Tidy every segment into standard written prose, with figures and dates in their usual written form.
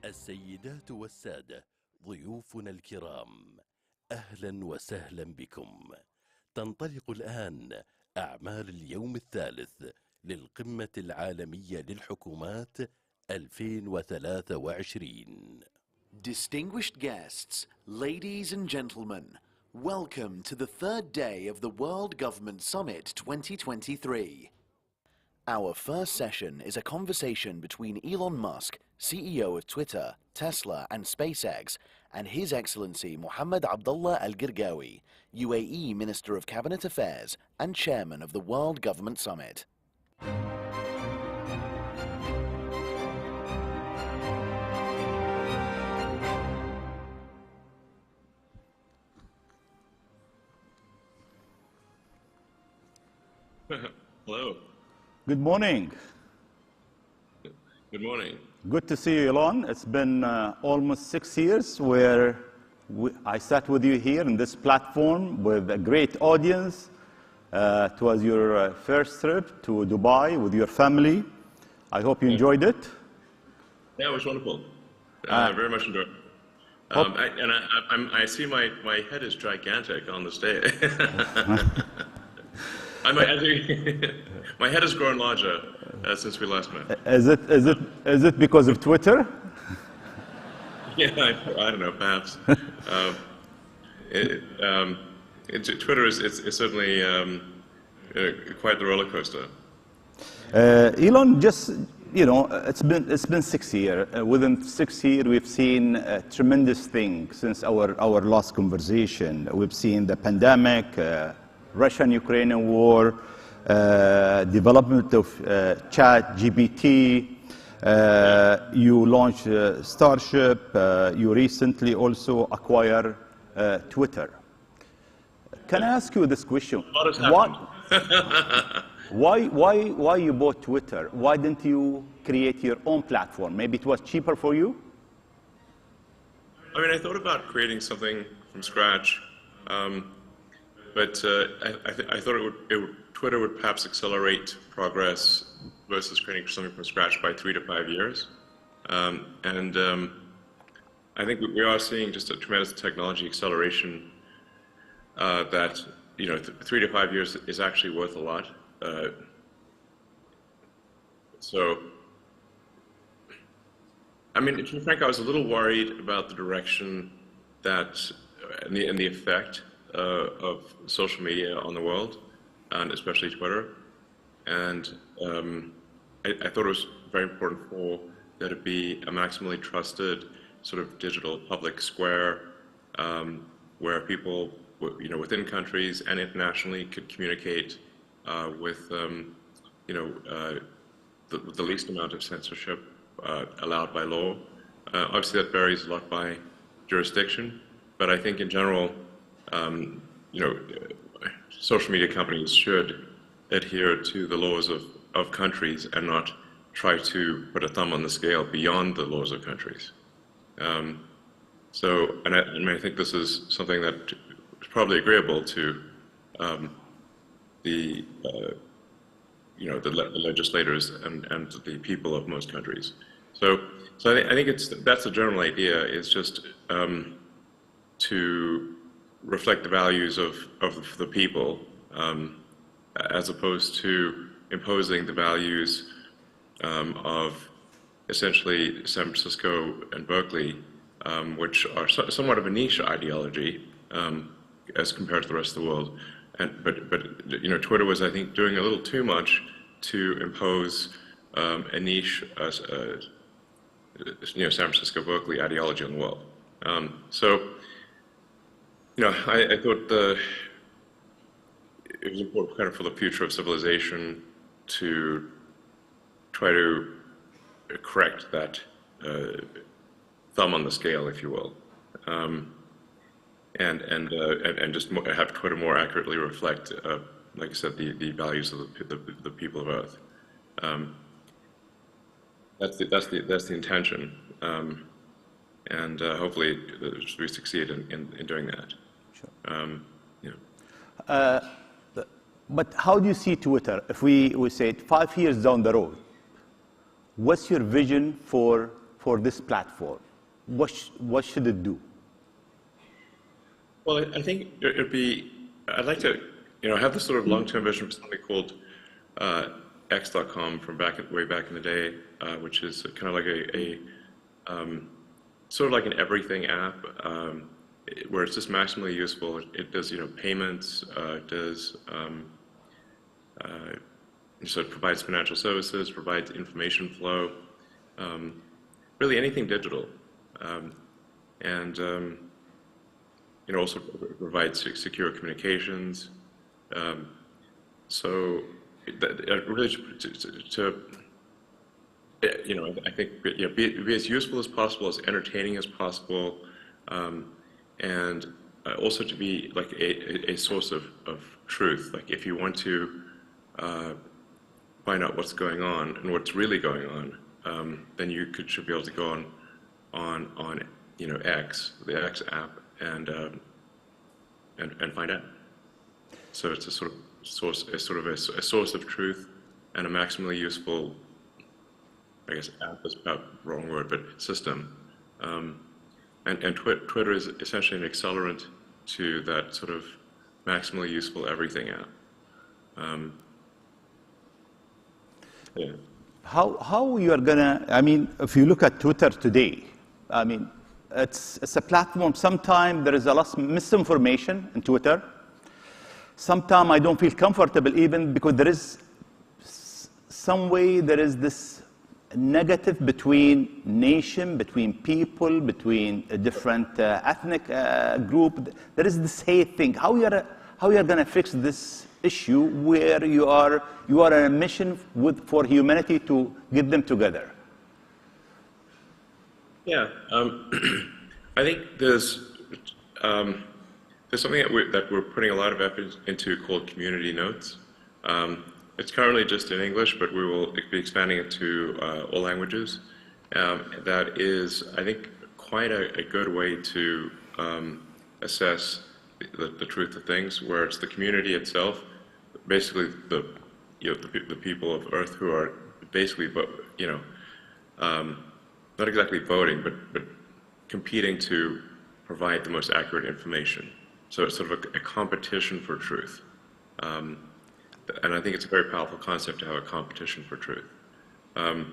السيدات والسادة، ضيوفنا الكرام، أهلا وسهلا بكم. تنطلق الآن أعمال اليوم الثالث للقمة العالمية للحكومات 2023. Distinguished guests, ladies and gentlemen, welcome to the third day of the World Government Summit 2023. Our first session is a conversation between Elon Musk, CEO of Twitter, Tesla and SpaceX, and His Excellency Mohammed Abdullah Al-Gergawi, UAE Minister of Cabinet Affairs and Chairman of the World Government Summit. Hello. Good morning. Good morning. Good to see you, Elon. It's been almost 6 years where I sat with you here in this platform with a great audience. It was your first trip to Dubai with your family. I hope you enjoyed it. Yeah, it was wonderful. Very much enjoyed it. I see my head is gigantic on the stage. My head has grown larger since we last met. Is it because of Twitter? Yeah, I don't know, perhaps. Twitter is certainly quite the roller coaster. Elon, just it's been 6 years. Within 6 years, we've seen tremendous things since our last conversation. We've seen the pandemic. Russian-Ukrainian war, development of ChatGPT, you launched Starship, you recently also acquired Twitter. Can I ask you this question? Why you bought Twitter? Why didn't you create your own platform? Maybe it was cheaper for you? I mean, I thought about creating something from scratch. But I thought Twitter would perhaps accelerate progress versus creating something from scratch by 3 to 5 years. I think we are seeing just a tremendous technology acceleration that 3 to 5 years is actually worth a lot. So, I mean, to be frank, I was a little worried about the direction that and the effect of social media on the world, and especially Twitter. And I thought it was very important for there to be a maximally trusted sort of digital public square where people, within countries and internationally could communicate with, the least amount of censorship allowed by law. Obviously that varies a lot by jurisdiction, but I think in general, social media companies should adhere to the laws of countries and not try to put a thumb on the scale beyond the laws of countries. I think this is something that is probably agreeable to the legislators and the people of most countries. So I think that's the general idea, is just to reflect the values of the people, as opposed to imposing the values of essentially San Francisco and Berkeley, which are somewhat of a niche ideology as compared to the rest of the world. But Twitter was, I think, doing a little too much to impose a niche, San Francisco Berkeley ideology on the world. I thought it was important kind of for the future of civilization to try to correct that thumb on the scale, if you will, and just have Twitter more accurately reflect, like I said, the values of the people of Earth. That's the intention, and hopefully we succeed in doing that. But how do you see Twitter? If we say 5 years down the road, what's your vision for for this platform? What should it do? Well, I think it'd be, I'd like to, have this sort of long-term vision for something called X.com from way back in the day, which is kind of like a sort of like an everything app, where it's just maximally useful. It does, payments, it does, so it provides financial services, provides information flow, really anything digital, and also provides secure communications. So that really I think be as useful as possible, as entertaining as possible, and also to be like a source of truth. Like if you want to find out what's going on and what's really going on, then you should be able to go on X, the X app, and find out. So it's a sort of a source of truth and a maximally useful, I guess app is about the wrong word, but system. And Twitter is essentially an accelerant to that sort of maximally useful everything app. Yeah. How you are gonna, if you look at Twitter today, it's a platform. Sometimes there is a lot of misinformation in Twitter. Sometimes I don't feel comfortable even because there is some way there is this negative between nation, between people, between a different ethnic group. There is this hate thing. How you are going to fix this issue where you are on a mission for humanity to get them together? Yeah, I think there's something that we're putting a lot of effort into called community notes. It's currently just in English, but we will be expanding it to all languages. That is, I think, quite a good way to assess the truth of things, where it's the community itself, basically the people of Earth who are basically, not exactly voting, but competing to provide the most accurate information. So it's sort of a competition for truth. And I think it's a very powerful concept to have a competition for truth. And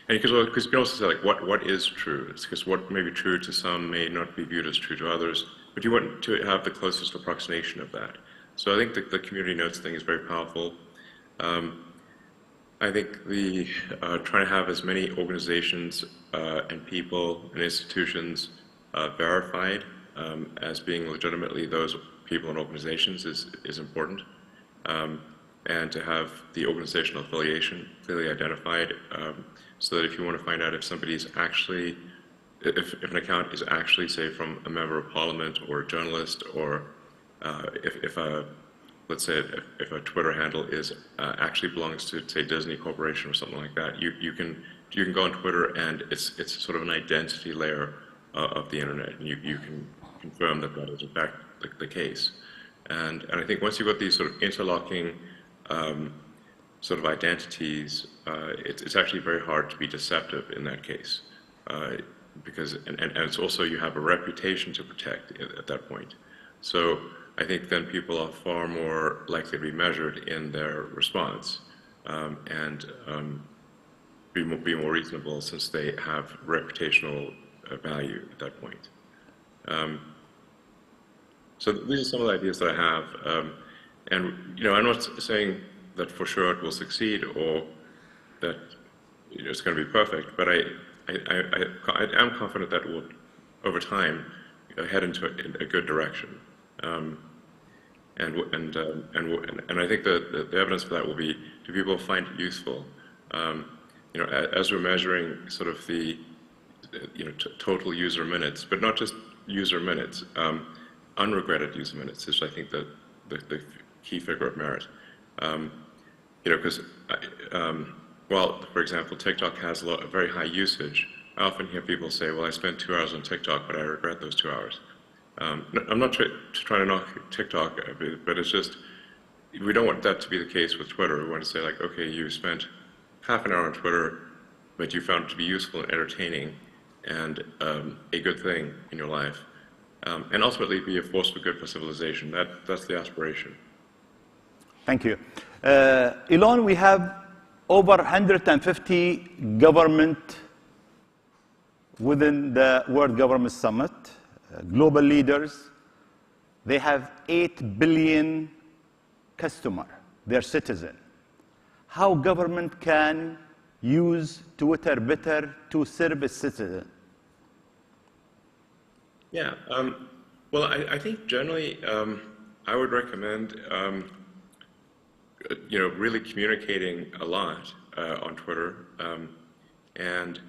because you can also say, like, what is true? It's because what may be true to some may not be viewed as true to others, but you want to have the closest approximation of that. So I think the community notes thing is very powerful. I think trying to have as many organizations and people and institutions verified as being legitimately those people and organizations is important. And to have the organizational affiliation clearly identified, so that if you want to find out if somebody's actually, if an account is actually, say, from a member of parliament or a journalist, or let's say if a Twitter handle is actually belongs to, say, Disney Corporation or something like that, you can go on Twitter and it's sort of an identity layer of the internet, and you can confirm that is in fact the case. And I think once you've got these sort of interlocking sort of identities, it's actually very hard to be deceptive in that case, because and it's also, you have a reputation to protect at that point. So I think then people are far more likely to be measured in their response, and be more reasonable, since they have reputational value at that point. So these are some of the ideas that I have, and I'm not saying that for sure it will succeed or that it's going to be perfect, but I am confident that it will, over time, head into a good direction. And I think the evidence for that will be, do people find it useful? As we're measuring sort of the total user minutes, but not just user minutes, unregretted user minutes is, I think, the key figure of merit. Because while, for example, TikTok has a very high usage, I often hear people say, well, I spent 2 hours on TikTok, but I regret those 2 hours. I'm not trying to knock TikTok, but it's just, we don't want that to be the case with Twitter. We want to say, like, okay, you spent half an hour on Twitter, but you found it to be useful and entertaining and a good thing in your life, and ultimately be a force for good for civilization. That's the aspiration. Thank you. Elon, we have over 150 government within the World Government Summit, global leaders. They have 8 billion customers, their citizens. How government can use Twitter better to serve its citizens? Yeah, well, I think generally I would recommend really communicating a lot on Twitter, and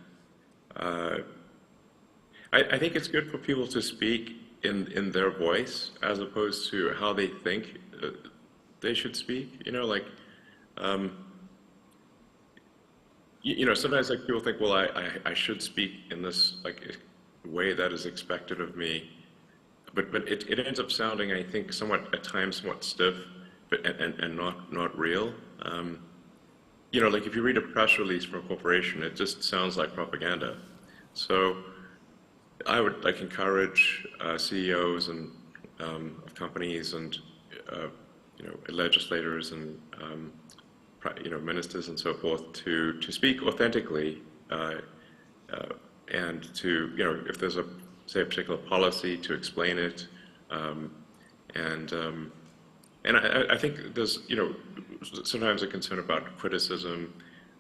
I think it's good for people to speak in their voice as opposed to how they think they should speak. Sometimes like people think, well, I should speak in this way that is expected of me, but it ends up sounding, I think, at times somewhat stiff, and not real. Like if you read a press release from a corporation, it just sounds like propaganda. So I would encourage CEOs and of companies and legislators and ministers and so forth to speak authentically, and to if there's a particular policy, to explain it, and I think there's sometimes a concern about criticism,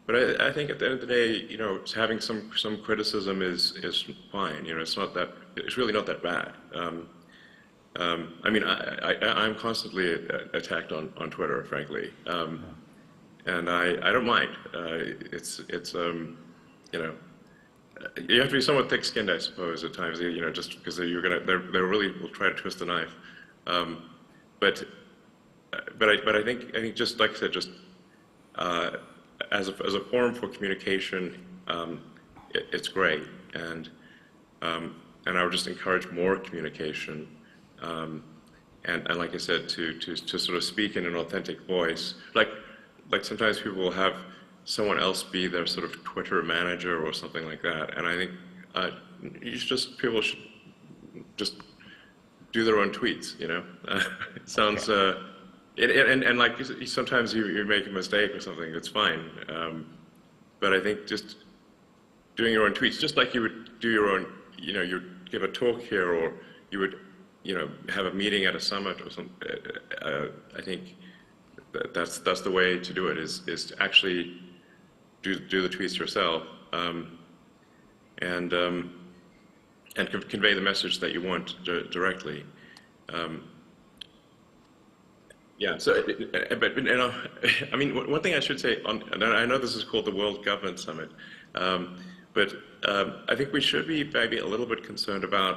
but I think at the end of the day, having some criticism is fine. It's really not that bad. I mean, I'm constantly attacked on Twitter, frankly, and I don't mind. You have to be somewhat thick-skinned, I suppose, at times. Just because they really will try to twist the knife. But I think just like I said, just as a forum for communication, it's great, and I would just encourage more communication, and like I said, to sort of speak in an authentic voice. Like sometimes people will have someone else be their sort of Twitter manager or something like that, and I think people should just do their own tweets. It sounds. Okay. And like sometimes you make a mistake or something, it's fine. But I think just doing your own tweets, just like you would do your own, you give a talk here, or you would, have a meeting at a summit or something. I think that's the way to do it, is to actually do the tweets yourself, and convey the message that you want directly. Yeah. So, I mean, one thing I should say, and I know this is called the World Government Summit, but I think we should be maybe a little bit concerned about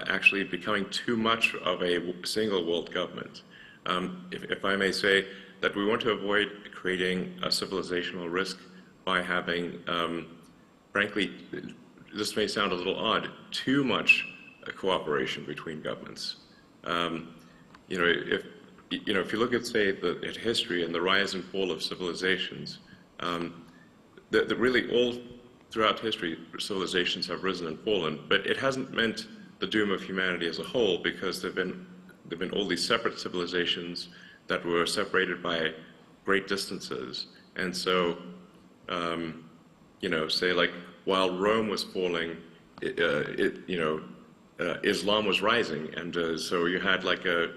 actually becoming too much of a single world government. If I may say, that we want to avoid creating a civilizational risk by having, frankly, this may sound a little odd, too much cooperation between governments. If you look at, say, at history and the rise and fall of civilizations, that really all throughout history, civilizations have risen and fallen, but it hasn't meant the doom of humanity as a whole, because there've been all these separate civilizations that were separated by great distances. And so, say like while Rome was falling, Islam was rising, and so you had like the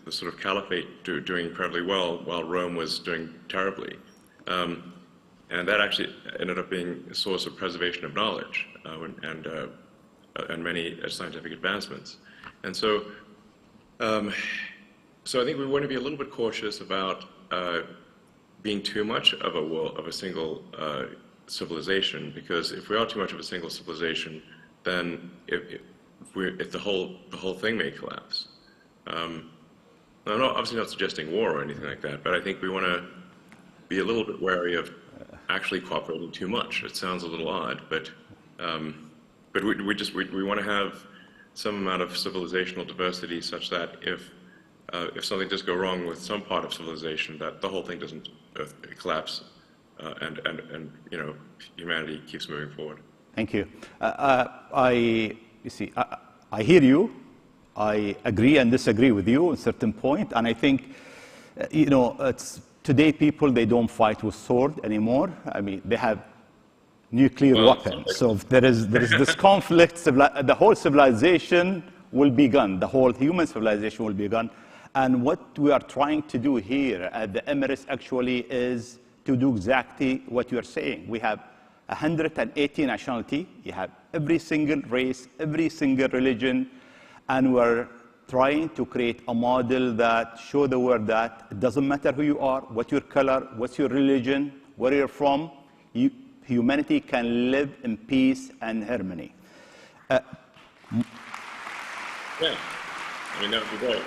sort of caliphate doing incredibly well while Rome was doing terribly. And that actually ended up being a source of preservation of knowledge and many scientific advancements. And so, so I think we want to be a little bit cautious about being too much of a single civilization, because if we are too much of a single civilization, then if the whole thing may collapse. I'm obviously not suggesting war or anything like that, but I think we want to be a little bit wary of actually cooperating too much. It sounds a little odd, but we want to have some amount of civilizational diversity, such that if something does go wrong with some part of civilization, that the whole thing doesn't collapse and you know, humanity keeps moving forward. Thank you. I hear you. I agree and disagree with you at a certain point, and I think, you know, today people, they don't fight with sword anymore. I mean, they have nuclear weapons. So if there is this conflict, the whole civilization will be gone. The whole human civilization will be gone. And what we are trying to do here at the Emirates actually is to do exactly what you're saying. We have 180 nationality. You have every single race, every single religion, and we're trying to create a model that show the world that it doesn't matter who you are, what your color, what's your religion, where you're from, humanity can live in peace and harmony. Yeah, I mean, that would be great.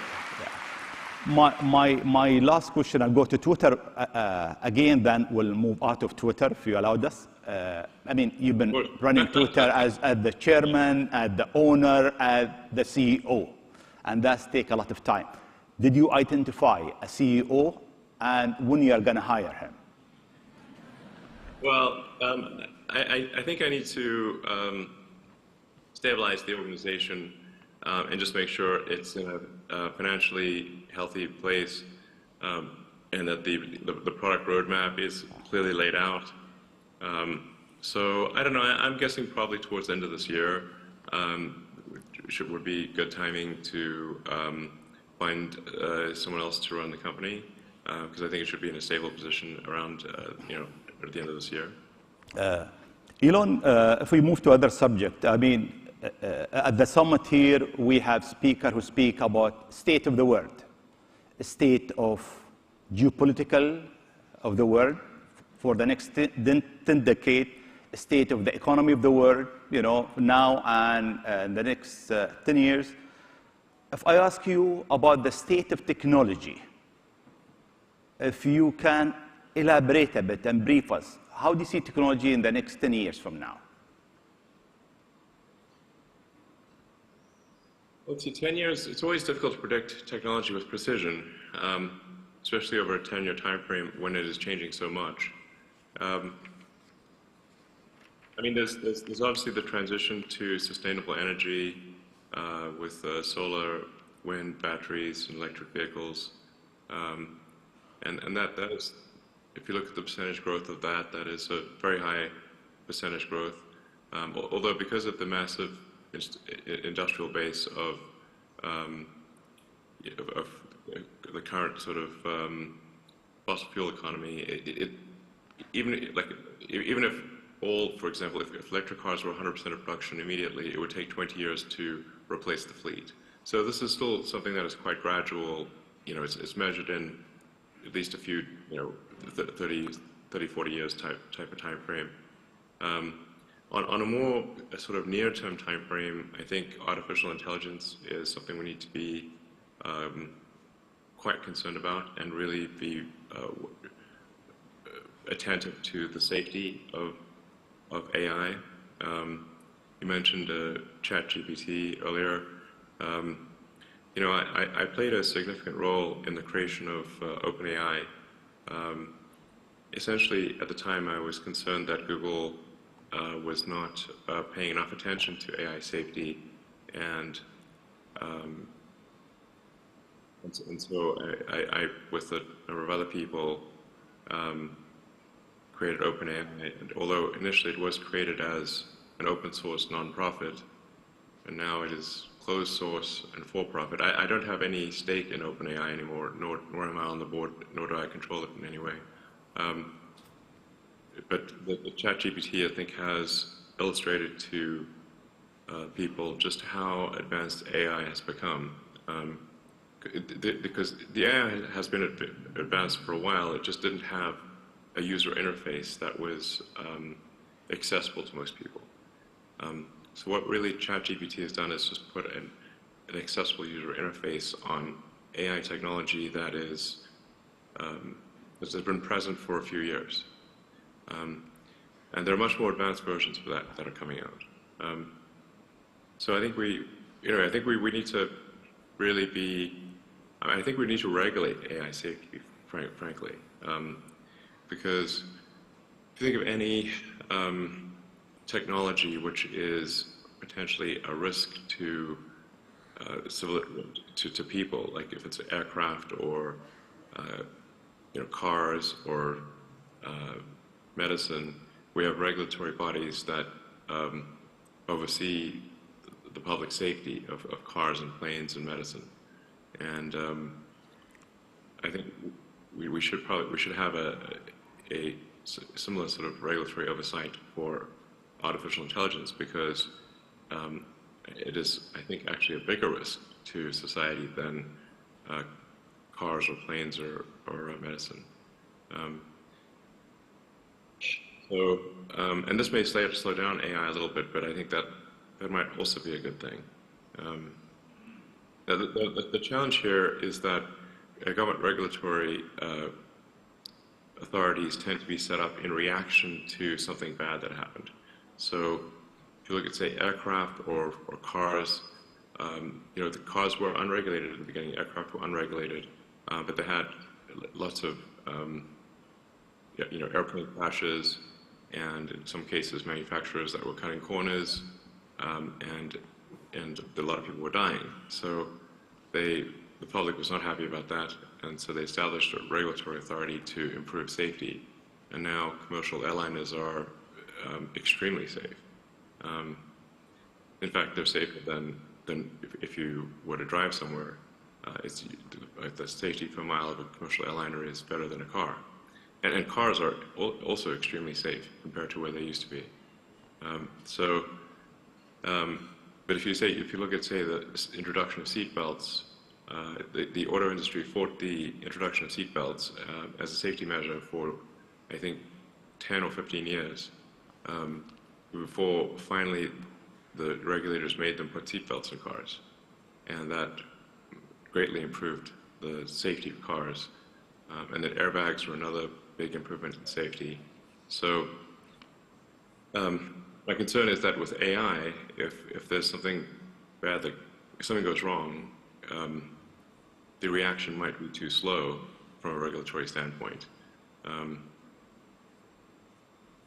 My last question, I'll go to Twitter again, then we'll move out of Twitter if you allowed us. I mean, you've been running Twitter as the chairman, as the owner, as the CEO, and that's take a lot of time. Did you identify a CEO and when you are going to hire him? Well, I think I need to stabilize the organization and just make sure it's in a financially healthy place, and that the product roadmap is clearly laid out. So I don't know. I'm guessing probably towards the end of this year would be good timing to find someone else to run the company, because I think it should be in a stable position around you know, at the end of this year. Elon, if we move to other subject, I mean, at the summit here, we have speakers who speak about state of the world, state of geopolitical of the world for the next 10 decades, state of the economy of the world, you know, now and the next 10 years. If I ask you about the state of technology, if you can elaborate a bit and brief us, how do you see technology in the next 10 years from now? Well, see, 10 years, it's always difficult to predict technology with precision, especially over a 10-year time frame when it is changing so much. I mean, there's obviously the transition to sustainable energy with solar, wind, batteries, and electric vehicles. And that is, if you look at the percentage growth of that, that is a very high percentage growth. Although because of the massive industrial base of the current sort of fossil fuel economy, even if all, for example, if electric cars were 100% of production immediately, it would take 20 years to replace the fleet. So this is still something that is quite gradual. You know, it's measured in at least a few, you know, 30, 40 years type of time frame. On a more sort of near-term time frame, I think artificial intelligence is something we need to be quite concerned about and really be attentive to the safety of AI. You mentioned ChatGPT earlier. You know, I played a significant role in the creation of OpenAI. Essentially, at the time, I was concerned that Google was not paying enough attention to AI safety, and so I, with a number of other people, created OpenAI. And although initially it was created as an open source nonprofit, and now it is closed source and for profit. I don't have any stake in OpenAI anymore, nor am I on the board, nor do I control it in any way. But the ChatGPT, I think, has illustrated to people just how advanced AI has become. Because the AI has been advanced for a while, it just didn't have a user interface that was accessible to most people. So what really ChatGPT has done is just put an accessible user interface on AI technology that has been present for a few years. And there are much more advanced versions of that are coming out. So I think we need to really be, I think we need to regulate AI safety, frankly, because if you think of any technology which is potentially a risk to to people, like if it's aircraft or cars or medicine, we have regulatory bodies that oversee the public safety of cars and planes and medicine. And I think we should have a similar sort of regulatory oversight for artificial intelligence, because it is, I think, actually a bigger risk to society than cars or planes or medicine. And this may slow down AI a little bit, but I think that might also be a good thing. The challenge here is that government regulatory authorities tend to be set up in reaction to something bad that happened. So if you look at, say, aircraft or cars, the cars were unregulated at the beginning, aircraft were unregulated, but they had lots of airplane crashes, and in some cases manufacturers that were cutting corners, and a lot of people were dying. So the public was not happy about that, and so they established a regulatory authority to improve safety. And now commercial airliners are extremely safe. In fact, they're safer than if you were to drive somewhere. The safety per mile of a commercial airliner is better than a car. And cars are also extremely safe compared to where they used to be. But if you look at, say, the introduction of seatbelts, the auto industry fought the introduction of seatbelts as a safety measure for, I think, 10 or 15 years, before finally the regulators made them put seatbelts in cars. And that greatly improved the safety of cars. And that airbags were another big improvement in safety. So my concern is that with AI, if there's something bad, if something goes wrong, the reaction might be too slow from a regulatory standpoint.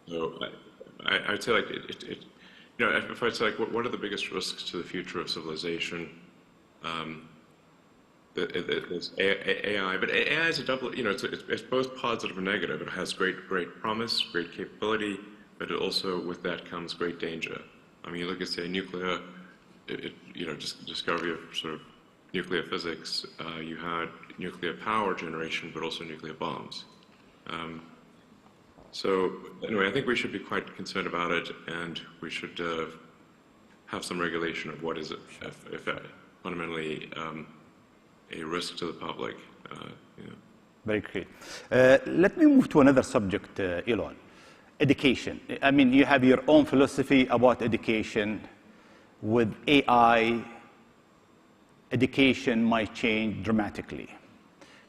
So I'd say, like, if I'd say, like, what are the biggest risks to the future of civilization? There's AI, but AI is a double, it's both positive and negative. It has great promise, great capability, but it also, with that comes great danger. I mean, you look at, say, nuclear, just discovery of sort of nuclear physics. You had nuclear power generation, but also nuclear bombs. So anyway, I think we should be quite concerned about it, and we should have some regulation of what is, if fundamentally, a risk to the public. Very great. Let me move to another subject, Elon. Education. I mean, you have your own philosophy about education. With AI, education might change dramatically.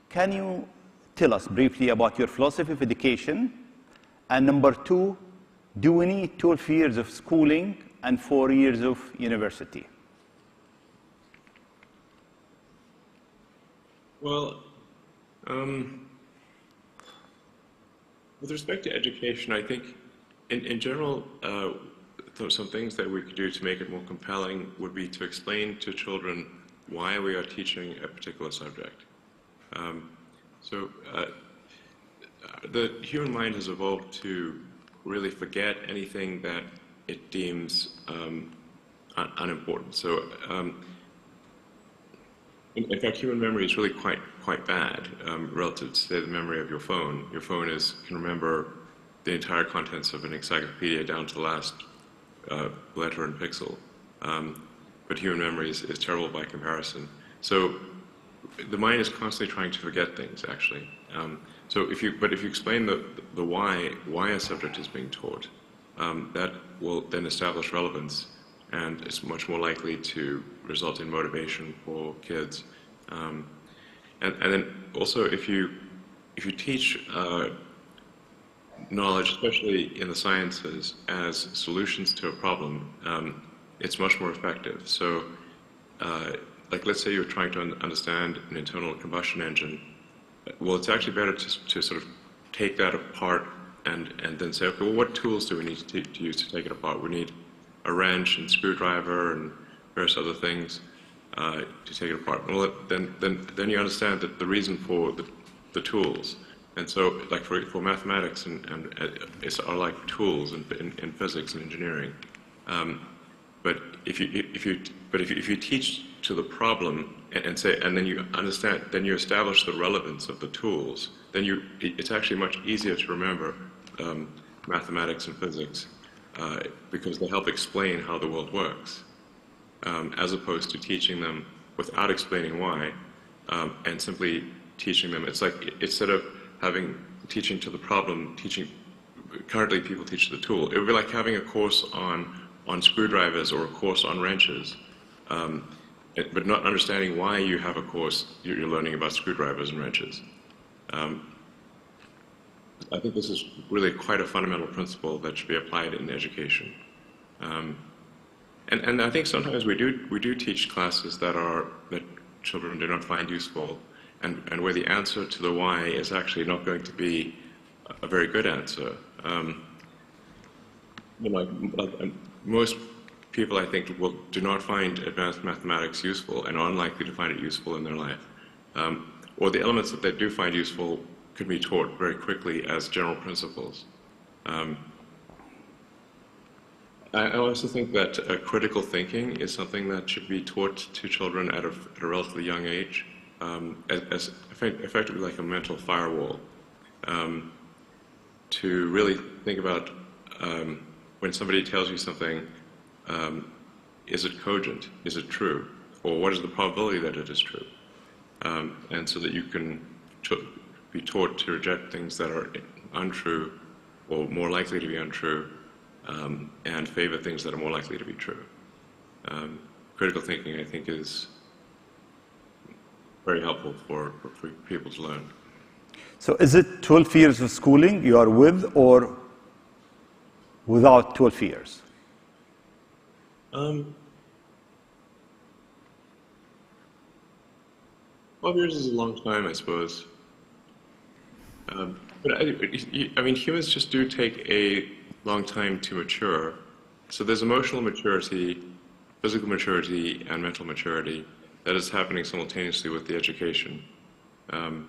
Can you tell us briefly about your philosophy of education? And number two, do we need 12 years of schooling and 4 years of university? Well, with respect to education, I think in general, some things that we could do to make it more compelling would be to explain to children why we are teaching a particular subject. The human mind has evolved to really forget anything that it deems unimportant. So, in fact, human memory is really quite bad relative to, say, the memory of your phone. Your phone can remember the entire contents of an encyclopedia down to the last letter and pixel. But human memory is terrible by comparison. So the mind is constantly trying to forget things, actually. So if you explain the why a subject is being taught, that will then establish relevance, and it's much more likely to result in motivation for kids. And then also, if you teach knowledge, especially in the sciences, as solutions to a problem, it's much more effective. So, like, let's say you're trying to understand an internal combustion engine. Well, it's actually better to sort of take that apart and then say, okay, well, what tools do we need to use to take it apart? We need a wrench and screwdriver and various other things to take it apart. Well, then you understand that the reason for the tools. And so, like for mathematics it's are like tools in physics and engineering. But if you teach to the problem and then you understand, then you establish the relevance of the tools, then it's actually much easier to remember mathematics and physics because they help explain how the world works, as opposed to teaching them without explaining why and simply teaching them. It's like instead of teaching to the problem, currently people teach the tool. It would be like having a course on screwdrivers or a course on wrenches, but not understanding why you have a course you're learning about screwdrivers and wrenches. I think this is really quite a fundamental principle that should be applied in education. And I think sometimes we do teach classes that children do not find useful, and where the answer to the why is actually not going to be a very good answer. Most people, I think, do not find advanced mathematics useful and are unlikely to find it useful in their life. Or the elements that they do find useful could be taught very quickly as general principles. I also think that critical thinking is something that should be taught to children at a relatively young age, as effectively like a mental firewall, to really think about when somebody tells you something, is it cogent? Is it true? Or what is the probability that it is true? And so that you can be taught to reject things that are untrue or more likely to be untrue, and favor things that are more likely to be true. Critical thinking, I think, is very helpful for people to learn. So is it 12 years of schooling you are with, or without 12 years? 12 years is a long time, I suppose. But I mean, humans just do take a long time to mature. So there's emotional maturity, physical maturity, and mental maturity that is happening simultaneously with the education. I mean,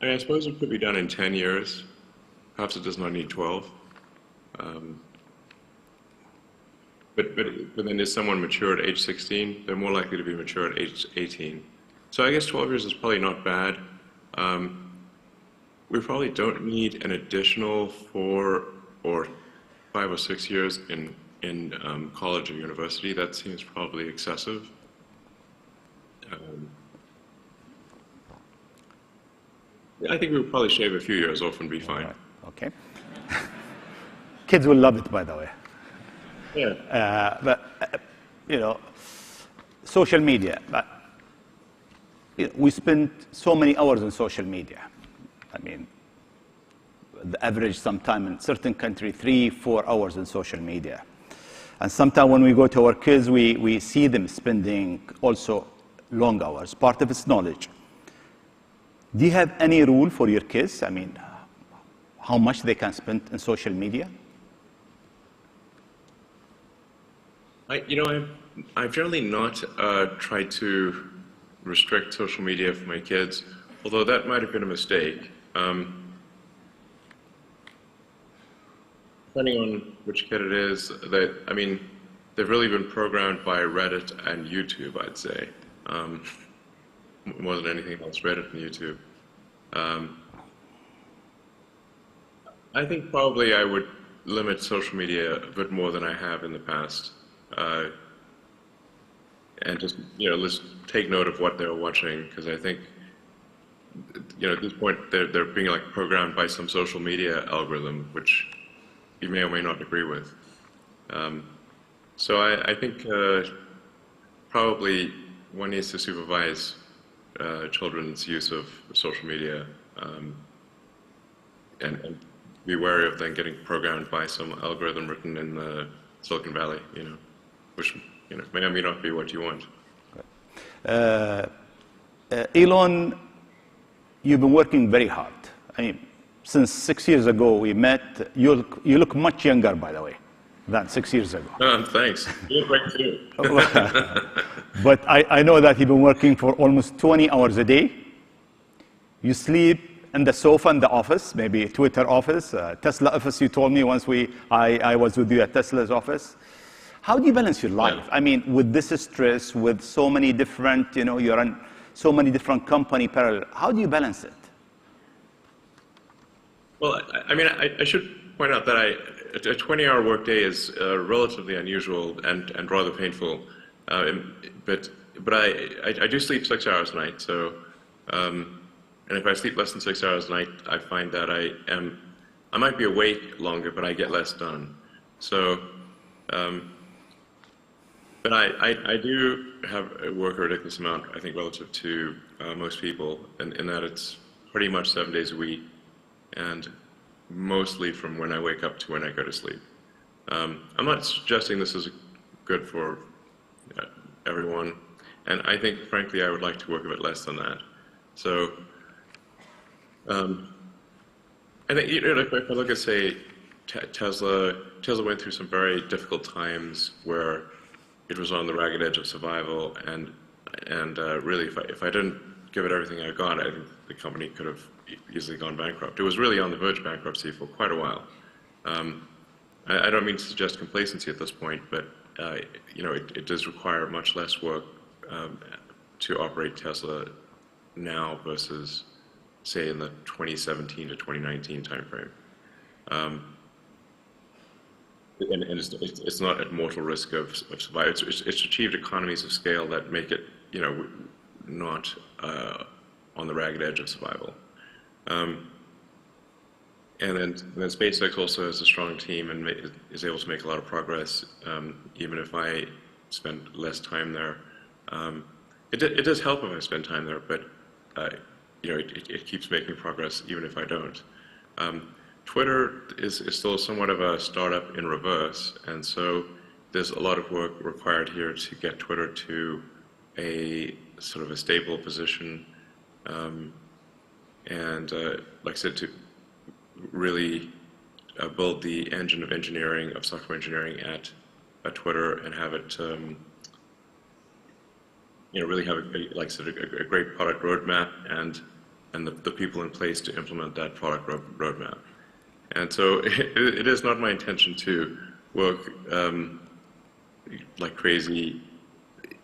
I suppose it could be done in 10 years. Perhaps it does not need 12. But then is someone mature at age 16? They're more likely to be mature at age 18. So I guess 12 years is probably not bad. We probably don't need an additional 4 or 5 or 6 years in college or university. That seems probably excessive. I think we would probably shave a few years off and be fine. Right. Okay. Kids will love it, by the way. Yeah. But social media. But we spend so many hours on social media. I mean, the average sometime in certain country 3-4 hours on social media. And sometimes when we go to our kids, we see them spending also long hours. Part of it's knowledge. Do you have any rule for your kids? I mean, how much they can spend in social media? I've generally not tried to restrict social media for my kids, although that might have been a mistake. Depending on which kid it is, they've really been programmed by Reddit and YouTube, I'd say, more than anything else, Reddit and YouTube. I think probably I would limit social media a bit more than I have in the past. And just, let's take note of what they're watching, because I think, at this point, they're being like programmed by some social media algorithm, which you may or may not agree with. So I think probably one needs to supervise children's use of social media and be wary of them getting programmed by some algorithm written in Silicon Valley, which may or may not be what you want. Elon you've been working very hard. I mean, since 6 years ago we met, you look much younger, by the way, than 6 years ago. Thanks. You look great too. But I know that you've been working for almost 20 hours a day. You sleep in the sofa in the office, maybe Twitter office, Tesla office. You told me once I was with you at Tesla's office. How do you balance your life? I mean, with this stress, with so many different, you're in so many different company parallel. How do you balance it? Well, I mean, I should point out that a 20-hour workday is relatively unusual and rather painful. But I do sleep 6 hours a night. So, and if I sleep less than 6 hours a night, I find that I might be awake longer, but I get less done. So, but I do work a ridiculous amount, I think, relative to most people, in that it's pretty much 7 days a week, and mostly from when I wake up to when I go to sleep. I'm not suggesting this is good for everyone, and I think, frankly, I would like to work a bit less than that. So, I think, if I look at, say, Tesla went through some very difficult times where it was on the ragged edge of survival, and really, if I didn't give it everything I got, I think the company could have easily gone bankrupt. It was really on the verge of bankruptcy for quite a while. I don't mean to suggest complacency at this point, but it does require much less work to operate Tesla now versus, say, in the 2017 to 2019 timeframe. And it's not at mortal risk of survival. It's achieved economies of scale that make it, not on the ragged edge of survival. And then SpaceX also has a strong team and is able to make a lot of progress, even if I spend less time there. It does help if I spend time there, but it keeps making progress even if I don't. Twitter is still somewhat of a startup in reverse, and so there's a lot of work required here to get Twitter to a sort of a stable position, and like I said, to really build the engine of engineering, of software engineering at Twitter, and have it, really have, like I said, a great product roadmap and the people in place to implement that product roadmap. And so it is not my intention to work like crazy.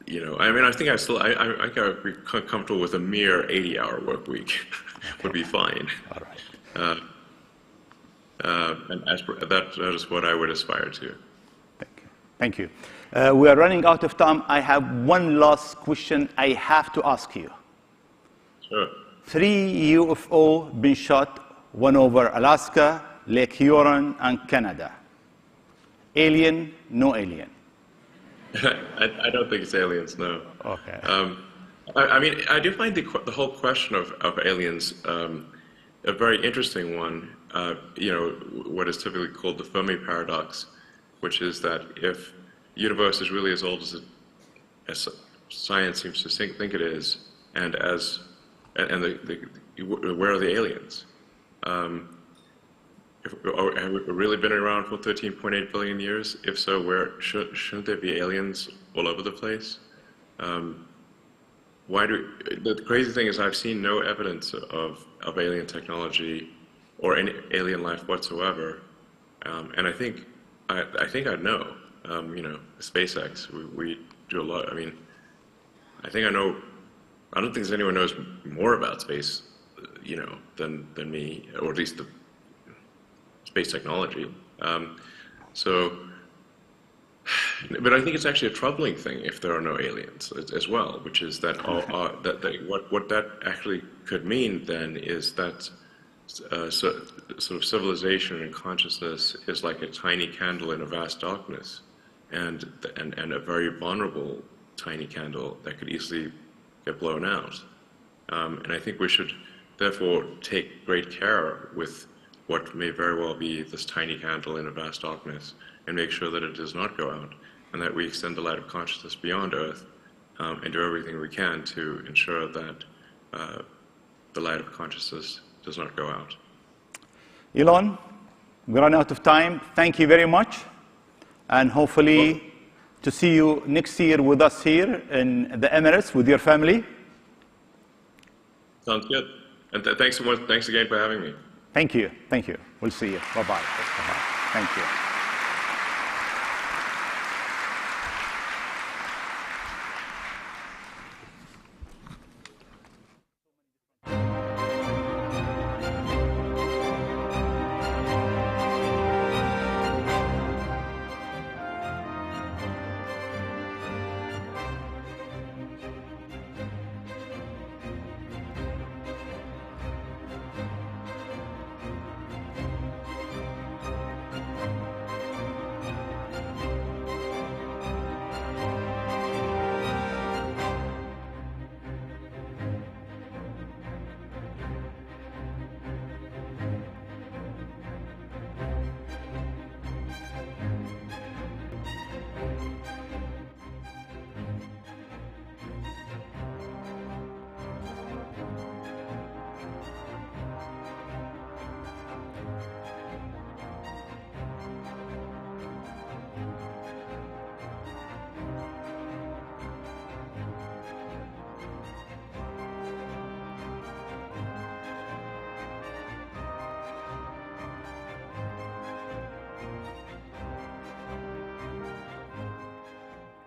I mean, I think I would be comfortable with a mere 80-hour work week would be fine. All right. And that is what I would aspire to. Thank you. We are running out of time. I have one last question I have to ask you. Sure. 3 UFO been shot, one over Alaska, Lake Huron, and Canada. Alien, no alien? I don't think it's aliens, no. Okay. I mean, I do find the whole question of aliens a very interesting one. What is typically called the Fermi paradox, which is that if the universe is really as old as science seems to think it is, and where are the aliens? Have we really been around for 13.8 billion years? If so, shouldn't there be aliens all over the place? The crazy thing is I've seen no evidence of alien technology or any alien life whatsoever, and I think I'd know. SpaceX, we do a lot. I mean, I think I know. I don't think there's anyone who knows more about space, than me, or at least the space technology. But I think it's actually a troubling thing if there are no aliens as well, which is that what that actually could mean then is that sort of civilization and consciousness is like a tiny candle in a vast darkness, and a very vulnerable tiny candle that could easily get blown out. And I think we should therefore take great care with what may very well be this tiny candle in a vast darkness, and make sure that it does not go out, and that we extend the light of consciousness beyond Earth, and do everything we can to ensure that the light of consciousness does not go out. Elon, we run out of time. Thank you very much. And hopefully to see you next year with us here in the Emirates with your family. Sounds good. And thanks so much. Thanks again for having me. Thank you. Thank you. We'll see you. Bye-bye. Bye-bye. Thank you.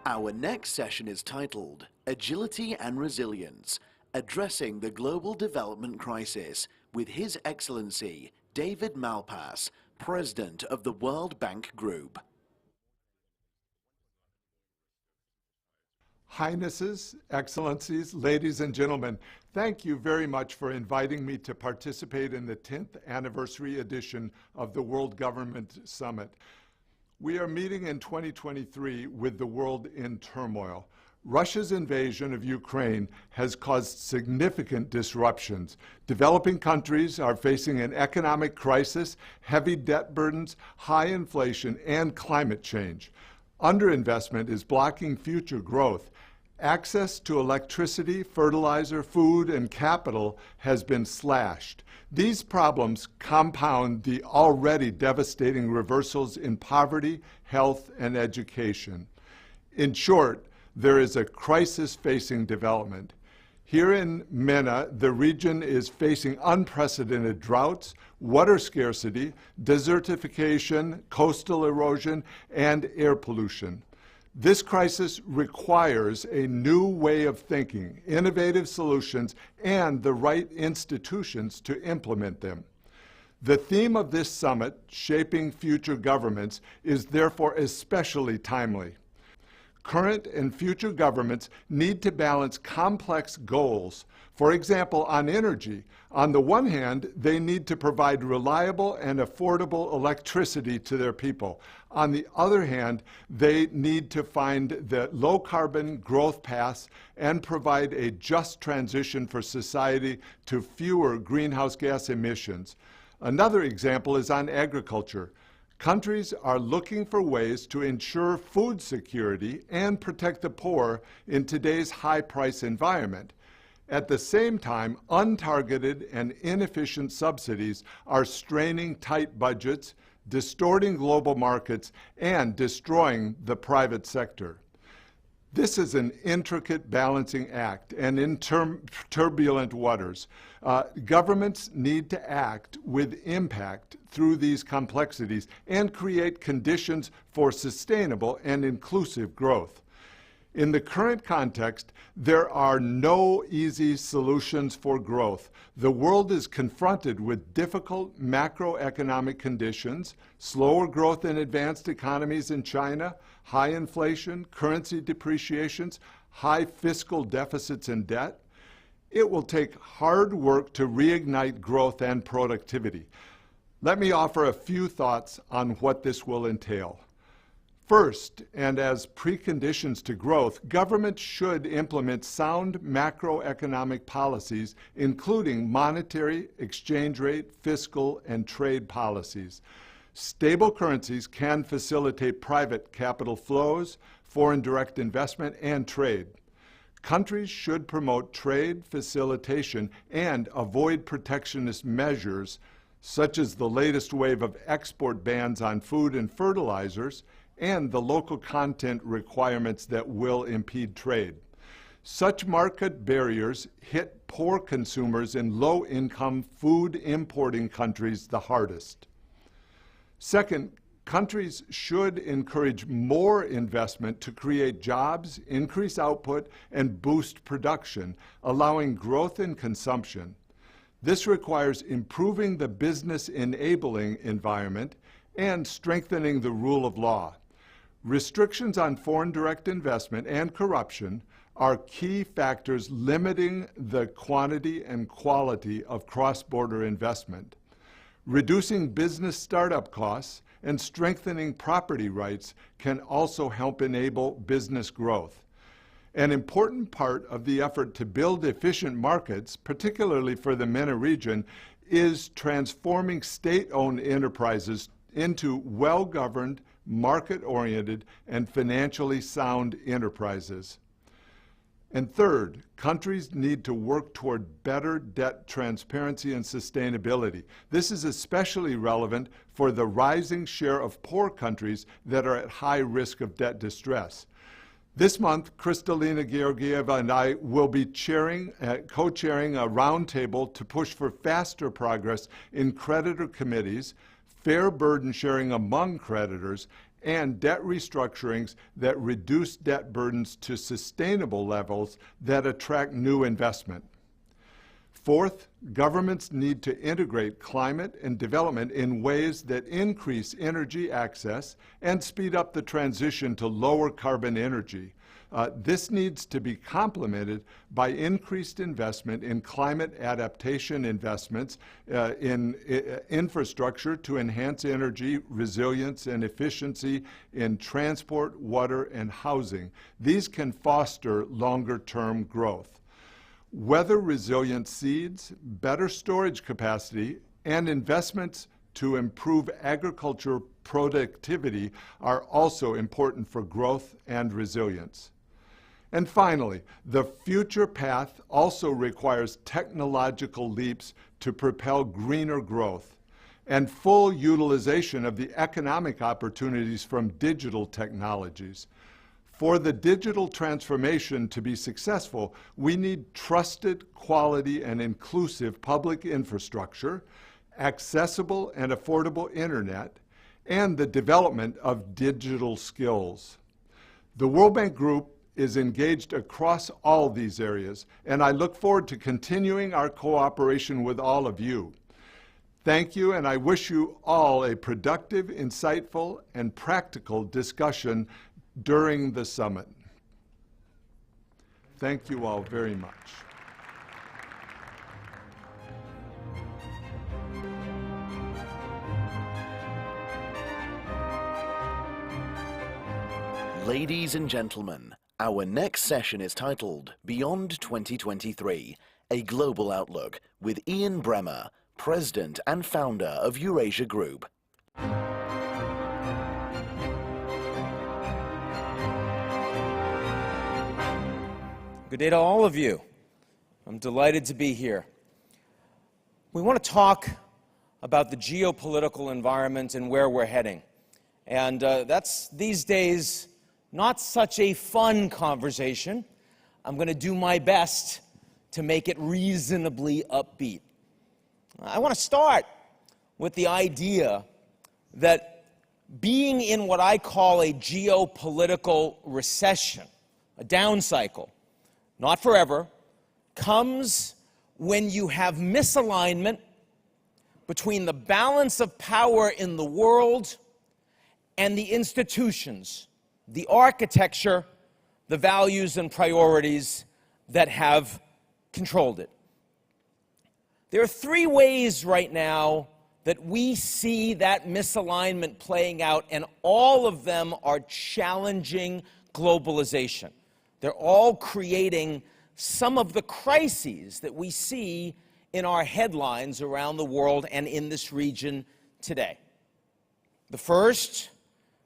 Our next session is titled Agility and Resilience, Addressing the Global Development Crisis with His Excellency David Malpass, President of the World Bank Group. Highnesses, Excellencies, ladies and gentlemen, thank you very much for inviting me to participate in the 10th anniversary edition of the World Government Summit. We are meeting in 2023 with the world in turmoil. Russia's invasion of Ukraine has caused significant disruptions. Developing countries are facing an economic crisis, heavy debt burdens, high inflation, and climate change. Underinvestment is blocking future growth. Access to electricity, fertilizer, food, and capital has been slashed. These problems compound the already devastating reversals in poverty, health, and education. In short, there is a crisis facing development. Here in MENA, the region is facing unprecedented droughts, water scarcity, desertification, coastal erosion, and air pollution. This crisis requires a new way of thinking, innovative solutions, and the right institutions to implement them. The theme of this summit, Shaping Future Governments, is therefore especially timely. Current and future governments need to balance complex goals. For example, on energy, on the one hand, they need to provide reliable and affordable electricity to their people. On the other hand, they need to find the low-carbon growth paths and provide a just transition for society to fewer greenhouse gas emissions. Another example is on agriculture. Countries are looking for ways to ensure food security and protect the poor in today's high-price environment. At the same time, untargeted and inefficient subsidies are straining tight budgets, distorting global markets, and destroying the private sector. This is an intricate balancing act, and in turbulent waters. Governments need to act with impact through these complexities and create conditions for sustainable and inclusive growth. In the current context, there are no easy solutions for growth. The world is confronted with difficult macroeconomic conditions, slower growth in advanced economies in China, high inflation, currency depreciations, high fiscal deficits and debt. It will take hard work to reignite growth and productivity. Let me offer a few thoughts on what this will entail. First, and as preconditions to growth, governments should implement sound macroeconomic policies, including monetary, exchange rate, fiscal, and trade policies. Stable currencies can facilitate private capital flows, foreign direct investment, and trade. Countries should promote trade facilitation and avoid protectionist measures, such as the latest wave of export bans on food and fertilizers and the local content requirements that will impede trade. Such market barriers hit poor consumers in low-income food importing countries the hardest. Second, countries should encourage more investment to create jobs, increase output, and boost production, allowing growth in consumption. This requires improving the business enabling environment and strengthening the rule of law. Restrictions on foreign direct investment and corruption are key factors limiting the quantity and quality of cross-border investment. Reducing business startup costs and strengthening property rights can also help enable business growth. An important part of the effort to build efficient markets, particularly for the MENA region, is transforming state-owned enterprises into well-governed, market-oriented, and financially sound enterprises. And third, countries need to work toward better debt transparency and sustainability. This is especially relevant for the rising share of poor countries that are at high risk of debt distress. This month, Kristalina Georgieva and I will be co-chairing a roundtable to push for faster progress in creditor committees, fair burden sharing among creditors, and debt restructurings that reduce debt burdens to sustainable levels that attract new investment. Fourth, governments need to integrate climate and development in ways that increase energy access and speed up the transition to lower carbon energy. This needs to be complemented by increased investment in climate adaptation investments in infrastructure to enhance energy resilience and efficiency in transport, water, and housing. These can foster longer-term growth. Weather-resilient seeds, better storage capacity, and investments to improve agriculture productivity are also important for growth and resilience. And finally, the future path also requires technological leaps to propel greener growth and full utilization of the economic opportunities from digital technologies. For the digital transformation to be successful, we need trusted, quality, and inclusive public infrastructure, accessible and affordable internet, and the development of digital skills. The World Bank Group is engaged across all these areas, and I look forward to continuing our cooperation with all of you. Thank you, and I wish you all a productive, insightful, and practical discussion during the summit. Thank you all very much. Ladies and gentlemen, our next session is titled Beyond 2023, A Global Outlook with Ian Bremmer, President and Founder of Eurasia Group. Good day to all of you. I'm delighted to be here. We want to talk about the geopolitical environment and where we're heading. And that's, these days, not such a fun conversation. I'm going to do my best to make it reasonably upbeat. I want to start with the idea that being in what I call a geopolitical recession, a down cycle, not forever, comes when you have misalignment between the balance of power in the world and the institutions, the architecture, the values and priorities that have controlled it. There are three ways right now that we see that misalignment playing out, and all of them are challenging globalization. They're all creating some of the crises that we see in our headlines around the world and in this region today. The first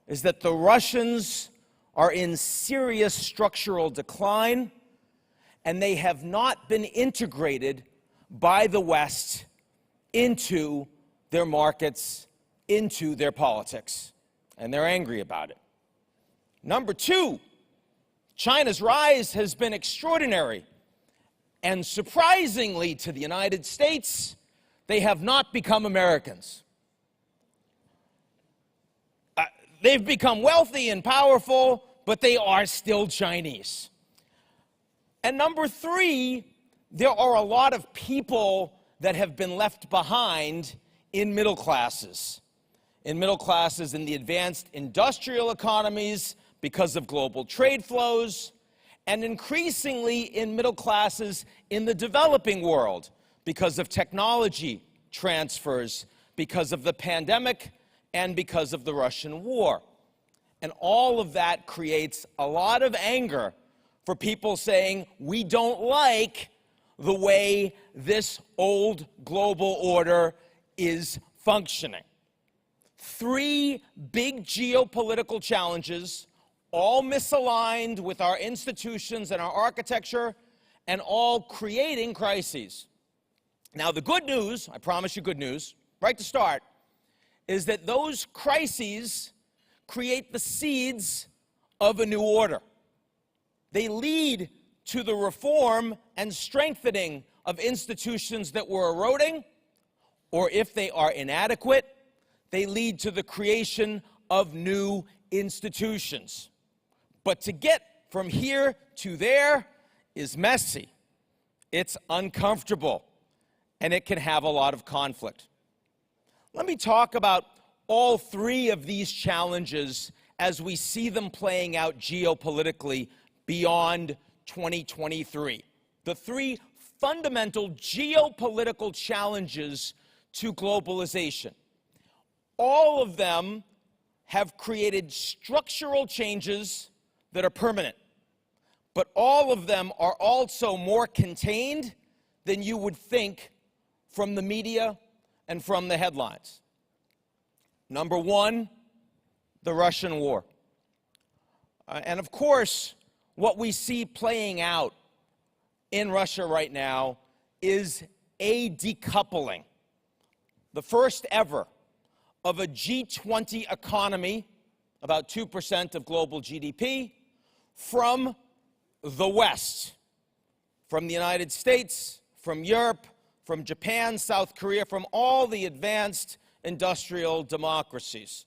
is that the Russians are in serious structural decline and they have not been integrated by the West into their markets, into their politics, and they're angry about it. Number two, China's rise has been extraordinary, and surprisingly to the United States, they have not become Americans. They've become wealthy and powerful, but they are still Chinese. And number three, there are a lot of people that have been left behind in middle classes. In middle classes in the advanced industrial economies because of global trade flows, and increasingly in middle classes in the developing world because of technology transfers, because of the pandemic, and because of the Russian war. And all of that creates a lot of anger for people saying, we don't like the way this old global order is functioning. Three big geopolitical challenges, all misaligned with our institutions and our architecture, and all creating crises. Now, the good news, I promise you good news, right to start, is that those crises create the seeds of a new order. They lead to the reform and strengthening of institutions that were eroding, or if they are inadequate, they lead to the creation of new institutions. But to get from here to there is messy, it's uncomfortable, and it can have a lot of conflict. Let me talk about all three of these challenges as we see them playing out geopolitically beyond 2023. The three fundamental geopolitical challenges to globalization. All of them have created structural changes that are permanent, but all of them are also more contained than you would think from the media and from the headlines. Number one, the Russian war. And of course, what we see playing out in Russia right now is a decoupling, the first ever, of a G20 economy, about 2% of global GDP, from the West, from the United States, from Europe, from Japan, South Korea, from all the advanced industrial democracies.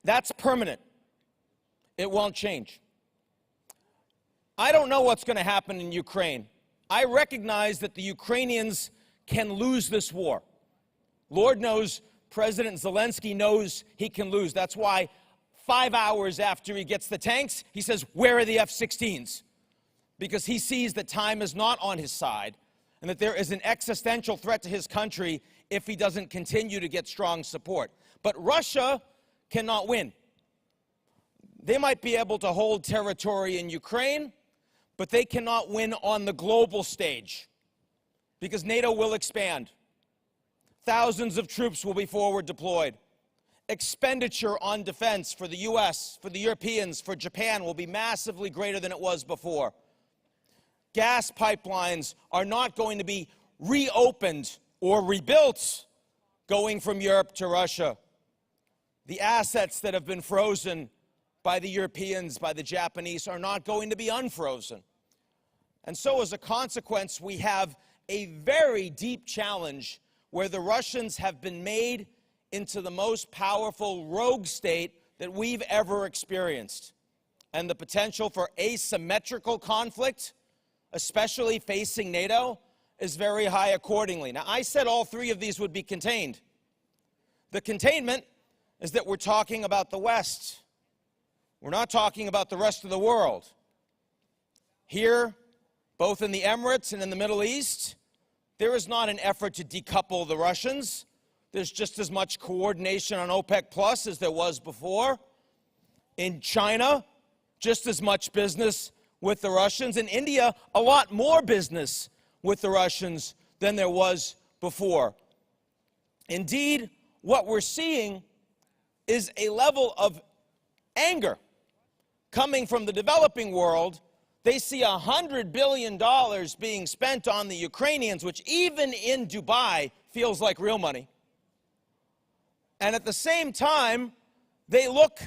That's permanent. It won't change. I don't know what's going to happen in Ukraine. I recognize that the Ukrainians can lose this war. Lord knows President Zelensky knows he can lose. That's why 5 hours after he gets the tanks, he says, "Where are the F-16s?" Because he sees that time is not on his side and that there is an existential threat to his country if he doesn't continue to get strong support. But Russia cannot win. They might be able to hold territory in Ukraine, but they cannot win on the global stage because NATO will expand. Thousands of troops will be forward deployed. Expenditure on defense for the US, for the Europeans, for Japan will be massively greater than it was before. Gas pipelines are not going to be reopened or rebuilt going from Europe to Russia. The assets that have been frozen by the Europeans, by the Japanese, are not going to be unfrozen. And so as a consequence, we have a very deep challenge where the Russians have been made into the most powerful rogue state that we've ever experienced. And the potential for asymmetrical conflict, especially facing NATO, is very high accordingly. Now, I said all three of these would be contained. The containment is that we're talking about the West. We're not talking about the rest of the world. Here, both in the Emirates and in the Middle East, there is not an effort to decouple the Russians. There's just as much coordination on OPEC Plus as there was before. In China, just as much business with the Russians. In India, a lot more business with the Russians than there was before. Indeed, what we're seeing is a level of anger coming from the developing world They see $100 billion being spent on the Ukrainians, which even in Dubai feels like real money. And at the same time, they look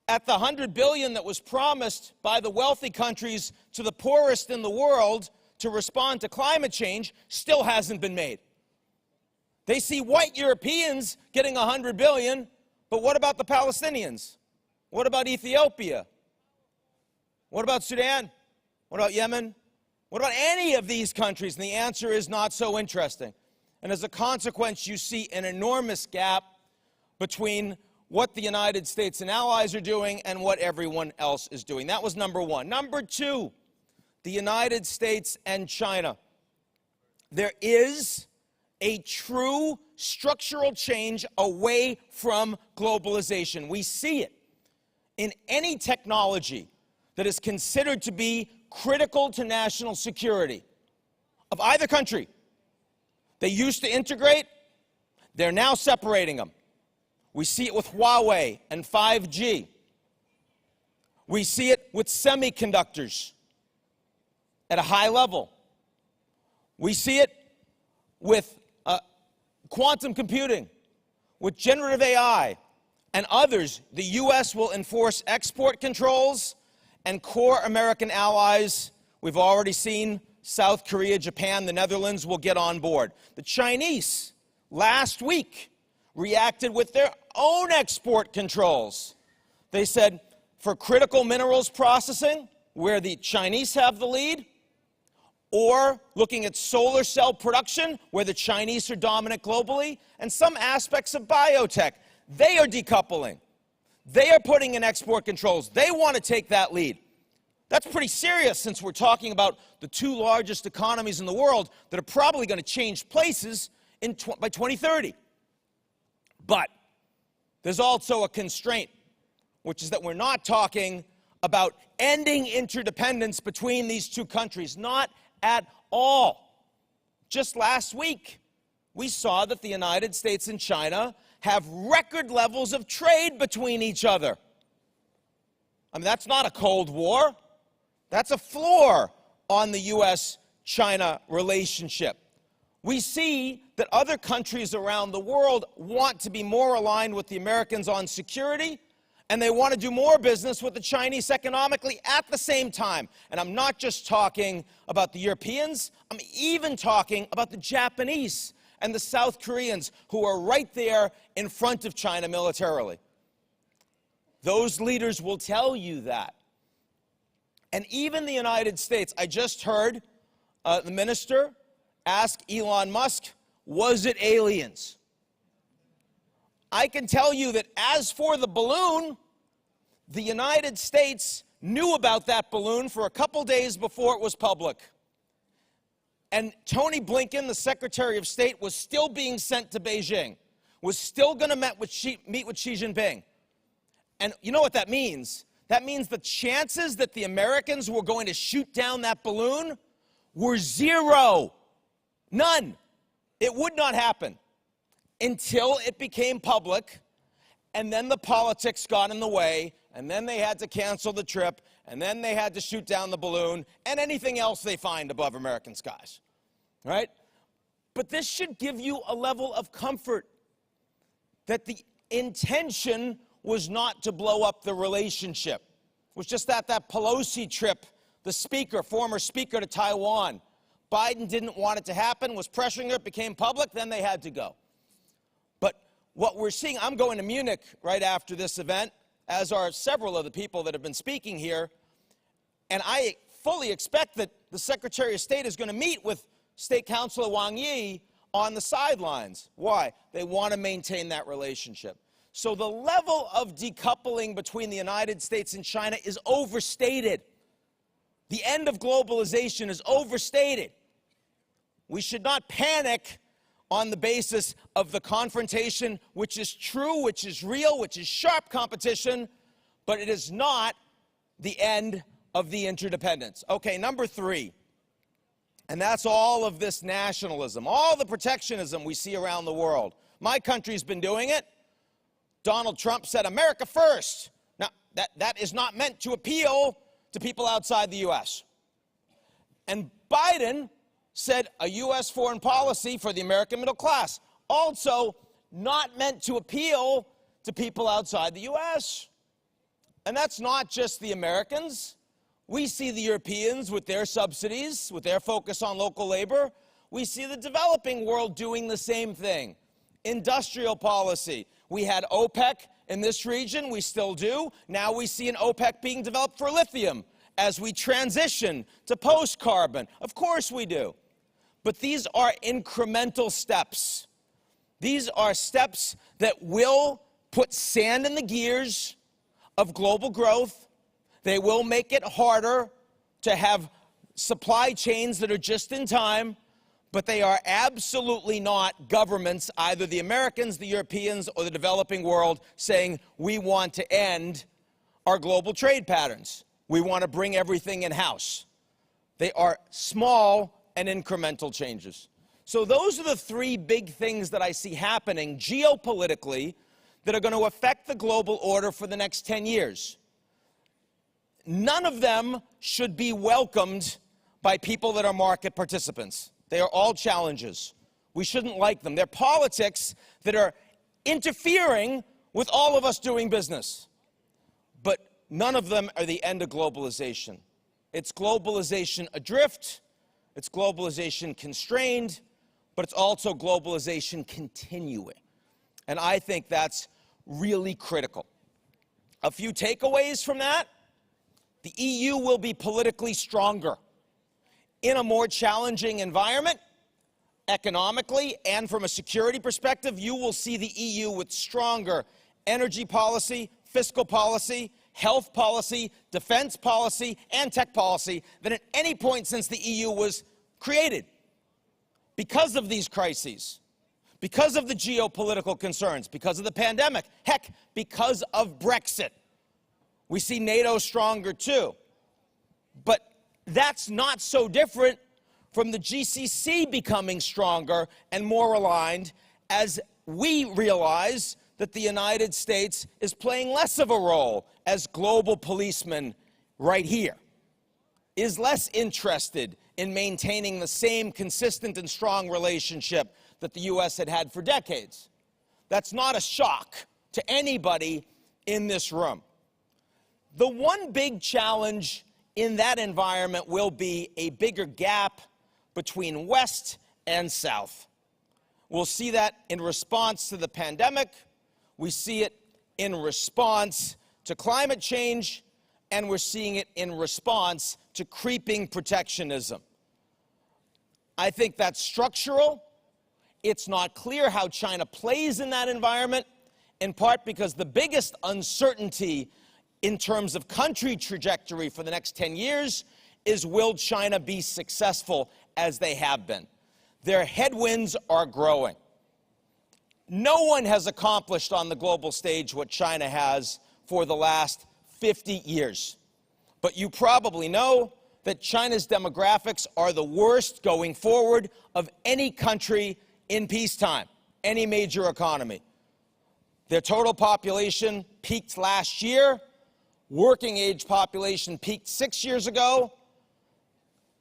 at the $100 billion that was promised by the wealthy countries to the poorest in the world to respond to climate change, still hasn't been made. They see white Europeans getting $100 billion, but what about the Palestinians? What about Ethiopia? What about Sudan? What about Yemen? What about any of these countries? And the answer is not so interesting. And as a consequence, you see an enormous gap between what the United States and allies are doing and what everyone else is doing. That was number one. Number two, the United States and China. There is a true structural change away from globalization. We see it in any technology that is considered to be critical to national security of either country. They used to integrate, they're now separating them. We see it with Huawei and 5G. We see it with semiconductors at a high level. We see it with quantum computing, with generative AI, and others. The U.S. will enforce export controls, and core American allies, we've already seen South Korea, Japan, the Netherlands will get on board. The Chinese, last week, reacted with their own export controls. They said, for critical minerals processing, where the Chinese have the lead, or looking at solar cell production, where the Chinese are dominant globally, and some aspects of biotech, they are decoupling. They are putting in export controls. They want to take that lead. That's pretty serious, since we're talking about the two largest economies in the world that are probably going to change places by 2030. But there's also a constraint, which is that we're not talking about ending interdependence between these two countries. Not at all. Just last week, we saw that the United States and China have record levels of trade between each other. I mean, that's not a Cold War. That's a floor on the U.S.-China relationship. We see that other countries around the world want to be more aligned with the Americans on security, and they want to do more business with the Chinese economically at the same time. And I'm not just talking about the Europeans, I'm even talking about the Japanese and the South Koreans, who are right there in front of China militarily. Those leaders will tell you that. And even the United States, I just heard the minister ask Elon Musk, was it aliens? I can tell you that as for the balloon, the United States knew about that balloon for a couple days before it was public. And Tony Blinken, the Secretary of State, was still being sent to Beijing, was still going to meet with Xi Jinping. And you know what that means? That means the chances that the Americans were going to shoot down that balloon were zero. None. It would not happen until it became public, and then the politics got in the way, and then they had to cancel the trip, and then they had to shoot down the balloon and anything else they find above American skies, right? But this should give you a level of comfort that the intention was not to blow up the relationship. It was just that Pelosi trip, the speaker, former speaker to Taiwan, Biden didn't want it to happen, was pressuring it, became public, then they had to go. But what we're seeing, I'm going to Munich right after this event, as are several of the people that have been speaking here, and I fully expect that the Secretary of State is going to meet with State Councilor Wang Yi on the sidelines. Why? They want to maintain that relationship. So the level of decoupling between the United States and China is overstated. The end of globalization is overstated. We should not panic on the basis of the confrontation, which is true, which is real, which is sharp competition, but it is not the end of the interdependence. Okay, number three, and that's all of this nationalism, all the protectionism we see around the world. My country's been doing it. Donald Trump said, America first. Now, that is not meant to appeal to people outside the U.S. And Biden said a U.S. foreign policy for the American middle class, also not meant to appeal to people outside the U.S. And that's not just the Americans. We see the Europeans with their subsidies, with their focus on local labor. We see the developing world doing the same thing. Industrial policy. We had OPEC in this region, we still do. Now we see an OPEC being developed for lithium as we transition to post-carbon. Of course we do. But these are incremental steps. These are steps that will put sand in the gears of global growth. They will make it harder to have supply chains that are just in time, but they are absolutely not governments, either the Americans, the Europeans, or the developing world, saying we want to end our global trade patterns. We want to bring everything in-house. They are small and incremental changes. So those are the three big things that I see happening geopolitically that are going to affect the global order for the next 10 years. None of them should be welcomed by people that are market participants. They are all challenges. We shouldn't like them. They're politics that are interfering with all of us doing business. But none of them are the end of globalization. It's globalization adrift, it's globalization constrained, but it's also globalization continuing. And I think that's really critical. A few takeaways from that: the EU will be politically stronger in a more challenging environment, economically and from a security perspective. You will see the EU with stronger energy policy, fiscal policy, health policy, defense policy, and tech policy than at any point since the EU was created. Because of these crises, because of the geopolitical concerns, because of the pandemic, heck, because of Brexit. We see NATO stronger too. But that's not so different from the GCC becoming stronger and more aligned as we realize that the United States is playing less of a role as global policeman right here, is less interested in maintaining the same consistent and strong relationship that the U.S. had had for decades. That's not a shock to anybody in this room. The one big challenge in that environment will be a bigger gap between West and South. We'll see that in response to the pandemic. We see it in response to climate change, and we're seeing it in response to creeping protectionism. I think that's structural. It's not clear how China plays in that environment, in part because the biggest uncertainty in terms of country trajectory for the next 10 years is, will China be successful as they have been? Their headwinds are growing. No one has accomplished on the global stage what China has for the last 50 years. But you probably know that China's demographics are the worst going forward of any country in peacetime, any major economy. Their total population peaked last year. Working age population peaked 6 years ago.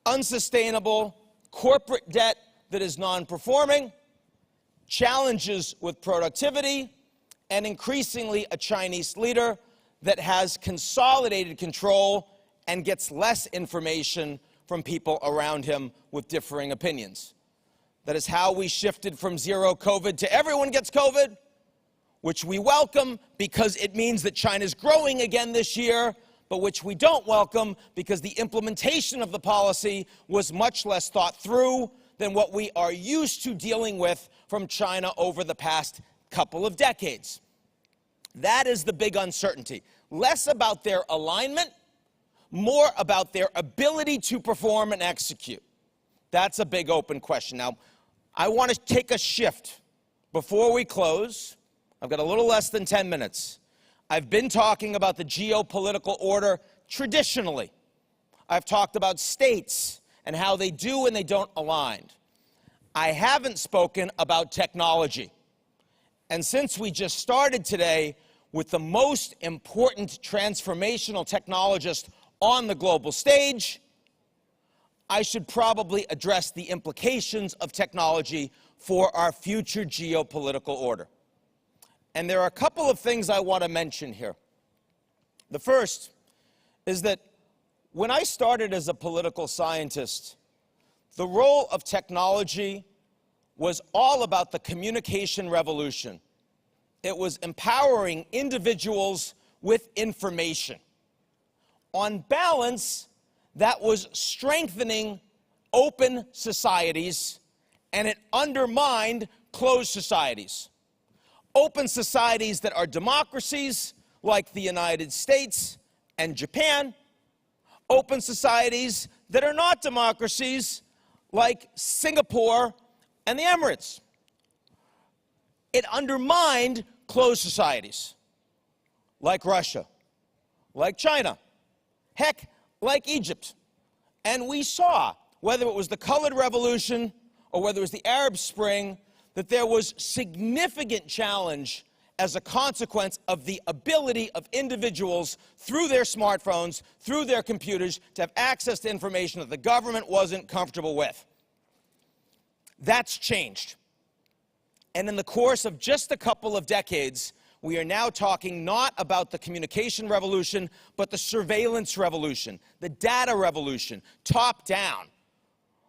Unsustainable corporate debt that is non-performing, challenges with productivity, and increasingly a Chinese leader that has consolidated control and gets less information from people around him with differing opinions. That is how we shifted from zero COVID to everyone gets COVID, which we welcome because it means that China's growing again this year, but which we don't welcome because the implementation of the policy was much less thought through than what we are used to dealing with from China over the past couple of decades. That is the big uncertainty. Less about their alignment, more about their ability to perform and execute. That's a big open question. Now, I want to take a shift before we close. I've got a little less than 10 minutes. I've been talking about the geopolitical order traditionally. I've talked about states and how they do and they don't align. I haven't spoken about technology. And since we just started today with the most important transformational technologist on the global stage, I should probably address the implications of technology for our future geopolitical order. And there are a couple of things I want to mention here. The first is that when I started as a political scientist, the role of technology was all about the communication revolution. It was empowering individuals with information. On balance, that was strengthening open societies, and it undermined closed societies. Open societies that are democracies, like the United States and Japan. Open societies that are not democracies, like Singapore and the Emirates. It undermined closed societies, like Russia, like China, heck, like Egypt. And we saw, whether it was the colored revolution or whether it was the Arab Spring, that there was significant challenge as a consequence of the ability of individuals through their smartphones, through their computers, to have access to information that the government wasn't comfortable with. That's changed. And in the course of just a couple of decades, we are now talking not about the communication revolution, but the surveillance revolution, the data revolution, top down.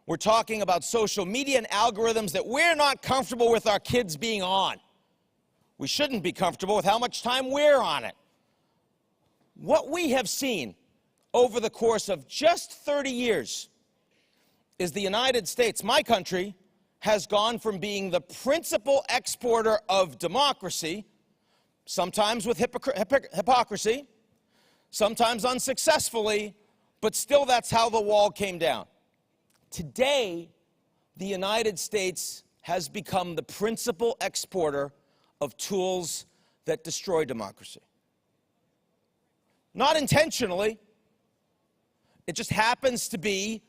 We're talking about social media and algorithms that we're not comfortable with our kids being on. We shouldn't be comfortable with how much time we're on it. What we have seen over the course of just 30 years is the United States, my country, has gone from being the principal exporter of democracy, sometimes with hypocrisy, sometimes unsuccessfully, but still that's how the wall came down. Today, the United States has become the principal exporter of tools that destroy democracy. Not intentionally. It just happens to be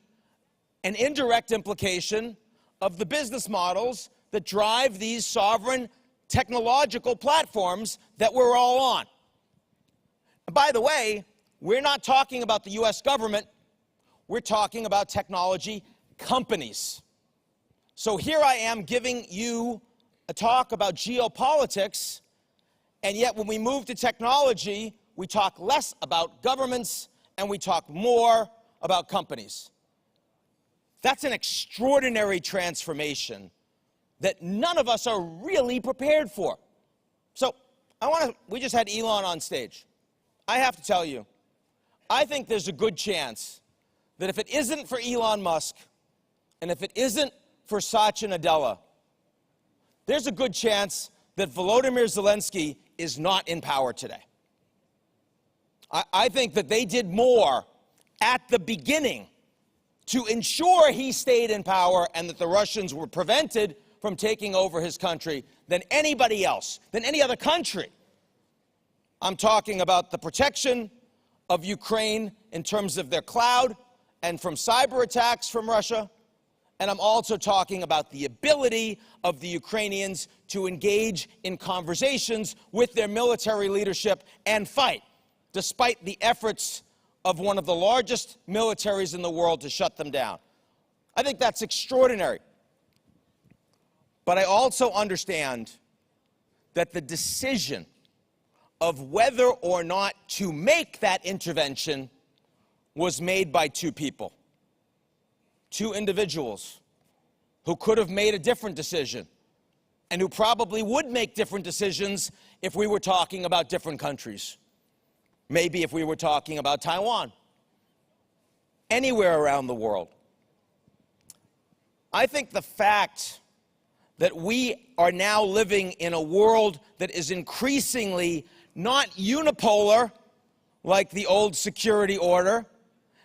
an indirect implication of the business models that drive these sovereign technological platforms that we're all on. And by the way, we're not talking about the US government, we're talking about technology companies. So here I am giving you a talk about geopolitics, and yet when we move to technology, we talk less about governments and we talk more about companies. That's an extraordinary transformation that none of us are really prepared for. So we just had Elon on stage. I have to tell you, I think there's a good chance that if it isn't for Elon Musk, and if it isn't for Satya Nadella, there's a good chance that Volodymyr Zelensky is not in power today. I think that they did more at the beginning to ensure he stayed in power and that the Russians were prevented from taking over his country than anybody else, than any other country. I'm talking about the protection of Ukraine in terms of their cloud and from cyber attacks from Russia. And I'm also talking about the ability of the Ukrainians to engage in conversations with their military leadership and fight, despite the efforts of one of the largest militaries in the world to shut them down. I think that's extraordinary. But I also understand that the decision of whether or not to make that intervention was made by two people. Two individuals who could have made a different decision and who probably would make different decisions if we were talking about different countries. Maybe if we were talking about Taiwan, anywhere around the world. I think the fact that we are now living in a world that is increasingly not unipolar, like the old security order,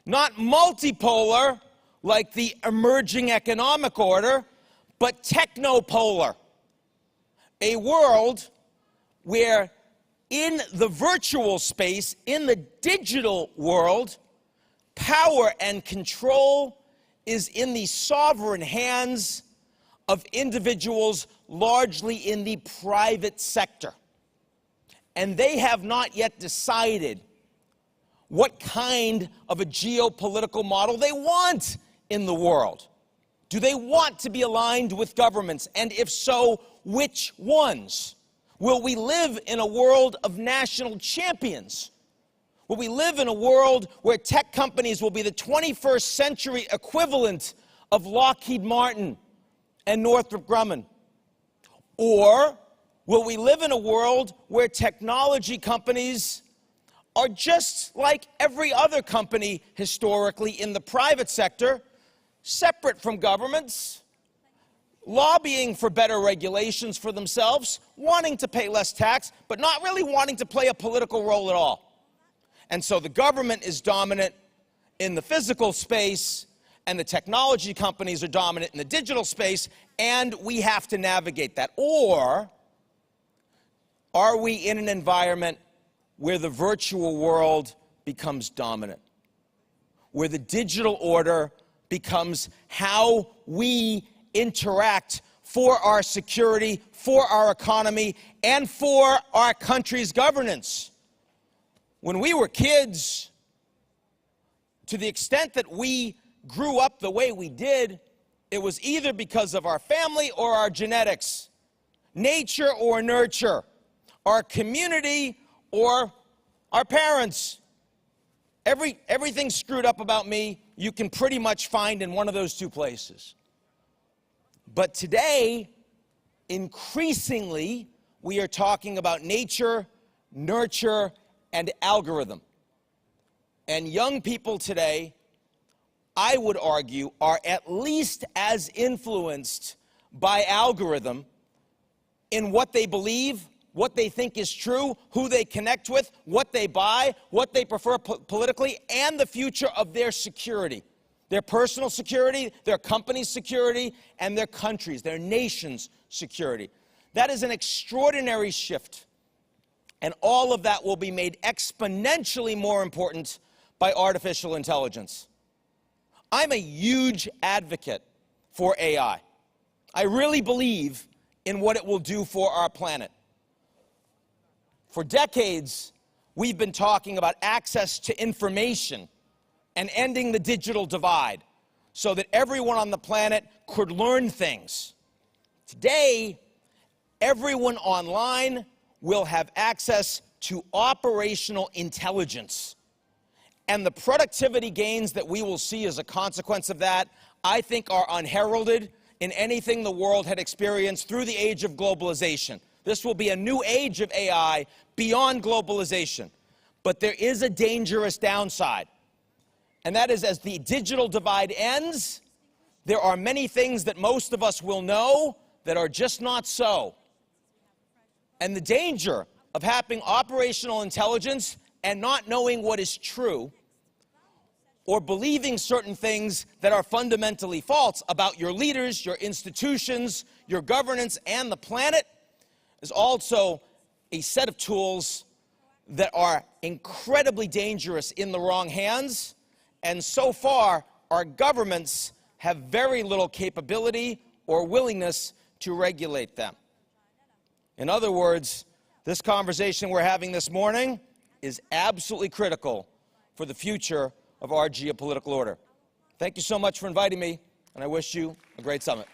not multipolar, like the emerging economic order, but technopolar. A world where in the virtual space, in the digital world, power and control is in the sovereign hands of individuals largely in the private sector. And they have not yet decided what kind of a geopolitical model they want in the world? Do they want to be aligned with governments? And if so, which ones? Will we live in a world of national champions? Will we live in a world where tech companies will be the 21st century equivalent of Lockheed Martin and Northrop Grumman? Or will we live in a world where technology companies are just like every other company historically in the private sector, separate from governments, lobbying for better regulations for themselves, wanting to pay less tax, but not really wanting to play a political role at all? And so the government is dominant in the physical space, and the technology companies are dominant in the digital space, and we have to navigate that. Or are we in an environment where the virtual world becomes dominant, where the digital order becomes how we interact for our security, for our economy, and for our country's governance? When we were kids, to the extent that we grew up the way we did, it was either because of our family or our genetics, nature or nurture, our community or our parents. Everything screwed up about me, you can pretty much find in one of those two places. But today, increasingly, we are talking about nature, nurture, and algorithm. And young people today, I would argue, are at least as influenced by algorithm in what they believe, what they think is true, who they connect with, what they buy, what they prefer politically, and the future of their security. Their personal security, their company's security, and their country's, their nation's security. That is an extraordinary shift. And all of that will be made exponentially more important by artificial intelligence. I'm a huge advocate for AI. I really believe in what it will do for our planet. For decades, we've been talking about access to information and ending the digital divide so that everyone on the planet could learn things. Today, everyone online will have access to operational intelligence. And the productivity gains that we will see as a consequence of that, I think, are unheralded in anything the world had experienced through the age of globalization. This will be a new age of AI beyond globalization. But there is a dangerous downside. And that is, as the digital divide ends, there are many things that most of us will know that are just not so. And the danger of having operational intelligence and not knowing what is true, or believing certain things that are fundamentally false about your leaders, your institutions, your governance, and the planet, is also a set of tools that are incredibly dangerous in the wrong hands. And so far, our governments have very little capability or willingness to regulate them. In other words, this conversation we're having this morning is absolutely critical for the future of our geopolitical order. Thank you so much for inviting me, and I wish you a great summit.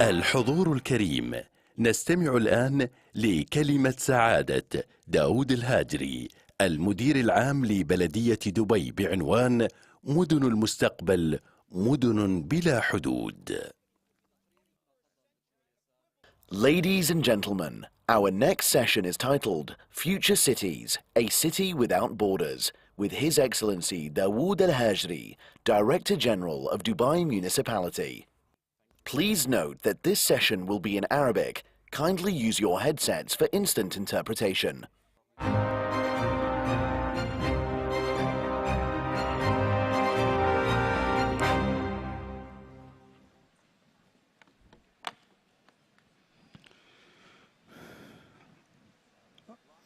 الحضور الكريم، نستمع الآن لكلمة سعادة داود الهاجري، المدير العام لبلدية دبي، بعنوان مدن المستقبل، مدن بلا حدود. Ladies and gentlemen, our next session is titled Future Cities, a City Without Borders, with His Excellency Dawood Al-Hajri, Director General of Dubai Municipality. Please note that this session will be in Arabic. Kindly use your headsets for instant interpretation.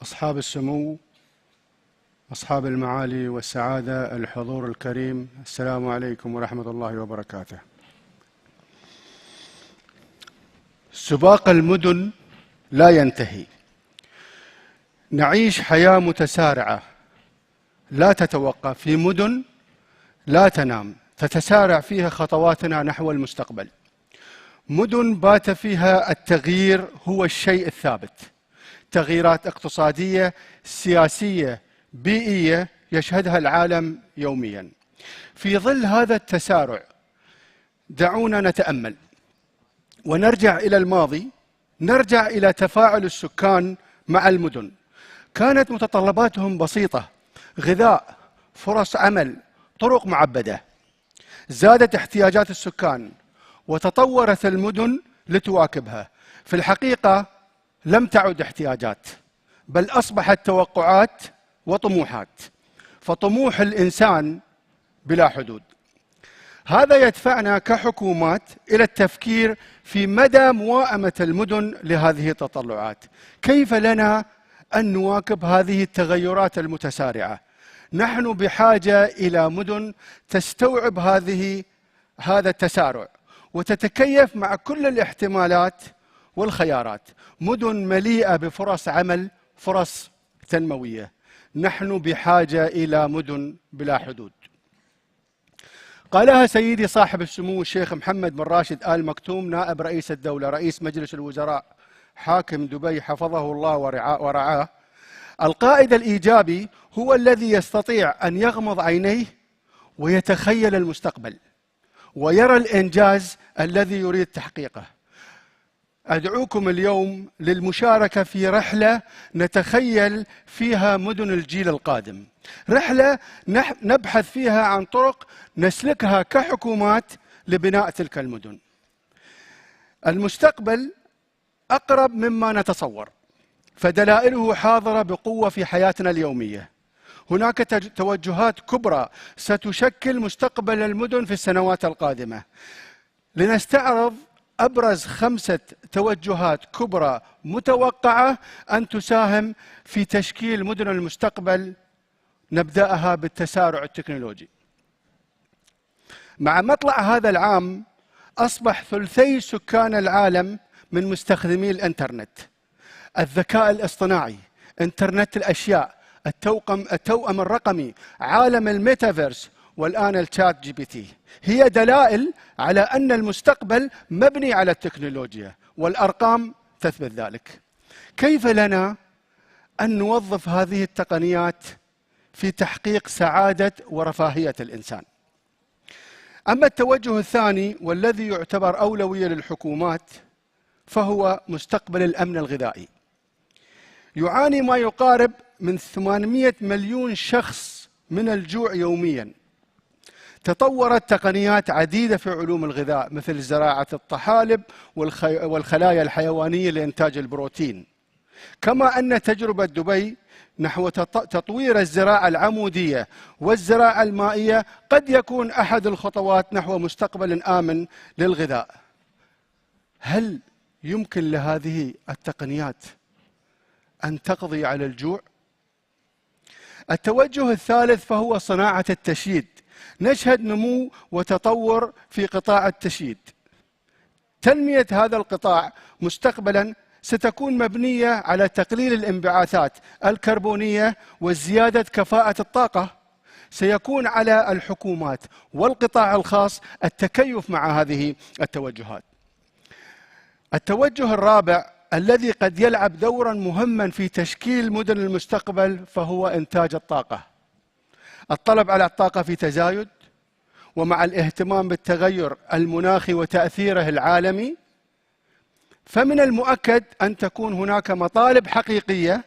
أصحاب السمو، أصحاب المعالي والسعادة، الحضور الكريم، السلام عليكم ورحمة الله وبركاته. سباق المدن لا ينتهي. نعيش حياة متسارعة لا تتوقف، في مدن لا تنام، تتسارع فيها خطواتنا نحو المستقبل. مدن بات فيها التغيير هو الشيء الثابت، تغييرات اقتصادية، سياسية، بيئية يشهدها العالم يوميا. في ظل هذا التسارع دعونا نتأمل ونرجع إلى الماضي، نرجع إلى تفاعل السكان مع المدن. كانت متطلباتهم بسيطة: غذاء، فرص عمل، طرق معبدة. زادت احتياجات السكان وتطورت المدن لتواكبها. في الحقيقة لم تعد احتياجات، بل أصبحت توقعات وطموحات، فطموح الإنسان بلا حدود. هذا يدفعنا كحكومات إلى التفكير في مدى موائمة المدن لهذه التطلعات. كيف لنا أن نواكب هذه التغيرات المتسارعة؟ نحن بحاجة إلى مدن تستوعب هذا التسارع وتتكيف مع كل الاحتمالات والخيارات. مدن مليئة بفرص عمل، فرص تنموية. نحن بحاجة إلى مدن بلا حدود. قالها سيدي صاحب السمو الشيخ محمد بن راشد آل مكتوم، نائب رئيس الدولة، رئيس مجلس الوزراء، حاكم دبي حفظه الله ورعاه: القائد الإيجابي هو الذي يستطيع أن يغمض عينيه ويتخيل المستقبل ويرى الإنجاز الذي يريد تحقيقه. أدعوكم اليوم للمشاركة في رحلة نتخيل فيها مدن الجيل القادم، رحلة نبحث فيها عن طرق نسلكها كحكومات لبناء تلك المدن. المستقبل أقرب مما نتصور، فدلائله حاضرة بقوة في حياتنا اليومية. هناك توجهات كبرى ستشكل مستقبل المدن في السنوات القادمة. لنستعرض أبرز 5 توجهات كبرى متوقعة أن تساهم في تشكيل مدن المستقبل. نبدأها بالتسارع التكنولوجي. مع مطلع هذا العام أصبح ثلثي سكان العالم من مستخدمي الإنترنت. الذكاء الاصطناعي، إنترنت الأشياء، التوأم الرقمي، عالم الميتافيرس، والآن الشات جي بي تي هي دلائل على أن المستقبل مبني على التكنولوجيا، والأرقام تثبت ذلك. كيف لنا أن نوظف هذه التقنيات في تحقيق سعادة ورفاهية الإنسان؟ أما التوجه الثاني والذي يعتبر أولوية للحكومات فهو مستقبل الأمن الغذائي. يعاني ما يقارب من 800 مليون شخص من الجوع يومياً. تطورت تقنيات عديدة في علوم الغذاء مثل زراعة الطحالب والخلايا الحيوانية لإنتاج البروتين. كما أن تجربة دبي نحو تطوير الزراعة العمودية والزراعة المائية قد يكون أحد الخطوات نحو مستقبل آمن للغذاء. هل يمكن لهذه التقنيات أن تقضي على الجوع؟ التوجه الثالث فهو صناعة التشييد. نشهد نمو وتطور في قطاع التشييد. تنمية هذا القطاع مستقبلاً ستكون مبنية على تقليل الانبعاثات الكربونية وزيادة كفاءة الطاقة. سيكون على الحكومات والقطاع الخاص التكيف مع هذه التوجهات. التوجه الرابع الذي قد يلعب دورا مهما في تشكيل مدن المستقبل فهو إنتاج الطاقة. الطلب على الطاقة في تزايد، ومع الاهتمام بالتغير المناخي وتأثيره العالمي، فمن المؤكد أن تكون هناك مطالب حقيقية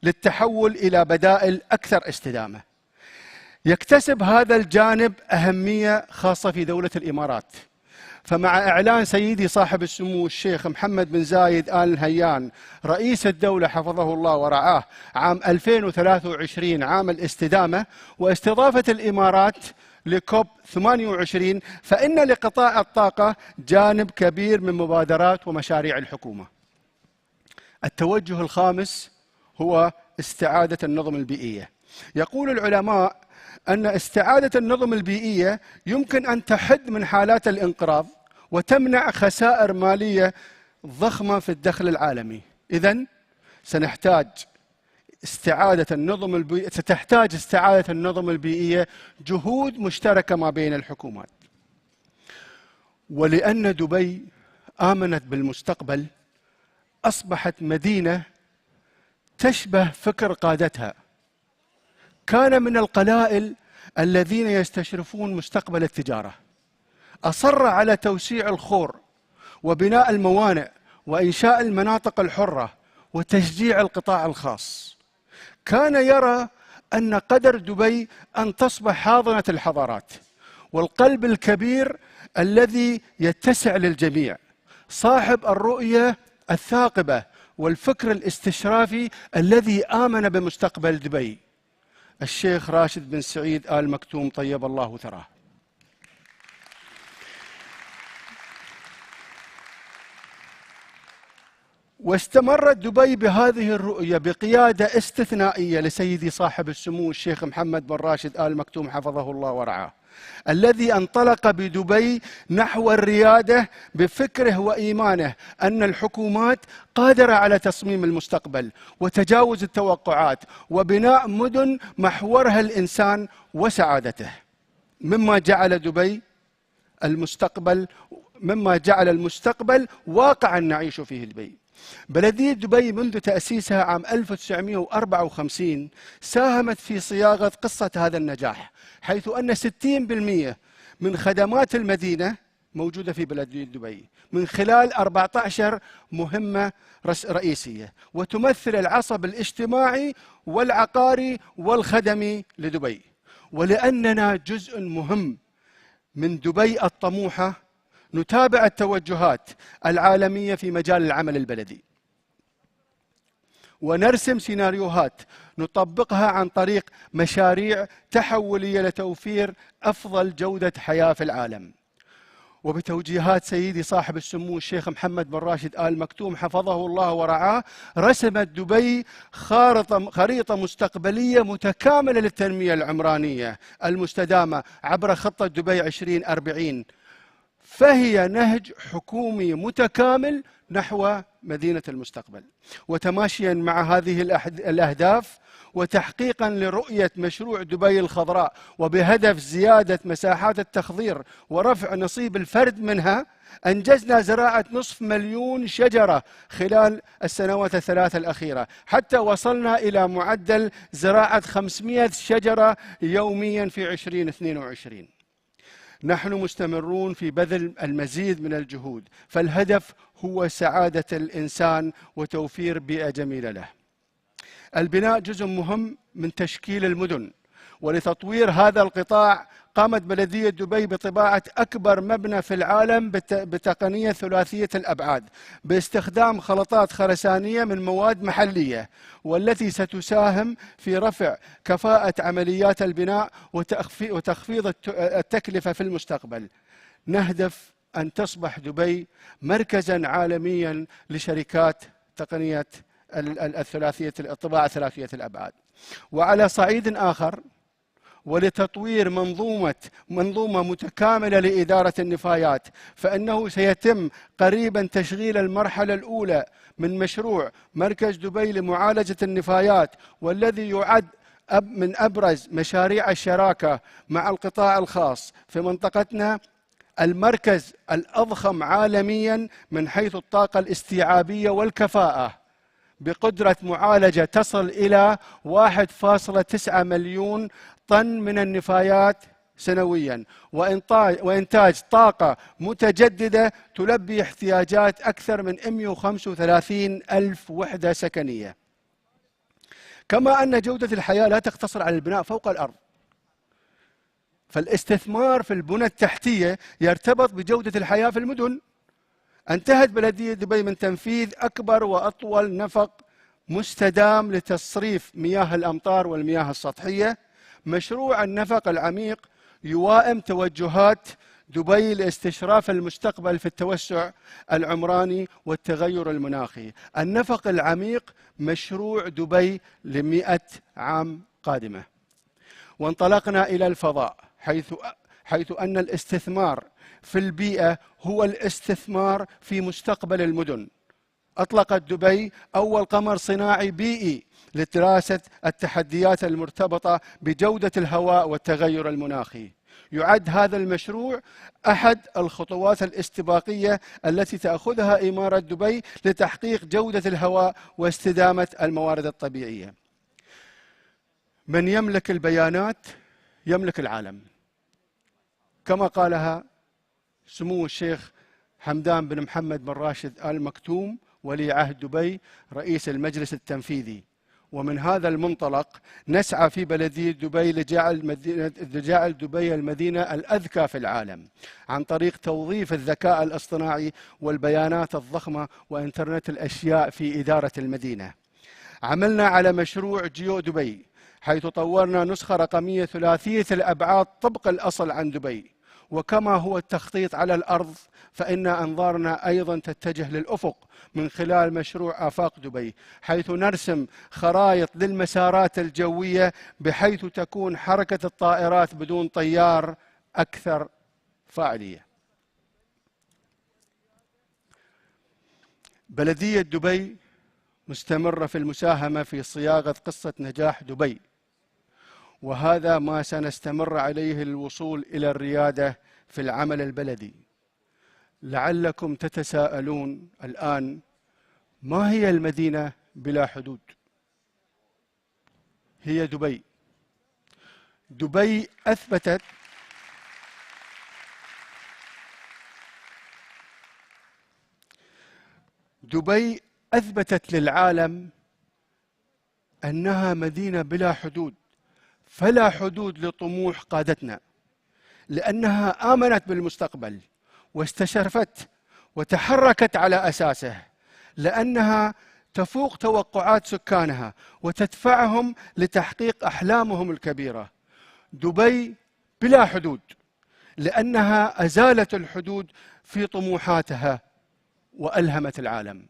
للتحول إلى بدائل أكثر استدامة. يكتسب هذا الجانب أهمية خاصة في دولة الإمارات، فمع إعلان سيدي صاحب السمو الشيخ محمد بن زايد آل نهيان رئيس الدولة حفظه الله ورعاه عام 2023 عام الاستدامة، واستضافة الإمارات لكوب 28، فإن لقطاع الطاقة جانب كبير من مبادرات ومشاريع الحكومة. التوجه الخامس هو استعادة النظم البيئية. يقول العلماء أن استعادة النظم البيئية يمكن أن تحد من حالات الانقراض وتمنع خسائر مالية ضخمة في الدخل العالمي. إذن ستحتاج استعادة النظم البيئية جهود مشتركة ما بين الحكومات. ولأن دبي آمنت بالمستقبل، أصبحت مدينة تشبه فكر قادتها. كان من القلائل الذين يستشرفون مستقبل التجارة. أصر على توسيع الخور وبناء الموانئ وإنشاء المناطق الحرة وتشجيع القطاع الخاص. كان يرى أن قدر دبي أن تصبح حاضنة الحضارات والقلب الكبير الذي يتسع للجميع، صاحب الرؤية الثاقبة والفكر الاستشرافي الذي آمن بمستقبل دبي، الشيخ راشد بن سعيد آل مكتوم طيب الله ثراه. واستمرت دبي بهذه الرؤية بقيادة استثنائية لسيدي صاحب السمو الشيخ محمد بن راشد آل مكتوم حفظه الله ورعاه، الذي انطلق بدبي نحو الريادة بفكره وإيمانه أن الحكومات قادرة على تصميم المستقبل وتجاوز التوقعات وبناء مدن محورها الإنسان وسعادته، مما جعل المستقبل واقعا نعيش فيه دبي. بلدية دبي منذ تأسيسها عام 1954 ساهمت في صياغة قصة هذا النجاح، حيث أن 60% من خدمات المدينة موجودة في بلدية دبي من خلال 14 مهمة رئيسية، وتمثل العصب الاجتماعي والعقاري والخدمي لدبي. ولأننا جزء مهم من دبي الطموحة، نتابع التوجهات العالمية في مجال العمل البلدي ونرسم سيناريوهات نطبقها عن طريق مشاريع تحولية لتوفير أفضل جودة حياة في العالم. وبتوجيهات سيدي صاحب السمو الشيخ محمد بن راشد آل مكتوم حفظه الله ورعاه، رسمت دبي خريطة مستقبلية متكاملة للتنمية العمرانية المستدامة عبر خطة دبي 2040، فهي نهج حكومي متكامل نحو مدينة المستقبل. وتماشيا مع هذه الأهداف وتحقيقا لرؤية مشروع دبي الخضراء، وبهدف زيادة مساحات التخضير ورفع نصيب الفرد منها، أنجزنا زراعة 500,000 شجرة خلال السنوات الثلاث الأخيرة، حتى وصلنا إلى معدل زراعة 500 شجرة يوميا في 2022. نحن مستمرون في بذل المزيد من الجهود، فالهدف هو سعادة الإنسان وتوفير بيئة جميلة له. البناء جزء مهم من تشكيل المدن، ولتطوير هذا القطاع قامت بلدية دبي بطباعة أكبر مبنى في العالم بتقنية ثلاثية الأبعاد باستخدام خلطات خرسانية من مواد محلية، والتي ستساهم في رفع كفاءة عمليات البناء وتخفيض التكلفة في المستقبل. نهدف أن تصبح دبي مركزاً عالمياً لشركات تقنية الطباعة ثلاثية الأبعاد. وعلى صعيد آخر، ولتطوير منظومة متكاملة لإدارة النفايات، فإنه سيتم قريبا تشغيل المرحلة الأولى من مشروع مركز دبي لمعالجة النفايات، والذي يعد من أبرز مشاريع الشراكة مع القطاع الخاص في منطقتنا المركز الأضخم عالميا من حيث الطاقة الاستيعابية والكفاءة، بقدرة معالجة تصل إلى 1.9 مليون طن من النفايات سنويا، وإنتاج طاقة متجددة تلبي احتياجات أكثر من 135 ألف وحدة سكنية. كما أن جودة الحياة لا تقتصر على البناء فوق الأرض، فالاستثمار في البنى التحتية يرتبط بجودة الحياة في المدن. انتهت بلدية دبي من تنفيذ أكبر وأطول نفق مستدام لتصريف مياه الأمطار والمياه السطحية. مشروع النفق العميق يوائم توجهات دبي لاستشراف المستقبل في التوسع العمراني والتغير المناخي. النفق العميق مشروع دبي ل100 عام قادمة. وانطلقنا إلى الفضاء، حيث أن الاستثمار في البيئة هو الاستثمار في مستقبل المدن. أطلقت دبي أول قمر صناعي بيئي لدراسة التحديات المرتبطة بجودة الهواء والتغير المناخي. يعد هذا المشروع أحد الخطوات الاستباقية التي تأخذها إمارة دبي لتحقيق جودة الهواء واستدامة الموارد الطبيعية. من يملك البيانات يملك العالم، كما قالها سمو الشيخ حمدان بن محمد بن راشد آل مكتوم ولي عهد دبي رئيس المجلس التنفيذي. ومن هذا المنطلق نسعى في بلدية دبي لجعل دبي المدينة الأذكى في العالم عن طريق توظيف الذكاء الاصطناعي والبيانات الضخمة وإنترنت الأشياء في إدارة المدينة. عملنا على مشروع جيو دبي، حيث طورنا نسخة رقمية ثلاثية الأبعاد طبق الأصل عن دبي. وكما هو التخطيط على الأرض، فإن أنظارنا أيضا تتجه للأفق من خلال مشروع آفاق دبي، حيث نرسم خرائط للمسارات الجوية بحيث تكون حركة الطائرات بدون طيار أكثر فاعلية. بلدية دبي مستمرة في المساهمة في صياغة قصة نجاح دبي، وهذا ما سنستمر عليه للوصول إلى الريادة في العمل البلدي. لعلكم تتساءلون الآن: ما هي المدينة بلا حدود؟ هي دبي. دبي أثبتت للعالم أنها مدينة بلا حدود، فلا حدود لطموح قادتنا، لأنها آمنت بالمستقبل واستشرفت وتحركت على أساسه، لأنها تفوق توقعات سكانها وتدفعهم لتحقيق أحلامهم الكبيرة. دبي بلا حدود لأنها أزالت الحدود في طموحاتها وألهمت العالم.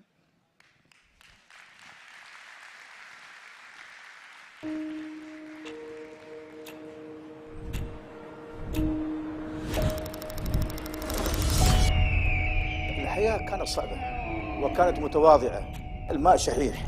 الحياة كانت صعبة وكانت متواضعة، الماء شحيح.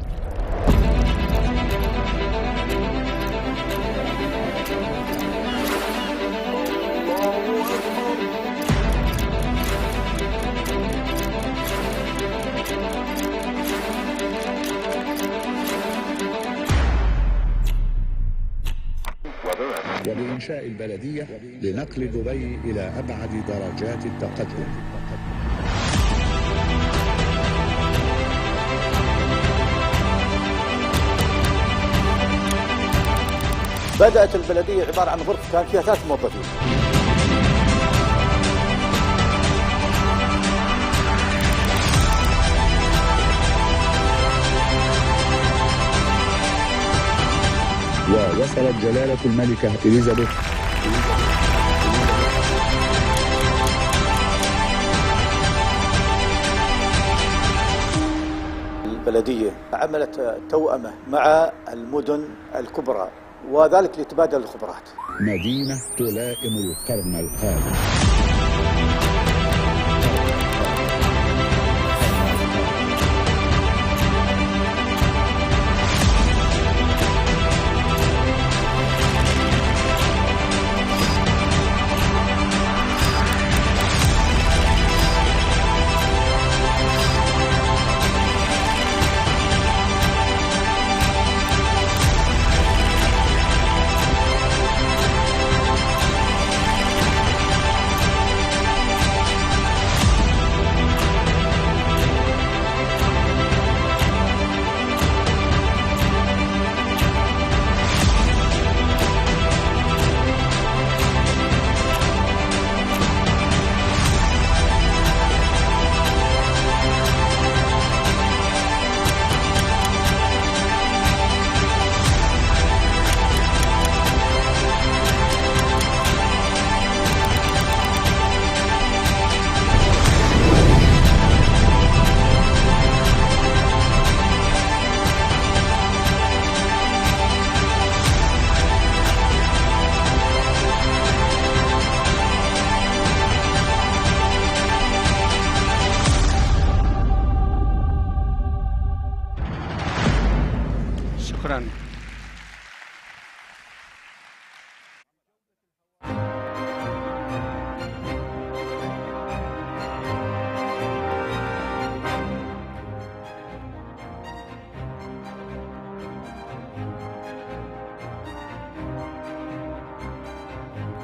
وبإنشاء البلدية لنقل دبي إلى أبعد درجات التقدم. بدأت البلدية عبارة عن غرفة كان فيها 3 موظفين. ووصلت جلالة الملكة إليزابيث البلدية عملت توأمة مع المدن الكبرى، وذلك لتبادل الخبرات. مدينة تلائم القرن القادم.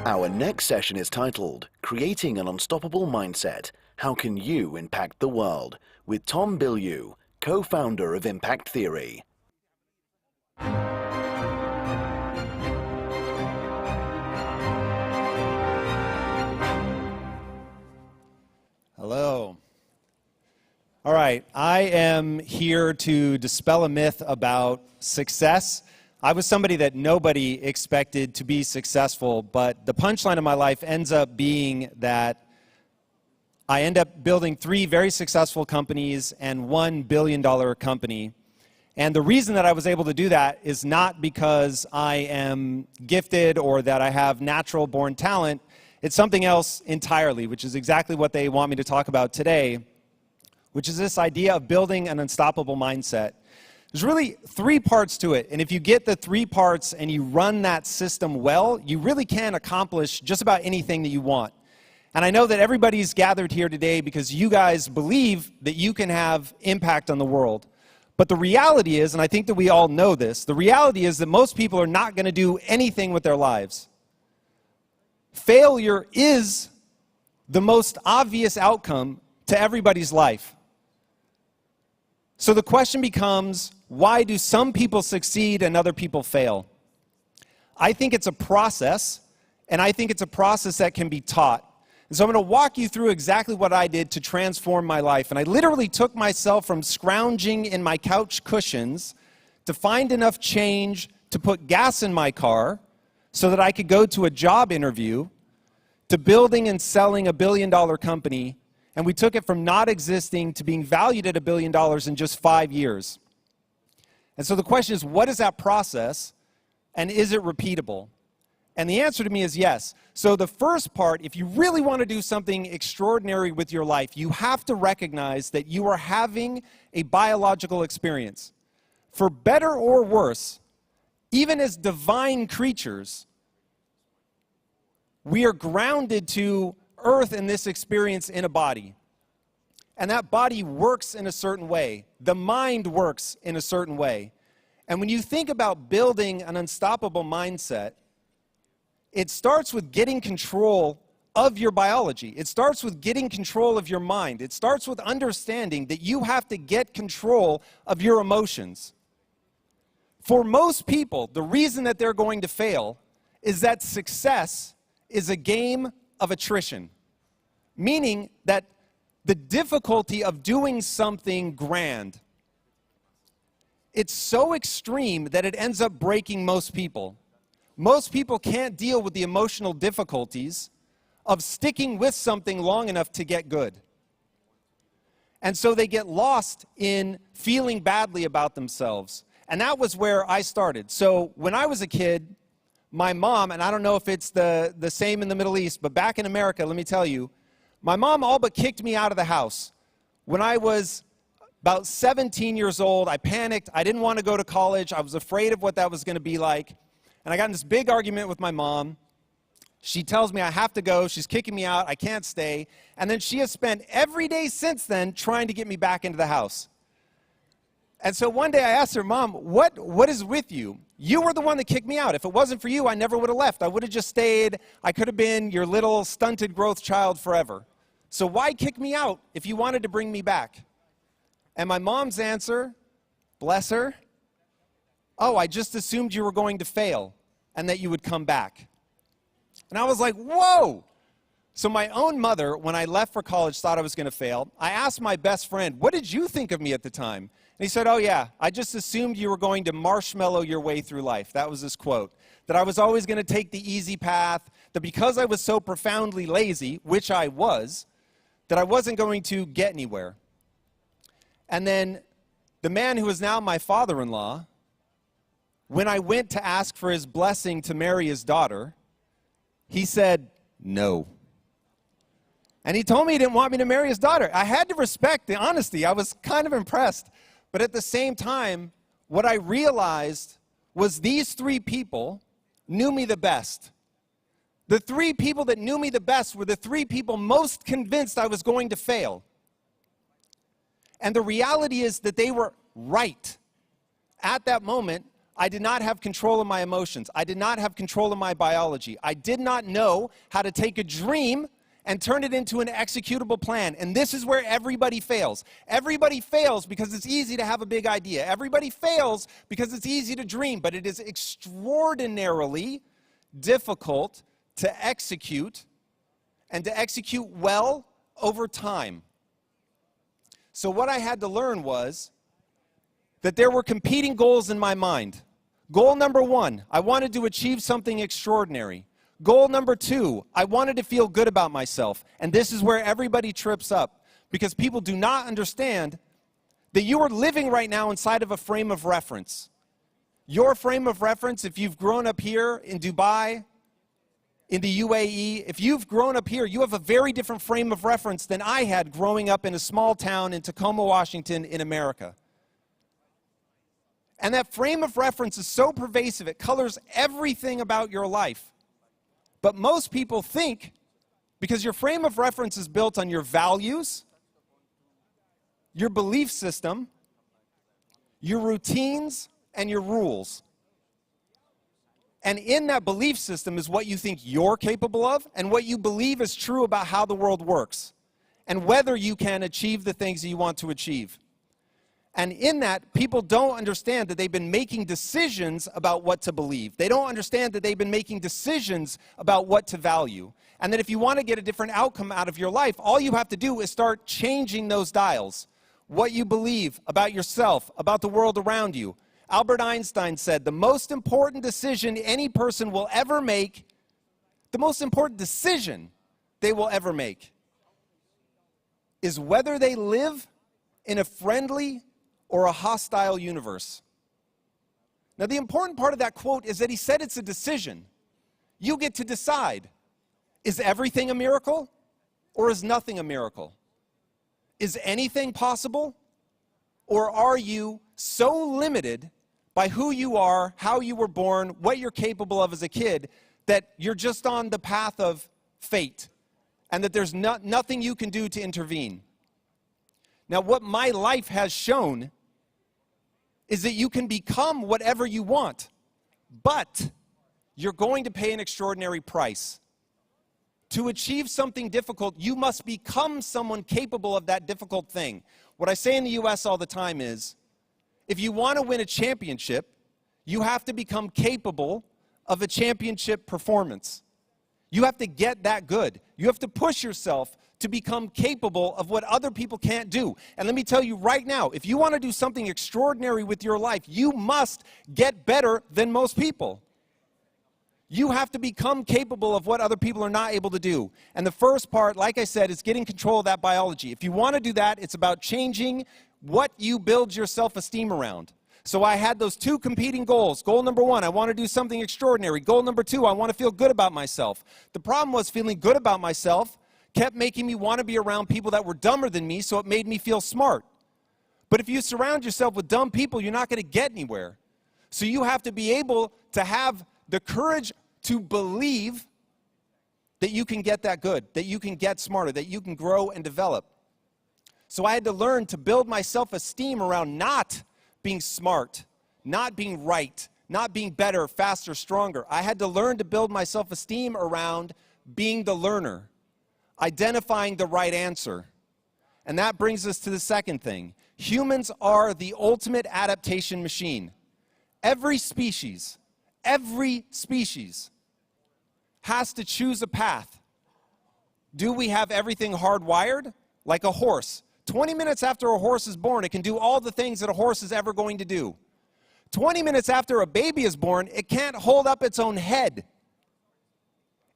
Our next session is titled, Creating an Unstoppable Mindset, How Can You Impact the World? With Tom Bilyeu, co-founder of Impact Theory. Hello. All right, I am here to dispel a myth about success. I was somebody that nobody expected to be successful, but the punchline of my life ends up being that I end up building 3 very successful companies and $1 billion company. And the reason that I was able to do that is not because I am gifted or that I have natural born talent. It's something else entirely, which is exactly what they want me to talk about today, which is this idea of building an unstoppable mindset. There's really 3 parts to it, and if you get the 3 parts and you run that system well, you really can accomplish just about anything that you want. And I know that everybody's gathered here today because you guys believe that you can have impact on the world. But the reality is, and I think that we all know this, the reality is that most people are not going to do anything with their lives. Failure is the most obvious outcome to everybody's life. So the question becomes, why do some people succeed and other people fail? I think it's a process, and I think it's a process that can be taught. And so I'm going to walk you through exactly what I did to transform my life. And I literally took myself from scrounging in my couch cushions to find enough change to put gas in my car so that I could go to a job interview, to building and selling a $1 billion company. And we took it from not existing to being valued at $1 billion in just 5 years. And so the question is, what is that process, and is it repeatable? And the answer to me is yes. So the first part, if you really want to do something extraordinary with your life, you have to recognize that you are having a biological experience. For better or worse, even as divine creatures, we are grounded to earth in this experience in a body. And that body works in a certain way. The mind works in a certain way. And when you think about building an unstoppable mindset, it starts with getting control of your biology. It starts with getting control of your mind. It starts with understanding that you have to get control of your emotions. For most people, the reason that they're going to fail is that success is a game of attrition, meaning that the difficulty of doing something grand, it's so extreme that it ends up breaking most people. Most people can't deal with the emotional difficulties of sticking with something long enough to get good. And so they get lost in feeling badly about themselves. And that was where I started. So when I was a kid, my mom, and I don't know if it's the same in the Middle East, but back in America, let me tell you, my mom all but kicked me out of the house. When I was about 17 years old, I panicked. I didn't want to go to college. I was afraid of what that was going to be like. And I got in this big argument with my mom. She tells me I have to go. She's kicking me out. I can't stay. And then she has spent every day since then trying to get me back into the house. And so one day I asked her, Mom, what is with you? You were the one that kicked me out. If it wasn't for you, I never would have left. I would have just stayed. I could have been your little stunted growth child forever. So why kick me out if you wanted to bring me back? And my mom's answer, bless her, oh, I just assumed you were going to fail and that you would come back. And I was like, whoa. So my own mother, when I left for college, thought I was going to fail. I asked my best friend, what did you think of me at the time? And he said, oh yeah, I just assumed you were going to marshmallow your way through life. That was his quote. That I was always going to take the easy path, that because I was so profoundly lazy, which I was, that I wasn't going to get anywhere. And then the man who is now my father-in-law, when I went to ask for his blessing to marry his daughter, he said no. And he told me he didn't want me to marry his daughter. I had to respect the honesty. I was kind of impressed. But at the same time, what I realized was these 3 people knew me the best. The 3 people that knew me the best were the 3 people most convinced I was going to fail. And the reality is that they were right. At that moment, I did not have control of my emotions. I did not have control of my biology. I did not know how to take a dream and turn it into an executable plan. And this is where everybody fails. Everybody fails because it's easy to have a big idea. Everybody fails because it's easy to dream, but it is extraordinarily difficult to execute, and to execute well over time. So what I had to learn was that there were competing goals in my mind. Goal number one, I wanted to achieve something extraordinary. Goal number two, I wanted to feel good about myself. And this is where everybody trips up, because people do not understand that you are living right now inside of a frame of reference. Your frame of reference, if you've grown up here in Dubai, in the UAE, if you've grown up here, you have a very different frame of reference than I had growing up in a small town in Tacoma, Washington, in America. And that frame of reference is so pervasive, it colors everything about your life. But most people think, because your frame of reference is built on your values, your belief system, your routines, and your rules. And in that belief system is what you think you're capable of and what you believe is true about how the world works and whether you can achieve the things that you want to achieve. And in that, people don't understand that they've been making decisions about what to believe. They don't understand that they've been making decisions about what to value. And that if you want to get a different outcome out of your life, all you have to do is start changing those dials. What you believe about yourself, about the world around you. Albert Einstein said, the most important decision any person will ever make, the most important decision they will ever make, is whether they live in a friendly or a hostile universe. Now, the important part of that quote is that he said it's a decision. You get to decide, is everything a miracle or is nothing a miracle? Is anything possible, or are you so limited by who you are, how you were born, what you're capable of as a kid, that you're just on the path of fate and that there's nothing you can do to intervene? Now, what my life has shown is that you can become whatever you want, but you're going to pay an extraordinary price. To achieve something difficult, you must become someone capable of that difficult thing. What I say in the US all the time is, if you want to win a championship, you have to become capable of a championship performance. You have to get that good. You have to push yourself to become capable of what other people can't do. And let me tell you right now, if you want to do something extraordinary with your life, you must get better than most people. You have to become capable of what other people are not able to do. And the first part, like I said, is getting control of that biology. If you want to do that, it's about changing what you build your self-esteem around. So I had those two competing goals. Goal number one, I want to do something extraordinary. Goal number two, I want to feel good about myself. The problem was feeling good about myself kept making me want to be around people that were dumber than me, so it made me feel smart. But if you surround yourself with dumb people, you're not going to get anywhere. So you have to be able to have the courage to believe that you can get that good, that you can get smarter, that you can grow and develop. So I had to learn to build my self-esteem around not being smart, not being right, not being better, faster, stronger. I had to learn to build my self-esteem around being the learner, identifying the right answer. And that brings us to the second thing. Humans are the ultimate adaptation machine. Every species has to choose a path. Do we have everything hardwired? Like a horse. 20 minutes after a horse is born, it can do all the things that a horse is ever going to do. 20 minutes after a baby is born, it can't hold up its own head.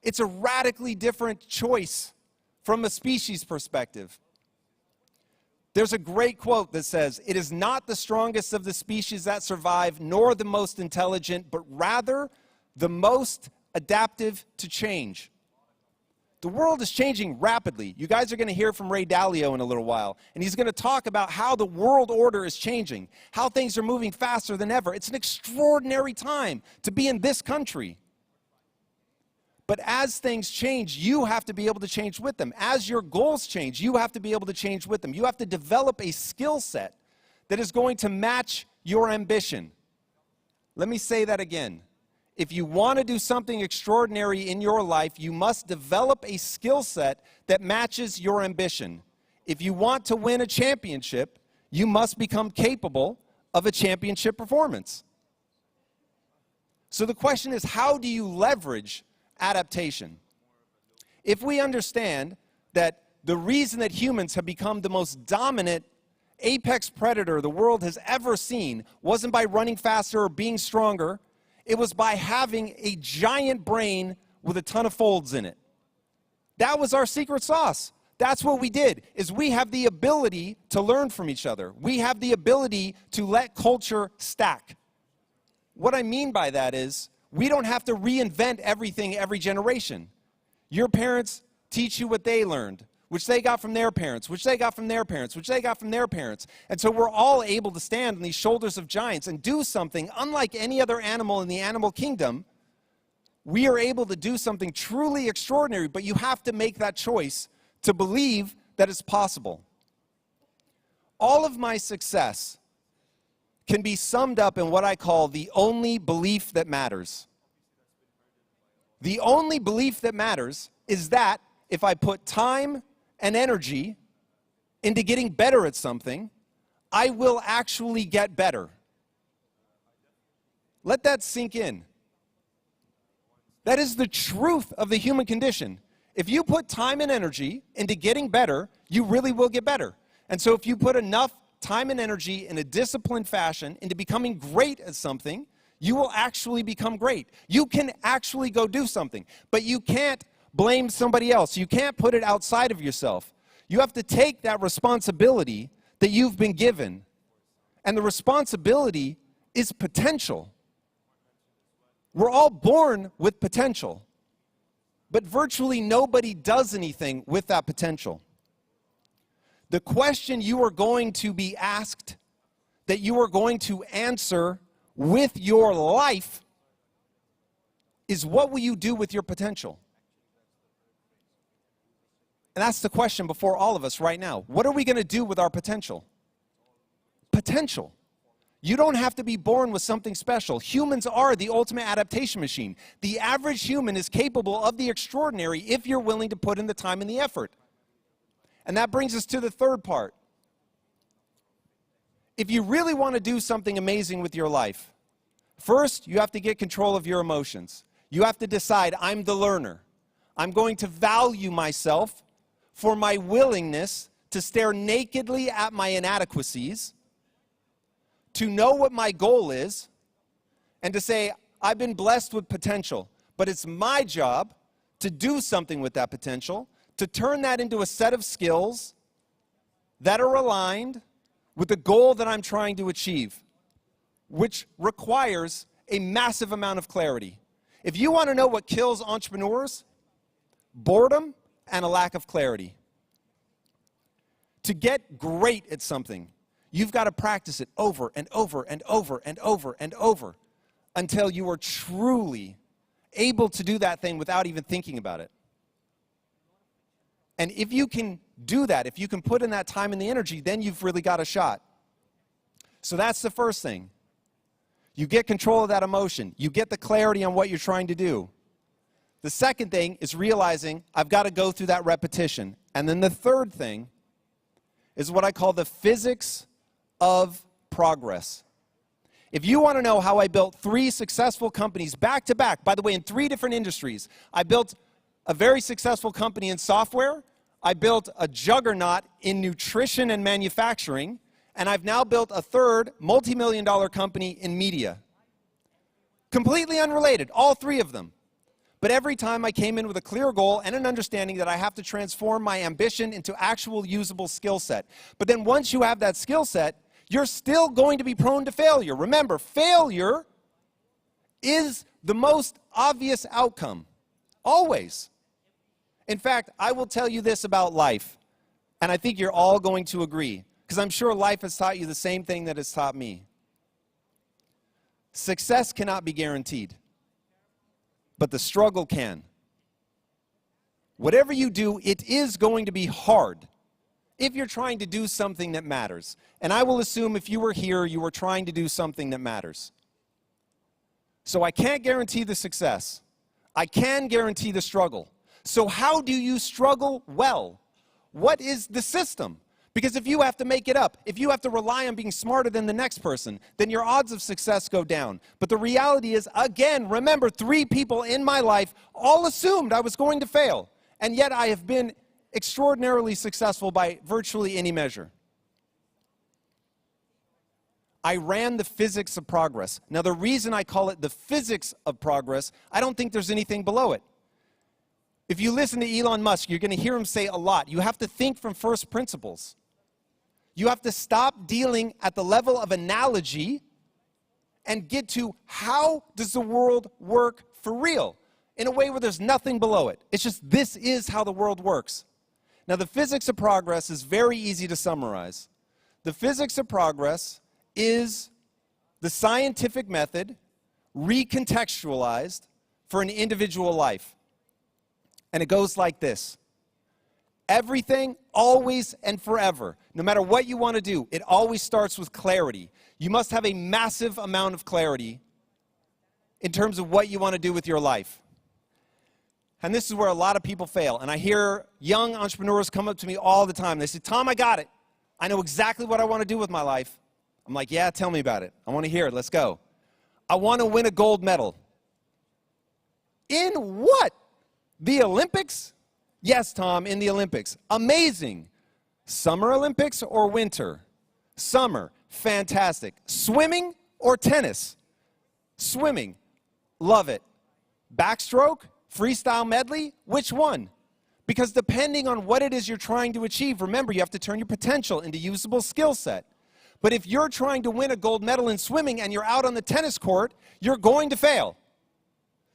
It's a radically different choice from a species perspective. There's a great quote that says, "It is not the strongest of the species that survive, nor the most intelligent, but rather the most adaptive to change." The world is changing rapidly. You guys are going to hear from Ray Dalio in a little while, and he's going to talk about how the world order is changing, how things are moving faster than ever. It's an extraordinary time to be in this country. But as things change, you have to be able to change with them. As your goals change, you have to be able to change with them. You have to develop a skill set that is going to match your ambition. Let me say that again. If you want to do something extraordinary in your life, you must develop a skill set that matches your ambition. If you want to win a championship, you must become capable of a championship performance. So the question is, how do you leverage adaptation? If we understand that the reason that humans have become the most dominant apex predator the world has ever seen wasn't by running faster or being stronger, it was by having a giant brain with a ton of folds in it. That was our secret sauce. That's what we did, is we have the ability to learn from each other. We have the ability to let culture stack. What I mean by that is, we don't have to reinvent everything every generation. Your parents teach you what they learned, which they got from their parents, which they got from their parents, which they got from their parents. And so we're all able to stand on these shoulders of giants and do something unlike any other animal in the animal kingdom. We are able to do something truly extraordinary, but you have to make that choice to believe that it's possible. All of my success can be summed up in what I call the only belief that matters. The only belief that matters is that if I put time and energy into getting better at something, I will actually get better. Let that sink in. That is the truth of the human condition. If you put time and energy into getting better, you really will get better. And so if you put enough time and energy in a disciplined fashion into becoming great at something, you will actually become great. You can actually go do something, but you can't blame somebody else. You can't put it outside of yourself. You have to take that responsibility that you've been given, and the responsibility is potential. We're all born with potential, but virtually nobody does anything with that potential. The question you are going to be asked, that you are going to answer with your life, is what will you do with your potential? And that's the question before all of us right now. What are we going to do with our potential? Potential. You don't have to be born with something special. Humans are the ultimate adaptation machine. The average human is capable of the extraordinary if you're willing to put in the time and the effort. And that brings us to the third part. If you really want to do something amazing with your life, first, you have to get control of your emotions. You have to decide, I'm the learner. I'm going to value myself for my willingness to stare nakedly at my inadequacies, to know what my goal is, and to say, I've been blessed with potential, but it's my job to do something with that potential, to turn that into a set of skills that are aligned with the goal that I'm trying to achieve, which requires a massive amount of clarity. If you want to know what kills entrepreneurs, boredom and a lack of clarity. To get great at something, you've got to practice it over and over and over and over and over until you are truly able to do that thing without even thinking about it. And if you can do that, if you can put in that time and the energy, then you've really got a shot. So that's the first thing. You get control of that emotion. You get the clarity on what you're trying to do. The second thing is realizing I've got to go through that repetition. And then the third thing is what I call the physics of progress. If you want to know how I built 3 successful companies back to back, by the way, in 3 different industries, I built a very successful company in software, I built a juggernaut in nutrition and manufacturing, and I've now built a third multi-million-dollar company in media. Completely unrelated, all 3 of them. But every time I came in with a clear goal and an understanding that I have to transform my ambition into actual usable skill set. But then once you have that skill set, you're still going to be prone to failure. Remember, failure is the most obvious outcome, always. In fact, I will tell you this about life, and I think you're all going to agree, because I'm sure life has taught you the same thing that it's taught me. Success cannot be guaranteed, but the struggle can. Whatever you do, it is going to be hard if you're trying to do something that matters. And I will assume if you were here, you were trying to do something that matters. So I can't guarantee the success. I can guarantee the struggle. So how do you struggle well? What is the system? Because if you have to make it up, if you have to rely on being smarter than the next person, then your odds of success go down. But the reality is, again, remember, 3 people in my life all assumed I was going to fail. And yet I have been extraordinarily successful by virtually any measure. I ran the physics of progress. Now, the reason I call it the physics of progress, I don't think there's anything below it. If you listen to Elon Musk, you're going to hear him say a lot. You have to think from first principles. You have to stop dealing at the level of analogy and get to how does the world work for real, in a way where there's nothing below it. It's just this is how the world works. Now, the physics of progress is very easy to summarize. The physics of progress is the scientific method recontextualized for an individual life. And it goes like this. Everything, always and forever, no matter what you want to do, it always starts with clarity. You must have a massive amount of clarity in terms of what you want to do with your life. And this is where a lot of people fail. And I hear young entrepreneurs come up to me all the time. They say, Tom, I got it. I know exactly what I want to do with my life. I'm like, yeah, tell me about it. I want to hear it. Let's go. I want to win a gold medal. In what? The Olympics? Yes, Tom, in the Olympics. Amazing. Summer Olympics or winter? Summer. Fantastic. Swimming or tennis? Swimming. Love it. Backstroke? Freestyle medley? Which one? Because depending on what it is you're trying to achieve, remember, you have to turn your potential into usable skill set. But if you're trying to win a gold medal in swimming and you're out on the tennis court, you're going to fail.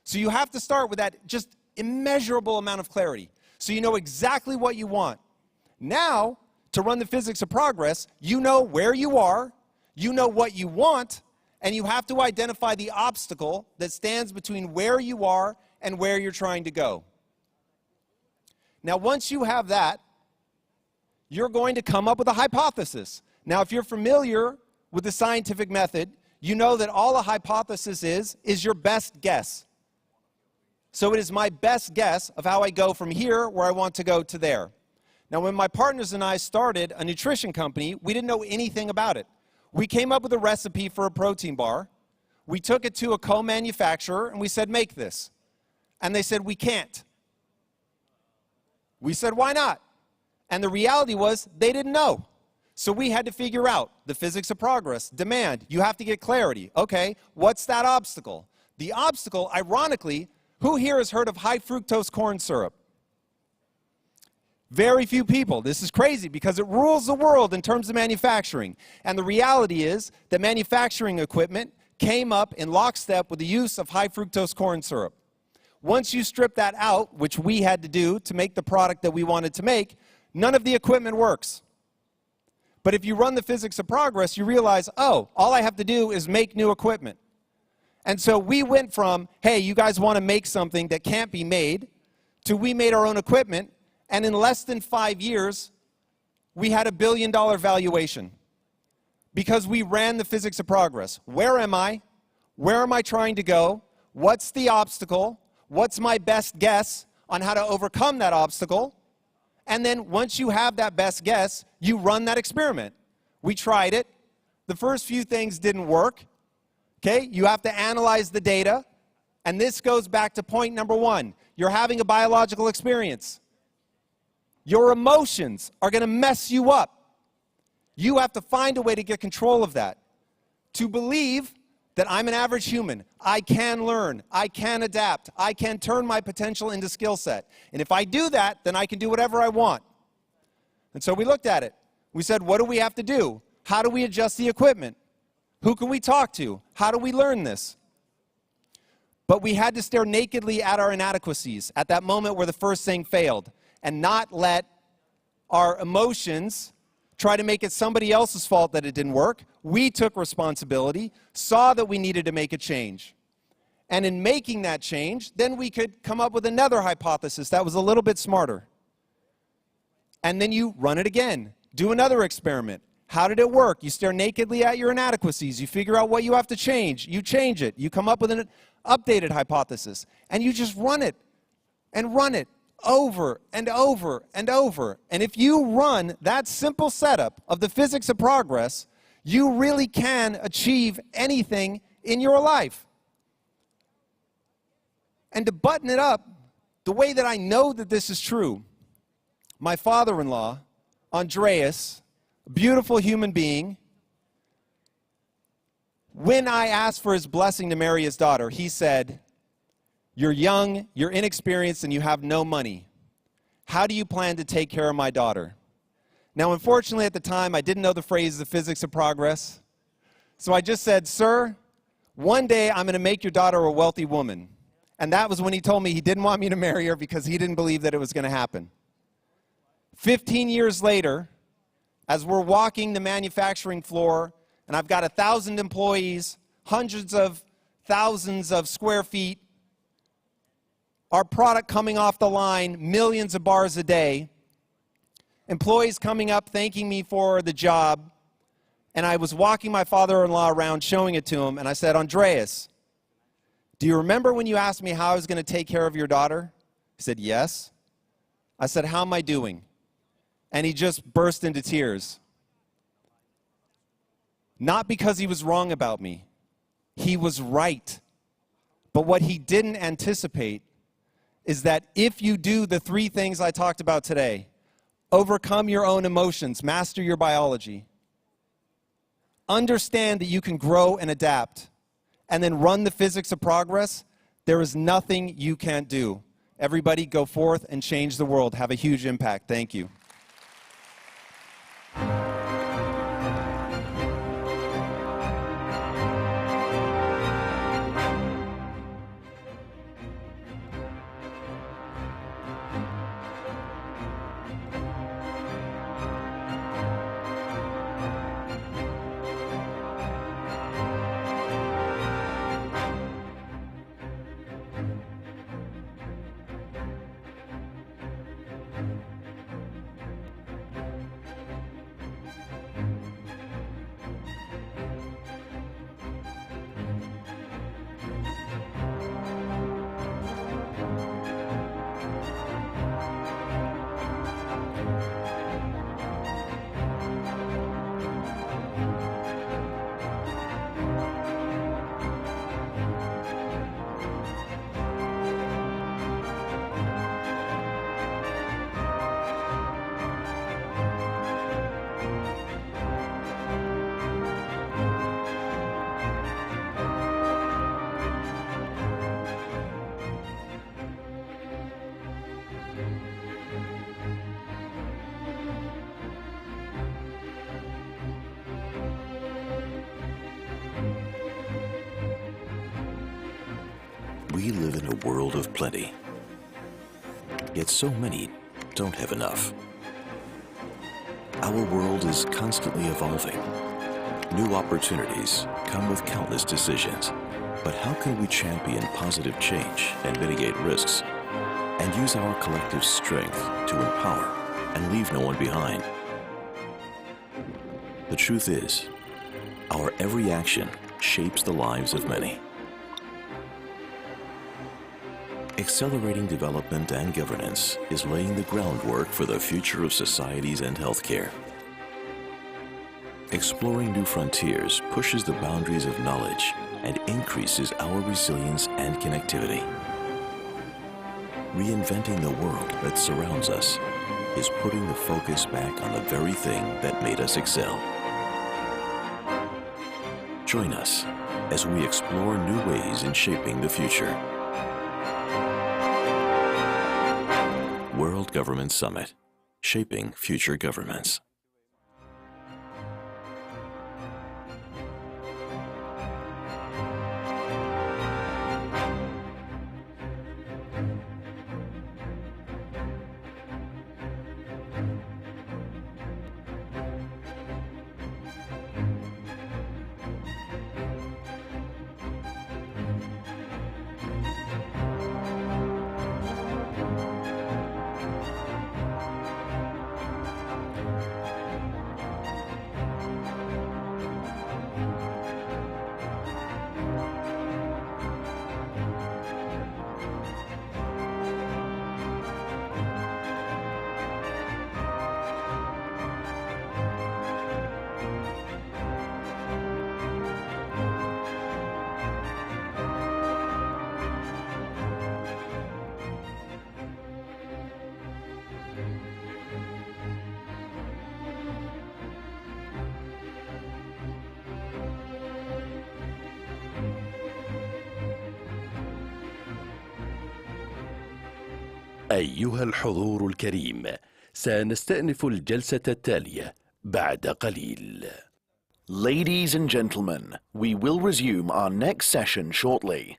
So you have to start with that just immeasurable amount of clarity. So you know exactly what you want. Now, to run the physics of progress, you know where you are, you know what you want, and you have to identify the obstacle that stands between where you are and where you're trying to go. Now, once you have that, you're going to come up with a hypothesis. Now, if you're familiar with the scientific method, you know that all a hypothesis is your best guess. So it is my best guess of how I go from here, where I want to go, to there. Now, when my partners and I started a nutrition company, we didn't know anything about it. We came up with a recipe for a protein bar. We took it to a co-manufacturer, and we said, make this. And they said, we can't. We said, why not? And the reality was, they didn't know. So we had to figure out the physics of progress, demand. You have to get clarity. Okay, what's that obstacle? The obstacle, ironically, who here has heard of high fructose corn syrup? Very few people. This is crazy because it rules the world in terms of manufacturing. And the reality is that manufacturing equipment came up in lockstep with the use of high fructose corn syrup. Once you strip that out, which we had to do to make the product that we wanted to make, none of the equipment works. But if you run the physics of progress, you realize, oh, all I have to do is make new equipment. And so we went from, hey, you guys want to make something that can't be made, to we made our own equipment, and in less than 5 years, we had $1 billion valuation. Because we ran the physics of progress. Where am I? Where am I trying to go? What's the obstacle? What's my best guess on how to overcome that obstacle? And then once you have that best guess, you run that experiment. We tried it. The first few things didn't work. Okay, you have to analyze the data. And this goes back to point number 1. You're having a biological experience. Your emotions are going to mess you up. You have to find a way to get control of that. To believe that I'm an average human, I can learn, I can adapt, I can turn my potential into skill set. And if I do that, then I can do whatever I want. And so we looked at it. We said, what do we have to do? How do we adjust the equipment? Who can we talk to? How do we learn this? But we had to stare nakedly at our inadequacies at that moment where the first thing failed, and not let our emotions try to make it somebody else's fault that it didn't work. We took responsibility, saw that we needed to make a change. And in making that change, then we could come up with another hypothesis that was a little bit smarter. And then you run it again. Do another experiment. How did it work? You stare nakedly at your inadequacies. You figure out what you have to change. You change it. You come up with an updated hypothesis. And you just run it and run it over and over and over. And if you run that simple setup of the physics of progress, you really can achieve anything in your life. And to button it up, the way that I know that this is true, my father-in-law, Andreas, a beautiful human being, when I asked for his blessing to marry his daughter, he said, "You're young, you're inexperienced, and you have no money. How do you plan to take care of my daughter?" Now, unfortunately, at the time, I didn't know the phrase, the physics of progress. So I just said, "Sir, one day I'm going to make your daughter a wealthy woman." And that was when he told me he didn't want me to marry her because he didn't believe that it was going to happen. 15 years later, as we're walking the manufacturing floor, and I've got 1,000 employees, hundreds of thousands of square feet, our product coming off the line, millions of bars a day, employees coming up thanking me for the job, and I was walking my father-in-law around showing it to him, and I said, "Andreas, do you remember when you asked me how I was going to take care of your daughter?" He said, "Yes." I said, "How am I doing?" And he just burst into tears. Not because he was wrong about me. He was right. But what he didn't anticipate is that if you do the three things I talked about today, overcome your own emotions, master your biology, understand that you can grow and adapt, and then run the physics of progress, there is nothing you can't do. Everybody go forth and change the world. Have a huge impact. Thank you. We live in a world of plenty, yet so many don't have enough. Our world is constantly evolving. New opportunities come with countless decisions. But how can we champion positive change and mitigate risks and use our collective strength to empower and leave no one behind? The truth is, our every action shapes the lives of many. Accelerating development and governance is laying the groundwork for the future of societies and healthcare. Exploring new frontiers pushes the boundaries of knowledge and increases our resilience and connectivity. Reinventing the world that surrounds us is putting the focus back on the very thing that made us excel. Join us as we explore new ways in shaping the future. World Government Summit, Shaping Future Governments. أيها الحضور الكريم، سنستأنف الجلسة التالية بعد قليل. Ladies and gentlemen, we will resume our next session shortly.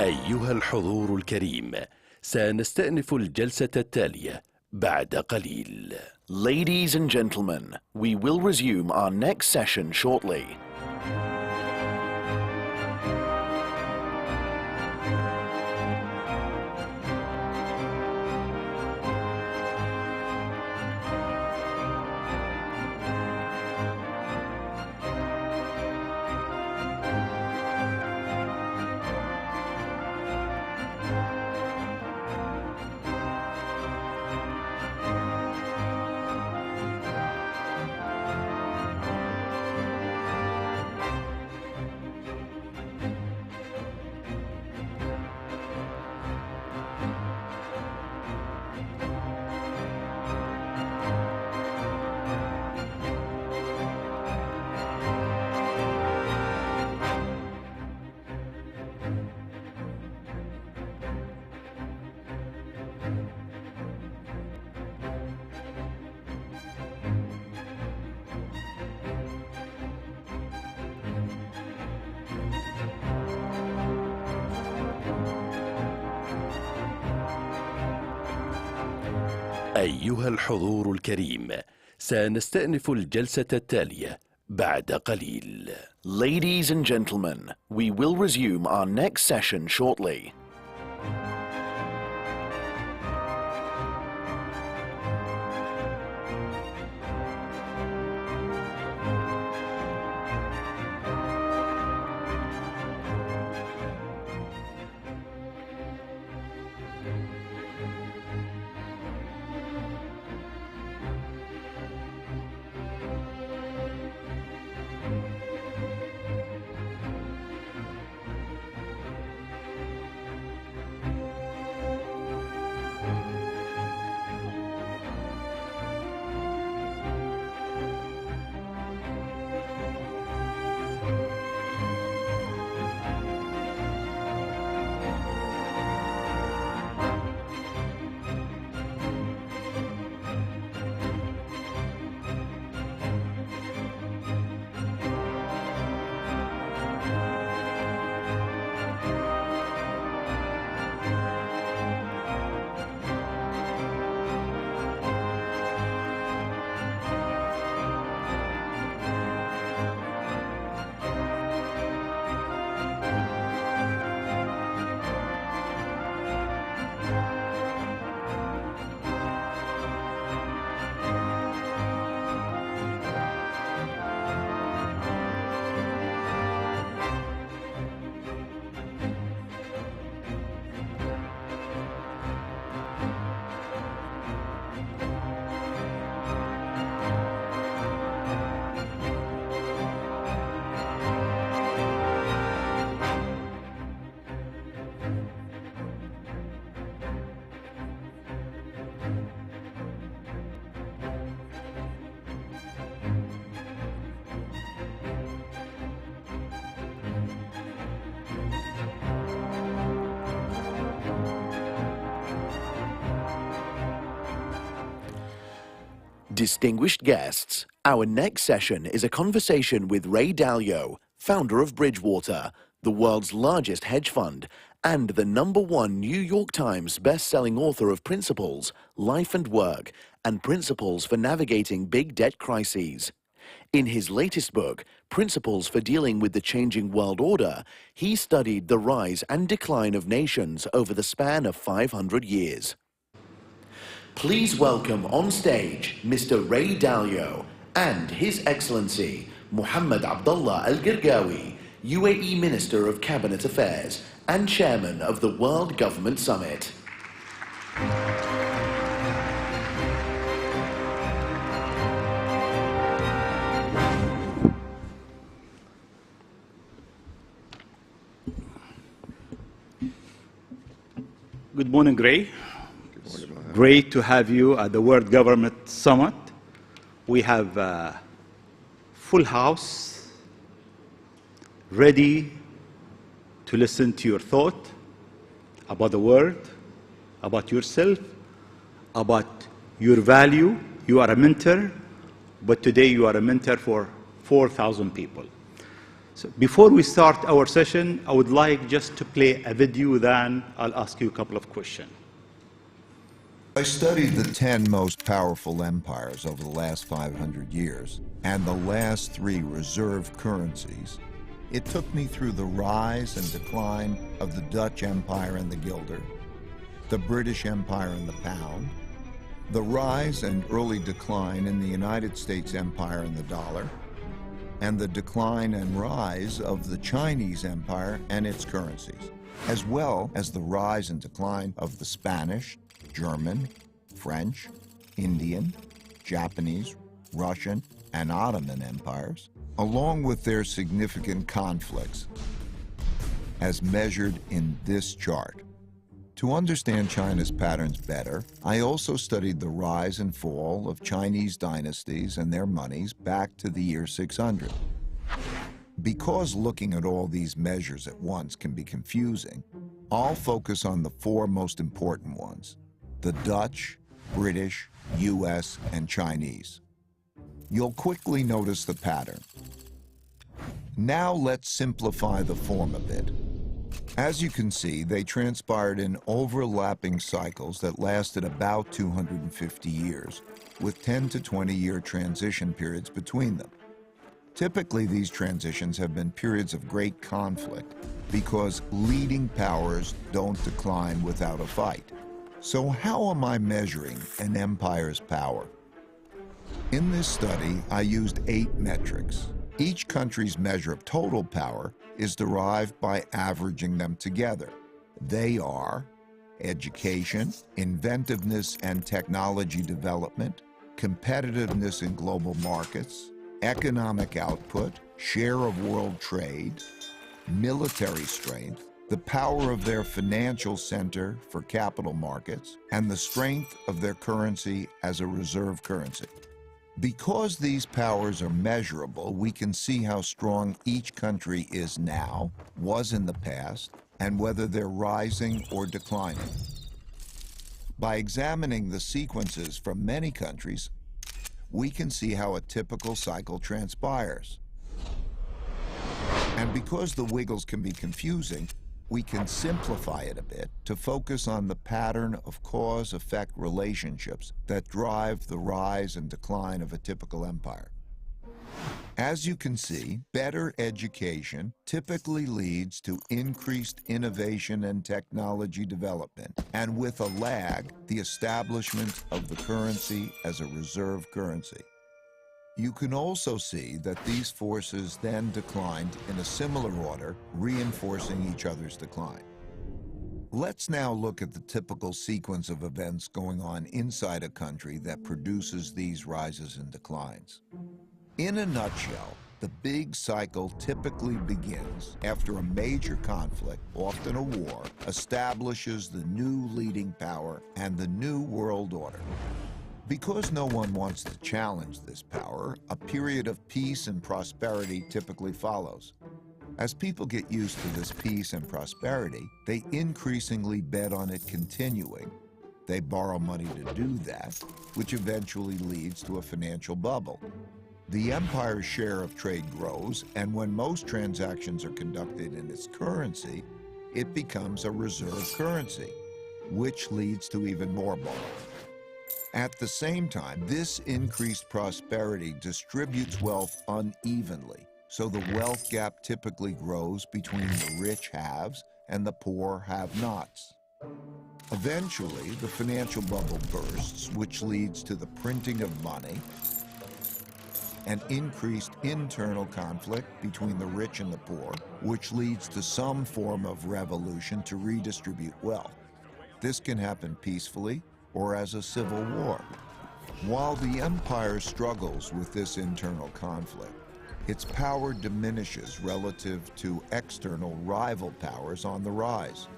أيها الحضور الكريم، سنستأنف الجلسة التالية بعد قليل. Ladies and gentlemen, we will resume our next session shortly. أيها الحضور الكريم، سنستأنف الجلسة التالية بعد قليل. Ladies and gentlemen, we will resume our next session shortly. Distinguished guests, our next session is a conversation with Ray Dalio, founder of Bridgewater, the world's largest hedge fund, and the #1 New York Times best-selling author of Principles, Life and Work, and Principles for Navigating Big Debt Crises. In his latest book, Principles for Dealing with the Changing World Order, he studied the rise and decline of nations over the span of 500 years. Please welcome on stage Mr. Ray Dalio and His Excellency Muhammad Abdullah Al-Girgawi, UAE Minister of Cabinet Affairs and Chairman of the World Government Summit. Good morning, Ray. Great to have you at the World Government Summit. We have a full house ready to listen to your thought about the world, about yourself, about your value. You are a mentor, but today you are a mentor for 4,000 people. So before we start our session, I would like just to play a video, then I'll ask you a couple of questions. I studied the 10 most powerful empires over the last 500 years and the last 3 reserve currencies. It took me through the rise and decline of the Dutch Empire and the guilder, the British Empire and the pound, the rise and early decline in the United States Empire and the dollar, and the decline and rise of the Chinese Empire and its currencies, as well as the rise and decline of the Spanish, German, French, Indian, Japanese, Russian, and Ottoman empires, along with their significant conflicts, as measured in this chart. To understand China's patterns better, I also studied the rise and fall of Chinese dynasties and their monies back to the year 600. Because looking at all these measures at once can be confusing, I'll focus on the 4 most important ones: the Dutch, British, US, and Chinese. You'll quickly notice the pattern. Now let's simplify the form a bit. As you can see, they transpired in overlapping cycles that lasted about 250 years, with 10 to 20-year transition periods between them. Typically, these transitions have been periods of great conflict because leading powers don't decline without a fight. So how am I measuring an empire's power? In this study, I used 8 metrics. Each country's measure of total power is derived by averaging them together. They are education, inventiveness and technology development, competitiveness in global markets, economic output, share of world trade, military strength, the power of their financial center for capital markets, and the strength of their currency as a reserve currency. Because these powers are measurable, we can see how strong each country is now, was in the past, and whether they're rising or declining. By examining the sequences from many countries, we can see how a typical cycle transpires. And because the wiggles can be confusing, we can simplify it a bit to focus on the pattern of cause-effect relationships that drive the rise and decline of a typical empire. As you can see, better education typically leads to increased innovation and technology development, and with a lag, the establishment of the currency as a reserve currency. You can also see that these forces then declined in a similar order, reinforcing each other's decline. Let's now look at the typical sequence of events going on inside a country that produces these rises and declines. In a nutshell, the big cycle typically begins after a major conflict, often a war, establishes the new leading power and the new world order. Because no one wants to challenge this power, a period of peace and prosperity typically follows. As people get used to this peace and prosperity, they increasingly bet on it continuing. They borrow money to do that, which eventually leads to a financial bubble. The empire's share of trade grows, and when most transactions are conducted in its currency, it becomes a reserve currency, which leads to even more borrowing. At the same time, this increased prosperity distributes wealth unevenly, so the wealth gap typically grows between the rich haves and the poor have-nots. Eventually, the financial bubble bursts, which leads to the printing of money and increased internal conflict between the rich and the poor, which leads to some form of revolution to redistribute wealth. This can happen peacefully or as a civil war. While the empire struggles with this internal conflict, its power diminishes relative to external rival powers on the rise.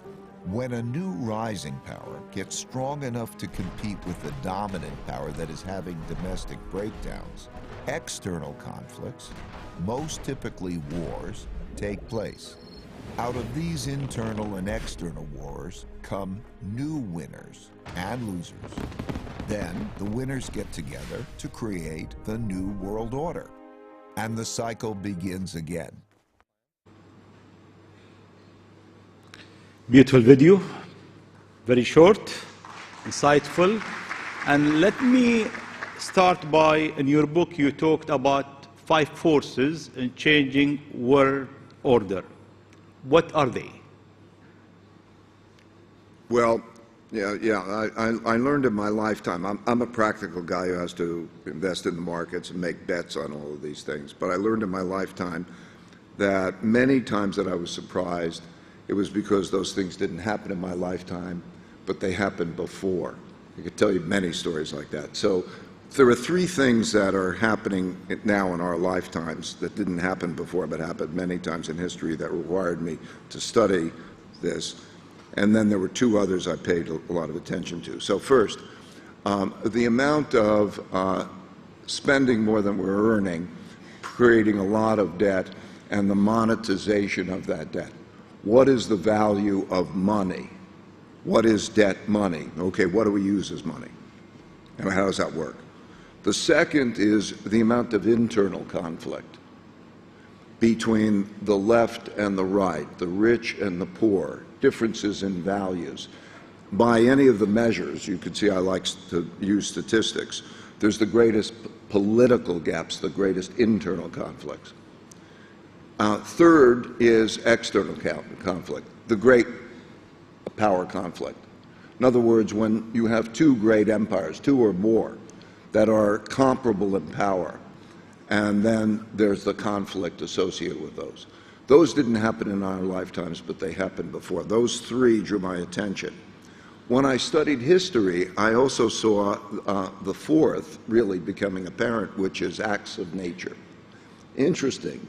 When a new rising power gets strong enough to compete with the dominant power that is having domestic breakdowns, external conflicts, most typically wars, take place. Out of these internal and external wars come new winners and losers. Then the winners get together to create the new world order, and the cycle begins again. Beautiful video, very short, insightful. And let me start by, in your book, you talked about 5 forces in changing world order. What are they? Well, I learned in my lifetime. I'm a practical guy who has to invest in the markets and make bets on all of these things. But I learned in my lifetime that many times that I was surprised, it was because those things didn't happen in my lifetime, but they happened before. I could tell you many stories like that. So there are 3 things that are happening now in our lifetimes that didn't happen before, but happened many times in history that required me to study this. And then there were 2 others I paid a lot of attention to. So first, the amount of spending more than we're earning, creating a lot of debt, and the monetization of that debt. What is the value of money? What is debt money? Okay, what do we use as money? And how does that work? The second is the amount of internal conflict between the left and the right, the rich and the poor, differences in values. By any of the measures, you can see I like to use statistics, there's the greatest political gaps, the greatest internal conflicts. Third is external conflict, the great power conflict. In other words, when you have 2 great empires, 2 or more, that are comparable in power, and then there's the conflict associated with those. Those didn't happen in our lifetimes, but they happened before. Those 3 drew my attention. When I studied history, I also saw the 4th really becoming apparent, which is acts of nature. Interesting.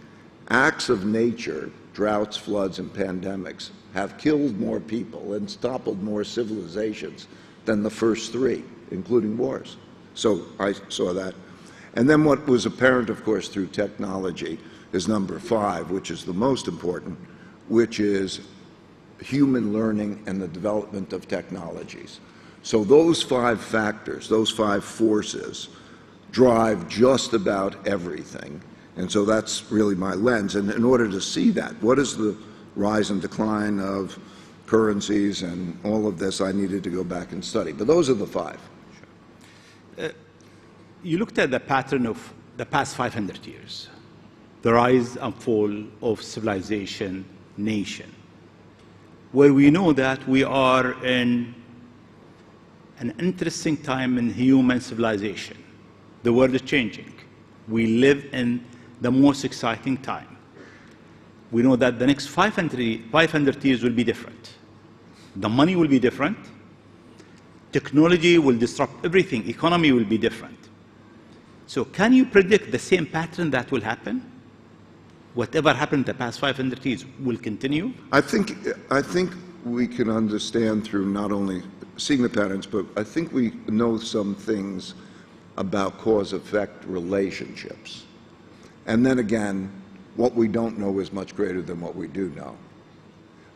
Acts of nature, droughts, floods, and pandemics, have killed more people and toppled more civilizations than the first 3, including wars. So I saw that. And then what was apparent, of course, through technology is number 5, which is the most important, which is human learning and the development of technologies. So those 5 factors, those 5 forces, drive just about everything. And so that's really my lens. And in order to see that, what is the rise and decline of currencies and all of this, I needed to go back and study. But those are the 5. You looked at the pattern of the past 500 years, the rise and fall of civilization, nation, where we know that we are in an interesting time in human civilization. The world is changing. We live in the most exciting time. We know that the next 500 years will be different. The money will be different. Technology will disrupt everything. Economy will be different. So can you predict the same pattern that will happen? Whatever happened in the past 500 years will continue? I think we can understand through not only seeing the patterns, but I think we know some things about cause-effect relationships. And then again, what we don't know is much greater than what we do know.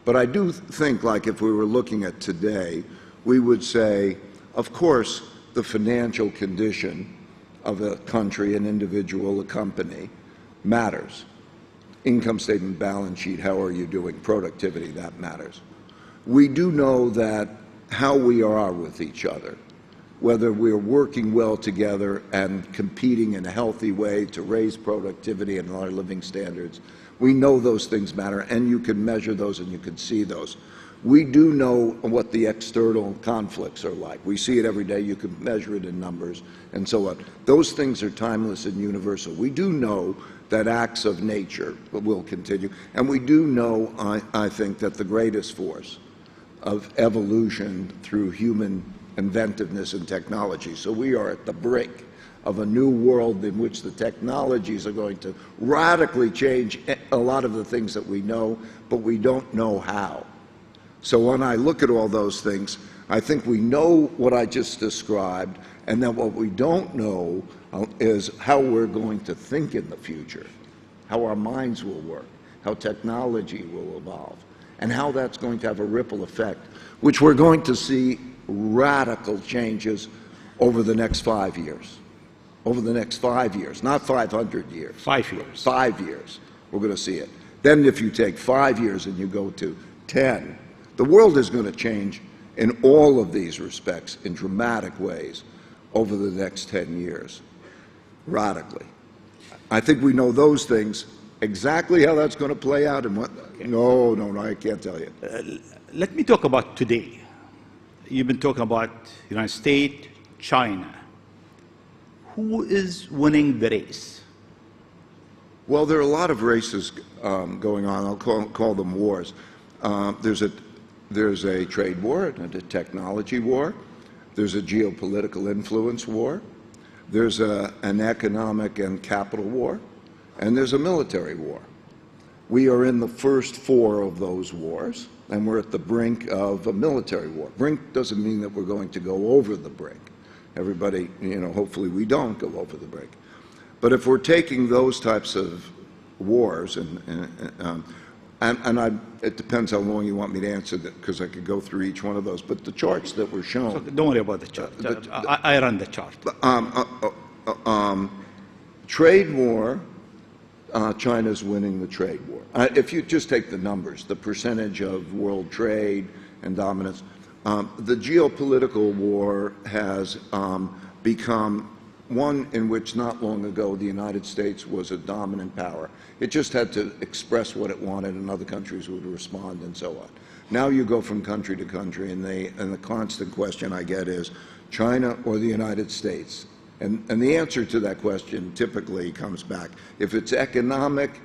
But I do think, like if we were looking at today, we would say Of course, the financial condition of a country, an individual, a company, matters. Income statement, balance sheet, how are you doing? Productivity, that matters. We do know that how we are with each other, whether we're working well together and competing in a healthy way to raise productivity and our living standards, we know those things matter, and you can measure those and you can see those. We do know what the external conflicts are like. We see it every day. You can measure it in numbers and so on. Those things are timeless and universal. We do know that acts of nature will continue. And we do know, I think, that the greatest force of evolution through human inventiveness and technology. So we are at the brink of a new world in which the technologies are going to radically change a lot of the things that we know, but we don't know how. So when I look at all those things, I think we know what I just described, and then what we don't know is how we're going to think in the future, how our minds will work, how technology will evolve, and how that's going to have a ripple effect, which we're going to see radical changes over the next 5 years. Over the next 5 years, not 500 years. 5 years. 5 years, we're going to see it. Then if you take 5 years and you go to 10, the world is going to change in all of these respects in dramatic ways over the next 10 years, radically. I think we know those things. Exactly how that's going to play out and what, no, I can't tell you. Let me talk about today. You've been talking about the United States, China. Who is winning the race? Well, there are a lot of races going on. I'll call them wars. There's a trade war and a technology war. There's a geopolitical influence war. There's an economic and capital war. And there's a military war. We are in the first 4 of those wars, and we're at the brink of a military war. Brink doesn't mean that we're going to go over the brink. Everybody, hopefully we don't go over the brink. But if we're taking those types of wars, it depends how long you want me to answer that, because I could go through each one of those. But the charts that were shown... So don't worry about the chart. I run the chart. Trade war, China's winning the trade war. If you just take the numbers, the percentage of world trade and dominance, the geopolitical war has become one in which not long ago the United States was a dominant power. It just had to express what it wanted and other countries would respond and so on. Now you go from country to country and the constant question I get is China or the United States? And the answer to that question typically comes back. If it's economic,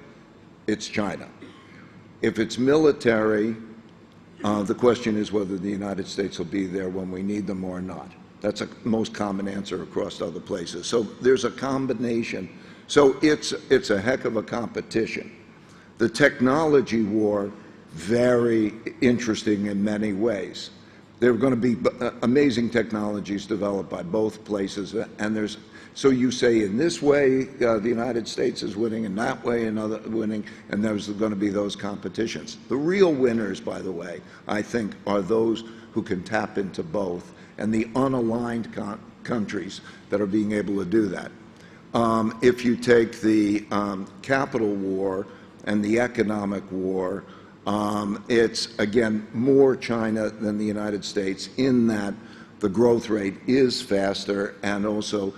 it's China. If it's military, the question is whether the United States will be there when we need them or not. That's a most common answer across other places. So there's a combination. So it's a heck of a competition. The technology war, very interesting in many ways. There are going to be amazing technologies developed by both places, and so you say in this way the United States is winning, in that way another winning, and there's going to be those competitions. The real winners, by the way, I think, are those who can tap into both, and the unaligned countries that are being able to do that. If you take the capital war and the economic war, it's, again, more China than the United States in that the growth rate is faster, and also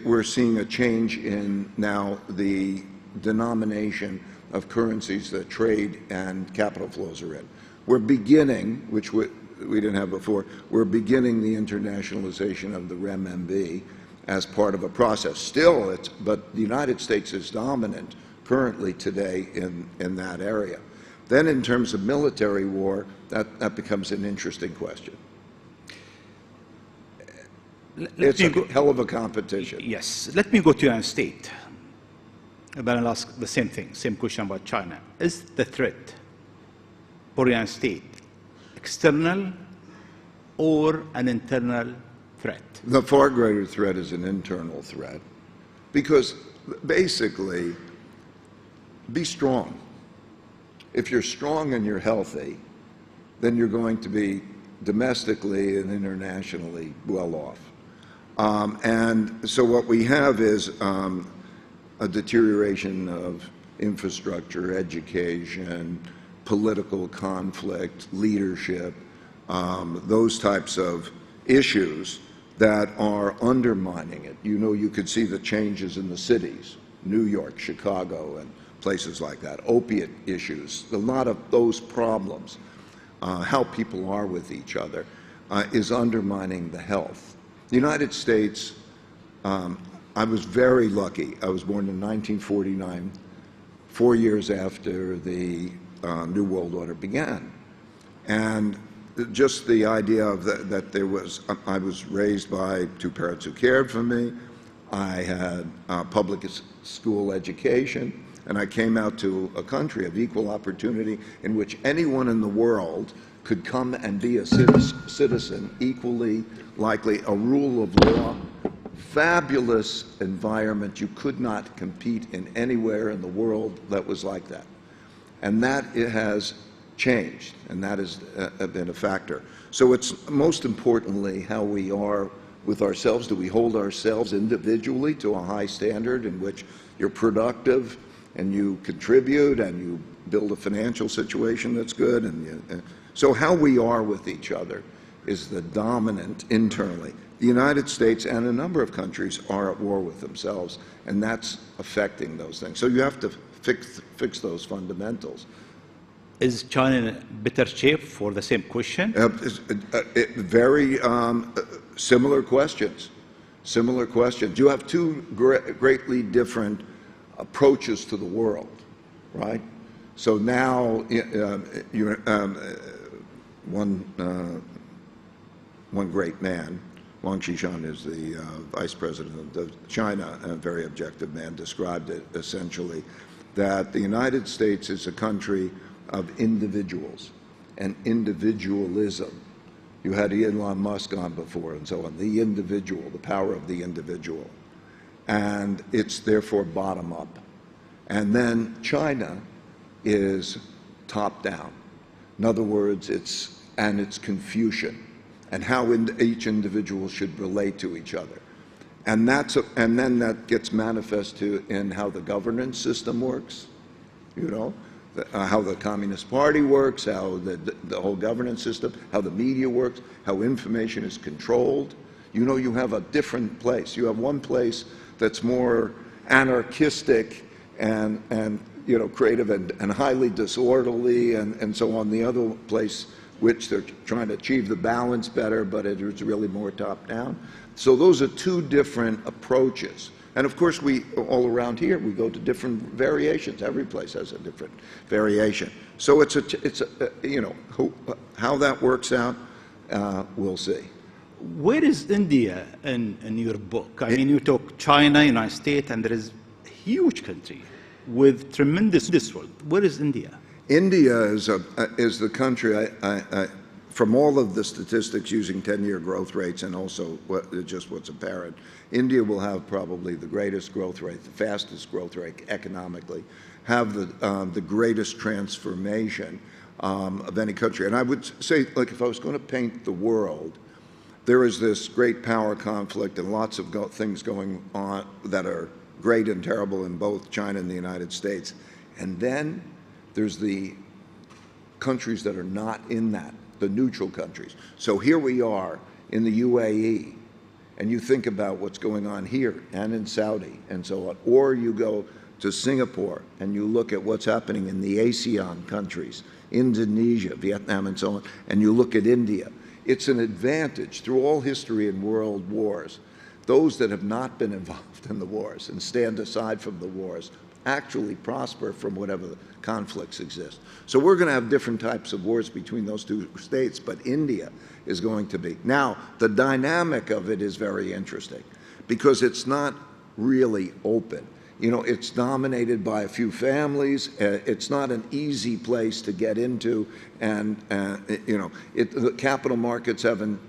we're seeing a change in now the denomination of currencies that trade and capital flows are in. We're beginning, which we didn't have before, we're beginning the internationalization of the renminbi as part of a process. Still, but the United States is dominant currently today in that area. Then in terms of military war, that becomes an interesting question. It's a hell of a competition. Yes. Let me go to the United States. And then I'll ask the same thing, same question about China. Is the threat for the United States external or an internal threat? The far greater threat is an internal threat, because basically, be strong. If you're strong and you're healthy, then you're going to be domestically and internationally well off. And so what we have is a deterioration of infrastructure, education, political conflict, leadership, those types of issues that are undermining it. You know, you could see the changes in the cities, New York, Chicago, and places like that. Opiate issues, a lot of those problems, how people are with each other, is undermining the health. The United States, I was very lucky. I was born in 1949, 4 years after the New World Order began. And just the idea of that there was, I was raised by two parents who cared for me. I had public school education, and I came out to a country of equal opportunity in which anyone in the world could come and be a citizen, equally likely, a rule of law, fabulous environment. You could not compete in anywhere in the world that was like that. And that it has changed, and that has been a factor. So it's most importantly how we are with ourselves. Do we hold ourselves individually to a high standard in which you're productive and you contribute and you build a financial situation that's good? And so how we are with each other is the dominant internally. The United States and a number of countries are at war with themselves, and that's affecting those things. So you have to fix those fundamentals. Is China in a better shape for the same question? Very similar questions. Similar questions. You have two greatly different approaches to the world, right? So now, one great man, Wang Qishan is the vice president of China, a very objective man, described it essentially that the United States is a country of individuals and individualism. You had Elon Musk on before and so on. The individual, the power of the individual. And it's therefore bottom up. And then China is top down. In other words, it's Confucian and how each individual should relate to each other. And then that gets manifest in how the governance system works, you know, how the Communist Party works, how the whole governance system, how the media works, how information is controlled. You know, you have a different place. You have one place that's more anarchistic and you know, creative and highly disorderly and so on. The other place, which they're trying to achieve the balance better, but it is really more top-down. So those are two different approaches. And of course, we all around here, we go to different variations. Every place has a different variation. So it's you know, how that works out, we'll see. Where is India in your book? I mean, you talk China, United States, and there is a huge country with tremendous role. Where is India? India is the country, from all of the statistics using 10-year growth rates and also just what's apparent, India will have probably the greatest growth rate, the fastest growth rate economically, have the greatest transformation of any country. And I would say, like, if I was going to paint the world, there is this great power conflict and lots of things going on that are great and terrible in both China and the United States. And then there's the countries that are not in that, the neutral countries. So here we are in the UAE, and you think about what's going on here and in Saudi and so on. Or you go to Singapore and you look at what's happening in the ASEAN countries, Indonesia, Vietnam, and so on, and you look at India. It's an advantage through all history and world wars. Those that have not been involved in the wars and stand aside from the wars actually prosper from whatever conflicts exist. So we're going to have different types of wars between those two states, but India is going to be. Now, the dynamic of it is very interesting because it's not really open. You know, it's dominated by a few families. It's not an easy place to get into, and you know, the capital markets haven't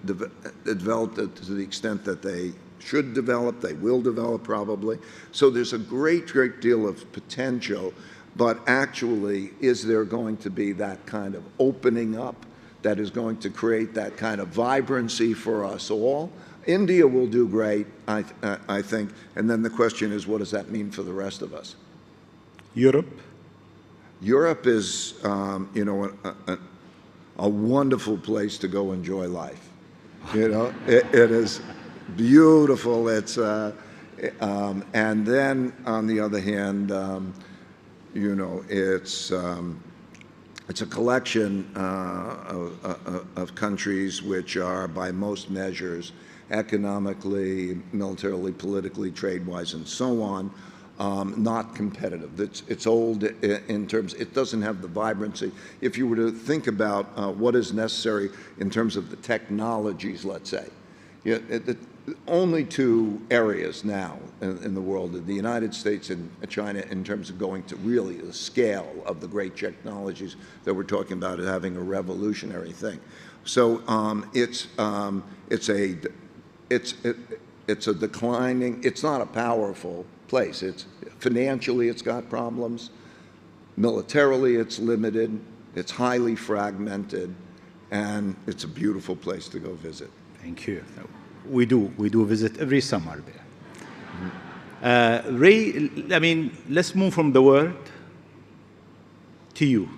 developed it to the extent that they should develop. They will develop probably. So there's a great deal of potential, but actually, is there going to be that kind of opening up that is going to create that kind of vibrancy for us all. India will do great, I think, and then the question is, what does that mean for the rest of us? Europe? Europe is, you know, a wonderful place to go enjoy life. You know, it is beautiful. It's, and then on the other hand, you know, it's a collection of countries which are, by most measures, economically, militarily, politically, trade-wise, and so on, not competitive. It's old in terms, it doesn't have the vibrancy. If you were to think about what is necessary in terms of the technologies, let's say, only two areas now in the world, the United States and China, in terms of going to really the scale of the great technologies that we're talking about, having a revolutionary thing. So it's a declining, it's not a powerful place. It's financially, it's got problems. Militarily, it's limited. It's highly fragmented, and it's a beautiful place to go visit. Thank you. We do visit every summer there. Ray, I mean, let's move from the word to you.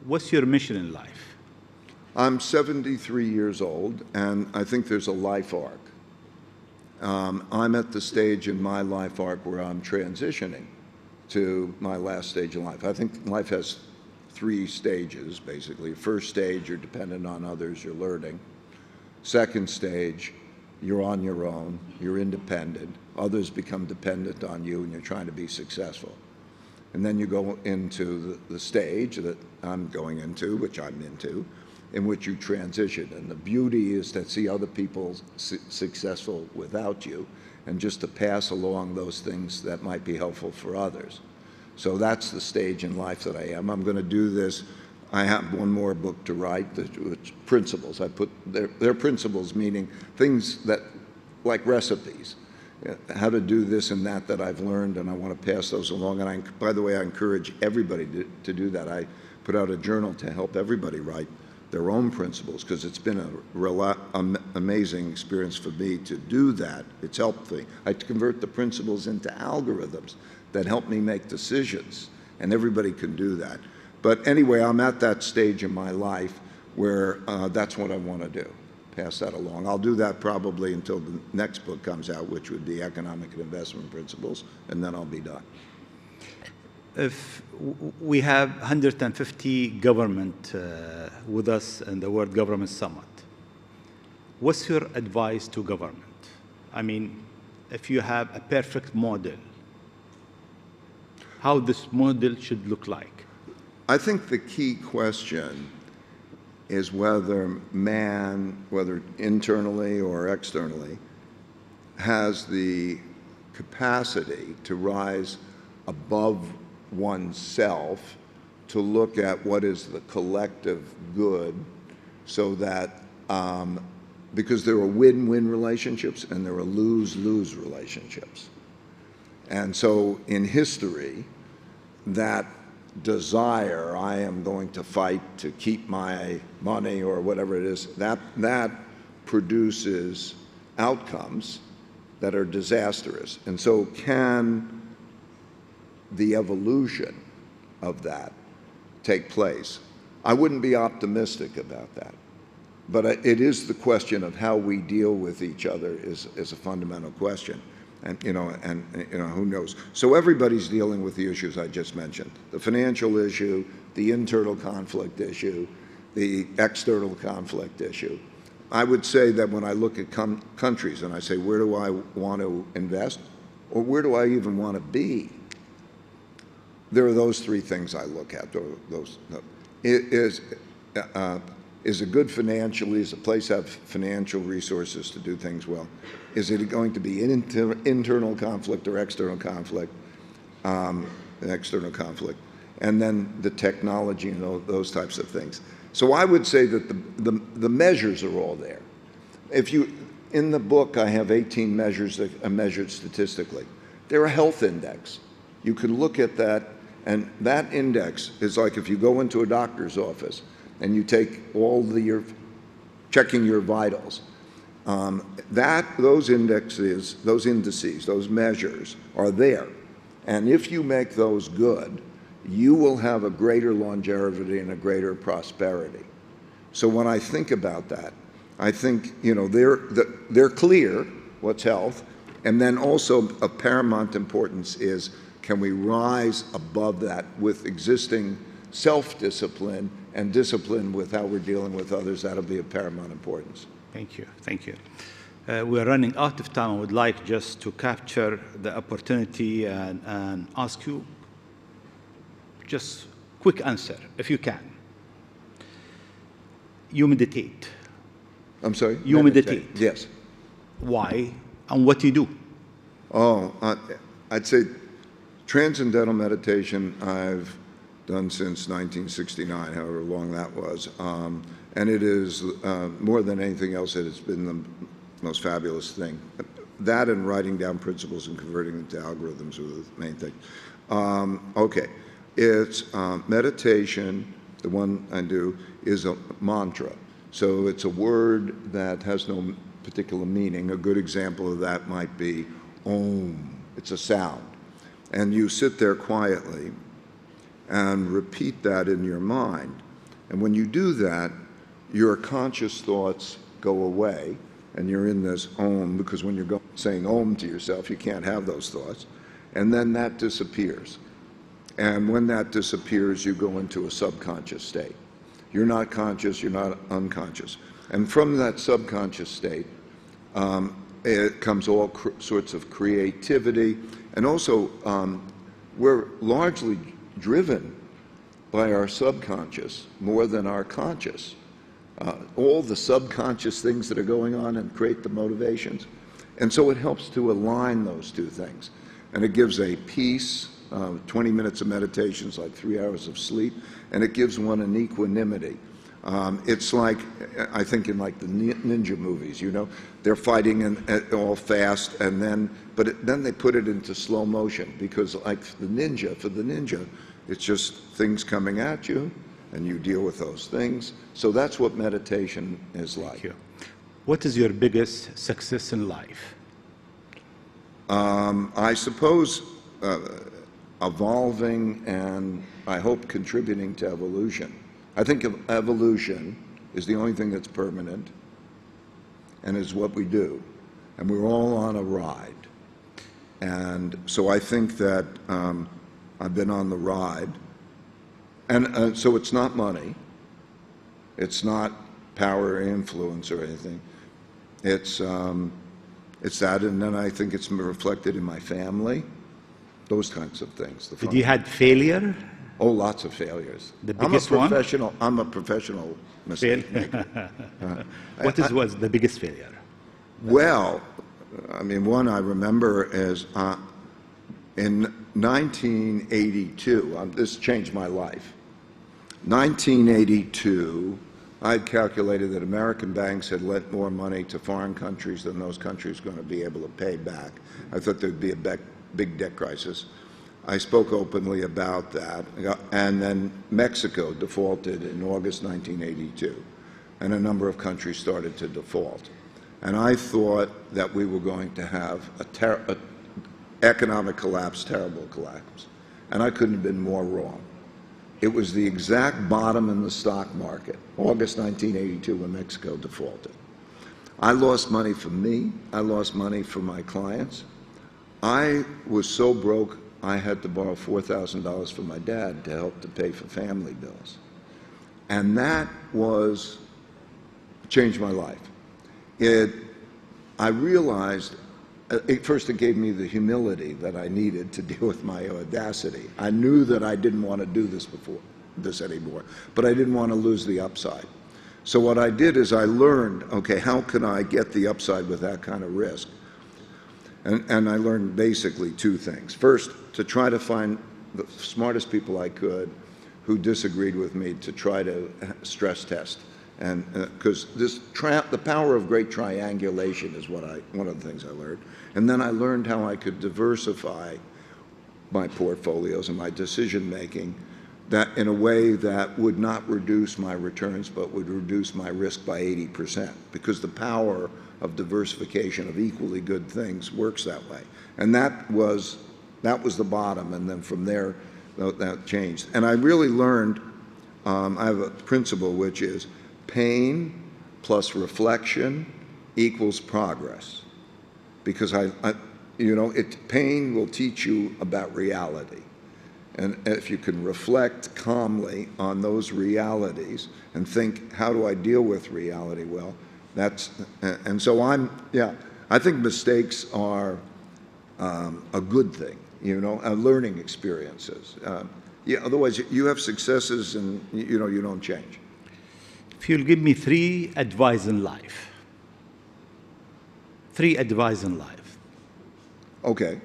What's your mission in life? I'm 73 years old, and I think there's a life arc. I'm at the stage in my life arc where I'm transitioning to my last stage in life. I think life has 3 stages, basically. First stage, you're dependent on others, you're learning. Second stage, you're on your own, you're independent. Others become dependent on you, and you're trying to be successful. And then you go into the stage that I'm going into, which I'm into, in which you transition. And the beauty is to see other people successful without you, and just to pass along those things that might be helpful for others. So that's the stage in life that I am. I'm going to do this. I have one more book to write, which principles. I put their principles, meaning things that, like recipes, how to do this and that I've learned, and I want to pass those along. And by the way, I encourage everybody to do that. I put out a journal to help everybody write their own principles, because it's been an amazing experience for me to do that. It's helped me. I convert the principles into algorithms that help me make decisions, and everybody can do that. But anyway, I'm at that stage in my life where that's what I want to do, pass that along. I'll do that probably until the next book comes out, which would be Economic and Investment Principles, and then I'll be done. If we have 150 government with us in the World Government Summit, what's your advice to government? I mean, if you have a perfect model, how this model should look like? I think the key question is whether man, whether internally or externally, has the capacity to rise above oneself to look at what is the collective good, so that because there are win-win relationships and there are lose-lose relationships. And so in history, that desire, I am going to fight to keep my money or whatever it is, that produces outcomes that are disastrous. And so can the evolution of that take place? I wouldn't be optimistic about that. But it is the question of how we deal with each other is a fundamental question. And who knows? So everybody's dealing with the issues I just mentioned: the financial issue, the internal conflict issue, the external conflict issue. I would say that when I look at countries and I say, where do I want to invest, or where do I even want to be? There are those 3 things I look at. Is it good financially? Is a place have financial resources to do things well? Is it going to be internal conflict or external conflict? External conflict. And then the technology and those types of things. So I would say that the measures are all there. In the book, I have 18 measures that are measured statistically. They're a health index. You can look at that, and that index is like if you go into a doctor's office, and you take all your, checking your vitals, those indices, those measures are there. And if you make those good, you will have a greater longevity and a greater prosperity. So when I think about that, I think, you know, they're clear, what's health, and then also of paramount importance is, can we rise above that with existing self-discipline and discipline with how we're dealing with others? That'll be of paramount importance. Thank you. Thank you. We are running out of time. I would like just to capture the opportunity and ask you just quick answer, if you can. You meditate. I'm sorry? You meditate. Yes. Why and what you do? Oh, I'd say transcendental meditation I've done since 1969, however long that was. And it is, more than anything else, it has been the most fabulous thing. That and writing down principles and converting them to algorithms are the main thing. Okay, it's meditation, the one I do, is a mantra. So it's a word that has no particular meaning. A good example of that might be Om. It's a sound. And you sit there quietly and repeat that in your mind. And when you do that, your conscious thoughts go away, and you're in this Om, because when you're saying Om to yourself, you can't have those thoughts. And then that disappears. And when that disappears, you go into a subconscious state. You're not conscious, you're not unconscious. And from that subconscious state, it comes all sorts of creativity. And also, we're largely driven by our subconscious more than our conscious. All the subconscious things that are going on and create the motivations. And so it helps to align those two things. And it gives a peace. 20 minutes of meditation is like 3 hours of sleep, and it gives one an equanimity. It's like, I think in like the ninja movies, you know, they're fighting all fast, and then, then they put it into slow motion, because like for the ninja, it's just things coming at you, and you deal with those things. So that's what meditation is like. Thank you. What is your biggest success in life? I suppose evolving and, I hope, contributing to evolution. I think evolution is the only thing that's permanent, and is what we do. And we're all on a ride. And so I think that I've been on the ride. And so it's not money. It's not power or influence or anything. It's that, and then I think it's reflected in my family. Those kinds of things. Did you had failure? Oh, lots of failures. The biggest one? I'm a professional mistake maker. What was the biggest failure? Well, I mean, one I remember is in 1982, this changed my life. 1982, I'd calculated that American banks had lent more money to foreign countries than those countries were going to be able to pay back. I thought there'd be a big debt crisis. I spoke openly about that, and then Mexico defaulted in August 1982, and a number of countries started to default. And I thought that we were going to have an economic collapse, terrible collapse, and I couldn't have been more wrong. It was the exact bottom in the stock market, August 1982, when Mexico defaulted. I lost money for me, I lost money for my clients. I was so broke, I had to borrow $4,000 from my dad to help to pay for family bills. And that changed my life. I realized, first it gave me the humility that I needed to deal with my audacity. I knew that I didn't want to do this anymore, but I didn't want to lose the upside. So what I did is I learned, okay, how can I get the upside with that kind of risk? And I learned basically two things. First, to try to find the smartest people I could who disagreed with me to try to stress test. And because the power of great triangulation is one of the things I learned. And then I learned how I could diversify my portfolios and my decision making that in a way that would not reduce my returns, but would reduce my risk by 80%, because the power of diversification of equally good things works that way. And that was the bottom, and then from there, that changed. And I really learned, I have a principle which is pain plus reflection equals progress. Because pain will teach you about reality. And if you can reflect calmly on those realities and think, how do I deal with reality? Well, and so I think mistakes are a good thing, learning experiences. Otherwise, you have successes and, you don't change. If you'll give me 3 advice in life. 3 advice in life. Okay.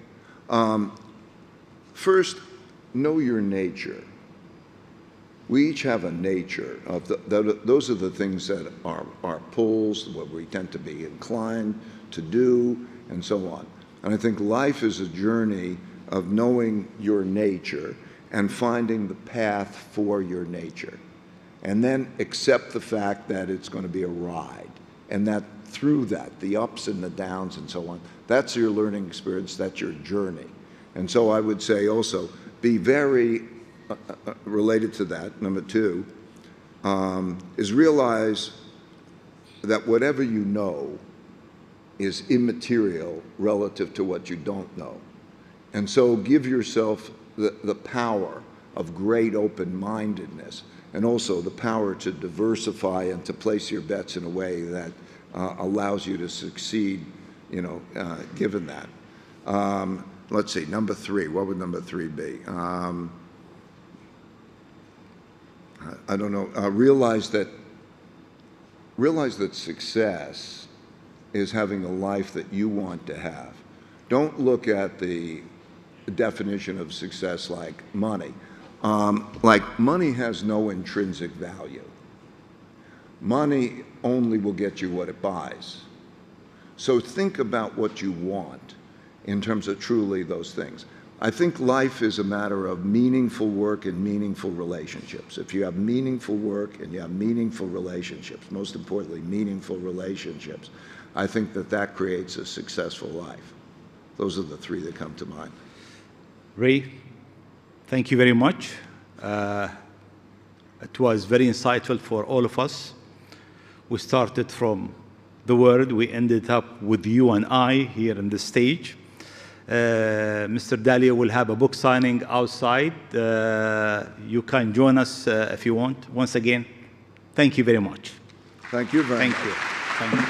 First, know your nature. We each have a nature. Those are the things that are our pulls, what we tend to be inclined to do, and so on. And I think life is a journey of knowing your nature and finding the path for your nature. And then accept the fact that it's going to be a ride, and that through that, the ups and the downs and so on, that's your learning experience, that's your journey. And so I would say also, be very related to that, number 2, is realize that whatever you know is immaterial relative to what you don't know. And so give yourself the power of great open-mindedness, and also the power to diversify and to place your bets in a way that allows you to succeed, given that. Let's see, number 3, what would number 3 be? I don't know. Realize that success is having a life that you want to have. Don't look at the definition of success like money. Like money has no intrinsic value. Money only will get you what it buys. So think about what you want in terms of truly those things. I think life is a matter of meaningful work and meaningful relationships. If you have meaningful work and you have meaningful relationships, most importantly, meaningful relationships, I think that creates a successful life. Those are the 3 that come to mind. Ray, thank you very much. It was very insightful for all of us. We started from the word, we ended up with you and I here on the stage. Mr. Dalia will have a book signing outside. You can join us if you want. Once again, thank you very much. Thank you very much. Thank you. Thank you.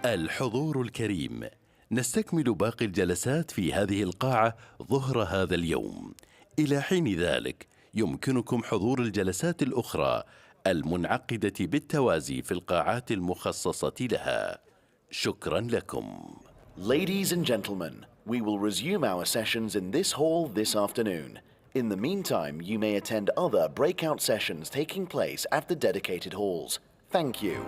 الحضور الكريم، نستكمل باقي الجلسات في هذه القاعة ظهر هذا اليوم. إلى حين ذلك يمكنكم حضور الجلسات الأخرى المنعقدة بالتوازي في القاعات المخصصة لها. شكرا لكم. Ladies and gentlemen, we will resume our sessions in this hall this afternoon. In the meantime, you may attend other breakout sessions taking place at the dedicated halls. Thank you.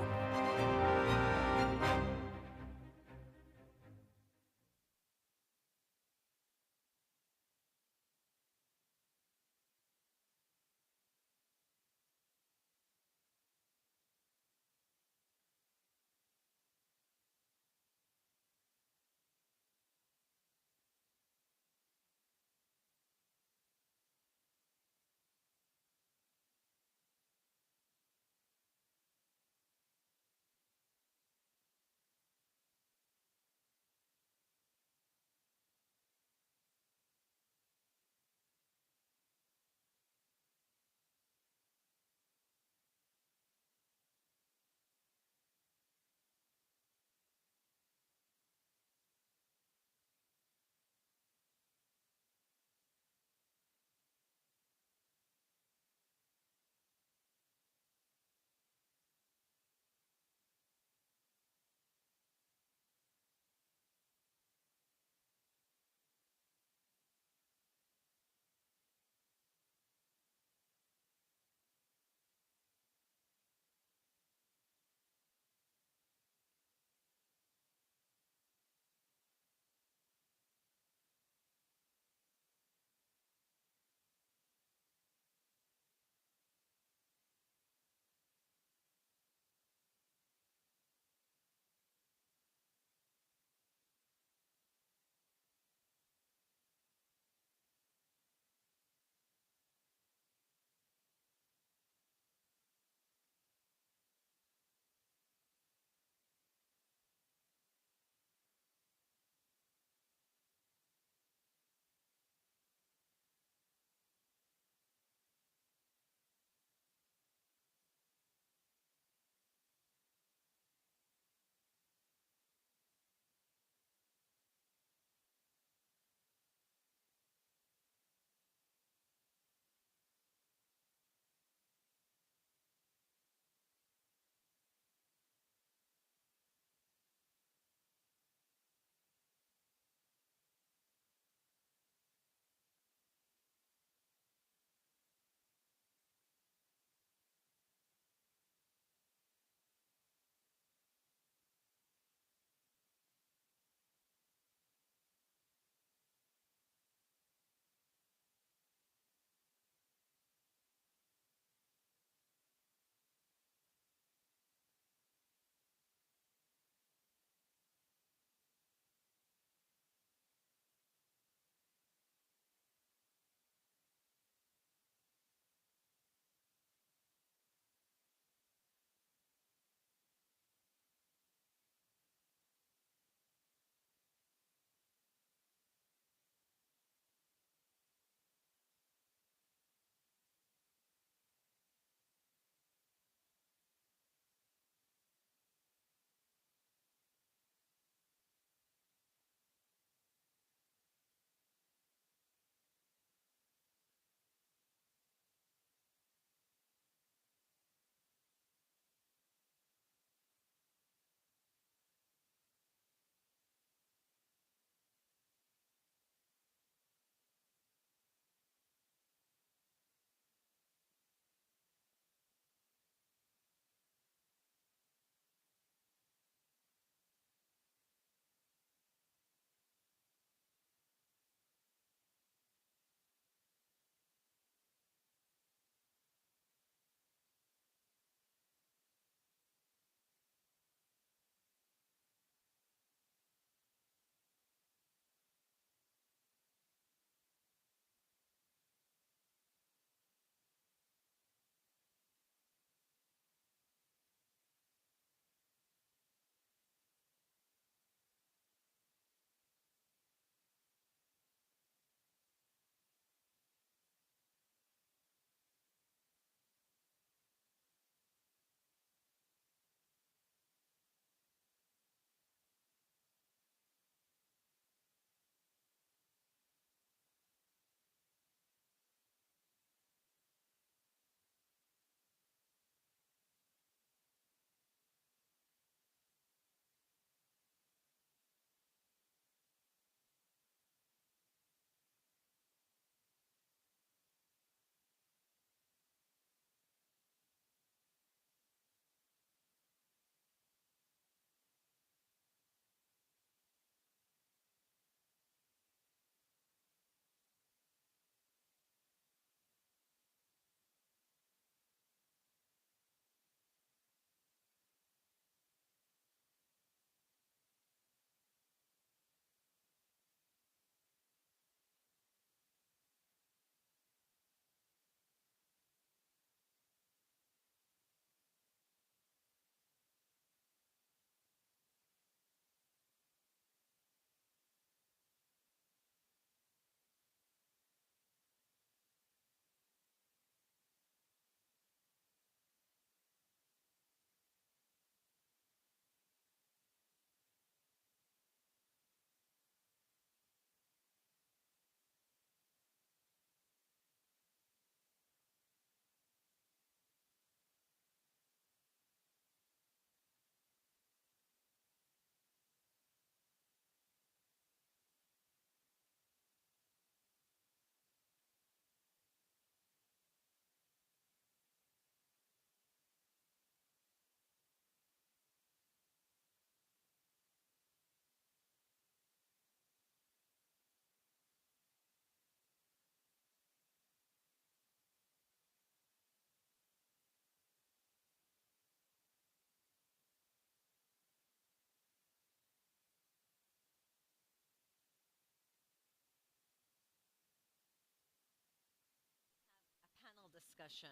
discussion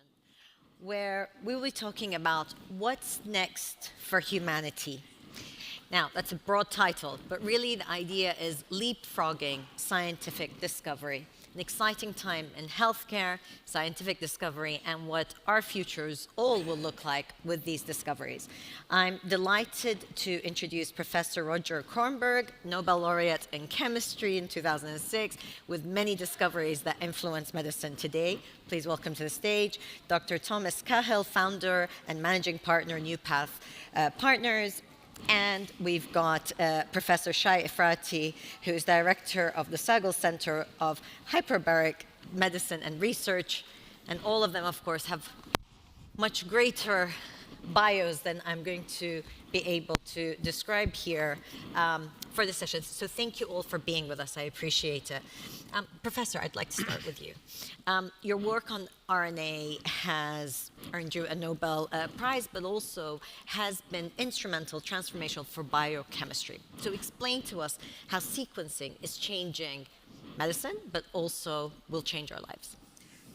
where we will be talking about what's next for humanity. Now, that's a broad title, but really the idea is leapfrogging scientific discovery. An exciting time in healthcare, scientific discovery, and what our futures all will look like with these discoveries. I'm delighted to introduce Professor Roger Kornberg, Nobel laureate in chemistry in 2006, with many discoveries that influence medicine today. Please welcome to the stage Dr. Thomas Cahill, founder and managing partner, New Path Partners. And we've got Professor Shai Efrati, who is director of the Sagel Center of Hyperbaric Medicine and Research. And all of them, of course, have much greater bios than I'm going to be able to describe here for this session. So thank you all for being with us. I appreciate it. Professor, I'd like to start with you. Your work on RNA has earned you a Nobel Prize, but also has been instrumental, transformational for biochemistry. So explain to us how sequencing is changing medicine, but also will change our lives.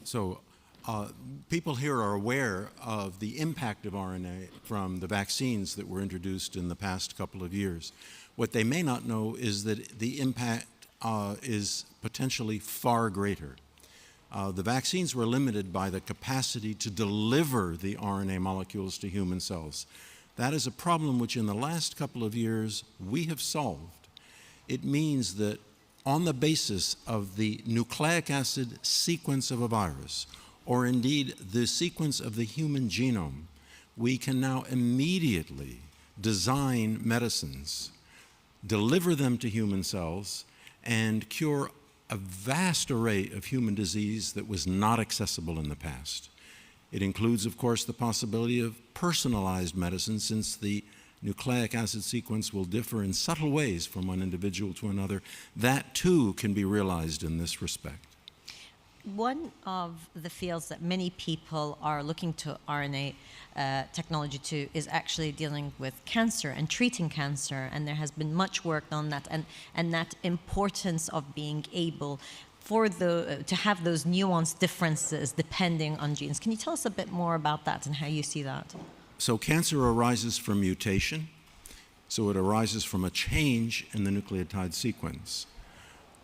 So people here are aware of the impact of RNA from the vaccines that were introduced in the past couple of years. What they may not know is that the impact is potentially far greater. The vaccines were limited by the capacity to deliver the RNA molecules to human cells. That is a problem which in the last couple of years we have solved. It means that on the basis of the nucleic acid sequence of a virus, or indeed the sequence of the human genome, we can now immediately design medicines, deliver them to human cells, and cure a vast array of human disease that was not accessible in the past. It includes, of course, the possibility of personalized medicine, since the nucleic acid sequence will differ in subtle ways from one individual to another. That, too, can be realized in this respect. One of the fields that many people are looking to RNA technology to is actually dealing with cancer and treating cancer, and there has been much work on that, and that importance of being able to have those nuanced differences depending on genes. Can you tell us a bit more about that and how you see that? So cancer arises from mutation, so it arises from a change in the nucleotide sequence.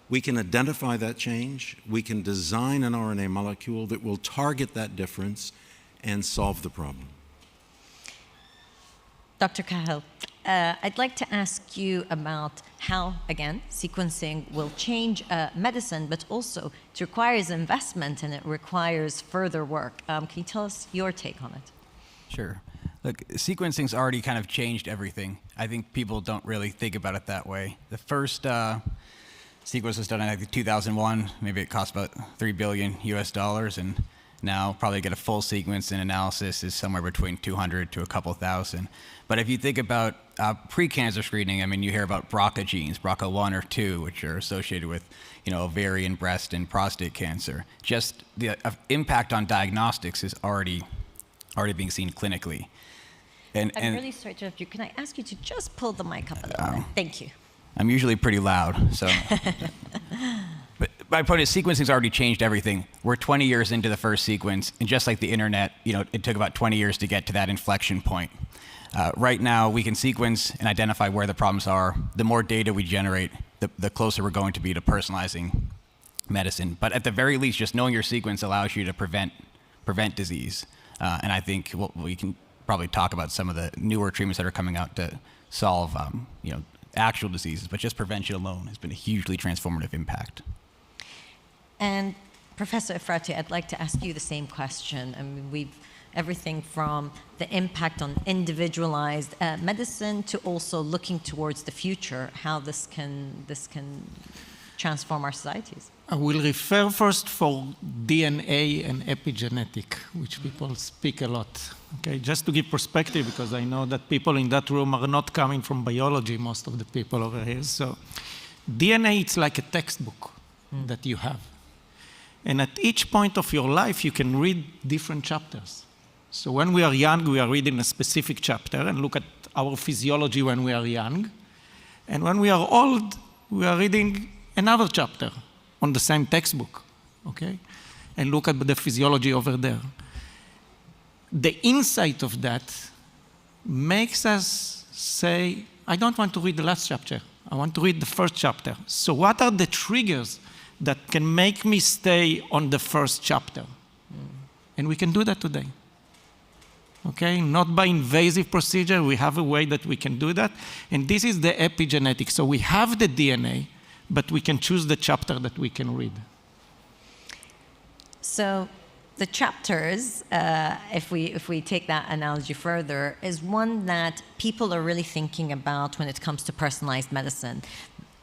We can identify that change, we can design an RNA molecule that will target that difference and solve the problem. Dr. Cahill, I'd like to ask you about how, again, sequencing will change medicine, but also it requires investment and it requires further work. Can you tell us your take on it? Sure. Look, sequencing's already kind of changed everything. I think people don't really think about it that way. The first sequence was done in, I think, 2001. Maybe it cost about $3 billion US, and now probably get a full sequence and analysis is somewhere between 200 to a couple thousand. But if you think about pre-cancer screening, I mean, you hear about BRCA genes, BRCA1 or 2, which are associated with, ovarian, breast, and prostate cancer. Just the impact on diagnostics is already being seen clinically. I'm really sorry to interrupt you. Can I ask you to just pull the mic up a little bit? Thank you. I'm usually pretty loud, so. But my point is, sequencing's already changed everything. We're 20 years into the first sequence, and just like the internet, it took about 20 years to get to that inflection point. Right now, we can sequence and identify where the problems are. The more data we generate, the closer we're going to be to personalizing medicine. But at the very least, just knowing your sequence allows you to prevent disease. And I think we can probably talk about some of the newer treatments that are coming out to solve, actual diseases, but just prevention alone has been a hugely transformative impact. And Professor Efrati, I'd like to ask you the same question. I mean, everything from the impact on individualized medicine to also looking towards the future, how this can transform our societies. I will refer first for DNA and epigenetic, which people speak a lot. Okay, just to give perspective, because I know that people in that room are not coming from biology, most of the people over here. So DNA, it's like a textbook that you have. And at each point of your life, you can read different chapters. So when we are young, we are reading a specific chapter and look at our physiology when we are young. And when we are old, we are reading another chapter on the same textbook, okay? and look at the physiology over there. The insight of that makes us say, I don't want to read the last chapter. I want to read the first chapter. So what are the triggers that can make me stay on the first chapter? And we can do that today. Okay, not by invasive procedure. We have a way that we can do that. And this is the epigenetics. So we have the DNA, but we can choose the chapter that we can read. So the chapters, if we take that analogy further, is one that people are really thinking about when it comes to personalized medicine.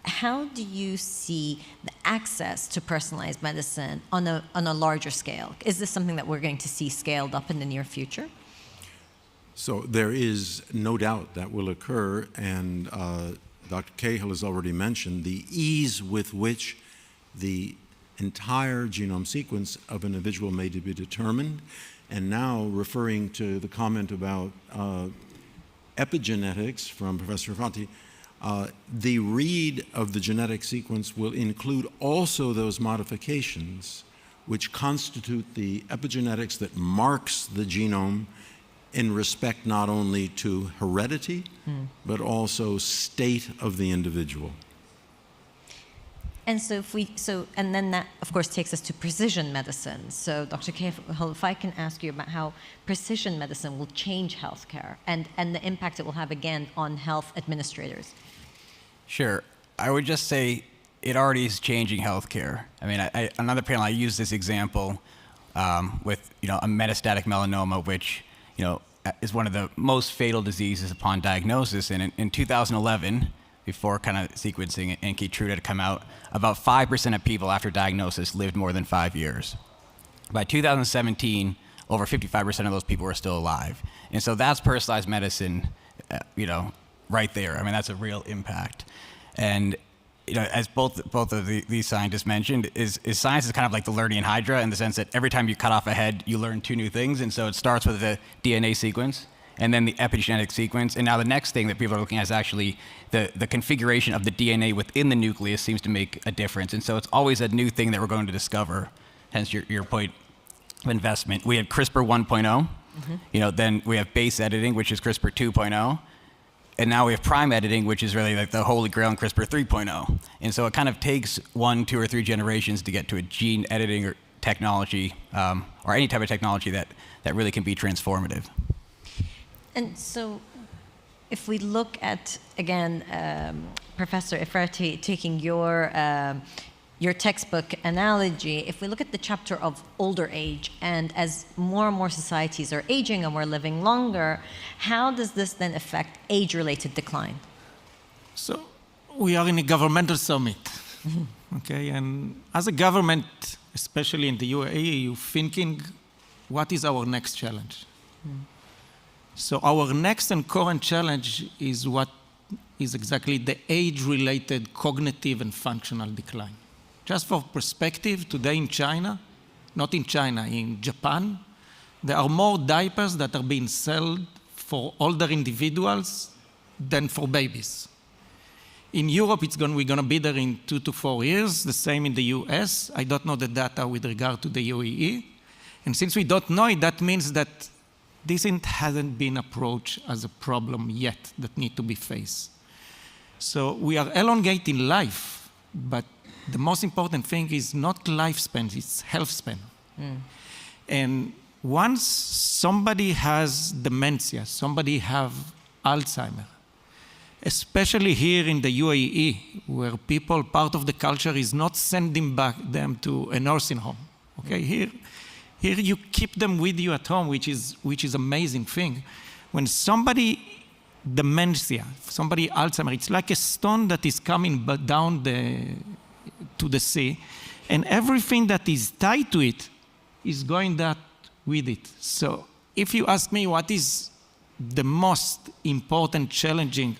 How do you see the access to personalized medicine on a larger scale? Is this something that we're going to see scaled up in the near future? So there is no doubt that will occur, and Dr. Cahill has already mentioned the ease with which the entire genome sequence of an individual may be determined. And now, referring to the comment about epigenetics from Professor Fati, the read of the genetic sequence will include also those modifications which constitute the epigenetics that marks the genome in respect not only to heredity, but also state of the individual. And so and then that, of course, takes us to precision medicine. So, Dr. Cahill, if I can ask you about how precision medicine will change healthcare and the impact it will have, again, on health administrators. Sure. I would just say it already is changing healthcare. I mean, another panel, I use this example with, a metastatic melanoma, which, is one of the most fatal diseases upon diagnosis. And in 2011, before kind of sequencing and Keytruda had come out, about 5% of people after diagnosis lived more than 5 years. By 2017, over 55% of those people were still alive. And so that's personalized medicine, right there. I mean, that's a real impact. And as both of these scientists mentioned, is science is kind of like the learning hydra in the sense that every time you cut off a head, you learn 2 new things. And so it starts with the DNA sequence, and then the epigenetic sequence. And now the next thing that people are looking at is actually the configuration of the DNA within the nucleus seems to make a difference. And so it's always a new thing that we're going to discover, hence your point of investment. We had CRISPR 1.0, then we have base editing, which is CRISPR 2.0. And now we have prime editing, which is really like the holy grail in CRISPR 3.0. And so it kind of takes 1, 2, or 3 generations to get to a gene editing or technology, or any type of technology that really can be transformative. And so if we look at, again, Professor Efrati, taking your textbook analogy, if we look at the chapter of older age, and as more and more societies are aging and we're living longer, how does this then affect age-related decline? So we are in a governmental summit, okay? And as a government, especially in the UAE, you're thinking, what is our next challenge? So our next and current challenge is what is exactly the age-related cognitive and functional decline. Just for perspective, today in China, not in China, in Japan, there are more diapers that are being sold for older individuals than for babies. In Europe, we're going to be there in 2 to 4 years, the same in the US. I don't know the data with regard to the UAE. And since we don't know it, that means that this hasn't been approached as a problem yet that need to be faced. So we are elongating life, but the most important thing is not lifespan, it's health span. And once somebody has dementia, somebody have Alzheimer, especially here in the UAE, where people, part of the culture is not sending back them to a nursing home. Okay, here you keep them with you at home, which is amazing thing. When somebody dementia, somebody Alzheimer, it's like a stone that is coming down to the sea, and everything that is tied to it is going that with it. So if you ask me what is the most important, challenging,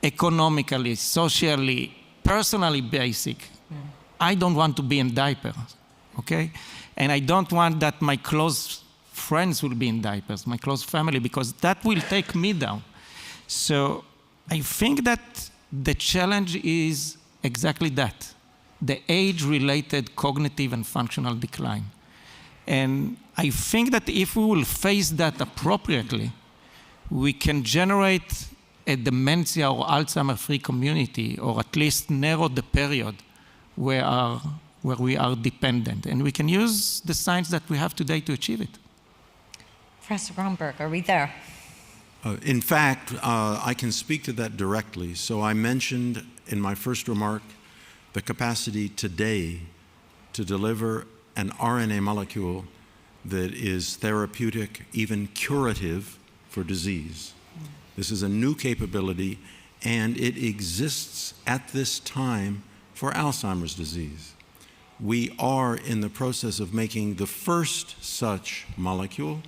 economically, socially, personally basic, I don't want to be in diapers, okay? And I don't want that my close friends will be in diapers, my close family, because that will take me down. So I think that the challenge is exactly that. the age-related cognitive and functional decline. And I think that if we will face that appropriately, we can generate a dementia or Alzheimer-free community, or at least narrow the period where we are dependent. And we can use the science that we have today to achieve it. Professor Bromberg, are we there? In fact, I can speak to that directly. So I mentioned in my first remark the capacity today to deliver an RNA molecule that is therapeutic, even curative for disease. This is a new capability, and it exists at this time for Alzheimer's disease. We are in the process of making the first such molecule,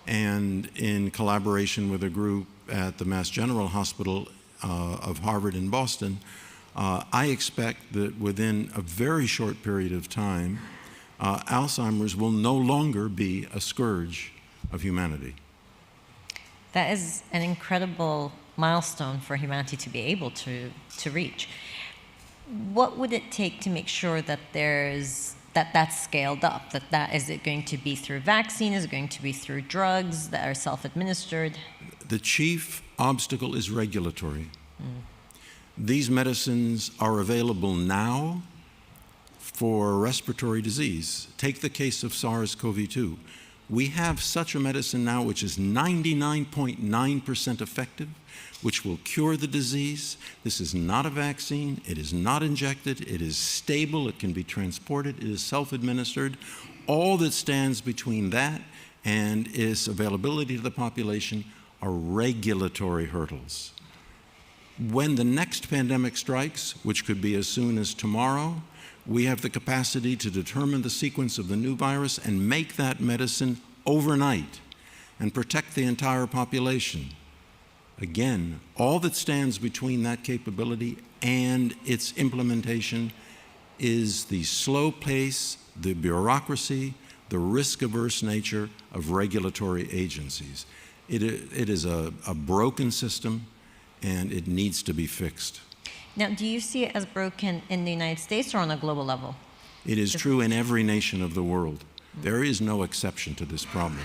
and in collaboration with a group at the Mass General Hospital of Harvard in Boston, I expect that within a very short period of time, Alzheimer's will no longer be a scourge of humanity. That is an incredible milestone for humanity to be able to reach. What would it take to make sure that that's scaled up? Is it going to be through vaccine? Is it going to be through drugs that are self-administered? The chief obstacle is regulatory. These medicines are available now for respiratory disease. Take the case of SARS-CoV-2. We have such a medicine now which is 99.9% effective, which will cure the disease. This is not a vaccine. It is not injected. It is stable. It can be transported. It is self-administered. All that stands between that and its availability to the population are regulatory hurdles. When the next pandemic strikes, which could be as soon as tomorrow, we have the capacity to determine the sequence of the new virus and make that medicine overnight and protect the entire population. Again, all that stands between that capability and its implementation is the slow pace, the bureaucracy, the risk-averse nature of regulatory agencies. It is a broken system, and it needs to be fixed. Now, do you see it as broken in the United States or on a global level? It is true in every nation of the world. There is no exception to this problem.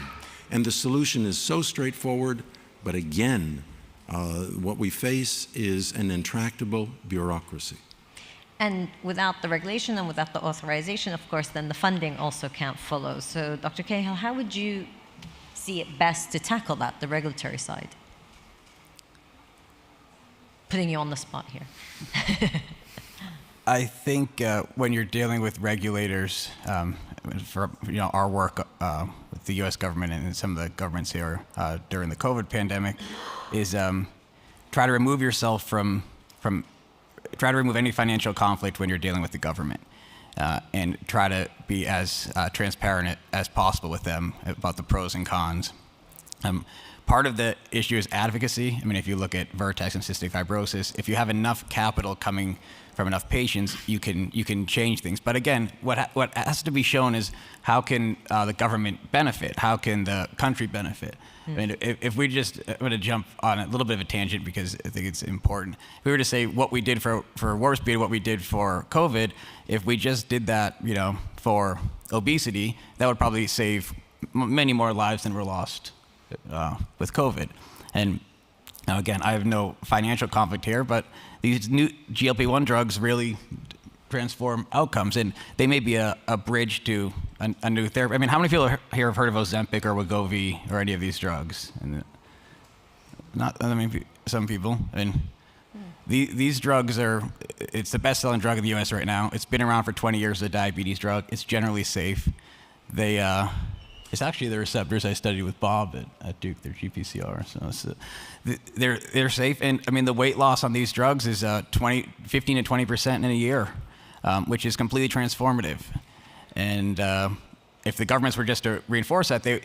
And the solution is so straightforward, but again, what we face is an intractable bureaucracy. And without the regulation and without the authorization, of course, then the funding also can't follow. So, Dr. Cahill, how would you see it best to tackle that, the regulatory side? Putting you on the spot here. I think when you're dealing with regulators, for our work with the U.S. government and some of the governments here during the COVID pandemic, is try to remove yourself from try to remove any financial conflict when you're dealing with the government, and try to be as transparent as possible with them about the pros and cons. Part of the issue is advocacy. I mean, if you look at Vertex and cystic fibrosis, if you have enough capital coming from enough patients, you can change things. But again, what has to be shown is how can the government benefit? How can the country benefit? I mean, if we just, I'm going to jump on a little bit of a tangent because I think it's important. If we were to say what we did for Warp Speed, what we did for COVID, if we just did that, for obesity, that would probably save many more lives than were lost with COVID. And now again, I have no financial conflict here, but these new GLP-1 drugs really transform outcomes, and they may be a bridge to a new therapy. I mean, how many people here have heard of Ozempic or Wegovy or any of these drugs? And some people. I mean, these drugs it's the best-selling drug in the U.S. right now. It's been around for 20 years as a diabetes drug. It's generally safe. It's actually the receptors I studied with Bob at Duke, their GPCR. So they're safe. And I mean, the weight loss on these drugs is 15 to 20% in a year, which is completely transformative. And if the governments were just to reinforce that, the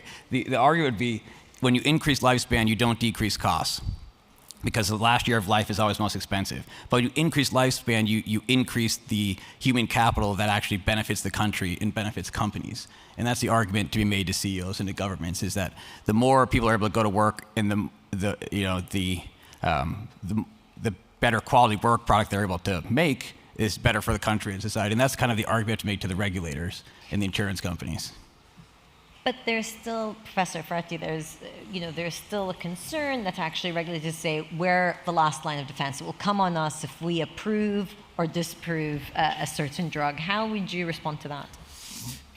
argument would be when you increase lifespan, you don't decrease costs, because the last year of life is always most expensive. But when you increase lifespan, you increase the human capital that actually benefits the country and benefits companies. And that's the argument to be made to CEOs and to governments, is that the more people are able to go to work and the better quality work product they're able to make, is better for the country and society. And that's kind of the argument to make to the regulators and the insurance companies. But there's still, Professor Frati, there's still a concern that actually regulators say we're the last line of defense. It will come on us if we approve or disapprove a certain drug. How would you respond to that?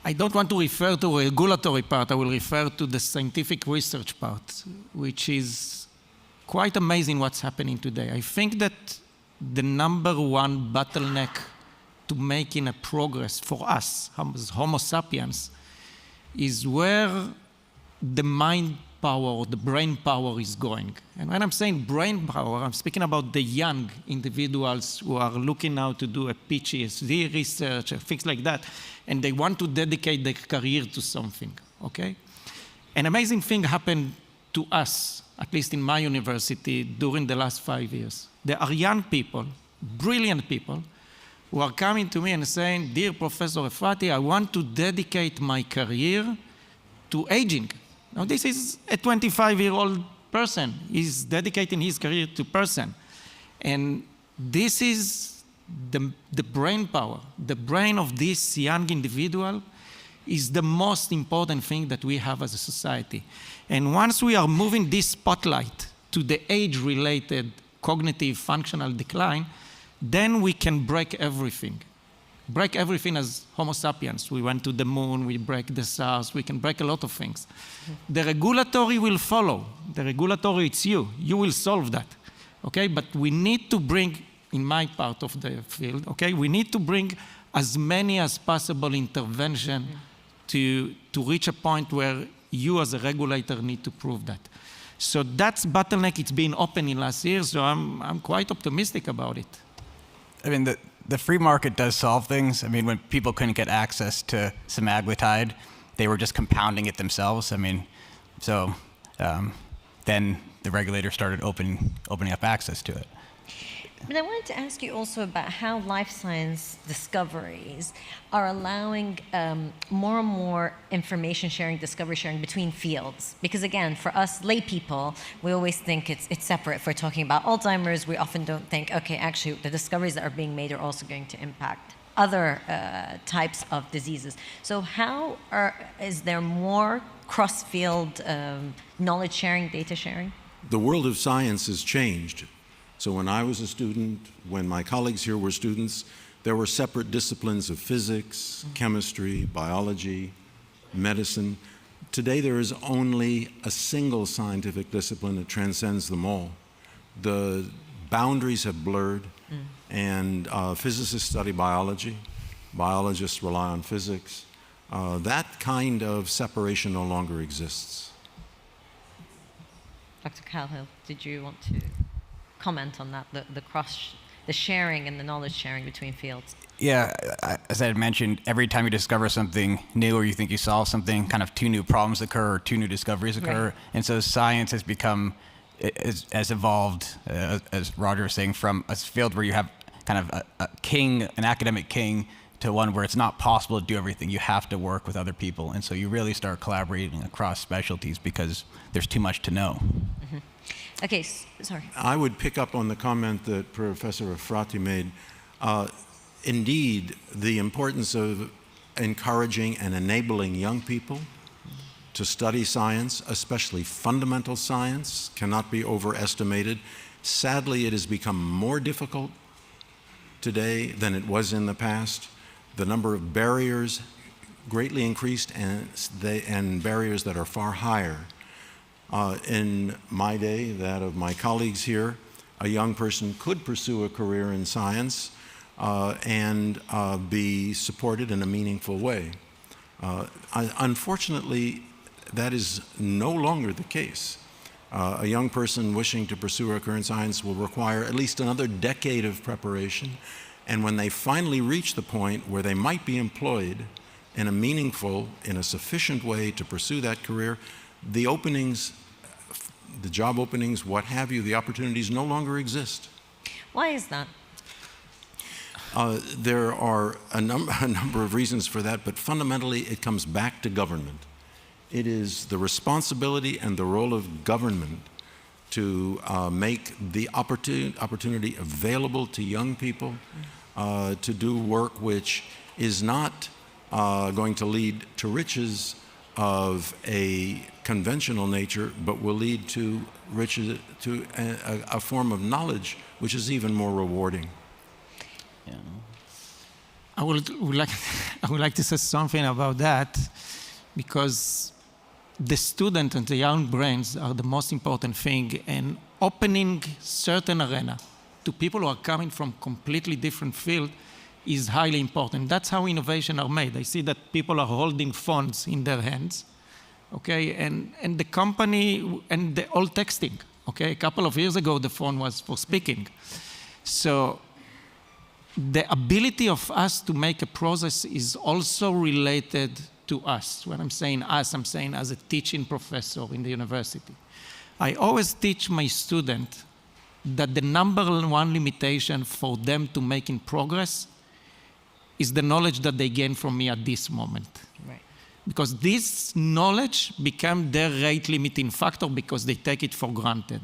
I don't want to refer to the regulatory part. I will refer to the scientific research part, which is quite amazing what's happening today. I think that the number one bottleneck to making a progress for us as Homo sapiens is where the mind power or the brain power is going. And when I'm saying brain power, I'm speaking about the young individuals who are looking now to do a PhD research or things like that, and they want to dedicate their career to something, okay? An amazing thing happened to us, at least in my university, during the last 5 years. There are young people, brilliant people, who are coming to me and saying, dear Professor Efrati, I want to dedicate my career to aging. Now, this is a 25-year-old person. He's dedicating his career to person. And this is the brain power. The brain of this young individual is the most important thing that we have as a society. And once we are moving this spotlight to the age-related cognitive functional decline, then we can break everything. Break everything as Homo sapiens. We went to the moon, we break the stars, we can break a lot of things. The regulatory will follow. The regulatory, it's you. You will solve that, okay? But we need to bring, in my part of the field, okay, we need to bring as many as possible intervention to reach a point where you as a regulator need to prove that. So that's bottleneck. It's been open in last year, so I'm quite optimistic about it. I mean, the free market does solve things. I mean, when people couldn't get access to semaglutide, they were just compounding it themselves. I mean, so then the regulator started opening up access to it. But I wanted to ask you also about how life science discoveries are allowing more and more information sharing, discovery sharing between fields. Because again, for us lay people, we always think it's separate. If we're talking about Alzheimer's, we often don't think, okay, actually the discoveries that are being made are also going to impact other types of diseases. So how is there more cross-field knowledge sharing, data sharing? The world of science has changed. So when I was a student, when my colleagues here were students, there were separate disciplines of physics, chemistry, biology, medicine. Today there is only a single scientific discipline that transcends them all. The boundaries have blurred, and physicists study biology, biologists rely on physics. That kind of separation no longer exists. Dr. Calhill, did you want to comment on that, the sharing and the knowledge sharing between fields? Yeah, as I had mentioned, every time you discover something new or you think you solve something, kind of two new problems occur or two new discoveries occur. Right. And so science has become, has evolved, as Roger was saying, from a field where you have kind of a king, an academic king, to one where it's not possible to do everything. You have to work with other people. And so you really start collaborating across specialties because there's too much to know. Mm-hmm. Okay, sorry. I would pick up on the comment that Professor Efrati made. Indeed, the importance of encouraging and enabling young people to study science, especially fundamental science, cannot be overestimated. Sadly, it has become more difficult today than it was in the past. The number of barriers greatly increased, and barriers that are far higher. In my day, that of my colleagues here, a young person could pursue a career in science and be supported in a meaningful way. Unfortunately, that is no longer the case. A young person wishing to pursue a career in science will require at least another decade of preparation, and when they finally reach the point where they might be employed in a meaningful, in a sufficient way to pursue that career, the openings, the job openings, what have you, the opportunities no longer exist. Why is that? There are a number of reasons for that, but fundamentally it comes back to government. It is the responsibility and the role of government to make the opportunity available to young people to do work which is not going to lead to riches of a conventional nature, but will lead to riches, to a form of knowledge which is even more rewarding. Yeah. I would like to say something about that, because the student and the young brains are the most important thing, and opening certain arena to people who are coming from completely different field is highly important. That's how innovation are made. I see that people are holding phones in their hands, okay, and the company, and they're all texting, okay? A couple of years ago, the phone was for speaking. So the ability of us to make a process is also related to us. When I'm saying us, I'm saying as a teaching professor in the university. I always teach my student that the number one limitation for them to making progress is the knowledge that they gain from me at this moment. Right. Because this knowledge became their rate limiting factor because they take it for granted.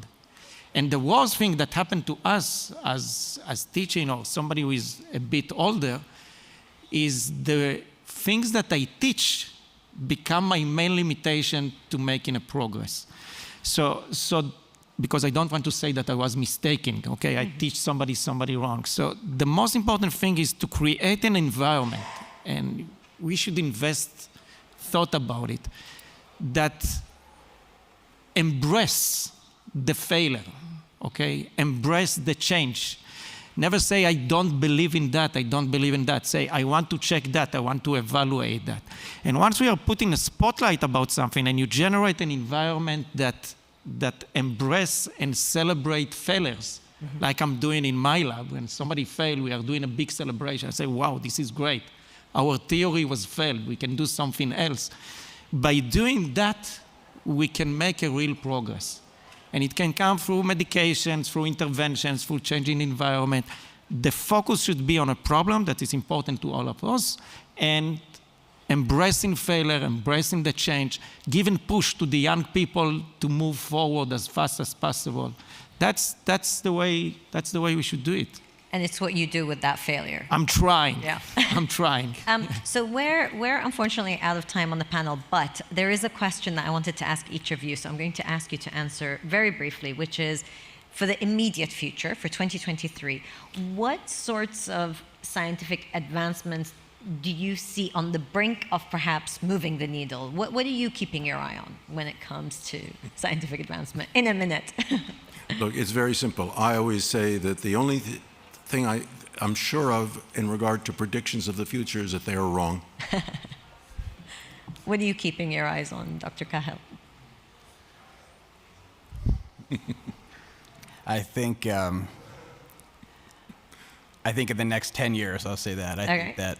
And the worst thing that happened to us as teaching, or somebody who is a bit older, is the things that I teach become my main limitation to making a progress. So because I don't want to say that I was mistaken, okay? I teach somebody wrong. So the most important thing is to create an environment, and we should invest thought about it, that embrace the failure, okay? Embrace the change. Never say, I don't believe in that, I don't believe in that. Say, I want to check that, I want to evaluate that. And once we are putting a spotlight about something and you generate an environment that embrace and celebrate failures, like I'm doing in my lab. When somebody failed, we are doing a big celebration. I say, wow, this is great. Our theory was failed. We can do something else. By doing that, we can make a real progress. And it can come through medications, through interventions, through changing environment. The focus should be on a problem that is important to all of us, and embracing failure, embracing the change, giving push to the young people to move forward as fast as possible. That's the way we should do it. And it's what you do with that failure. I'm trying. Yeah. I'm trying. So we're unfortunately out of time on the panel, but there is a question that I wanted to ask each of you. So I'm going to ask you to answer very briefly, which is, for the immediate future, for 2023, what sorts of scientific advancements do you see on the brink of perhaps moving the needle? What are you keeping your eye on when it comes to scientific advancement? In a minute. Look, it's very simple. I always say that the only thing I'm sure of in regard to predictions of the future is that they are wrong. What are you keeping your eyes on, Dr. Kahel? I think in the next 10 years, I'll say that. I think that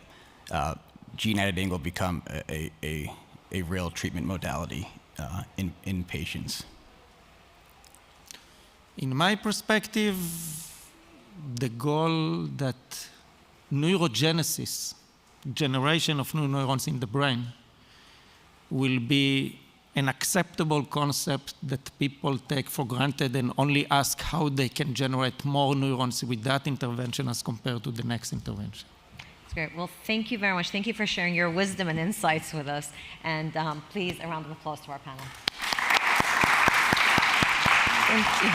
gene editing will become a real treatment modality in patients. In my perspective, the goal that neurogenesis, generation of new neurons in the brain, will be an acceptable concept that people take for granted and only ask how they can generate more neurons with that intervention as compared to the next intervention. That's great. Well, thank you very much. Thank you for sharing your wisdom and insights with us. And please, a round of applause to our panel. Thank you.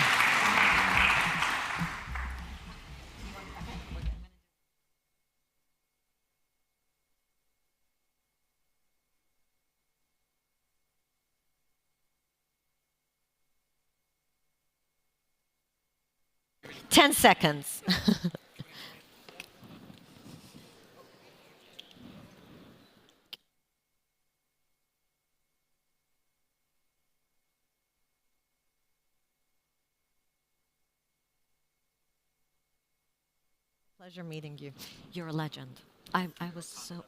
10 seconds. Pleasure meeting you. You're a legend. I was so...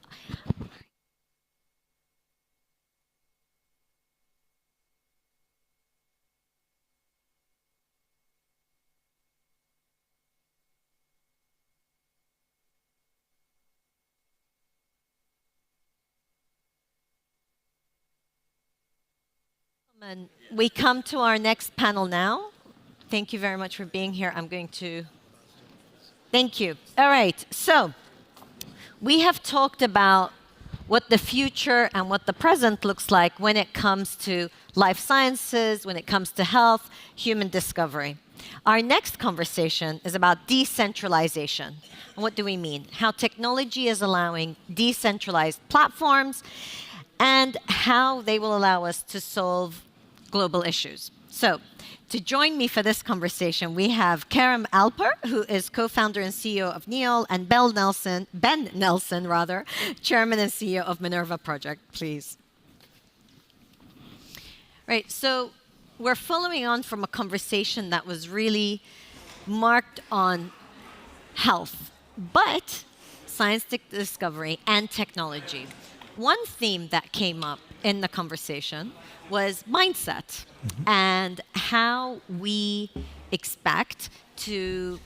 And we come to our next panel now. Thank you very much for being here. I'm going to Thank you. All right, so we have talked about what the future and what the present looks like when it comes to life sciences, when it comes to health, human discovery. Our next conversation is about decentralization. And what do we mean? How technology is allowing decentralized platforms and how they will allow us to solve global issues. So, to join me for this conversation, we have Kerem Alper, who is co-founder and CEO of NEOL, and Ben Nelson, chairman and CEO of Minerva Project. Please. Right, so we're following on from a conversation that was really marked on health, but scientific discovery and technology. One theme that came up in the conversation was mindset and how we expect to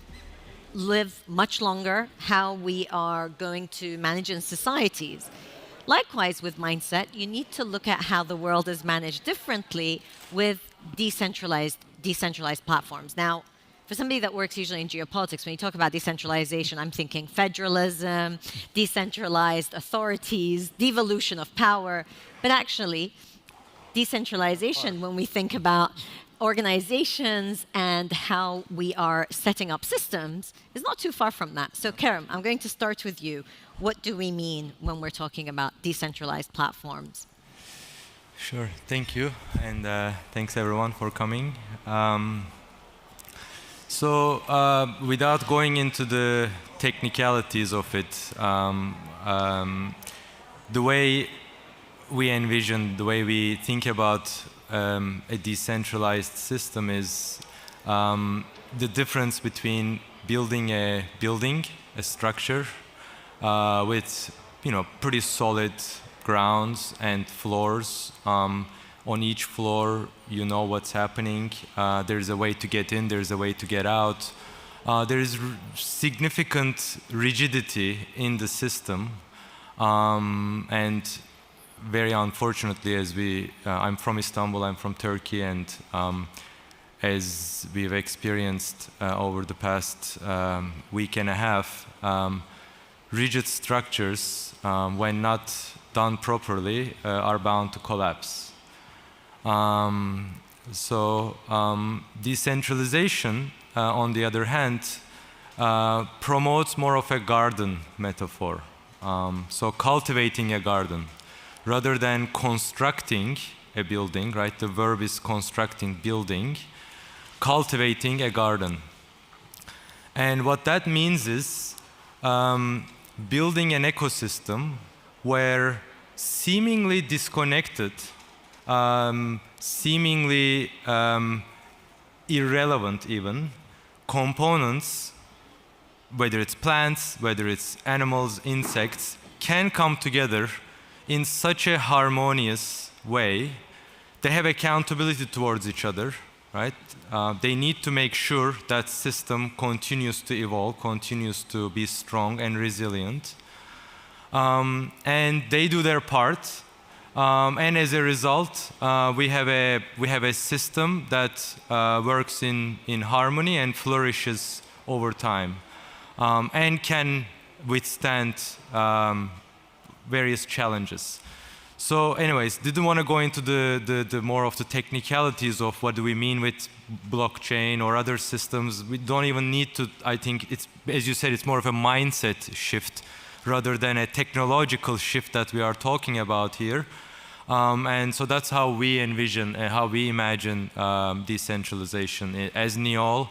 live much longer, how we are going to manage in societies. Likewise, with mindset, you need to look at how the world is managed differently with decentralized platforms. Now, for somebody that works usually in geopolitics, when you talk about decentralization, I'm thinking federalism, decentralized authorities, devolution of power. But actually, decentralization, when we think about organizations and how we are setting up systems, is not too far from that. So Kerem, I'm going to start with you. What do we mean when we're talking about decentralized platforms? Sure, thank you, and thanks everyone for coming. Without going into the technicalities of it, the way we envision, the way we think about a decentralized system is the difference between building a structure with pretty solid grounds and floors. On each floor, you know what's happening. There's a way to get in, there's a way to get out. There is significant rigidity in the system. And very unfortunately, I'm from Istanbul, I'm from Turkey, and as we've experienced over the past week and a half, rigid structures, when not done properly, are bound to collapse. Decentralization, on the other hand, promotes more of a garden metaphor. So cultivating a garden, rather than constructing a building, right? The verb is constructing, building, cultivating a garden. And what that means is building an ecosystem where seemingly disconnected, seemingly irrelevant even, components, whether it's plants, whether it's animals, insects, can come together in such a harmonious way. They have accountability towards each other, right? They need to make sure that system continues to evolve, continues to be strong and resilient. And they do their part. And as a result, we have a system that works in harmony and flourishes over time, and can withstand various challenges. So anyways, didn't want to go into the more of the technicalities of what do we mean with blockchain or other systems. We don't even need to, I think it's, as you said, it's more of a mindset shift rather than a technological shift that we are talking about here. And so that's how we envision and how we imagine decentralization as NEOL,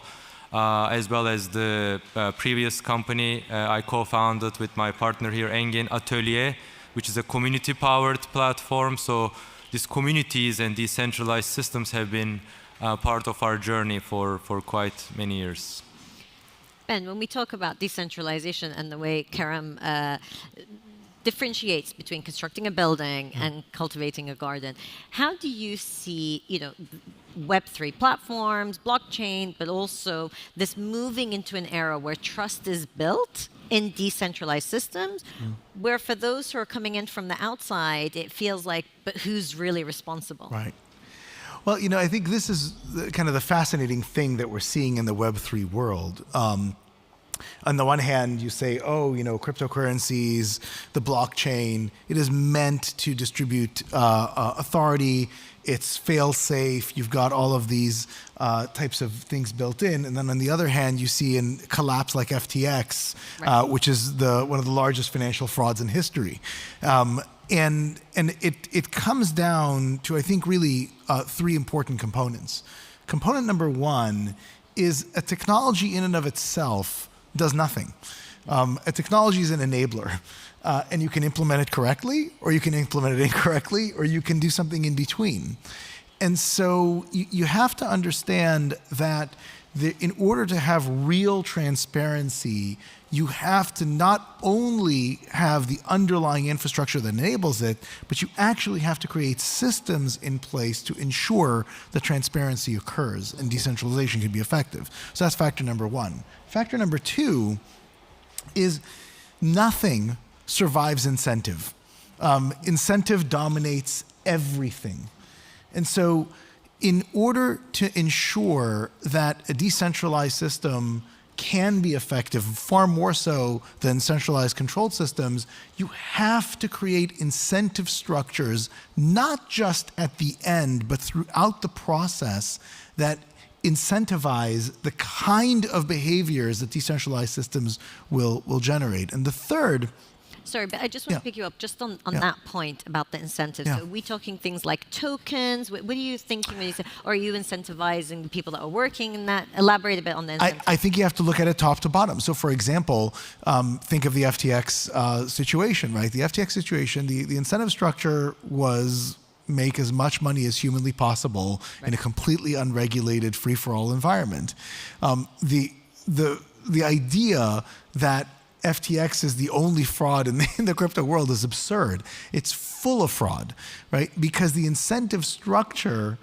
as well as the previous company I co-founded with my partner here, Engin, Atelier, which is a community-powered platform. So these communities and decentralized systems have been part of our journey for quite many years. Ben, when we talk about decentralization and the way Kerem differentiates between constructing a building and cultivating a garden, how do you see, Web3 platforms, blockchain, but also this moving into an era where trust is built in decentralized systems, where for those who are coming in from the outside, it feels like, but who's really responsible? Right. Well, I think this is kind of the fascinating thing that we're seeing in the Web3 world. On the one hand, you say, oh, cryptocurrencies, the blockchain, it is meant to distribute authority. It's fail-safe. You've got all of these types of things built in. And then on the other hand, you see a collapse like FTX, which is one of the largest financial frauds in history. And it comes down to, I think, really three important components. Component number one is a technology in and of itself does nothing. A technology is an enabler, and you can implement it correctly, or you can implement it incorrectly, or you can do something in between. And so you have to understand that in order to have real transparency, you have to not only have the underlying infrastructure that enables it, but you actually have to create systems in place to ensure that transparency occurs and decentralization can be effective. So that's factor number one. Factor number two is nothing survives incentive. Incentive dominates everything. And so in order to ensure that a decentralized system can be effective, far more so than centralized controlled systems, you have to create incentive structures, not just at the end, but throughout the process that incentivize the kind of behaviors that decentralized systems will generate. And the third, sorry, but I just want to pick you up just on that point about the incentives. So are we talking things like tokens? What are you thinking when you say, or are you incentivizing the people that are working in that? Elaborate a bit on the incentives. I think you have to look at it top to bottom. So for example, think of the FTX situation, right? The FTX situation, the incentive structure was make as much money as humanly possible in a completely unregulated free-for-all environment. The idea that FTX is the only fraud in the crypto world is absurd. It's full of fraud, right? Because the incentive structure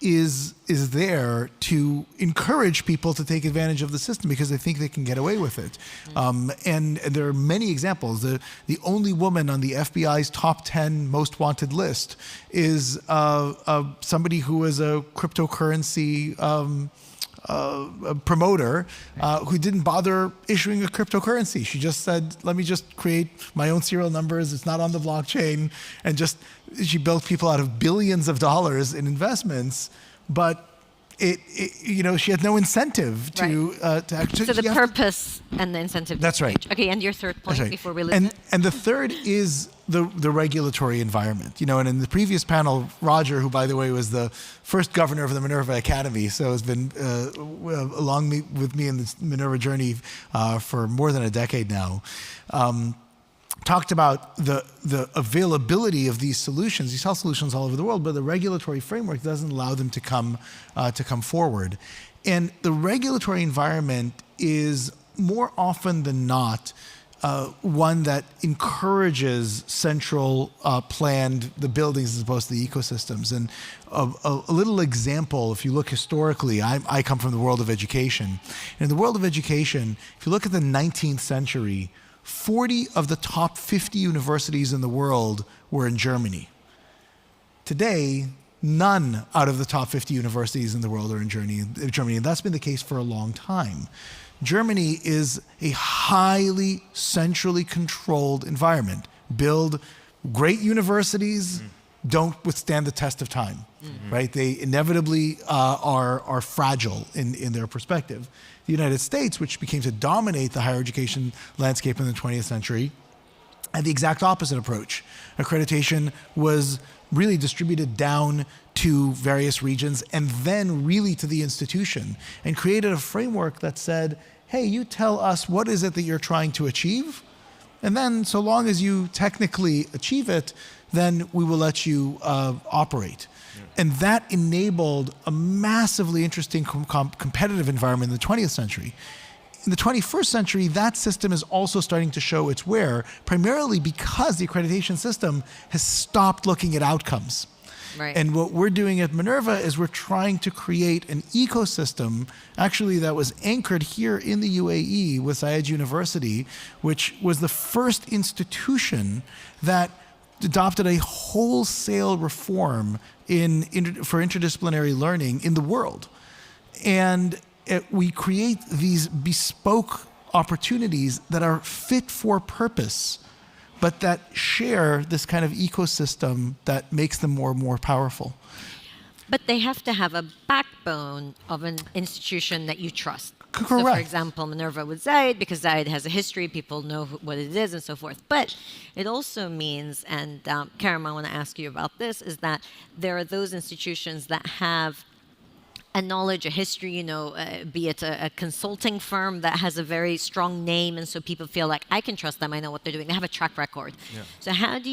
is there to encourage people to take advantage of the system because they think they can get away with it. And there are many examples. The only woman on the FBI's top 10 most wanted list is somebody who is a cryptocurrency promoter who didn't bother issuing a cryptocurrency. She just said, let me just create my own serial numbers. It's not on the blockchain. And she built people out of billions of dollars in investments, but she had no incentive to actually. So the purpose and the incentive. That's right. Okay, and your third point before we lose it. And the third is the regulatory environment. And in the previous panel, Roger, who by the way was the first governor of the Minerva Academy, so has been along with me in this Minerva journey for more than a decade now, talked about the availability of these solutions, these health solutions all over the world, but the regulatory framework doesn't allow them to come forward. And the regulatory environment is more often than not one that encourages central planned the buildings as opposed to the ecosystems. And a little example, if you look historically, I come from the world of education. And in the world of education, if you look at the 19th century, 40 of the top 50 universities in the world were in Germany. Today, none out of the top 50 universities in the world are in Germany, and that's been the case for a long time. Germany is a highly centrally controlled environment. Build great universities, don't withstand the test of time, right? They inevitably are fragile in their perspective. The United States, which became to dominate the higher education landscape in the 20th century, had the exact opposite approach. Accreditation was really distributed down to various regions and then really to the institution, and created a framework that said, hey, you tell us what is it that you're trying to achieve, and then so long as you technically achieve it, then we will let you operate. And that enabled a massively interesting competitive environment in the 20th century. In the 21st century, that system is also starting to show its wear, primarily because the accreditation system has stopped looking at outcomes. Right. And what we're doing at Minerva is we're trying to create an ecosystem, actually that was anchored here in the UAE with Zayed University, which was the first institution that adopted a wholesale reform for interdisciplinary learning in the world. And we create these bespoke opportunities that are fit for purpose, but that share this kind of ecosystem that makes them more and more powerful. But they have to have a backbone of an institution that you trust. Correct. So, for example, Minerva with Zayed, because Zayed has a history, people know what it is and so forth. But it also means, and Karim, I want to ask you about this, is that there are those institutions that have a knowledge, a history, you know, be it a consulting firm that has a very strong name, and so people feel like I can trust them, I know what they're doing. They have a track record. Yeah. So how do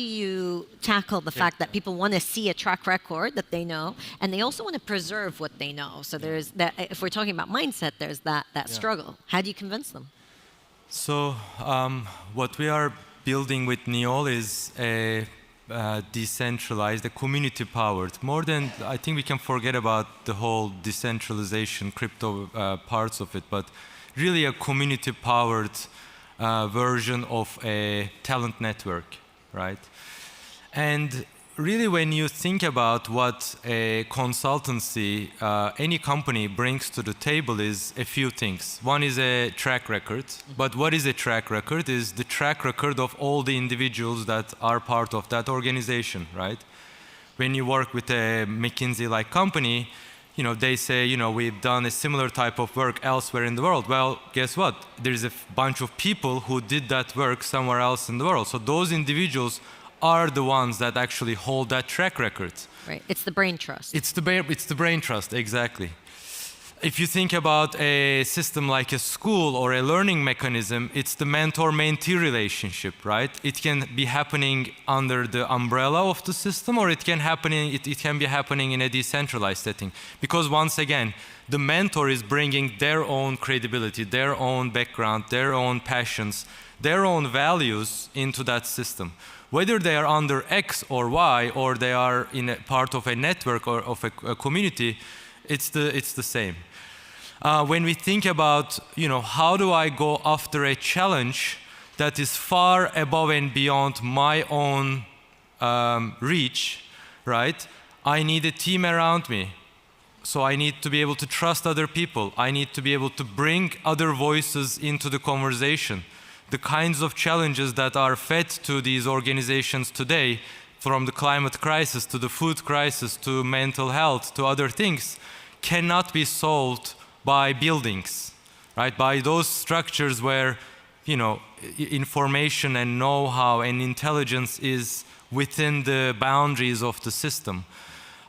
you tackle the fact that people want to see a track record that they know, and they also want to preserve what they know? So there's that. If we're talking about mindset, there's that struggle. How do you convince them? So what we are building with NEOL is a decentralized, a community-powered. More than, I think we can forget about the whole decentralization, crypto parts of it, but really a community-powered version of a talent network, right? And really when you think about what a consultancy, any company brings to the table is a few things. One is a track record, but what is a track record is the track record of all the individuals that are part of that organization, right? When you work with a McKinsey-like company, you know, they say, you know, we've done a similar type of work elsewhere in the world. Well, guess what? There's a bunch of people who did that work somewhere else in the world. So those individuals are the ones that actually hold that track record. Right, it's the brain trust. It's the brain trust, exactly. If you think about a system like a school or a learning mechanism, it's the mentor-mentee relationship, right? It can be happening under the umbrella of the system, or it can be happening in a decentralized setting. Because once again, the mentor is bringing their own credibility, their own background, their own passions, their own values into that system. Whether they are under X or Y, or they are in a part of a network or of a community, it's the same. When we think about, you know, how do I go after a challenge that is far above and beyond my own reach, right? I need a team around me. So I need to be able to trust other people. I need to be able to bring other voices into the conversation. The kinds of challenges that are fed to these organizations today, from the climate crisis to the food crisis to mental health to other things, cannot be solved by buildings, right? By those structures where, you know, information and know-how and intelligence is within the boundaries of the system.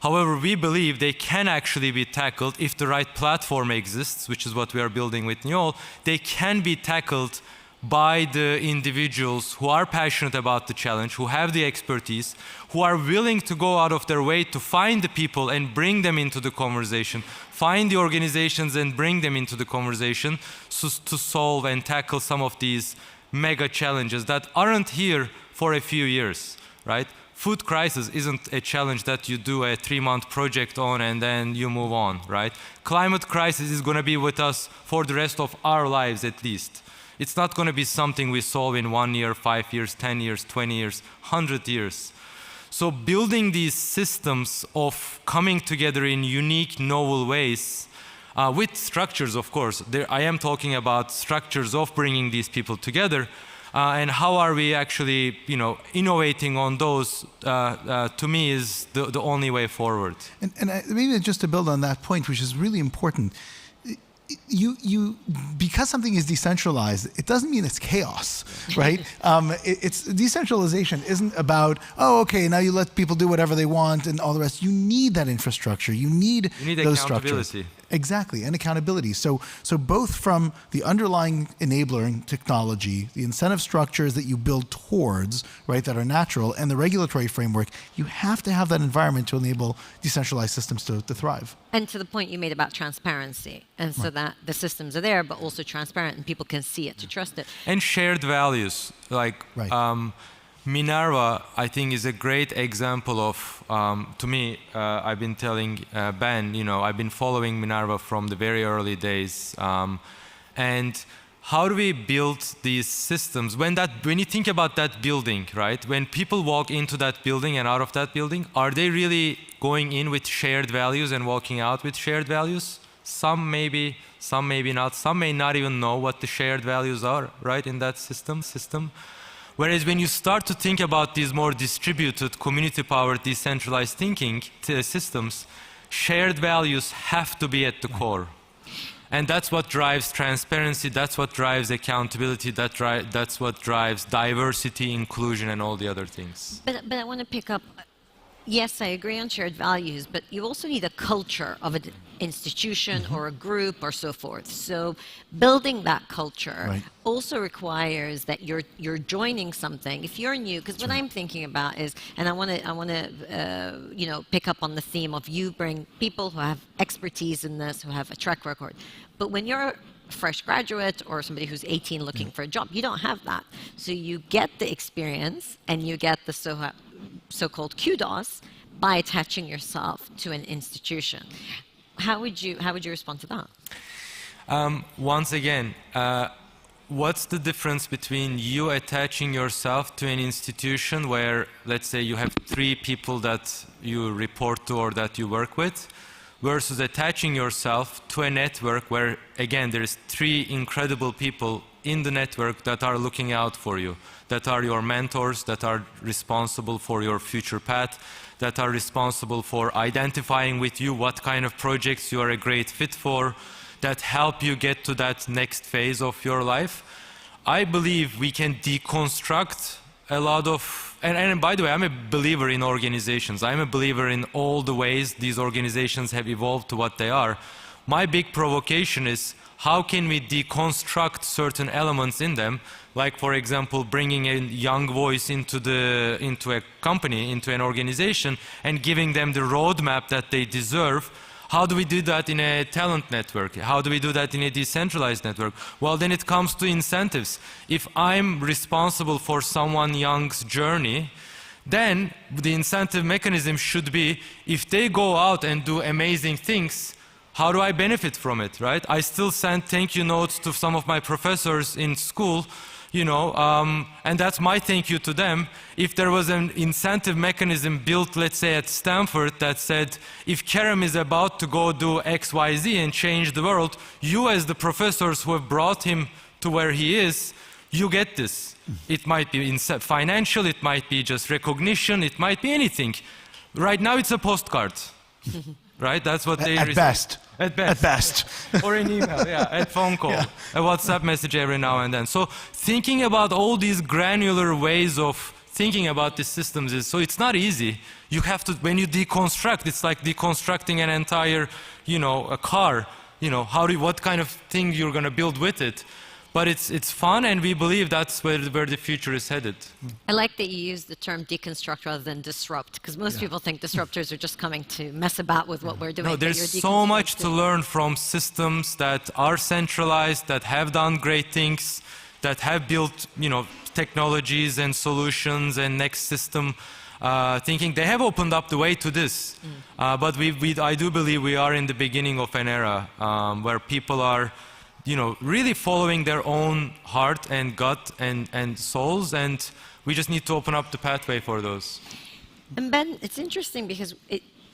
However, we believe they can actually be tackled if the right platform exists, which is what we are building with NEOL. They can be tackled by the individuals who are passionate about the challenge, who have the expertise, who are willing to go out of their way to find the people and bring them into the conversation, find the organizations and bring them into the conversation to solve and tackle some of these mega challenges that aren't here for a few years, right? Food crisis isn't a challenge that you do a 3-month project on and then you move on, right? Climate crisis is going to be with us for the rest of our lives at least. It's not going to be something we solve in 1 year, 5 years, 10 years, 20 years, 100 years. So building these systems of coming together in unique, novel ways, with structures, of course. I am talking about structures of bringing these people together, and how are we actually, you know, innovating on those, to me, is the only way forward. And maybe just to build on that point, which is really important, because something is decentralized, it doesn't mean it's chaos, right? It's decentralization isn't about, oh, okay, now you let people do whatever they want and all the rest. You need that infrastructure. You need those structures. Exactly, and accountability. So both from the underlying enabling technology, the incentive structures that you build towards, right, that are natural, and the regulatory framework, you have to have that environment to enable decentralized systems to thrive. And to the point you made about transparency, and so that the systems are there, but also transparent, and people can see it to trust it. And shared values, like Minerva, I think, is a great example of, to me, I've been telling Ben, you know, I've been following Minerva from the very early days. And how do we build these systems? When you think about that building, right? When people walk into that building and out of that building, are they really going in with shared values and walking out with shared values? Some maybe, some maybe not, some may not even know what the shared values are, right, in that system. Whereas when you start to think about these more distributed, community-powered, decentralized thinking systems, shared values have to be at the core. And that's what drives transparency, that's what drives accountability, that's what drives diversity, inclusion, and all the other things. But I want to pick up, yes, I agree on shared values, but you also need a culture of an institution or a group or so forth. So building that culture also requires that you're joining something. If you're new, because what I'm thinking about is, and I want to you know, pick up on the theme of you bring people who have expertise in this, who have a track record. But when you're a fresh graduate or somebody who's 18 looking for a job, you don't have that. So you get the experience and you get the so-called kudos by attaching yourself to an institution. How would you respond to that? Once again, what's the difference between you attaching yourself to an institution where, let's say, you have 3 people that you report to or that you work with, versus attaching yourself to a network where, again, there's 3 incredible people in the network that are looking out for you, that are your mentors, that are responsible for your future path, that are responsible for identifying with you what kind of projects you are a great fit for, that help you get to that next phase of your life. I believe we can deconstruct a lot of, and by the way, I'm a believer in organizations. I'm a believer in all the ways these organizations have evolved to what they are. My big provocation is, how can we deconstruct certain elements in them, like, for example, bringing a young voice into a company, into an organization, and giving them the roadmap that they deserve. How do we do that in a talent network? How do we do that in a decentralized network? Well, then it comes to incentives. If I'm responsible for someone young's journey, then the incentive mechanism should be, if they go out and do amazing things, how do I benefit from it, right? I still send thank you notes to some of my professors in school, you know, and that's my thank you to them. If there was an incentive mechanism built, let's say, at Stanford that said, if Kerem is about to go do X, Y, Z and change the world, you as the professors who have brought him to where he is, you get this. It might be financial, it might be just recognition, it might be anything. Right now it's a postcard. Right? That's what they receive. Best. At best. At best. Or an email, a phone call, a WhatsApp message every now and then. So thinking about all these granular ways of thinking about these systems is, so it's not easy. You have to, when you deconstruct, it's like deconstructing an entire, you know, a car. You know, what kind of thing you're going to build with it. But it's fun, and we believe that's where the future is headed. I like that you use the term deconstruct rather than disrupt, because most people think disruptors are just coming to mess about with what we're doing. No, there's so much to learn from systems that are centralized, that have done great things, that have built, you know, technologies and solutions and next system thinking. They have opened up the way to this. But I do believe we are in the beginning of an era where people are, you know, really following their own heart and gut and souls, and we just need to open up the pathway for those. And Ben, it's interesting because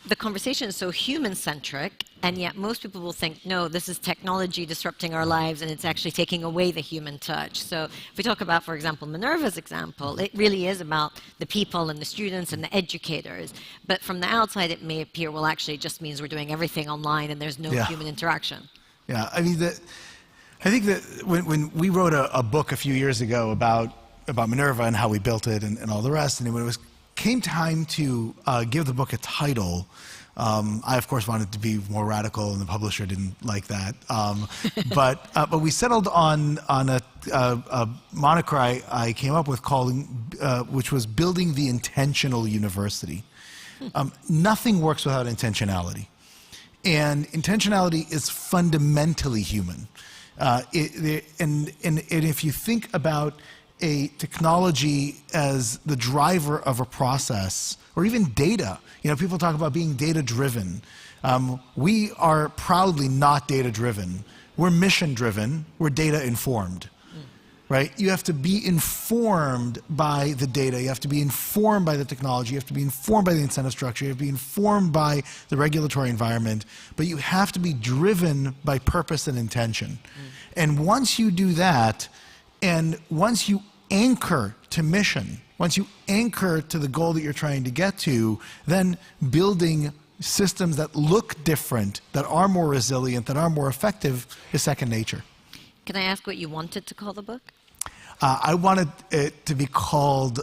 the conversation is so human-centric, and yet most people will think, no, this is technology disrupting our lives, and it's actually taking away the human touch. So if we talk about, for example, Minerva's example, it really is about the people and the students and the educators. But from the outside, it may appear, well, actually, it just means we're doing everything online and there's no human interaction. Yeah, I mean, I think that when we wrote a book a few years ago about Minerva and how we built it and all the rest, and when it came time to give the book a title, I of course wanted to be more radical, and the publisher didn't like that. But we settled on a moniker I came up with calling, which was Building the Intentional University. Nothing works without intentionality, and intentionality is fundamentally human. And if you think about a technology as the driver of a process, or even data, you know, people talk about being data-driven. We are proudly not data-driven. We're mission-driven. We're data-informed. right? You have to be informed by the data. You have to be informed by the technology. You have to be informed by the incentive structure. You have to be informed by the regulatory environment. But you have to be driven by purpose and intention. And once you do that, and once you anchor to mission, once you anchor to the goal that you're trying to get to, then building systems that look different, that are more resilient, that are more effective is second nature. Can I ask what you wanted to call the book? I wanted it to be called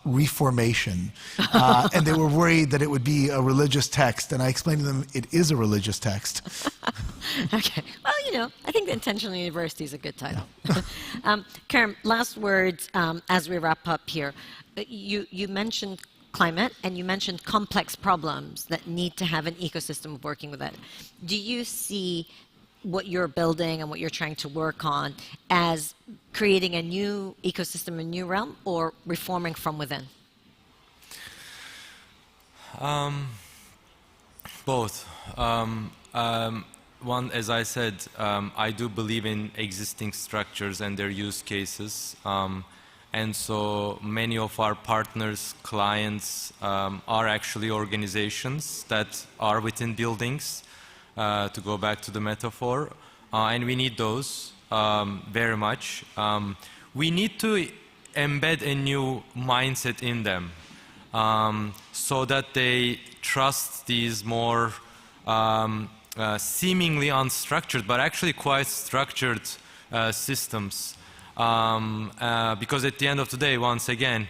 Reformation. And they were worried that it would be a religious text. And I explained to them it is a religious text. Okay. Well, you know, I think the Intentional University is a good title. Karim, last words as we wrap up here. You mentioned climate, and you mentioned complex problems that need to have an ecosystem of working with it. Do you see what you're building and what you're trying to work on as creating a new ecosystem, a new realm, or reforming from within? Both. One, as I said, I do believe in existing structures and their use cases. And so many of our partners, clients, are actually organizations that are within buildings, to go back to the metaphor. And we need those very much. We need to embed a new mindset in them so that they trust these more seemingly unstructured, but actually quite structured systems. Because at the end of the day, once again,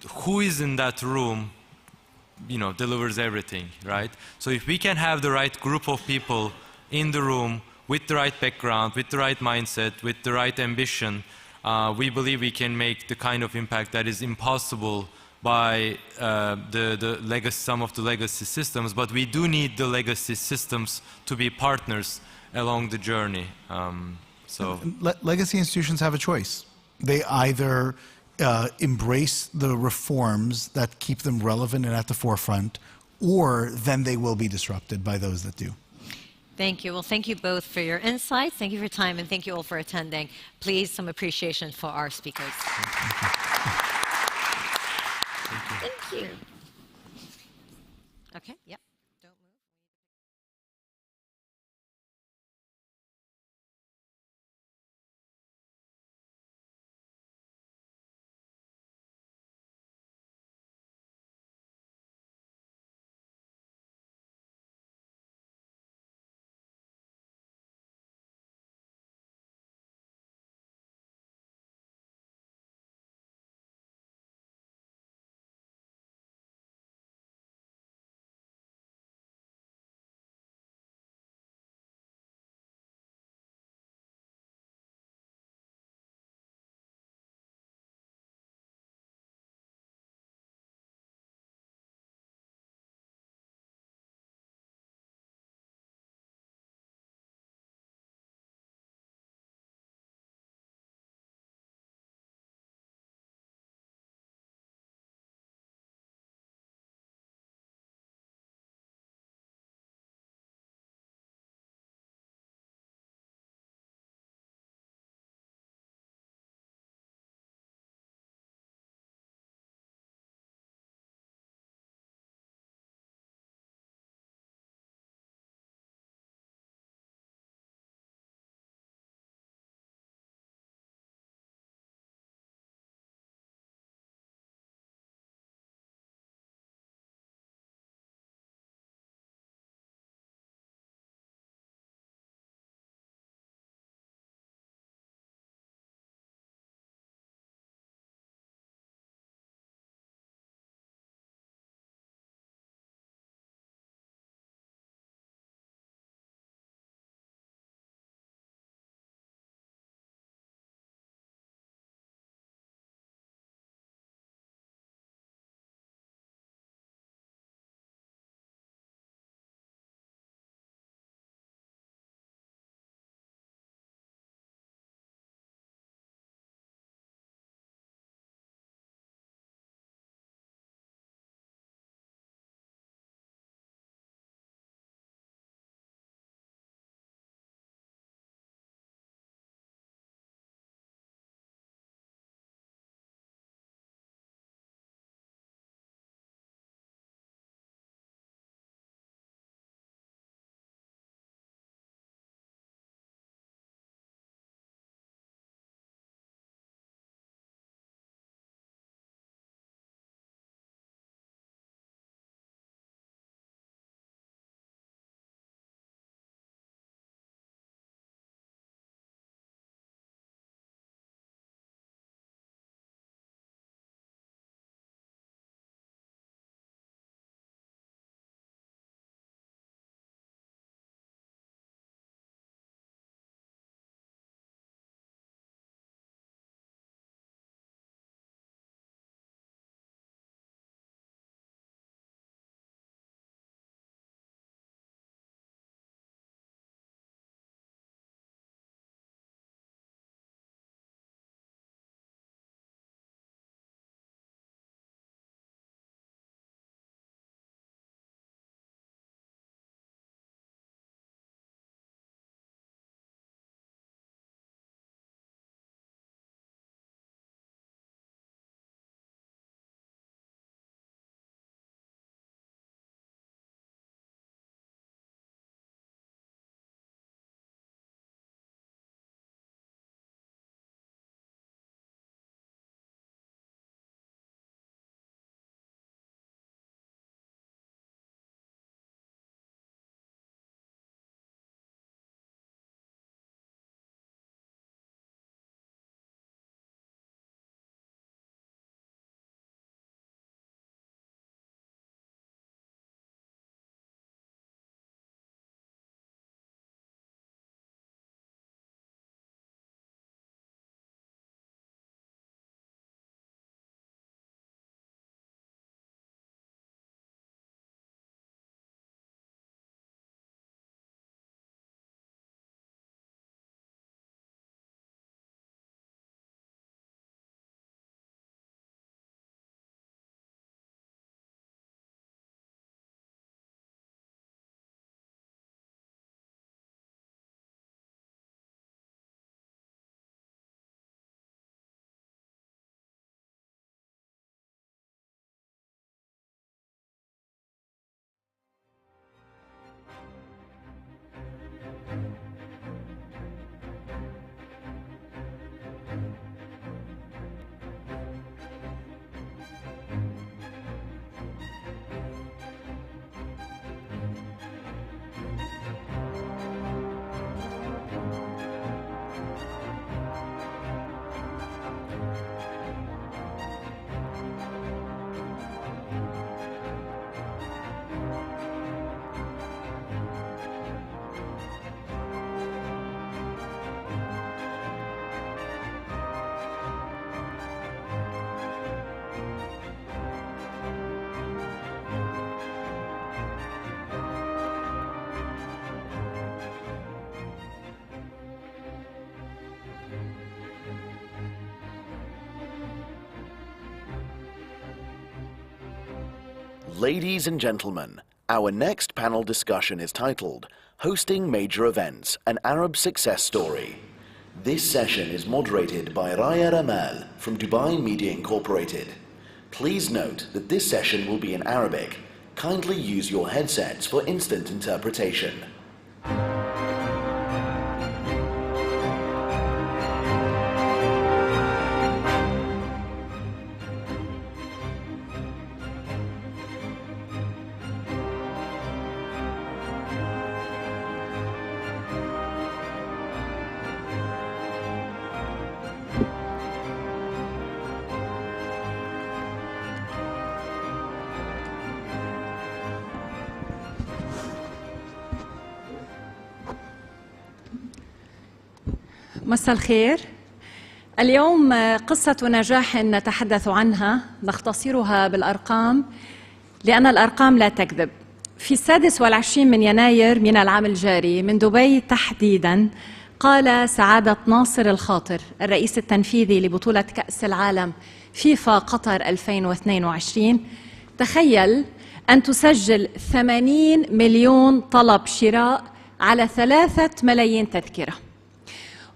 who is in that room, you know, delivers everything, right? So if we can have the right group of people in the room with the right background, with the right mindset, with the right ambition, we believe we can make the kind of impact that is impossible by some of the legacy systems. But we do need the legacy systems to be partners along the journey. Legacy institutions have a choice. They either embrace the reforms that keep them relevant and at the forefront, or then they will be disrupted by those that do. Thank you. Well, thank you both for your insights. Thank you for your time, and thank you all for attending. Please, some appreciation for our speakers. Thank you. Okay, yep. Ladies and gentlemen, our next panel discussion is titled Hosting Major Events, an Arab Success Story. This session is moderated by Raya Ramal from Dubai Media Incorporated. Please note that this session will be in Arabic. Kindly use your headsets for instant interpretation. مساء الخير. اليوم قصة نجاح نتحدث عنها نختصرها بالأرقام لأن الأرقام لا تكذب. في 26 من يناير من العام الجاري من دبي تحديداً قال سعادة ناصر الخاطر الرئيس التنفيذي لبطولة كأس العالم فيفا قطر 2022: تخيل أن تسجل 80 مليون طلب شراء على 3 ملايين تذكرة.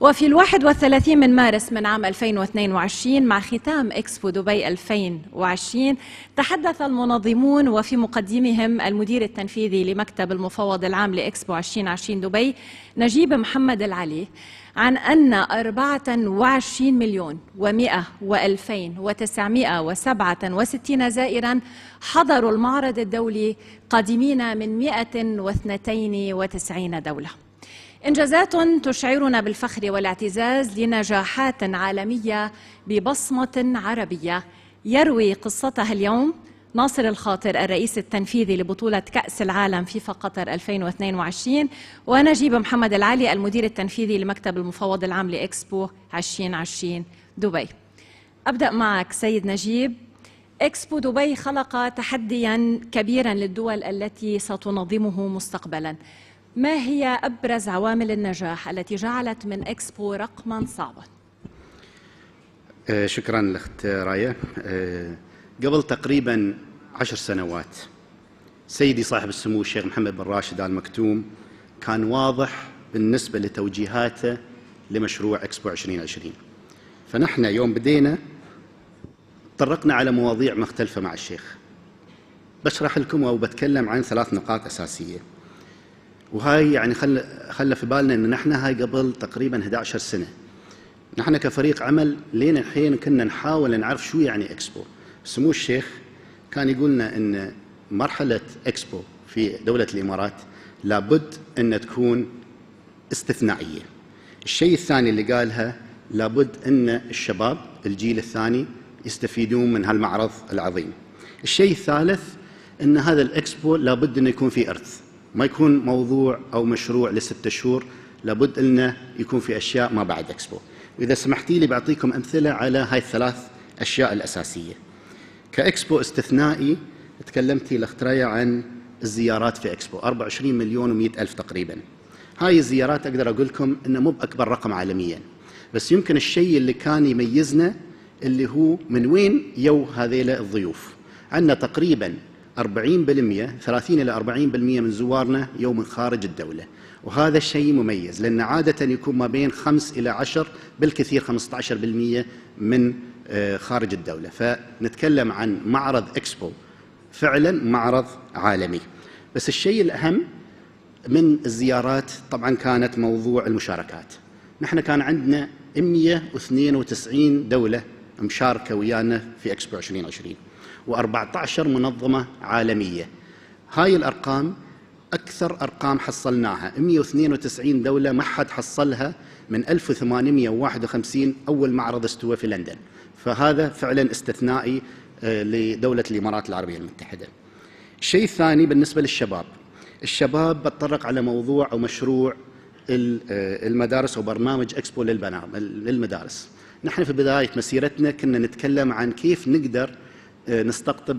وفي 31 من مارس من عام 2022 مع ختام إكسبو دبي 2020 تحدث المنظمون وفي مقدمهم المدير التنفيذي لمكتب المفوض العام لإكسبو 2020 دبي نجيب محمد العلي عن أن 24 مليون و100,2967 زائراً حضروا المعرض الدولي قادمين من 192 دولة. إنجازات تشعرنا بالفخر والاعتزاز لنجاحات عالمية ببصمة عربية يروي قصتها اليوم ناصر الخاطر الرئيس التنفيذي لبطولة كأس العالم فيفا قطر 2022 ونجيب محمد العلي المدير التنفيذي لمكتب المفوض العام لإكسبو 2020 دبي. أبدأ معك سيد نجيب. إكسبو دبي خلق تحدياً كبيراً للدول التي ستنظمه مستقبلاً. ما هي أبرز عوامل النجاح التي جعلت من إكسبو رقماً صعباً؟ شكراً لأخت راية. قبل تقريباً 10 سنوات سيدي صاحب السمو الشيخ محمد بن راشد آل مكتوم كان واضح بالنسبة لتوجيهاته لمشروع إكسبو 2020. فنحن يوم بدينا طرقنا على مواضيع مختلفة مع الشيخ. بشرح لكم أو بتكلم عن 3 نقاط أساسية، وهاي يعني خلى في بالنا ان نحن هاي قبل تقريبا 11 سنه نحن كفريق عمل لين الحين كنا نحاول نعرف شو يعني اكسبو. سمو الشيخ كان يقول لنا ان مرحله اكسبو في دوله الامارات لابد ان تكون استثنائيه. الشيء الثاني اللي قالها لابد ان الشباب الجيل الثاني يستفيدون من هالمعرض العظيم. الشيء الثالث ان هذا الاكسبو لابد انه يكون فيه ارث، ما يكون موضوع أو مشروع ل6 شهور، لابد لنا يكون في أشياء ما بعد إكسبو. وإذا سمحتي لي بعطيكم أمثلة على هاي ال3 أشياء الأساسية. كإكسبو استثنائي تكلمتي الأخت راية عن الزيارات في إكسبو 24 مليون و100 ألف تقريبا. هاي الزيارات أقدر أقول لكم إنه مو بأكبر رقم عالميا، بس يمكن الشيء اللي كان يميزنا اللي هو من وين يو هذيل الضيوف. عندنا تقريبا 40% 30 إلى 40% من زوارنا يوم من خارج الدولة، وهذا الشيء مميز لأن عادة يكون ما بين 5 إلى 10 بالكثير 15% من خارج الدولة. فنتكلم عن معرض إكسبو فعلا معرض عالمي. بس الشيء الأهم من الزيارات طبعا كانت موضوع المشاركات. نحن كان عندنا 192 دولة مشاركة ويانا في إكسبو 2020 و14 منظمة عالمية. هاي الأرقام أكثر أرقام حصلناها، 192 دولة ما حد حصلها من 1851 أول معرض استوى في لندن. فهذا فعلا استثنائي لدولة الإمارات العربية المتحدة. الشيء الثاني بالنسبة للشباب، الشباب بتطرق على موضوع أو مشروع المدارس أو برنامج إكسبو للمدارس. نحن في بداية مسيرتنا كنا نتكلم عن كيف نقدر نستقطب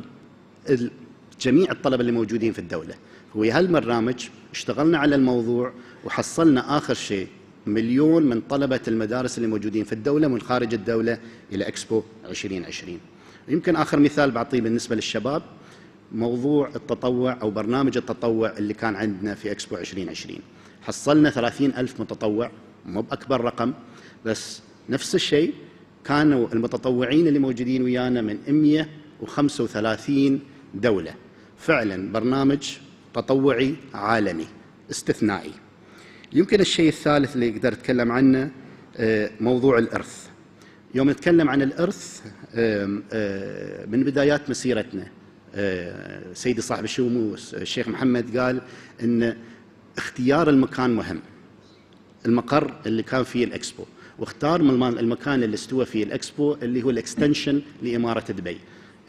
جميع الطلبة اللي موجودين في الدولة. ويا هالبرنامج اشتغلنا على الموضوع وحصلنا آخر شيء 1 مليون من طلبة المدارس اللي موجودين في الدولة من خارج الدولة إلى إكسبو 2020. يمكن آخر مثال بعطيه بالنسبة للشباب، موضوع التطوع أو برنامج التطوع اللي كان عندنا في إكسبو 2020. حصلنا 30,000 متطوع، مو بأكبر رقم، بس نفس الشيء كانوا المتطوعين اللي موجودين ويانا من 135 دولة. فعلا برنامج تطوعي عالمي استثنائي. يمكن الشيء الثالث اللي أقدر أتكلم عنه موضوع الإرث. يوم نتكلم عن الإرث من بدايات مسيرتنا سيدي صاحب الشموس الشيخ محمد قال إن اختيار المكان مهم. المقر اللي كان فيه الإكسبو، واختار من المكان اللي استوى فيه الإكسبو اللي هو الإكستنشن لإمارة دبي،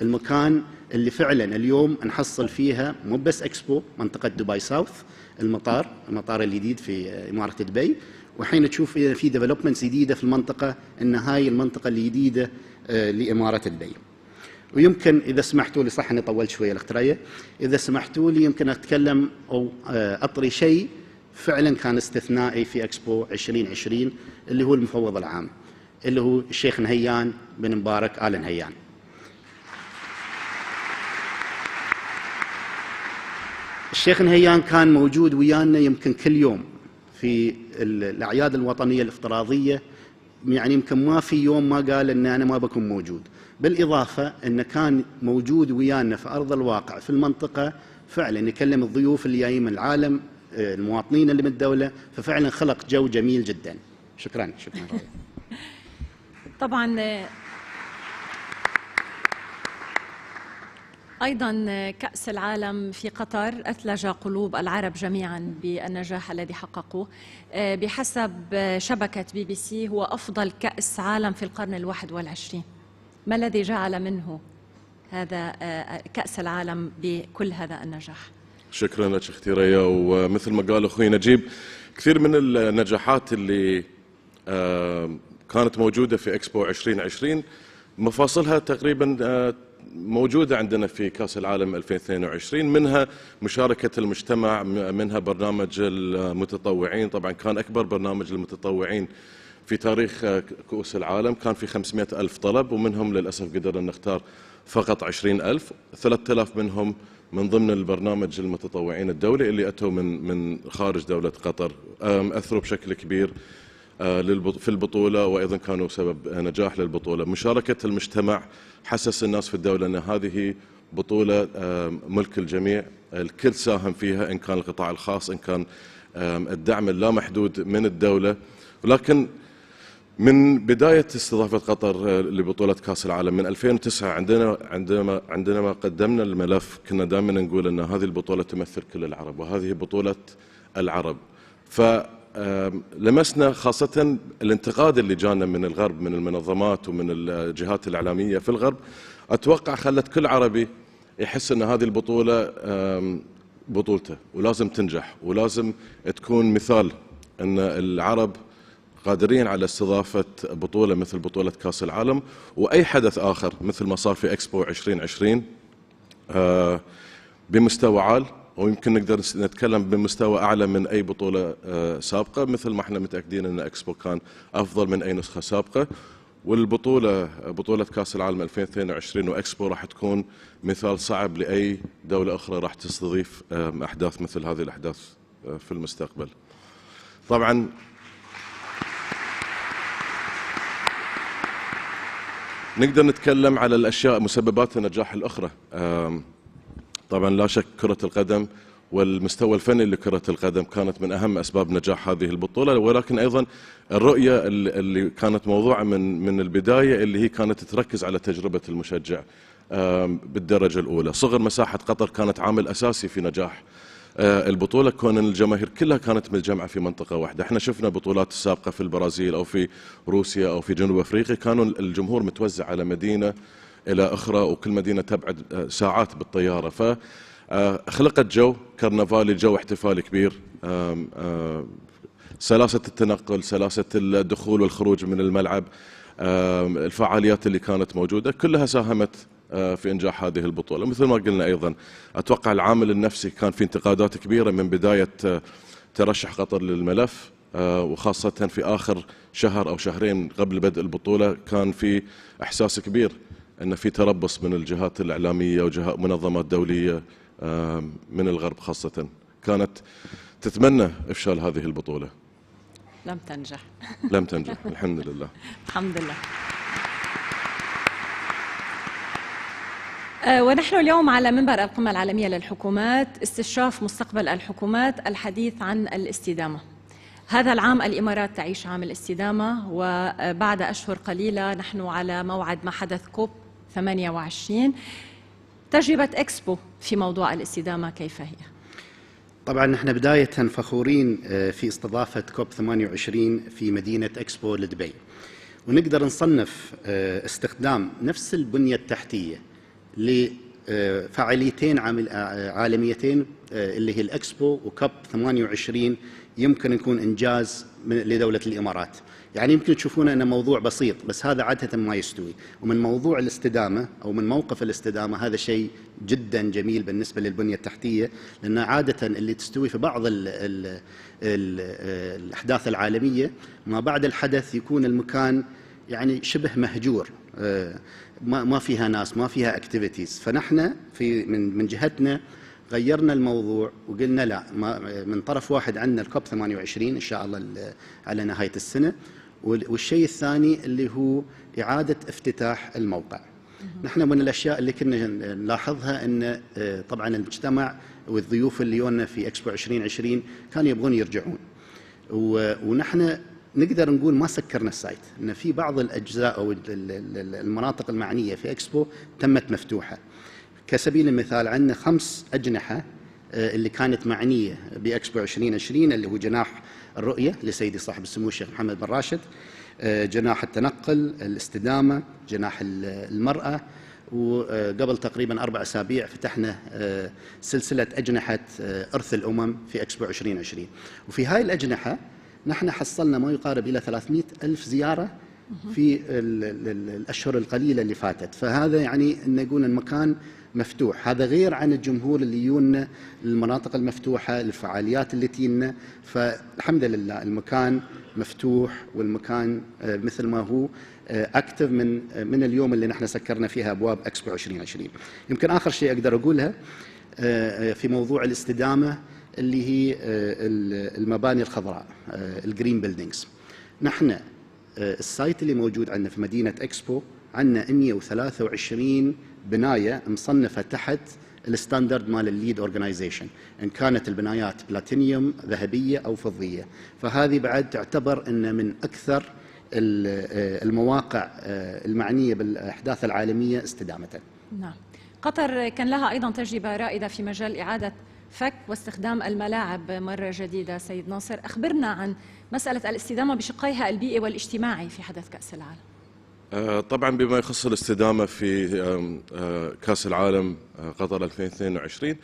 المكان اللي فعلا اليوم نحصل فيها مو بس إكسبو، منطقة دبي ساوث، المطار الجديد في إمارة دبي، وحين تشوف في ديفلوبمنتس جديدة في المنطقة، إن هاي المنطقة الجديدة لإمارة دبي. ويمكن إذا سمحتوا لي، صح أني طولت شوية الأخت، إذا سمحتوا لي يمكن أتكلم أو أطري شيء فعلا كان استثنائي في إكسبو 2020 اللي هو المفوض العام، اللي هو الشيخ نهيان بن مبارك آل نهيان. الشيخ نهيان كان موجود ويانا يمكن كل يوم في الأعياد الوطنية الافتراضية، يعني يمكن ما في يوم ما قال إن أنا ما بكون موجود. بالإضافة إنه كان موجود ويانا في أرض الواقع في المنطقة، فعلا يكلم الضيوف اللي جايين من العالم، المواطنين اللي من الدولة، ففعلا خلق جو جميل جدا. شكرا. طبعا أيضا كأس العالم في قطر أثلج قلوب العرب جميعا بالنجاح الذي حققوه. بحسب شبكة BBC هو أفضل كأس عالم في القرن ال21. ما الذي جعل منه هذا كأس العالم بكل هذا النجاح؟ شكرا لك اختي ريا. ومثل ما قال اخوي نجيب، كثير من النجاحات اللي كانت موجودة في إكسبو 2020 مفاصلها تقريبا موجودة عندنا في كأس العالم 2022، منها مشاركة المجتمع، منها برنامج المتطوعين. طبعا كان أكبر برنامج للمتطوعين في تاريخ كؤوس العالم، كان في 500,000 طلب، ومنهم للأسف قدرنا نختار فقط 20,000، 3,000 منهم من ضمن البرنامج المتطوعين الدولي اللي أتوا من خارج دولة قطر، أثروا بشكل كبير في البطولة، وأيضا كانوا سبب نجاح للبطولة. مشاركة المجتمع حسس الناس في الدولة أن هذه بطولة ملك الجميع، الكل ساهم فيها، إن كان القطاع الخاص، إن كان الدعم اللامحدود من الدولة. ولكن من بداية استضافة قطر لبطولة كأس العالم من 2009 عندما قدمنا الملف كنا دائما نقول أن هذه البطولة تمثل كل العرب، وهذه بطولة العرب. فلمسنا خاصة الانتقاد اللي جانا من الغرب، من المنظمات ومن الجهات الإعلامية في الغرب، أتوقع خلت كل عربي يحس أن هذه البطولة بطولته، ولازم تنجح، ولازم تكون مثال أن العرب قادرين على استضافة بطولة مثل بطولة كأس العالم وأي حدث آخر مثل ما صار في إكسبو 2020 بمستوى عال، ويمكن نقدر نتكلم بمستوى أعلى من أي بطولة سابقة، مثل ما احنا متأكدين أن إكسبو كان أفضل من أي نسخة سابقة. والبطولة بطولة كأس العالم 2022 وإكسبو راح تكون مثال صعب لأي دولة أخرى راح تستضيف أحداث مثل هذه الأحداث في المستقبل. طبعا نقدر نتكلم على الأشياء مسببات النجاح الأخرى. طبعا لا شك كرة القدم والمستوى الفني لكرة القدم كانت من أهم أسباب نجاح هذه البطولة، ولكن أيضا الرؤية اللي كانت موضوعة من البداية اللي هي كانت تركز على تجربة المشجع بالدرجة الأولى. صغر مساحة قطر كانت عامل أساسي في نجاح البطولة، كون الجماهير كلها كانت متجمعة في منطقة واحدة. احنا شفنا بطولات السابقة في البرازيل أو في روسيا أو في جنوب أفريقيا كانوا الجمهور متوزع على مدينة إلى أخرى، وكل مدينة تبعد ساعات بالطيارة، فخلقت جو كرنفالي، جو احتفالي كبير. سلاسة التنقل، سلاسة الدخول والخروج من الملعب، الفعاليات اللي كانت موجودة كلها ساهمت في إنجاح هذه البطولة. مثل ما قلنا أيضا أتوقع العامل النفسي كان في انتقادات كبيرة من بداية ترشح قطر للملف، وخاصة في آخر شهر أو شهرين قبل بدء البطولة كان في إحساس كبير أن في تربص من الجهات الإعلامية ومنظمات دولية من الغرب خاصة كانت تتمنى إفشال هذه البطولة. لم تنجح. لم تنجح الحمد لله. الحمد لله. ونحن اليوم على منبر القمة العالمية للحكومات استشراف مستقبل الحكومات، الحديث عن الاستدامة. هذا العام الإمارات تعيش عام الاستدامة، وبعد أشهر قليلة نحن على موعد ما حدث كوب 28. تجربة إكسبو في موضوع الاستدامة كيف هي؟ طبعا نحن بداية فخورين في استضافة كوب 28 في مدينة إكسبو لدبي، ونقدر نصنف استخدام نفس البنية التحتية لفعاليتين عالميتين اللي هي الإكسبو وكوب 28 يمكن يكون إنجاز لدولة الإمارات. يعني يمكن تشوفون أنه موضوع بسيط، بس هذا عادة ما يستوي. ومن موضوع الاستدامة أو من موقف الاستدامة هذا شيء جدا جميل بالنسبة للبنية التحتية، لأن عادة اللي تستوي في بعض الأحداث العالمية ما بعد الحدث يكون المكان يعني شبه مهجور، ما فيها ناس، ما فيها اكتيفيتيز. فنحن من جهتنا غيرنا الموضوع وقلنا لا، من طرف واحد عندنا الكوب 28 إن شاء الله على نهاية السنة، والشيء الثاني اللي هو إعادة افتتاح الموقع. نحن من الأشياء اللي كنا نلاحظها أن طبعا المجتمع والضيوف اللي يونا في إكسبو 2020 كانوا يبغون يرجعون، ونحن نقدر نقول ما سكرنا السايت، أن في بعض الأجزاء أو المناطق المعنية في إكسبو تمت مفتوحة. كسبيل المثال عندنا 5 أجنحة اللي كانت معنية بإكسبو 2020 اللي هو جناح الرؤية لسيدي صاحب السمو الشيخ محمد بن راشد، جناح التنقل، الاستدامة، جناح المرأة، وقبل تقريبا 4 أسابيع فتحنا سلسلة أجنحة إرث الأمم في إكسبو 2020. وفي هاي الأجنحة نحن حصلنا ما يقارب إلى 300,000 زيارة في الأشهر القليلة اللي فاتت. فهذا يعني أن يقول المكان مفتوح، هذا غير عن الجمهور اللي يجونا المناطق المفتوحة، الفعاليات اللي تجينا. فالحمد لله المكان مفتوح، والمكان مثل ما هو أكتف من اليوم اللي نحن سكرنا فيها أبواب إكسبو 2020. يمكن آخر شيء أقدر أقولها في موضوع الاستدامة اللي هي المباني الخضراء، الجرين بيلدينجز. نحن السايت اللي موجود عندنا في مدينة إكسبو عندنا 123 بناية مصنفة تحت الستاندرد مال الليد أورجنايزيشن، إن كانت البنايات بلاتينيوم، ذهبية أو فضية. فهذه بعد تعتبر أن من أكثر المواقع المعنية بالأحداث العالمية استدامة. نعم. قطر كان لها أيضا تجربة رائدة في مجال إعادة فك واستخدام الملاعب مرة جديدة. سيد ناصر، أخبرنا عن مسألة الاستدامة بشقيها البيئي والاجتماعي في حدث كأس العالم. طبعا بما يخص الاستدامة في كأس العالم قطر 2022،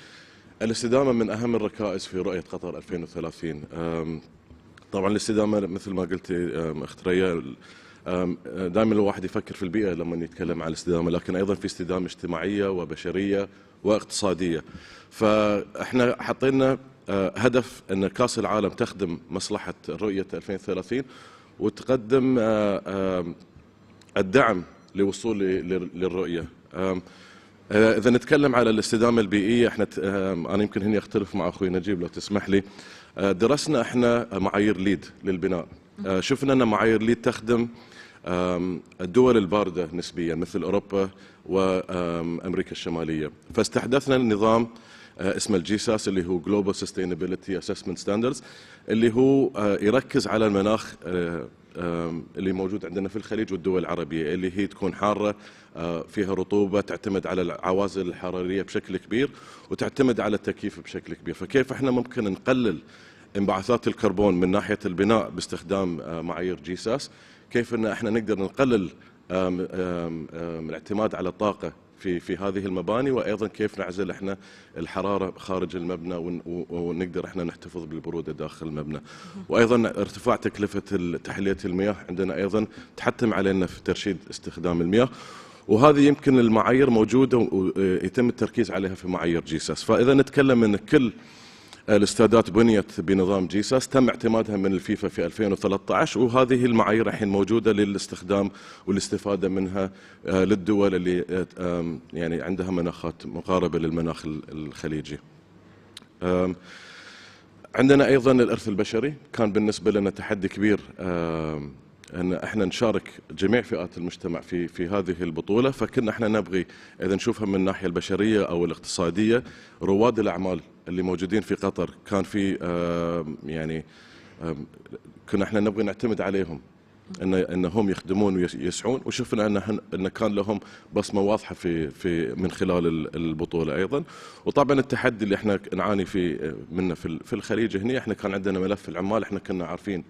الاستدامة من أهم الركائز في رؤية قطر 2030. طبعا الاستدامة مثل ما قلت أخت ريا، دائما الواحد يفكر في البيئة لما يتكلم عن الاستدامة، لكن أيضا في استدامة اجتماعية وبشرية واقتصادية. فإحنا حطينا هدف أن كأس العالم تخدم مصلحة رؤية 2030 وتقدم الدعم لوصول للرؤية. إذا نتكلم على الاستدامة البيئية، احنا أنا يمكن هني أختلف مع أخوي نجيب لو تسمح لي. درسنا احنا معايير ليد للبناء، شفنا أن معايير ليد تخدم الدول الباردة نسبيا مثل أوروبا وأمريكا الشمالية. فاستحدثنا نظام اسمه الجيساس اللي هو Global Sustainability Assessment Standards، اللي هو يركز على المناخ اللي موجود عندنا في الخليج والدول العربية، اللي هي تكون حارة فيها رطوبة، تعتمد على العوازل الحرارية بشكل كبير وتعتمد على التكييف بشكل كبير. فكيف احنا ممكن نقلل انبعاثات الكربون من ناحية البناء باستخدام معايير جيساس، كيف ان احنا نقدر نقلل الاعتماد على الطاقة في هذه المباني، وايضا كيف نعزل احنا الحراره خارج المبنى ونقدر احنا نحتفظ بالبروده داخل المبنى. وايضا ارتفاع تكلفه تحليه المياه عندنا ايضا تحتم علينا في ترشيد استخدام المياه، وهذه يمكن المعايير موجوده ويتم التركيز عليها في معايير جيساس. فاذا نتكلم ان كل الاستادات بنيت بنظام جيساس، تم اعتمادها من الفيفا في 2013، وهذه المعايير الحين موجودة للاستخدام والاستفادة منها للدول اللي يعني عندها مناخات مقاربة للمناخ الخليجي. عندنا أيضا الإرث البشري، كان بالنسبة لنا تحدي كبير أن احنا نشارك جميع فئات المجتمع في هذه البطولة، فكنا احنا نبغي إذا نشوفها من الناحية البشرية أو الاقتصادية، رواد الأعمال اللي موجودين في قطر كان في يعني كنا احنا نبغي نعتمد عليهم انهم يخدمون ويسعون، وشفنا ان كان لهم بصمه واضحه في من خلال البطوله ايضا. وطبعا التحدي اللي احنا نعاني منه في الخليج هنا، احنا كان عندنا ملف العمال، احنا كنا عارفين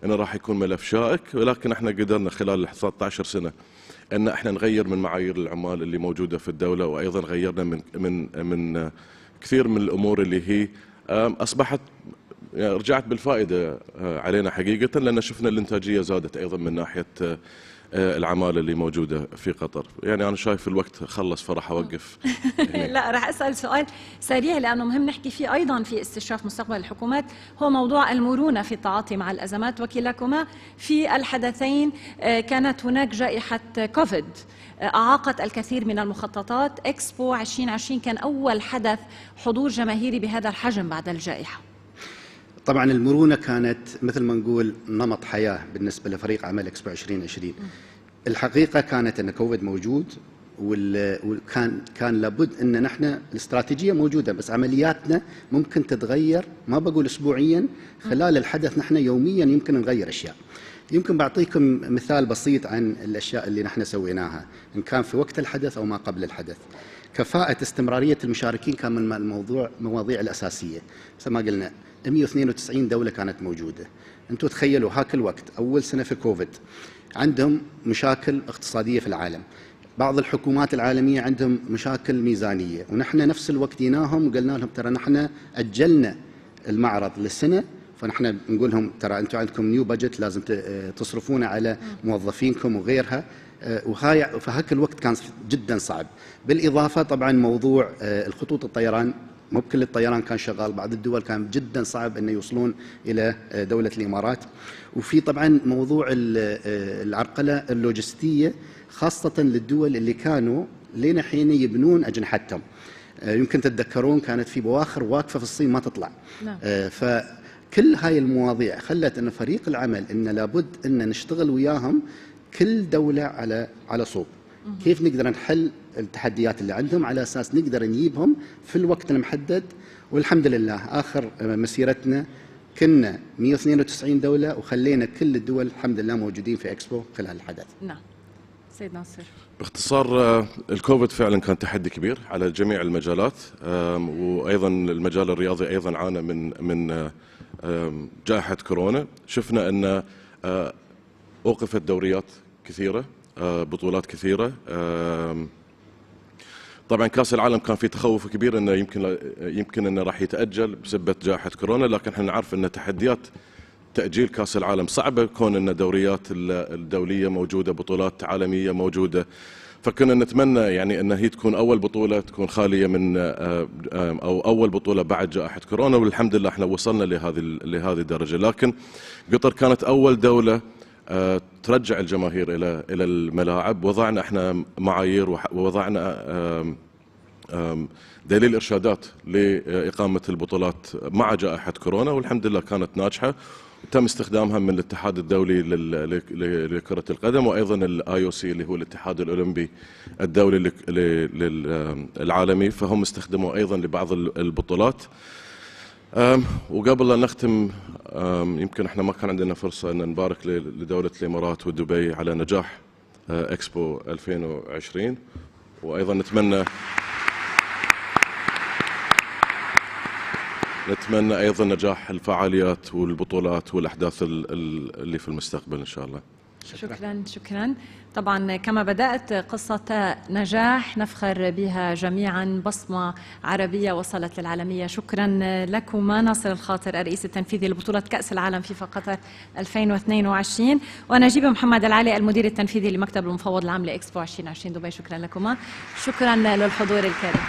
انه راح يكون ملف شائك، ولكن احنا قدرنا خلال 13 سنه ان احنا نغير من معايير العمال اللي موجوده في الدوله، وايضا غيرنا من كثير من الامور اللي هي اصبحت يعني رجعت بالفائده علينا حقيقه، لان شفنا الانتاجيه زادت ايضا من ناحيه العماله اللي موجوده في قطر. يعني انا شايف الوقت خلص، فراح اوقف. لا، راح اسال سؤال سريع لانه مهم نحكي فيه ايضا في استشراف مستقبل الحكومات، هو موضوع المرونه في التعاطي مع الازمات. وكلاكما في الحدثين كانت هناك جائحه كوفيد أعاقت الكثير من المخططات. إكسبو 2020 كان أول حدث حضور جماهيري بهذا الحجم بعد الجائحة. طبعا المرونة كانت مثل ما نقول نمط حياة بالنسبة لفريق عمل إكسبو 2020. الحقيقة كانت أن كوفيد موجود، وكان لابد أن نحن الاستراتيجية موجودة، بس عملياتنا ممكن تتغير، ما بقول أسبوعيا، خلال الحدث نحن يوميا يمكن نغير أشياء. يمكن بعطيكم مثال بسيط عن الأشياء اللي نحن سويناها إن كان في وقت الحدث أو ما قبل الحدث. كفاءة استمرارية المشاركين كان من المواضيع الأساسية. مثل ما قلنا 192 دولة كانت موجودة. أنتم تخيلوا هاك الوقت أول سنة في كوفيد عندهم مشاكل اقتصادية في العالم، بعض الحكومات العالمية عندهم مشاكل ميزانية، ونحن نفس الوقت جيناهم وقلنا لهم ترى نحن أجلنا المعرض للسنة، فنحن نقول لهم ترى أنتم عندكم نيو بادجت لازم تصرفون على موظفينكم وغيرها، فهاك الوقت كان جدا صعب. بالإضافة طبعا موضوع الخطوط الطيران، مو بكل الطيران كان شغال، بعض الدول كان جدا صعب أن يوصلون إلى دولة الإمارات. وفي طبعا موضوع العرقلة اللوجستية خاصة للدول اللي كانوا لين حين يبنون أجنحتهم. يمكن تتذكرون كانت في بواخر واقفة في الصين ما تطلع. فكل هاي المواضيع خلت أن فريق العمل إن لابد أن نشتغل وياهم كل دولة على صوب، كيف نقدر نحل التحديات اللي عندهم على أساس نقدر نجيبهم في الوقت المحدد. والحمد لله آخر مسيرتنا كنا 192 دولة وخلينا كل الدول الحمد لله موجودين في إكسبو خلال الحدث. نعم سيد ناصر. باختصار الكوفيد فعلا كان تحدي كبير على جميع المجالات، وأيضا المجال الرياضي أيضا عانى من جائحة كورونا. شفنا أن أوقفت دوريات كثيرة، بطولات كثيرة. طبعا كاس العالم كان في تخوف كبير انه يمكن انه راح يتاجل بسبب جائحه كورونا، لكن احنا نعرف ان تحديات تاجيل كاس العالم صعبه، كون ان الدوريات الدوليه موجوده، بطولات عالميه موجوده. فكنا نتمنى يعني ان هي تكون اول بطوله تكون خاليه من او اول بطوله بعد جائحه كورونا، والحمد لله احنا وصلنا لهذه الدرجه. لكن قطر كانت اول دوله ترجع الجماهير الى الملاعب. وضعنا احنا معايير ووضعنا دليل ارشادات لاقامه البطولات مع جائحه كورونا، والحمد لله كانت ناجحه. تم استخدامها من الاتحاد الدولي لكره القدم، وايضا الاي او سي اللي هو الاتحاد الاولمبي الدولي العالمي، فهم استخدموا ايضا لبعض البطولات. وقبل لا نختم، يمكن احنا ما كان عندنا فرصة ان نبارك لدولة الامارات ودبي على نجاح اكسبو 2020، وايضا نتمنى ايضا نجاح الفعاليات والبطولات والاحداث اللي في المستقبل ان شاء الله. شكرا. طبعا كما بدأت قصة نجاح نفخر بها جميعا، بصمة عربية وصلت للعالمية. شكرا لكما ناصر الخاطر الرئيس التنفيذي لبطولة كأس العالم فيفا قطر 2022، ونجيب محمد العلي المدير التنفيذي لمكتب المفوض العام لإكسبو 2020 دبي. شكرا لكما، شكرا للحضور الكريم.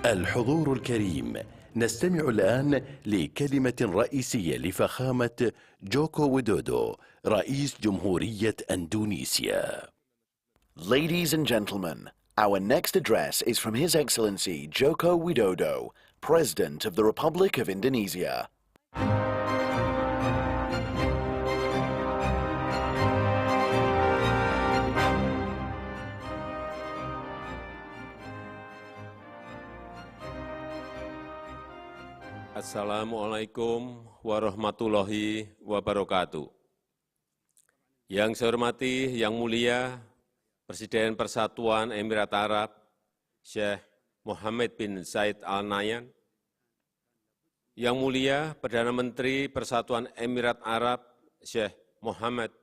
الحضور الكريم، نستمع الآن لكلمة رئيسية لفخامة جوكو ويدودو رئيس جمهورية أندونيسيا. Ladies and gentlemen, our next address is from His Excellency Joko Widodo, President of the Republic of Indonesia. Assalamualaikum warahmatullahi wabarakatuh. Yang saya hormati, Yang Mulia Presiden Persatuan Emirat Arab, Syekh Mohammed bin Zayed Al Nahyan, Yang Mulia Perdana Menteri Persatuan Emirat Arab, Syekh Mohammed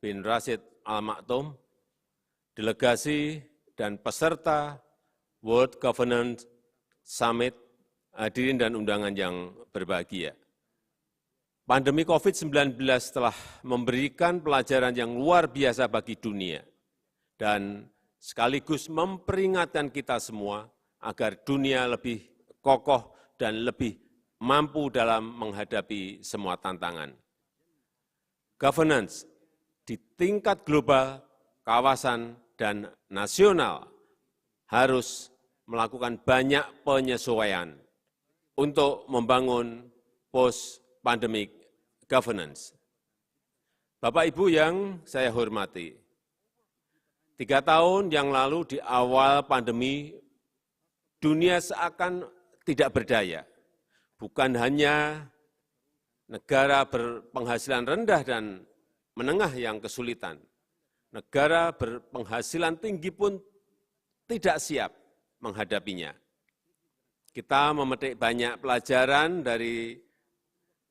bin Rashid Al Maktoum, delegasi dan peserta WorldGovSummit, hadirin dan undangan yang berbahagia. Pandemi COVID-19 telah memberikan pelajaran yang luar biasa bagi dunia dan sekaligus memperingatkan kita semua agar dunia lebih kokoh dan lebih mampu dalam menghadapi semua tantangan. Governance di tingkat global, kawasan, dan nasional harus melakukan banyak penyesuaian untuk membangun post-pandemic governance. Bapak Ibu yang saya hormati, 3 tahun yang lalu di awal pandemi, dunia seakan tidak berdaya. Bukan hanya negara berpenghasilan rendah dan menengah yang kesulitan, negara berpenghasilan tinggi pun tidak siap menghadapinya. Kita memetik banyak pelajaran dari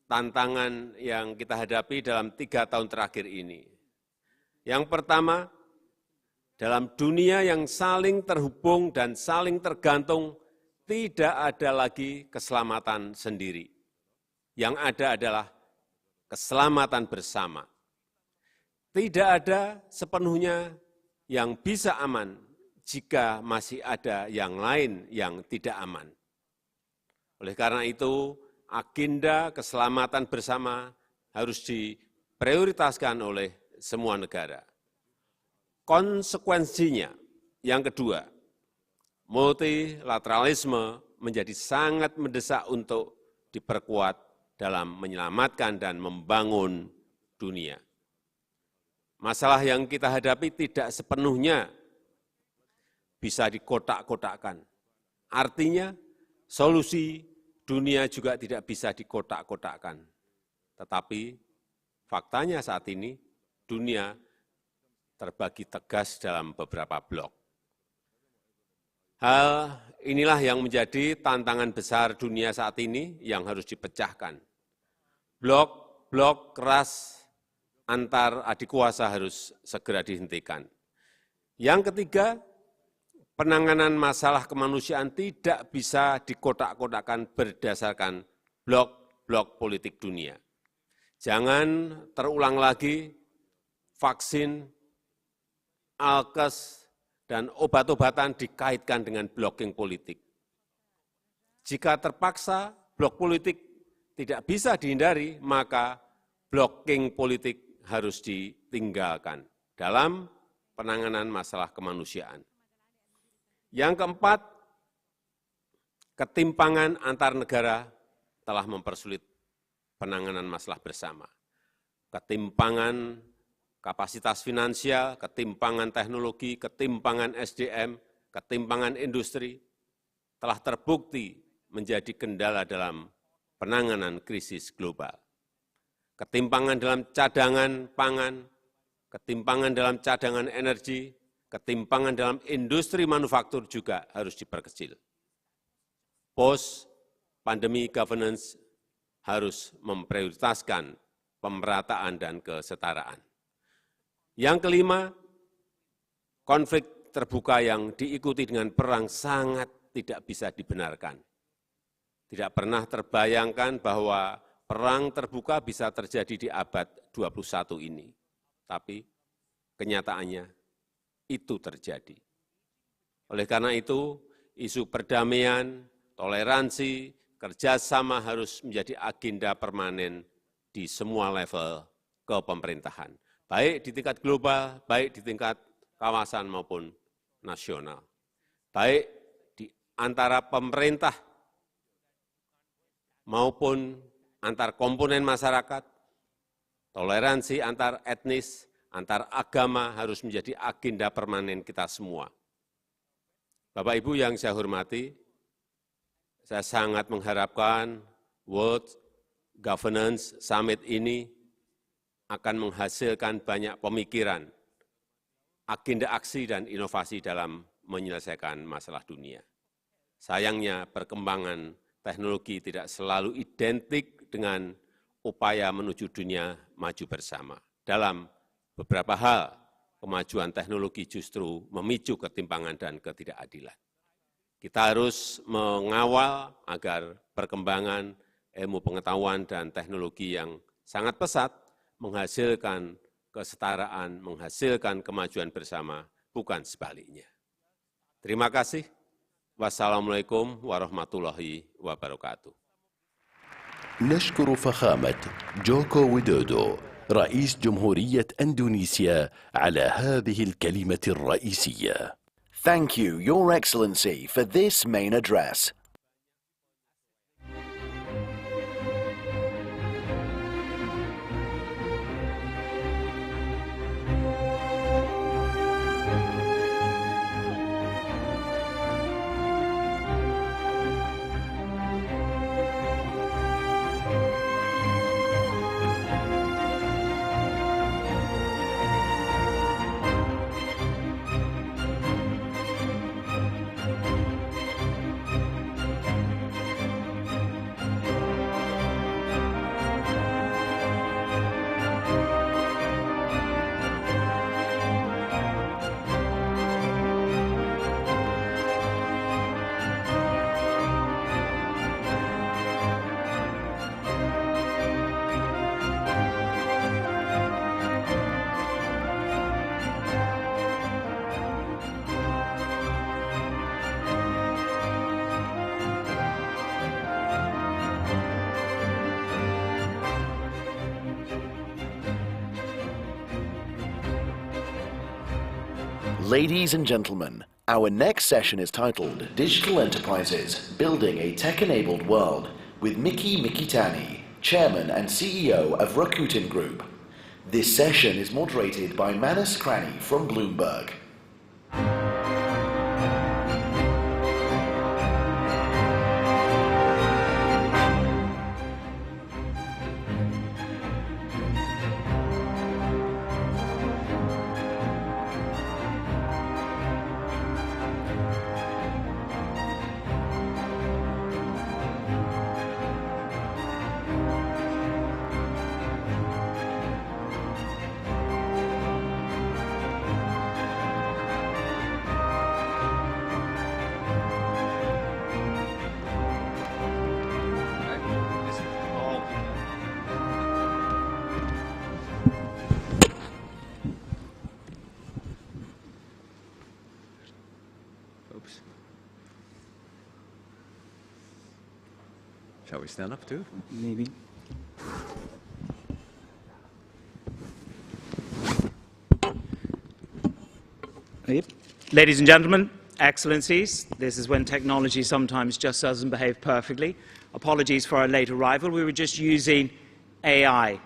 tantangan yang kita hadapi dalam 3 tahun terakhir ini. Yang pertama, dalam dunia yang saling terhubung dan saling tergantung, tidak ada lagi keselamatan sendiri. Yang ada adalah keselamatan bersama. Tidak ada sepenuhnya yang bisa aman jika masih ada yang lain yang tidak aman. Oleh karena itu, agenda keselamatan bersama harus diprioritaskan oleh semua negara. Konsekuensinya, yang kedua, multilateralisme menjadi sangat mendesak untuk diperkuat dalam menyelamatkan dan membangun dunia. Masalah yang kita hadapi tidak sepenuhnya bisa dikotak-kotakkan. Artinya, solusi dunia juga tidak bisa dikotak-kotakkan. Tetapi faktanya saat ini dunia terbagi tegas dalam beberapa blok. Hal inilah yang menjadi tantangan besar dunia saat ini yang harus dipecahkan. Blok-blok keras antar adik kuasa harus segera dihentikan. Yang ketiga, penanganan masalah kemanusiaan tidak bisa dikotak-kotakkan berdasarkan blok-blok politik dunia. Jangan terulang lagi vaksin, alkes, dan obat-obatan dikaitkan dengan blocking politik. Jika terpaksa blok politik tidak bisa dihindari, maka blocking politik harus ditinggalkan dalam penanganan masalah kemanusiaan. Yang keempat, ketimpangan antar negara telah mempersulit penanganan masalah bersama. Ketimpangan kapasitas finansial, ketimpangan teknologi, ketimpangan SDM, ketimpangan industri telah terbukti menjadi kendala dalam penanganan krisis global. Ketimpangan dalam cadangan pangan, ketimpangan dalam cadangan energi, ketimpangan dalam industri manufaktur juga harus diperkecil. Post-pandemi governance harus memprioritaskan pemerataan dan kesetaraan. Yang kelima, konflik terbuka yang diikuti dengan perang sangat tidak bisa dibenarkan. Tidak pernah terbayangkan bahwa perang terbuka bisa terjadi di abad 21 ini. Tapi kenyataannya itu terjadi. Oleh karena itu, isu perdamaian, toleransi, kerjasama harus menjadi agenda permanen di semua level kepemerintahan, baik di tingkat global, baik di tingkat kawasan maupun nasional, baik di antara pemerintah maupun antar komponen masyarakat, toleransi antar etnis, antar agama harus menjadi agenda permanen kita semua. Bapak Ibu yang saya hormati, saya sangat mengharapkan WorldGovSummit ini akan menghasilkan banyak pemikiran, agenda aksi dan inovasi dalam menyelesaikan masalah dunia. Sayangnya perkembangan teknologi tidak selalu identik dengan upaya menuju dunia maju bersama. Dalam beberapa hal, kemajuan teknologi justru memicu ketimpangan dan ketidakadilan. Kita harus mengawal agar perkembangan ilmu pengetahuan dan teknologi yang sangat pesat menghasilkan kesetaraan, menghasilkan kemajuan bersama, bukan sebaliknya. Terima kasih. Wassalamualaikum warahmatullahi wabarakatuh. نشكر فخامة جوكو ويدودو رئيس جمهورية أندونيسيا على هذه الكلمة الرئيسية. Thank you, Your Excellency, for this main address. Ladies and gentlemen, our next session is titled Digital Enterprises, Building a Tech-Enabled World with Miki Mikitani, Chairman and CEO of Rakuten Group. This session is moderated by Manas Krani from Bloomberg. Shall we stand up too? Maybe. Ladies and gentlemen, Excellencies, this is when technology sometimes just doesn't behave perfectly. Apologies for our late arrival. We were just using AI.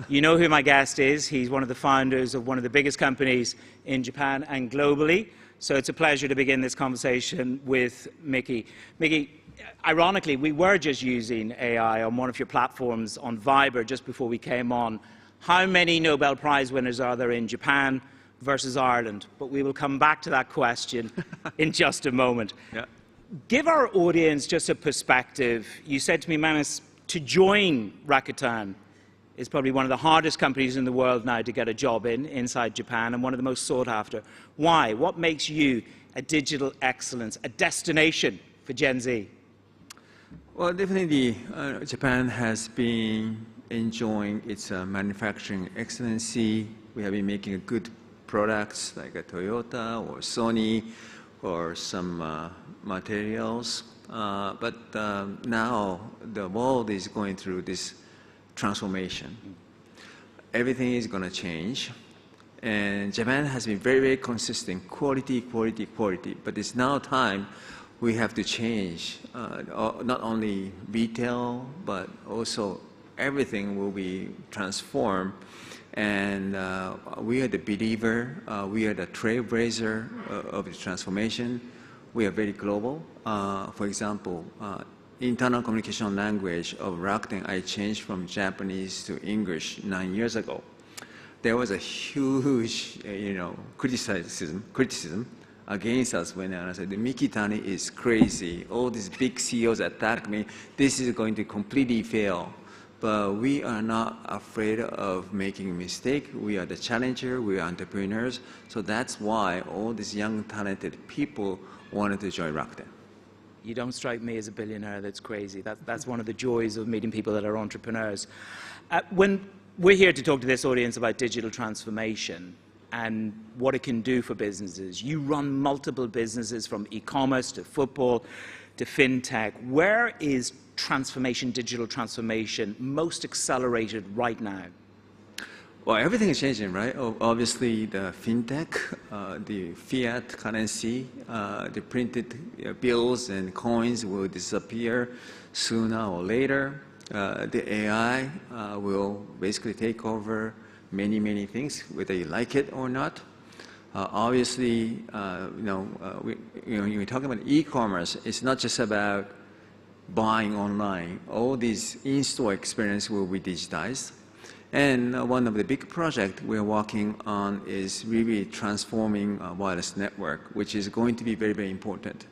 You know who my guest is. He's one of the founders of one of the biggest companies in Japan and globally. So it's a pleasure to begin this conversation with Miki. Miki, ironically, we were just using AI on one of your platforms on Viber just before we came on. How many Nobel Prize winners are there in Japan versus Ireland? But we will come back to that question in just a moment. Yeah. Give our audience just a perspective. You said to me, Manas, to join Rakuten is probably one of the hardest companies in the world now to get a job inside Japan, and one of the most sought after. Why? What makes you a digital excellence, a destination for Gen Z? Well, definitely, Japan has been enjoying its manufacturing excellency. We have been making good products like a Toyota or Sony, or some materials. But now the world is going through this transformation. Everything is going to change. And Japan has been very, very consistent, quality, quality, quality. But it's now time we have to change. Not only retail, but also everything will be transformed. And we are the believer, we are the trailblazer of the transformation. We are very global. For example, internal communication language of Rakuten, I changed from Japanese to English 9 years ago. There was a huge, criticism against us when I said, Mikitani is crazy. All these big CEOs attack me. This is going to completely fail. But we are not afraid of making a mistake. We are the challenger. We are entrepreneurs. So that's why all these young, talented people wanted to join Rakuten. You don't strike me as a billionaire that's crazy. That's one of the joys of meeting people that are entrepreneurs. When we're here to talk to this audience about digital transformation and what it can do for businesses. You run multiple businesses from e-commerce to football to fintech. Where is transformation, digital transformation, most accelerated right now? Well, everything is changing, right? Obviously, the fintech, the fiat currency, the printed bills and coins will disappear sooner or later. The AI will basically take over many, many things, whether you like it or not. Obviously, when you're talking about e-commerce, it's not just about buying online. All these in-store experience will be digitized. And one of the big projects we're working on is really transforming a wireless network, which is going to be very, very important.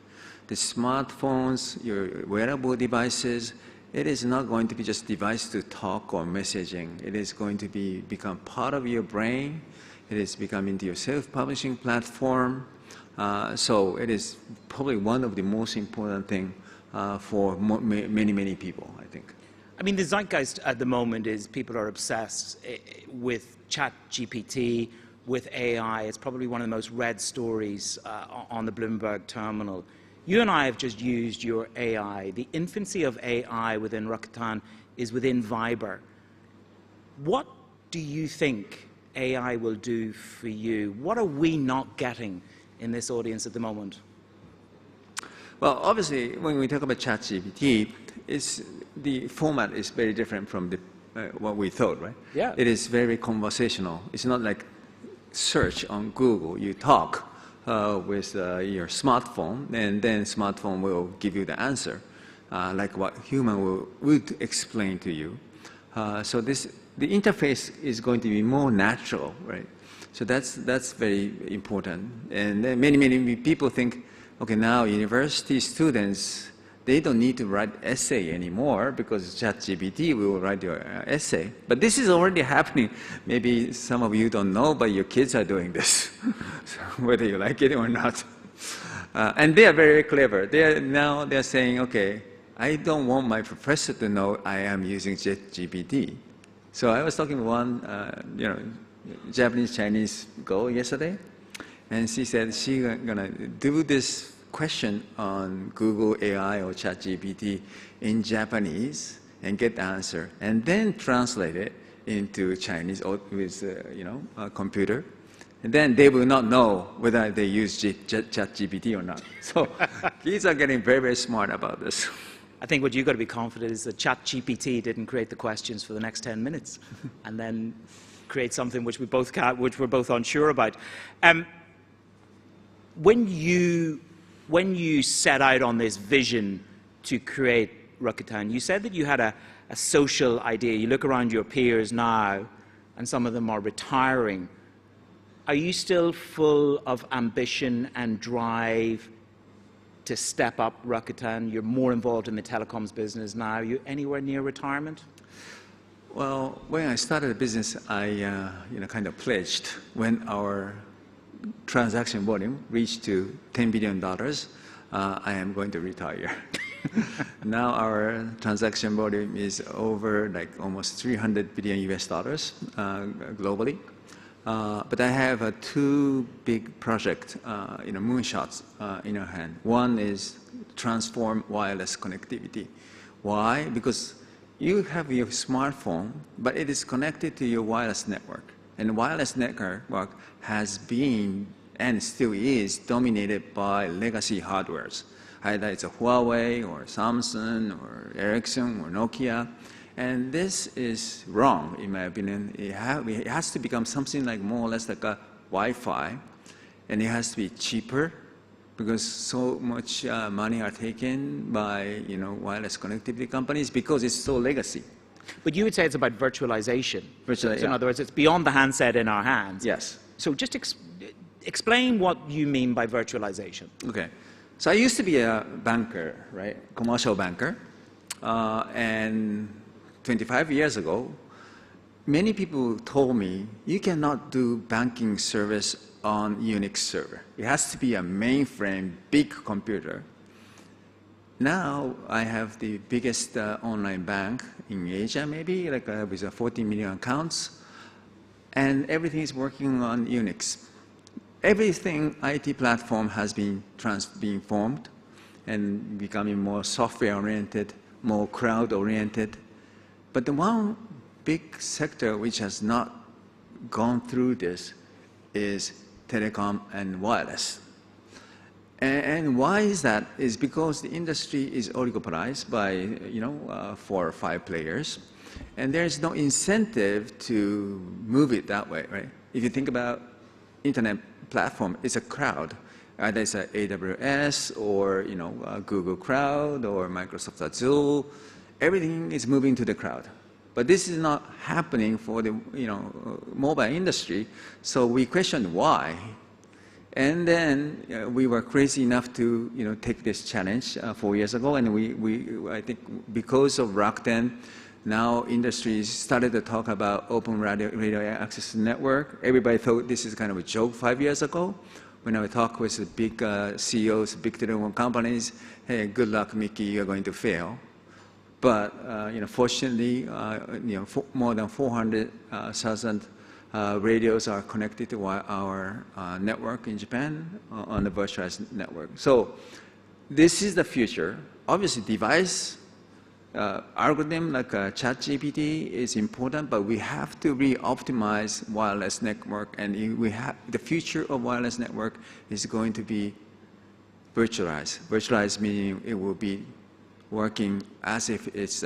The smartphones, your wearable devices, it is not going to be just a device to talk or messaging. It is going to become part of your brain. It is becoming your self-publishing platform. So it is probably one of the most important things for many, many people, I think. I mean, the zeitgeist at the moment is people are obsessed with ChatGPT, with AI. It's probably one of the most read stories on the Bloomberg terminal. You and I have just used your AI. The infancy of AI within Rakuten is within Viber. What do you think AI will do for you? What are we not getting in this audience at the moment? Well, obviously, when we talk about ChatGPT, the format is very different from what we thought, right? Yeah. It is very conversational. It's not like search on Google. You talk with your smartphone, and then smartphone will give you the answer, like what human would explain to you. So the interface is going to be more natural, right? So that's very important. And then many people think, okay, now university students, they don't need to write essay anymore because ChatGPT will write your essay. But this is already happening. Maybe some of you don't know, but your kids are doing this, so whether you like it or not. And they are very clever. They're saying, okay, I don't want my professor to know I am using ChatGPT. So I was talking to one, Japanese-Chinese girl yesterday, and she said she's gonna do this question on Google AI or ChatGPT in Japanese and get the answer, and then translate it into Chinese with a computer, and then they will not know whether they use ChatGPT or not. So kids are getting very, very smart about this. I think what you've got to be confident is that ChatGPT didn't create the questions for the next 10 minutes and then create something which we're both unsure about. When you set out on this vision to create Rakuten, you said that you had a social idea. You look around your peers now, and some of them are retiring. Are you still full of ambition and drive to step up Rakuten? You're more involved in the telecoms business now. Are you anywhere near retirement? Well, when I started the business, I kind of pledged when our transaction volume reached to $10 billion, I am going to retire. Now our transaction volume is over like almost $300 billion US globally. But I have two big projects, moonshots in our hand. One is transform wireless connectivity. Why? Because you have your smartphone, but it is connected to your wireless network. And wireless network has been and still is dominated by legacy hardwares. Either it's a Huawei or Samsung or Ericsson or Nokia. And this is wrong, in my opinion. It has to become something like more or less like a Wi-Fi, and it has to be cheaper because so much money are taken by wireless connectivity companies because it's so legacy. But you would say it's about virtualization. So in yeah. other words, it's beyond the handset in our hands. Yes. So just explain what you mean by virtualization. Okay. So I used to be a banker, right? Commercial banker. And 25 years ago, many people told me, you cannot do banking service on Unix server. It has to be a mainframe, big computer. Now I have the biggest online bank in Asia, maybe, with 40 million accounts, and everything is working on Unix. Everything IT platform has been formed and becoming more software-oriented, more crowd-oriented. But the one big sector which has not gone through this is telecom and wireless. And why is that? Is because the industry is oligopolized by 4 or 5 players, and there is no incentive to move it that way, right? If you think about internet platform, it's a crowd. Either it's a AWS or Google Cloud or Microsoft Azure. Everything is moving to the cloud. But this is not happening for the mobile industry, so we questioned why. And then we were crazy enough to take this challenge 4 years ago, and I think because of Rakuten, now industries started to talk about open radio access network. Everybody thought this is kind of a joke 5 years ago. When I talk with the big CEOs, big telecom companies, hey, good luck, Mickey, you're going to fail. But fortunately, more than 400,000 radios are connected to our network in Japan on the virtualized network. So this is the future. Obviously, device algorithm like ChatGPT is important, but we have to re-optimize wireless network, and the future of wireless network is going to be virtualized. Virtualized meaning it will be working as if it's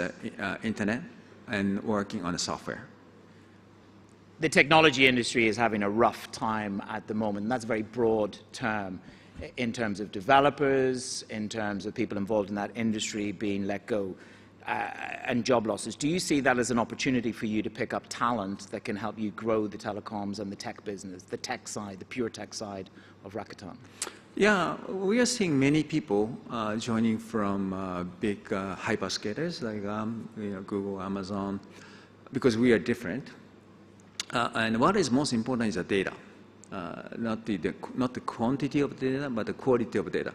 internet and working on the software. The technology industry is having a rough time at the moment, and that's a very broad term in terms of developers, in terms of people involved in that industry being let go, and job losses. Do you see that as an opportunity for you to pick up talent that can help you grow the telecoms and the tech business, the tech side, the pure tech side of Rakuten? Yeah, we are seeing many people joining from big hyperscalers like Google, Amazon, because we are different. And what is most important is the data, not the quantity of data, but the quality of data.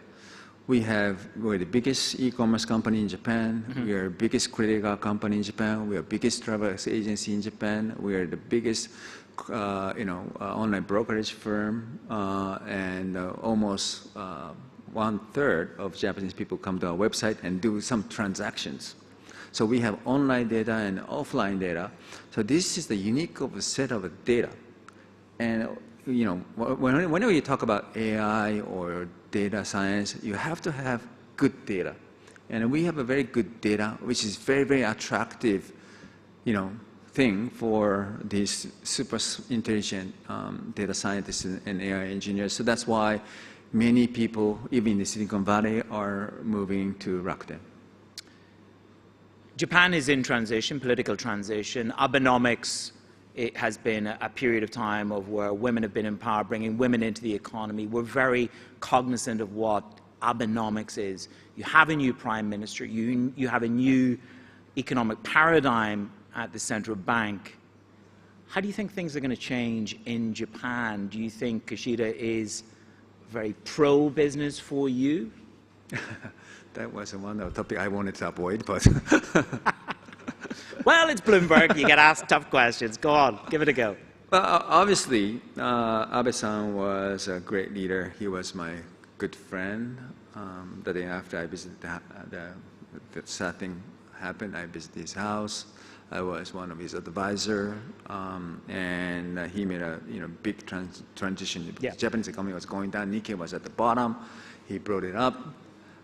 We're the biggest e-commerce company in Japan. Mm-hmm. We are the biggest credit card company in Japan. We are the biggest travel agency in Japan. We are the biggest online brokerage firm, and almost 1/3 of Japanese people come to our website and do some transactions. So we have online data and offline data. So this is the unique of a set of data. And whenever you talk about AI or data science, you have to have good data. And we have a very good data, which is very, very attractive, thing for these super intelligent data scientists and AI engineers. So that's why many people, even in the Silicon Valley, are moving to Rakuten. Japan is in transition, political transition. Abenomics, it has been a period of time of where women have been in power, bringing women into the economy. We're very cognizant of what Abenomics is. You have a new prime minister. You have a new economic paradigm at the central bank. How do you think things are going to change in Japan? Do you think Kishida is very pro-business for you? That was one topic I wanted to avoid, but... Well, it's Bloomberg. You get asked tough questions. Go on, give it a go. Well, obviously, Abe-san was a great leader. He was my good friend. The day after I visited the sad thing happened, I visited his house. I was one of his advisors, and he made a big transition. The Japanese economy was going down. Nikkei was at the bottom. He brought it up.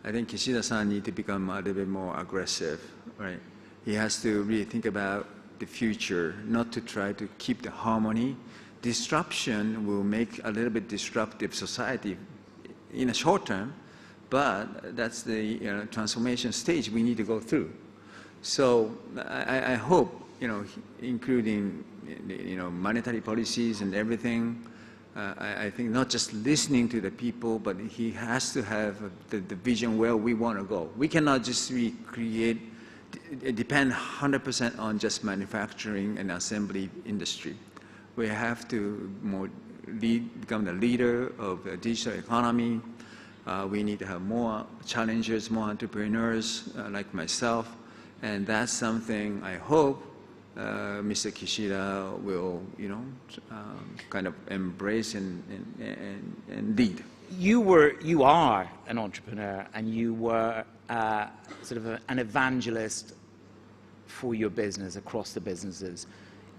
I think Kishida-san needs to become a little bit more aggressive, right? He has to really think about the future, not to try to keep the harmony. Disruption will make a little bit disruptive society in a short term, but that's the transformation stage we need to go through. So I hope, including monetary policies and everything, I think not just listening to the people, but he has to have the vision where we want to go. We cannot just recreate, depend 100% on just manufacturing and assembly industry. We have to become the leader of the digital economy. We need to have more challengers, more entrepreneurs like myself. And that's something I hope Mr. Kishida will, kind of embrace and lead. You are an entrepreneur, and you were sort of an evangelist for your business across the businesses.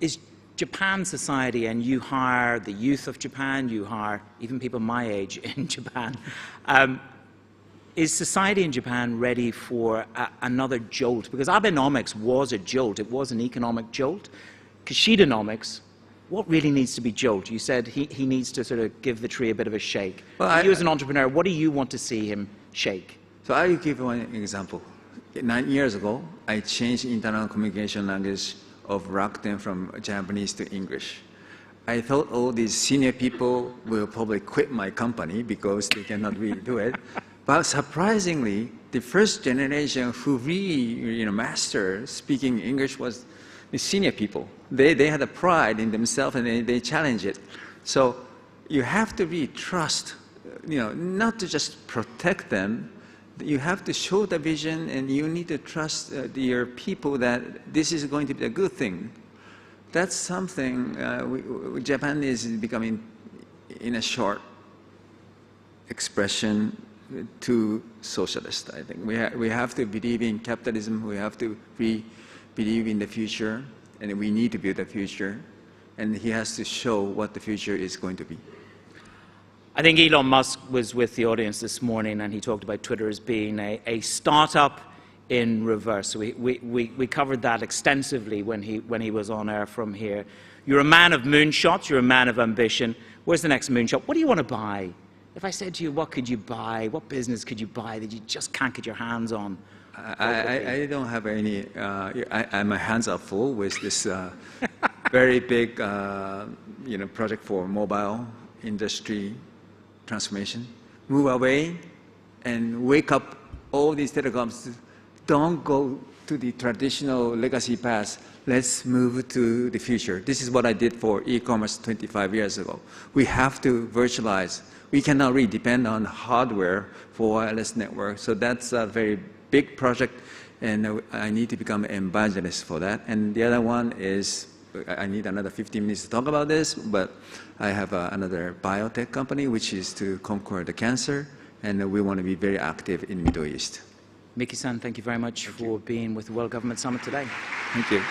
Is Japan society, and you hire the youth of Japan, you hire even people my age in Japan, is society in Japan ready for another jolt? Because Abenomics was a jolt. It was an economic jolt. Kishidanomics, what really needs to be jolt? You said he needs to sort of give the tree a bit of a shake. Well, you as an entrepreneur, what do you want to see him shake? So I will give one example. 9 years ago, I changed internal communication language of Rakuten from Japanese to English. I thought all these senior people will probably quit my company because they cannot really do it. But surprisingly, the first generation who really mastered speaking English was the senior people. They had a pride in themselves, and they challenged it. So you have to really trust, not to just protect them. You have to show the vision, and you need to trust your people that this is going to be a good thing. That's something Japan is becoming, in a short expression, too socialist, I think. We have to believe in capitalism. We have to believe in the future, and we need to build the future. And he has to show what the future is going to be. I think Elon Musk was with the audience this morning, and he talked about Twitter as being a startup in reverse. We covered that extensively when he was on air from here. You're a man of moonshots. You're a man of ambition. Where's the next moonshot? What do you want to buy? If I said to you, what could you buy? What business could you buy that you just can't get your hands on? I don't have any. My hands are full with this very big, project for mobile industry transformation. Move away and wake up all these telecoms. Don't go to the traditional legacy path. Let's move to the future. This is what I did for e-commerce 25 years ago. We have to virtualize. We cannot really depend on hardware for wireless network. So that's a very big project, and I need to become an evangelist for that. And the other one is, I need another 15 minutes to talk about this, but I have another biotech company, which is to conquer the cancer, and we want to be very active in Middle East. Miki-san, thank you very much for being with the World Government Summit today. Thank you.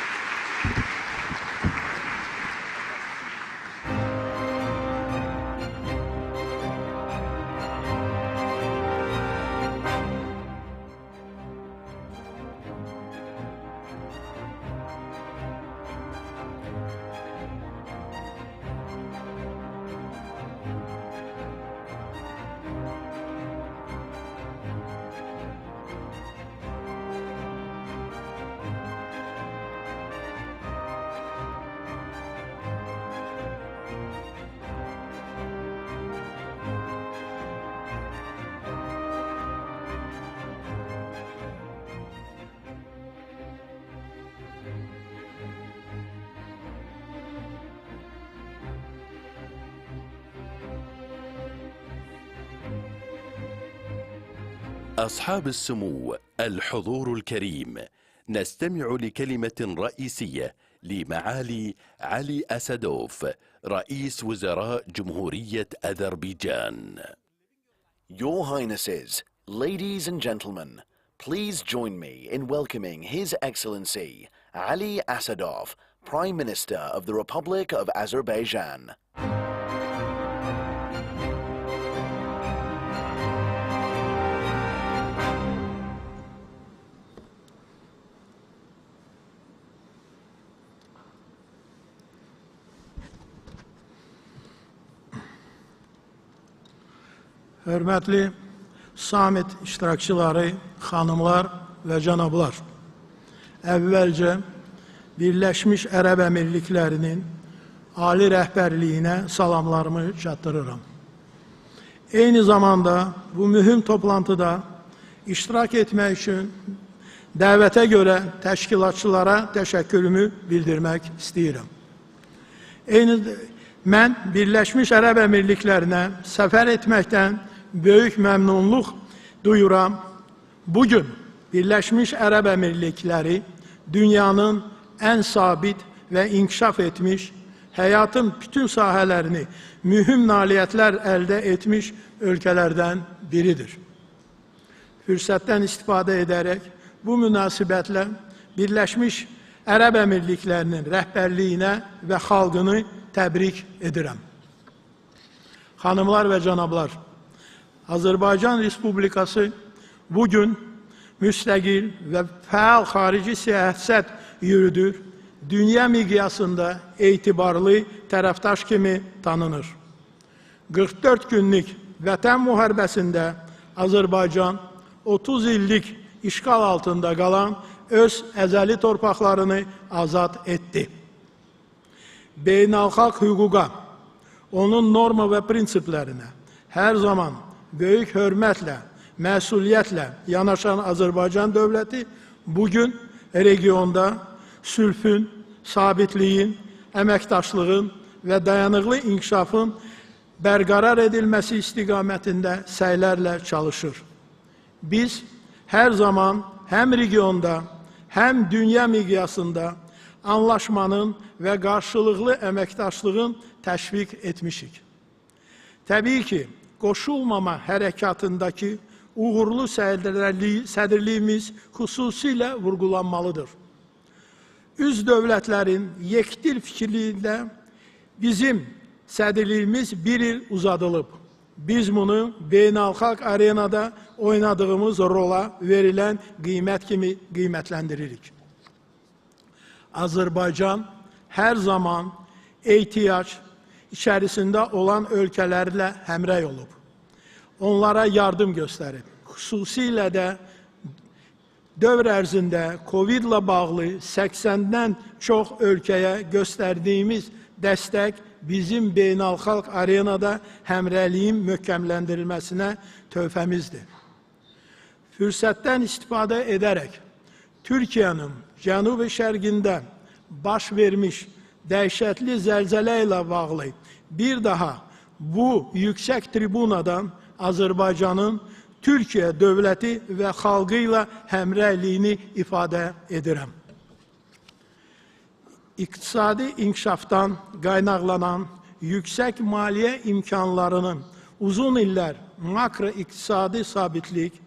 أصحاب السمو، الحضور الكريم، نستمع لكلمة رئيسية لمعالي علي أسدوف رئيس وزراء جمهورية أذربيجان. Your Highnesses, ladies and gentlemen, please join me in welcoming His Excellency Ali Asadov, Prime Minister of the Republic of Azerbaijan. Hörmətli summit iştirakçıları, xanımlar və cənablar, əvvəlcə Birləşmiş Ərəb Əmirliklərinin ali rəhbərliyinə salamlarımı çatdırıram. Eyni zamanda bu mühüm toplantıda iştirak etmək üçün dəvətə görə təşkilatçılara təşəkkürümü bildirmək istəyirəm. Mən Birləşmiş Ərəb Əmirliklərinə səfər etməkdən böyük məmnunluq duyuram. Bugün Birləşmiş Ərəb Əmirlikləri dünyanın ən sabit və inkişaf etmiş, həyatın bütün sahələrini mühüm nailiyyətlər əldə etmiş ölkələrdən biridir. Fürsətdən istifadə edərək bu münasibətlə Birləşmiş Ərəb Əmirliklərinin rəhbərliyinə və xalqını təbrik edirəm. Xanımlar və cənablar, Azərbaycan Respublikası bugün müstəqil və fəal xarici siyasət yürüdür, dünya miqyasında etibarlı tərəfdaş kimi tanınır. 44 günlük vətən müharibəsində Azərbaycan 30 illik işğal altında qalan öz əzəli torpaqlarını azad etdi. Beynəlxalq hüquqa, onun norma və prinsiplərinə hər zaman böyük hörmətlə, məsuliyyətlə yanaşan Azərbaycan dövləti bugün regionda sülhün, sabitliyin, əməkdaşlığın və dayanıqlı inkişafın bərqərar edilməsi istiqamətində səylərlə çalışır. Biz hər zaman həm regionda, həm dünya miqyasında anlaşmanın və qarşılıqlı əməkdaşlığın təşviq etmişik. Təbii ki, qoşulmama hərəkatındakı uğurlu sədrliyimiz xüsusilə vurğulanmalıdır. Üz dövlətlərin yekdil fikirliyində bizim sədrliyimiz bir il uzadılıb. Biz bunu beynəlxalq arenada oynadığımız rola verilən qiymət kimi qiymətləndiririk. Azərbaycan hər zaman ehtiyac içərisində olan ölkələrlə həmrəy olub. Onlara yardım göstərib. Xüsusilə də dövr ərzində COVID-la bağlı 80-dən çox ölkəyə göstərdiyimiz dəstək bizim beynəlxalq arenada həmrəyliyin möhkəmləndirilməsinə töhfəmizdir. Fürsətdən istifadə edərək Türkiyənin cənubi şərqində baş vermiş dəhşətli zəlzələ ilə bağlı bir daha bu yüksək tribunadan Azərbaycanın Türkiyə dövləti və xalqı ilə həmrəyliyini ifadə edirəm. İqtisadi inkişafdan qaynaqlanan yüksək maliyyə imkanlarının uzun illər makroiqtisadi sabitlik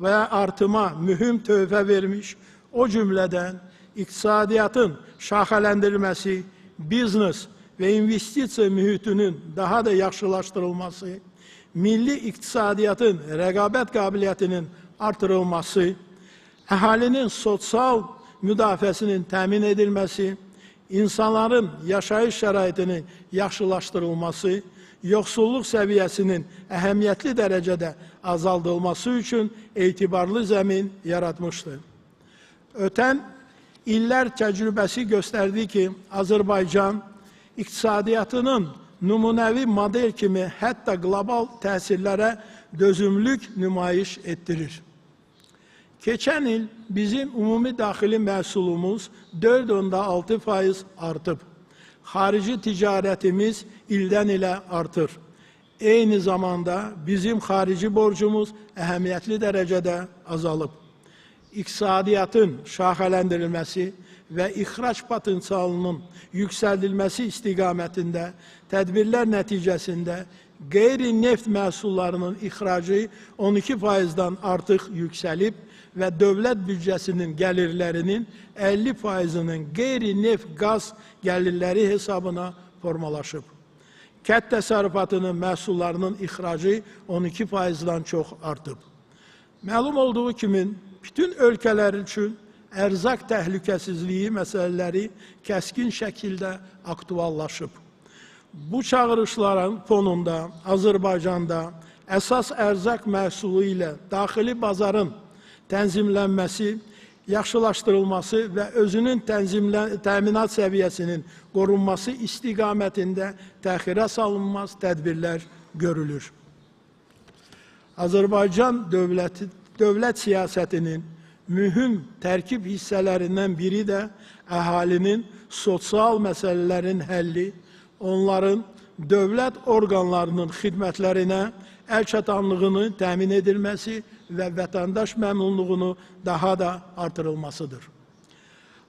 və artıma mühüm töhfə vermiş, o cümlədən iqtisadiyyatın şaxələndirilməsi, biznes və investisiya mühitinin daha da yaxşılaşdırılması, milli iqtisadiyyatın rəqabət qabiliyyətinin artırılması, əhalinin sosial müdafiəsinin təmin edilməsi, insanların yaşayış şəraitinin yaxşılaşdırılması, yoxsulluq səviyyəsinin əhəmiyyətli dərəcədə azaldılması üçün etibarlı zəmin yaratmışdır. Ötən illər təcrübəsi göstərdi ki, Azərbaycan iqtisadiyyatının nümunəvi model kimi hətta qlobal təsirlərə dözümlülük nümayiş etdirir. Keçən il bizim ümumi daxili məhsulumuz 4,6% artıb. Xarici ticarətimiz ildən ilə artır. Eyni zamanda bizim xarici borcumuz əhəmiyyətli dərəcədə azalıb. İqtisadiyyatın şaxələndirilməsi və ixrac potensialının yüksəldilməsi istiqamətində tədbirlər nəticəsində qeyri-neft məhsullarının ixracı 12%-dan artıq yüksəlib və dövlət büdcəsinin gəlirlərinin 50%-ının qeyri-neft qaz gəlirləri hesabına formalaşıb. Kənd təsərrüfatının məhsullarının ixracı 12%-dan çox artıb. Məlum olduğu kimi, bütün ölkələr üçün ərzaq təhlükəsizliyi məsələləri kəskin şəkildə aktuallaşıb. Bu çağırışların fonunda Azərbaycanda əsas ərzaq məhsulu ilə daxili bazarın tənzimlənməsi, yaxşılaşdırılması və özünün təminat səviyyəsinin qorunması istiqamətində təxirə salınmaz tədbirlər görülür. Azərbaycan dövlət siyasətinin mühüm tərkib hissələrindən biri də əhalinin sosial məsələlərin həlli, onların dövlət orqanlarının xidmətlərinə əlçatanlığını təmin edilməsi və vətəndaş məmnunluğunu daha da artırılmasıdır.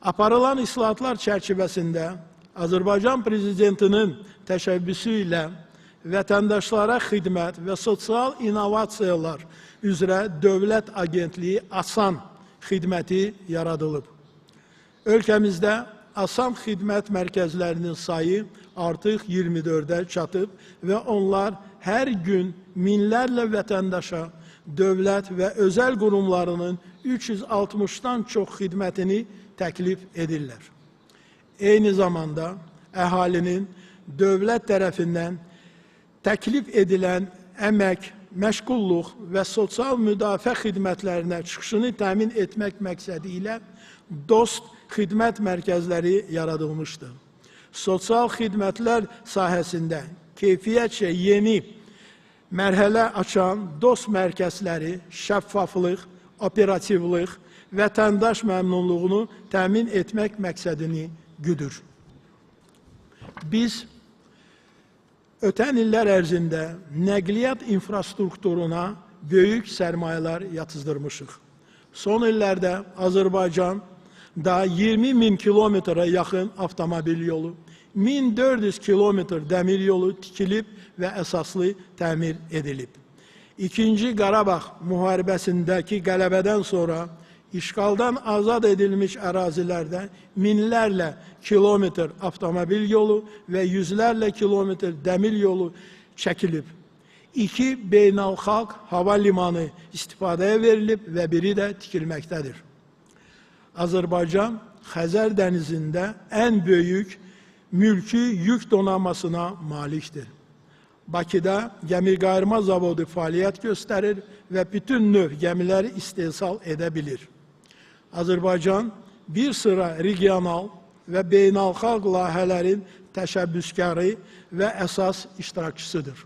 Aparılan islahatlar çərçivəsində Azərbaycan Prezidentinin təşəbbüsü ilə vətəndaşlara xidmət və sosial innovasiyalar üzrə Dövlət Agentliyi ASAN xidməti yaradılıb. Ölkəmizdə ASAN xidmət mərkəzlərinin sayı artıq 24-ə çatıb və onlar hər gün minlərlə vətəndaşa dövlət və özəl qurumlarının 360-dan çox xidmətini təklif edirlər. Eyni zamanda əhalinin dövlət tərəfindən təklif edilən əmək, məşğulluq və sosial müdafiə xidmətlərinə çıxışını təmin etmək məqsədi ilə dost xidmət mərkəzləri yaradılmışdır. Sosial xidmətlər sahəsində keyfiyyətcə yeni mərhələ açan dost mərkəzləri şəffaflıq, operativlik, vətəndaş məmnunluğunu təmin etmək məqsədini güdür. Biz ötən illər ərzində nəqliyyat infrastrukturuna böyük sərmayələr yatızdırmışıq. Son illərdə Azərbaycanda 20.000 kilometrə yaxın avtomobil yolu, 1400 kilometr dəmir yolu tikilib və əsaslı təmir edilib. İkinci Qarabağ müharibəsindəki qələbədən sonra işğaldan azad edilmiş ərazilərdə minlərlə kilometr avtomobil yolu və yüzlərlə kilometr dəmir yolu çəkilib. 2 beynəlxalq hava limanı istifadəyə verilib və biri də tikilməkdədir. Azərbaycan Xəzər dənizində ən böyük mülki yük donanmasına malikdir. Bakıda gəmiqayırma zavodu fəaliyyət göstərir və bütün növ gəmiləri istehsal edə bilir. Azərbaycan bir sıra regional və beynəlxalq layihələrin təşəbbüskarı və əsas iştirakçısıdır.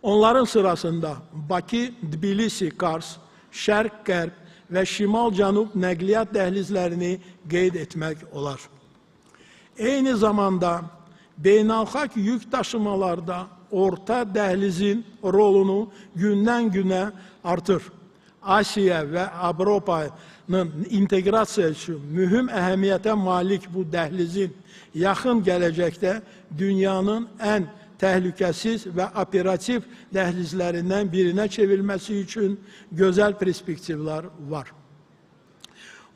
Onların sırasında Bakı, Tbilisi, Kars, Şərq-Qərb və Şimal-Cənub nəqliyyat dəhlizlərini qeyd etmək olar. Eyni zamanda beynəlxalq yük daşımalarda orta dəhlizin rolunu gündən-günə artır. Asiya və Avropanın inteqrasiya üçün mühüm əhəmiyyətə malik bu dəhlizin yaxın gələcəkdə dünyanın ən təhlükəsiz və operativ dəhlizlərindən birinə çevrilməsi üçün gözəl perspektivlər var.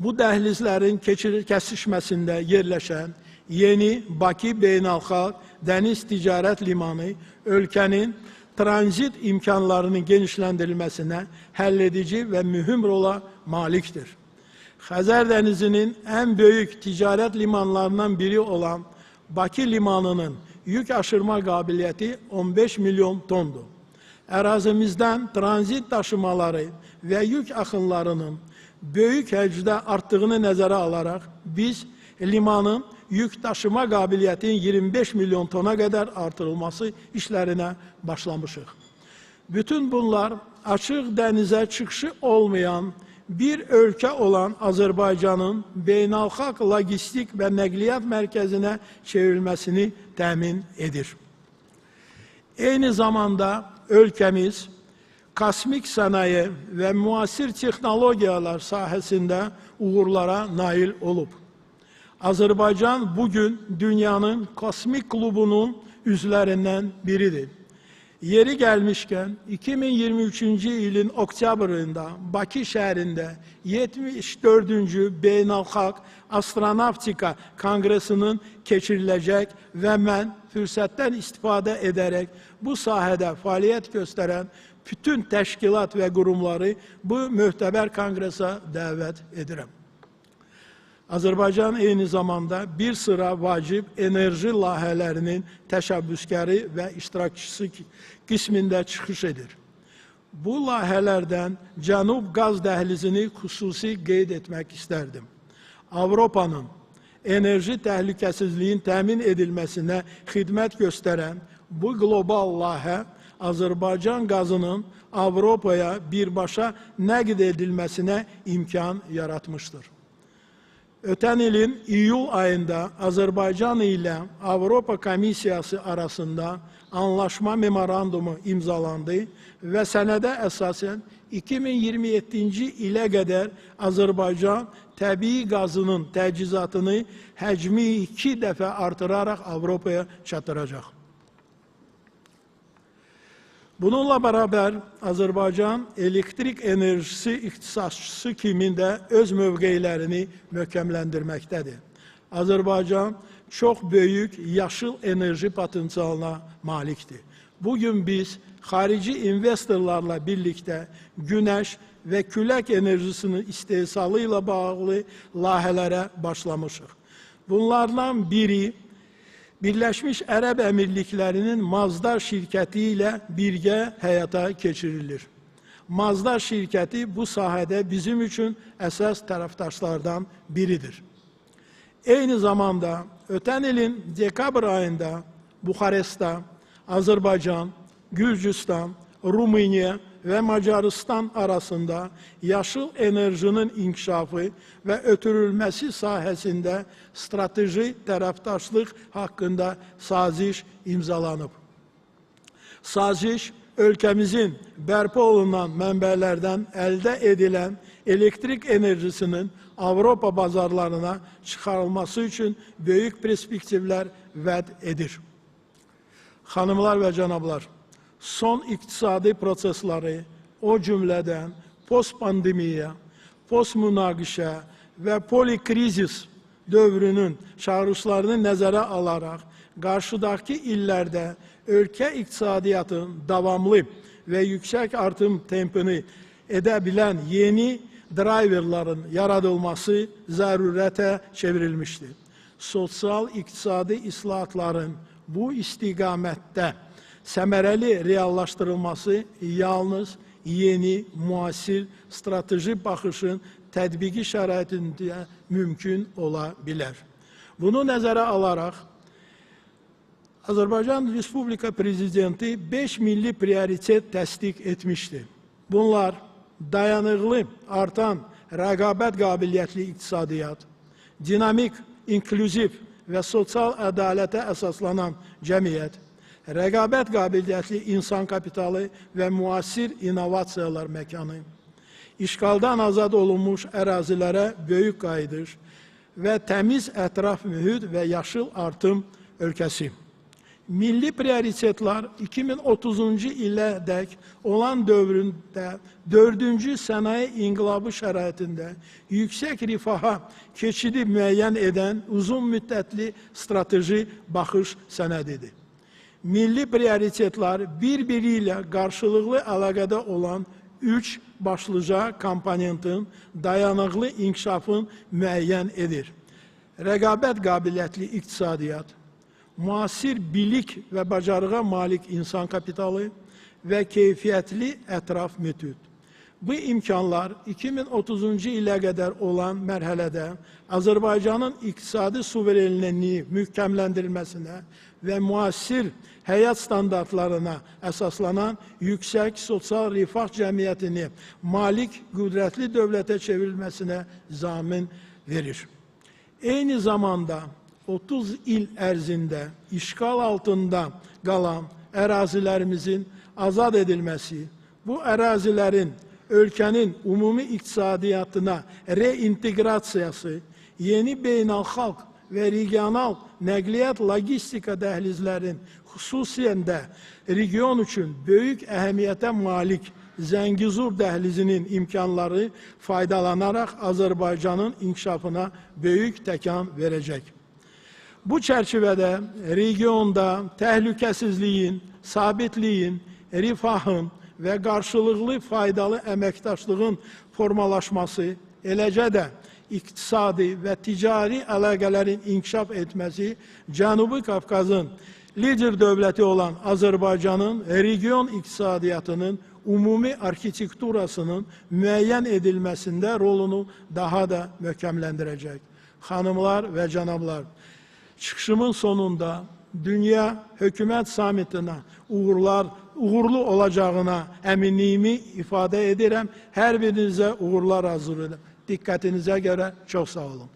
Bu dəhlizlərin kəsişməsində yerləşən yeni Bakı Beynəlxalq Dəniz Ticarət Limanı ölkənin tranzit imkanlarının genişləndirilməsinə həlledici və mühüm rola malikdir. Xəzər dənizinin ən böyük ticarət limanlarından biri olan Bakı limanının yük aşırma qabiliyyəti 15 milyon tondur. Ərazimizdən tranzit daşımaları və yük axınlarının böyük həcmdə artdığını nəzərə alaraq biz limanın yük daşıma qabiliyyətinin 25 milyon tona qədər artırılması işlərinə başlamışıq. Bütün bunlar açıq dənizə çıxışı olmayan bir ölkə olan Azərbaycanın beynəlxalq logistik və nəqliyyat mərkəzinə çevrilməsini təmin edir. Eyni zamanda ölkəmiz kosmik sənaye və müasir texnologiyalar sahəsində uğurlara nail olub. Azerbaycan bugün dünyanın kosmik klubunun üzvlərindən biridir. Yeri gelmişken 2023. yılın oktyabrında Bakı şehrinde 74. Beynəlxalq Astronavtika Kongresinin keçirilecek ve ben fırsattan istifade ederek bu sahada faaliyet gösteren bütün təşkilat ve kurumları bu möhtəbər kongrese davet ederim. Azerbaycan eyni zamanda bir sıra vacib enerji layihələrinin təşəbbüskarı ve iştirakçısı qismində çıxış edir. Bu layihələrdən Cənub qaz dəhlizini xüsusi qeyd etmək istərdim. Avropanın enerji təhlükəsizliyin təmin edilməsinə xidmət göstərən bu global layihə Azerbaycan qazının Avropaya birbaşa nəqd edilməsinə imkan yaratmıştır. Ötən ilin iyul ayında Azerbaycan ile Avropa Komisiyası arasında anlaşma memorandumu imzalandı ve senede esasen 2027 ile kadar Azerbaycan təbii gazının təcizatını həcmi 2 dəfə artırarak Avrupa'ya çatıracak. Bununla beraber Azerbaycan elektrik enerjisi iktisatçısı kiminde öz mövqeylərini möhkəmləndirməkdədir. Azerbaycan çok büyük yaşıl enerji potansiyelına maliktir. Bugün biz xarici investorlarla birlikte güneş ve külək enerjisinin istehsalıyla bağlı layihələrə başlamışıq. Bunlardan biri Birleşmiş Arap Emirliklərinin Mazdar şirkəti ilə birgə həyata keçirilir. Mazdar şirkəti bu sahədə bizim üçün əsas tərəfdaşlardan biridir. Eyni zamanda ötən ilin dekabr ayında Buxarest'ta Azerbaycan, Gürcistan, Rumıniya ve Macaristan arasında yaşıl enerjinin inkişafı ve ötürülmesi sahəsində strateji tərəfdaşlıq hakkında saziş imzalanıb. Saziş, ülkemizin bərpa olunan mənbələrdən əldə edilen elektrik enerjisinin Avropa bazarlarına çıxarılması için büyük perspektivlər vəd edir. Hanımlar ve canablar, son iktisadi prosesleri, o cümleden post-pandemiya, post-münaqişə ve polikrizis dövrünün çağrışlarını nəzərə alaraq, qarşıdakı illərdə ölkə iqtisadiyyatın davamlı ve yüksek artım tempini edebilen yeni driverların yaradılması zərurətə çevrilmiştir. Sosial-iqtisadi islahatların bu istiqamətdə səmərəli reallaşdırılması yalnız yeni, müasir, strateji baxışın tətbiqi şəraitində mümkün ola bilər. Bunu nəzərə alaraq, Azərbaycan Respublika Prezidenti 5 milli prioritet təsdiq etmişdir. Bunlar dayanıqlı, artan, rəqabət qabiliyyətli iqtisadiyyat, dinamik, inklüziv və sosial ədalətə əsaslanan cəmiyyət, rəqabət qabiliyyətli insan kapitalı və müasir innovasiyalar məkanı, işğaldan azad olunmuş ərazilərə böyük qayıdış və təmiz ətraf mühit və yaşıl artım ölkəsi. Milli prioritetlər 2030-cu ilədək olan dövründə 4-cü sənaye inqilabı şəraitində yüksək rifaha keçidi müəyyən edən uzun müddətli strateji baxış sənədidir. Milli prioritetlər bir-biri ilə qarşılıqlı əlaqədə olan 3 başlıca komponentin dayanıqlı inkişafın müəyyən edir. Rəqabət qabiliyyətli iqtisadiyyat, müasir bilik və bacarığa malik insan kapitalı və keyfiyyətli ətraf mühit. Bu imkanlar 2030-cu ilə qədər olan mərhələdə Azərbaycanın iqtisadi suverenliyi möhkəmləndirilməsinə və müasir həyat standartlarına əsaslanan yüksək sosial rifah cəmiyyətini malik qüdrətli dövlətə çevrilməsinə zamin verir. Eyni zamanda 30 il ərzində işğal altında qalan ərazilərimizin azad edilməsi, bu ərazilərin ölkənin ümumi iqtisadiyyatına reintegrasiyası, yeni beynəlxalq və regional nəqliyyat logistika dəhlizlərin xüsusilə də region üçün böyük əhəmiyyətə malik Zəngizur dəhlizinin imkanları faydalanaraq Azərbaycanın inkişafına böyük təkan verəcək. Bu çərçivədə regionda təhlükəsizliyin, sabitliyin, rifahın və qarşılıqlı faydalı əməkdaşlığın formalaşması, eləcə də iqtisadi və ticari əlaqələrin inkişaf etməsi Cənubi Qafqazın lider dövləti olan Azərbaycanın region iqtisadiyyatının ümumi arxitekturasının müəyyən edilməsində rolunu daha da möhkəmləndirəcək. Xanımlar və cənablar, çıxışımın sonunda Dünya Hökumət Sammitinə uğurlu olacağına əminliyimi ifadə edirəm. Hər birinizə uğurlar arzulayıram. Diqqətinizə görə çox sağ olun.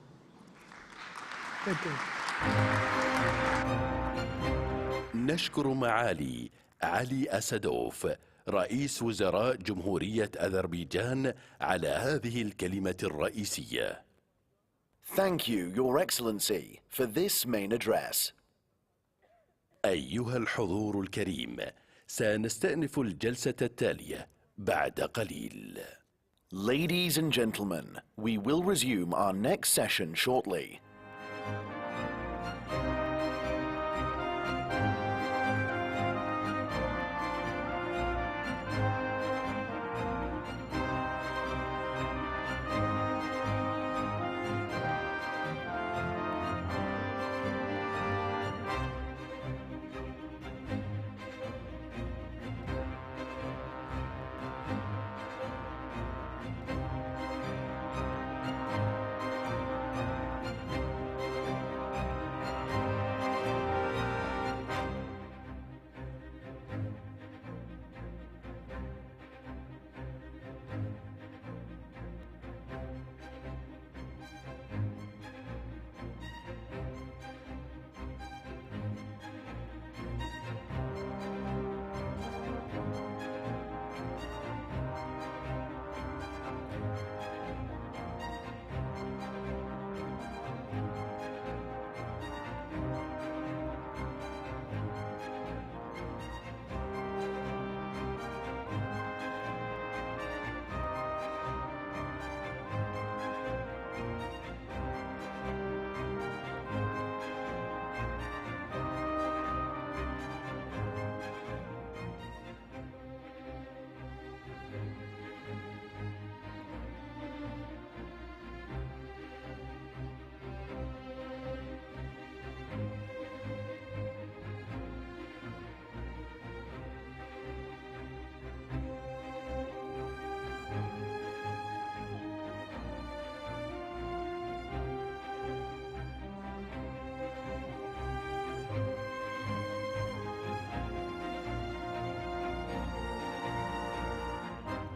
نشكر معالي علي أسدوف رئيس وزراء جمهورية أذربيجان على هذه الكلمة الرئيسية. Thank you, Your Excellency, for this main address. أيها الحضور الكريم، سنستأنف الجلسة التالية بعد قليل. Ladies and gentlemen, we will resume our next session shortly.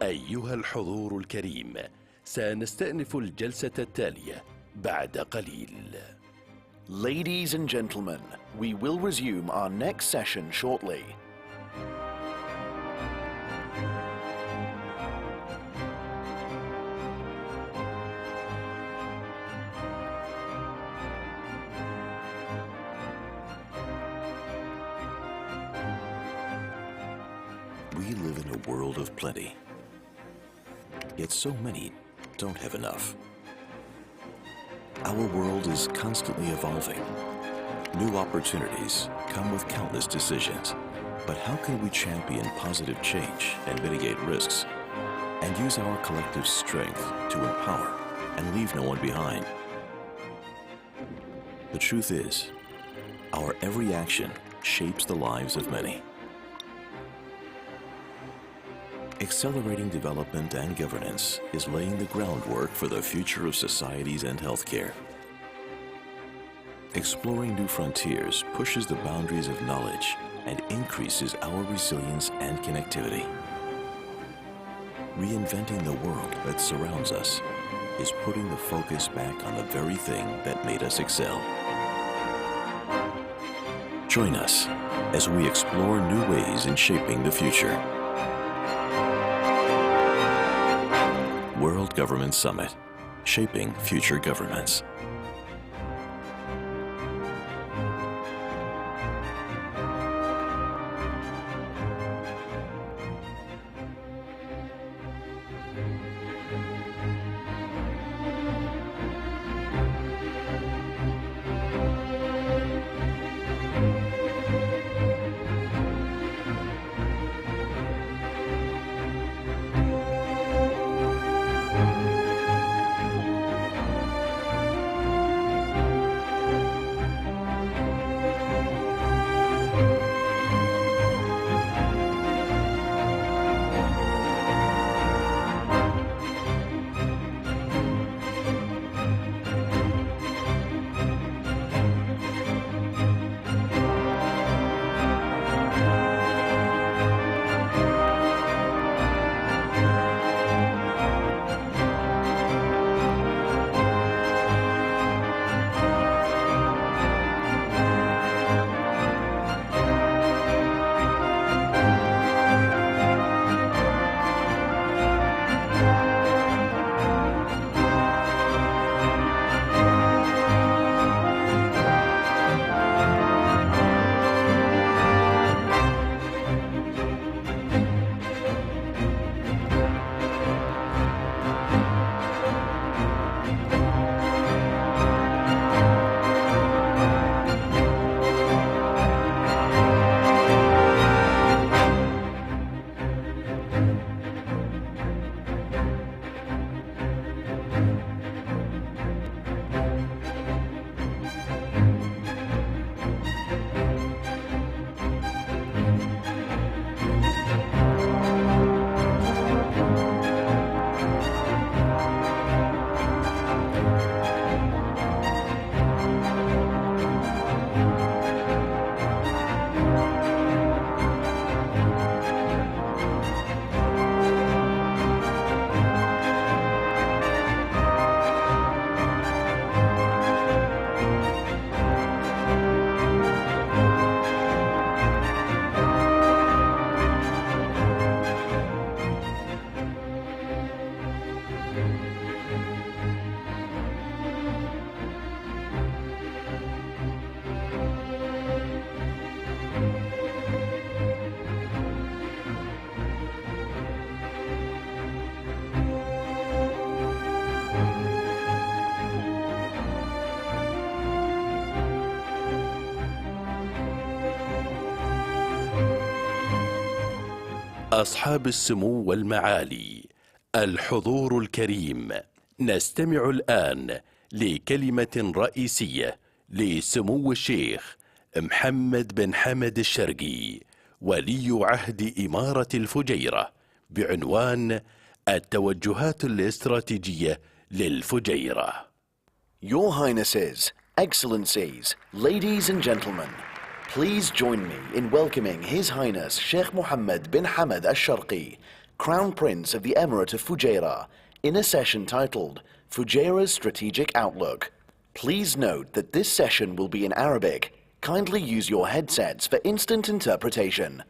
أيها الحضور الكريم، سنستأنف الجلسة التالية بعد قليل. Ladies and gentlemen, we will resume our next session shortly. We live in a world of plenty, yet so many don't have enough. Our world is constantly evolving. New opportunities come with countless decisions. But how can we champion positive change and mitigate risks and use our collective strength to empower and leave no one behind? The truth is, our every action shapes the lives of many. Accelerating development and governance is laying the groundwork for the future of societies and healthcare. Exploring new frontiers pushes the boundaries of knowledge and increases our resilience and connectivity. Reinventing the world that surrounds us is putting the focus back on the very thing that made us excel. Join us as we explore new ways in shaping the future. World Government Summit, Shaping Future Governments. أصحاب السمو والمعالي، الحضور الكريم، نستمع الآن لكلمة رئيسية لسمو الشيخ محمد بن حمد الشرقي ولي عهد إمارة الفجيرة بعنوان التوجهات الاستراتيجية للفجيرة. Your Highnesses, Excellencies, ladies and gentlemen, please join me in welcoming His Highness Sheikh Mohammed bin Hamad al-Sharqi, Crown Prince of the Emirate of Fujairah, in a session titled Fujairah's Strategic Outlook. Please note that this session will be in Arabic. Kindly use your headsets for instant interpretation.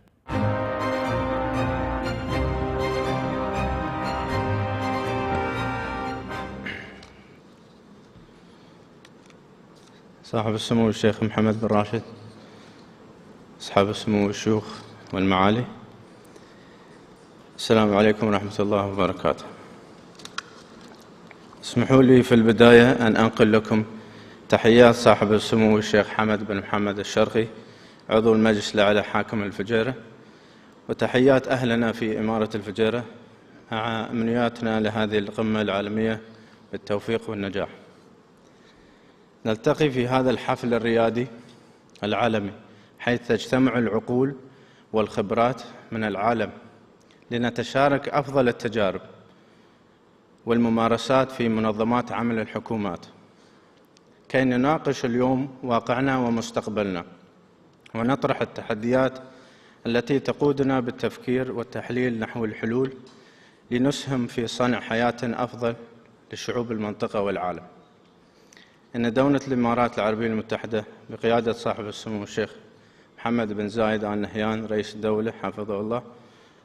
صاحب السمو الشيخ محمد بن راشد، أصحاب السمو الشيوخ والمعالي، السلام عليكم ورحمة الله وبركاته. اسمحوا لي في البداية أن أنقل لكم تحيات صاحب السمو الشيخ حمد بن محمد الشرقي عضو المجلس الأعلى حاكم الفجيرة، وتحيات أهلنا في إمارة الفجيرة مع أمنياتنا لهذه القمة العالمية بالتوفيق والنجاح. نلتقي في هذا الحفل الريادي العالمي حيث تجتمع العقول والخبرات من العالم لنتشارك أفضل التجارب والممارسات في منظمات عمل الحكومات كي نناقش اليوم واقعنا ومستقبلنا ونطرح التحديات التي تقودنا بالتفكير والتحليل نحو الحلول لنسهم في صنع حياة أفضل لشعوب المنطقة والعالم. إن دولة الإمارات العربية المتحدة بقيادة صاحب السمو الشيخ محمد بن زايد آل نهيان رئيس الدولة حفظه الله،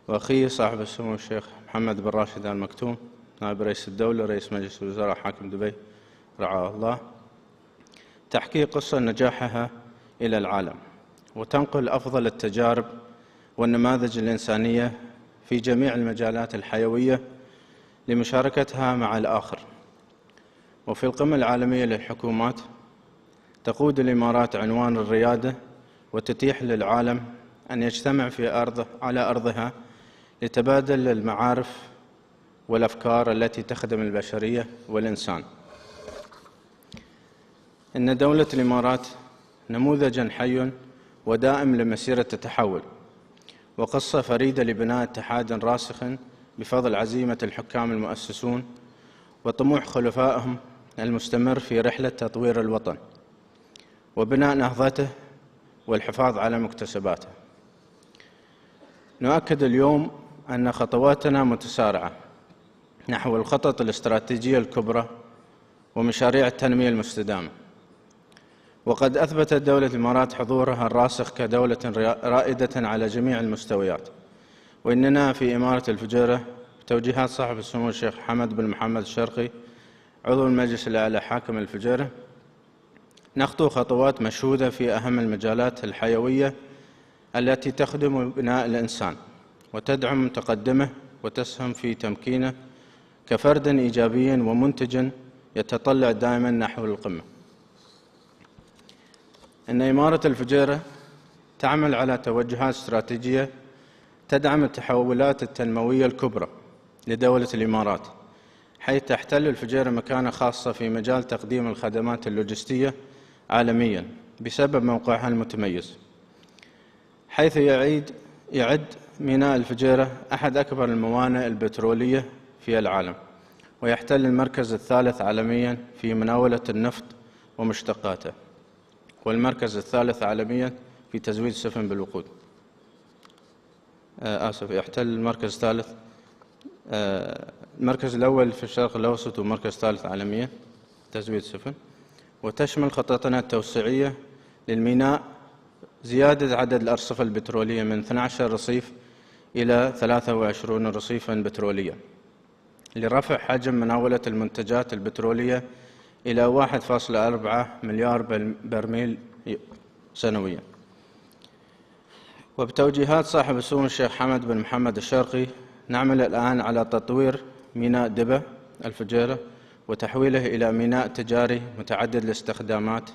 وأخيه صاحب السمو الشيخ محمد بن راشد آل مكتوم نائب رئيس الدولة رئيس مجلس الوزراء حاكم دبي رعاه الله، تحكي قصة نجاحها إلى العالم وتنقل أفضل التجارب والنماذج الإنسانية في جميع المجالات الحيوية لمشاركتها مع الآخر. وفي القمة العالمية للحكومات تقود الإمارات عنوان الريادة وتتيح للعالم أن يجتمع على أرضها لتبادل المعارف والأفكار التي تخدم البشرية والإنسان. إن دولة الإمارات نموذجاً حي ودائم لمسيرة التحول وقصة فريدة لبناء اتحاد راسخ بفضل عزيمة الحكام المؤسسون وطموح خلفائهم المستمر في رحلة تطوير الوطن وبناء نهضته والحفاظ على مكتسباته. نؤكد اليوم أن خطواتنا متسارعة نحو الخطط الاستراتيجية الكبرى ومشاريع التنمية المستدامة، وقد أثبتت دولة الإمارات حضورها الراسخ كدولة رائدة على جميع المستويات. وإننا في إمارة الفجيرة بتوجيهات صاحب السمو الشيخ حمد بن محمد الشرقي عضو المجلس الأعلى حاكم الفجيرة نخطو خطوات مشهودة في أهم المجالات الحيوية التي تخدم بناء الإنسان وتدعم تقدمه وتسهم في تمكينه كفرد إيجابي ومنتج يتطلع دائما نحو القمة. إن إمارة الفجيرة تعمل على توجهات استراتيجية تدعم التحولات التنموية الكبرى لدولة الإمارات، حيث تحتل الفجيرة مكانة خاصة في مجال تقديم الخدمات اللوجستية عالمياً بسبب موقعها المتميز، حيث يعد ميناء الفجيرة أحد أكبر الموانئ البترولية في العالم، ويحتل المركز الثالث عالمياً في مناولة النفط ومشتقاته، والمركز الثالث عالمياً في تزويد السفن بالوقود. يحتل المركز الثالث، المركز الأول في الشرق الأوسط والمركز الثالث عالمياً تزويد السفن. وتشمل خططنا التوسعية للميناء زيادة عدد الأرصفة البترولية من 12 رصيف إلى 23 رصيفاً بتروليا لرفع حجم مناولة المنتجات البترولية إلى 1.4 مليار برميل سنوياً. وبتوجيهات صاحب السمو الشيخ حمد بن محمد الشرقي نعمل الآن على تطوير ميناء دبا الفجيرة وتحويله إلى ميناء تجاري متعدد الاستخدامات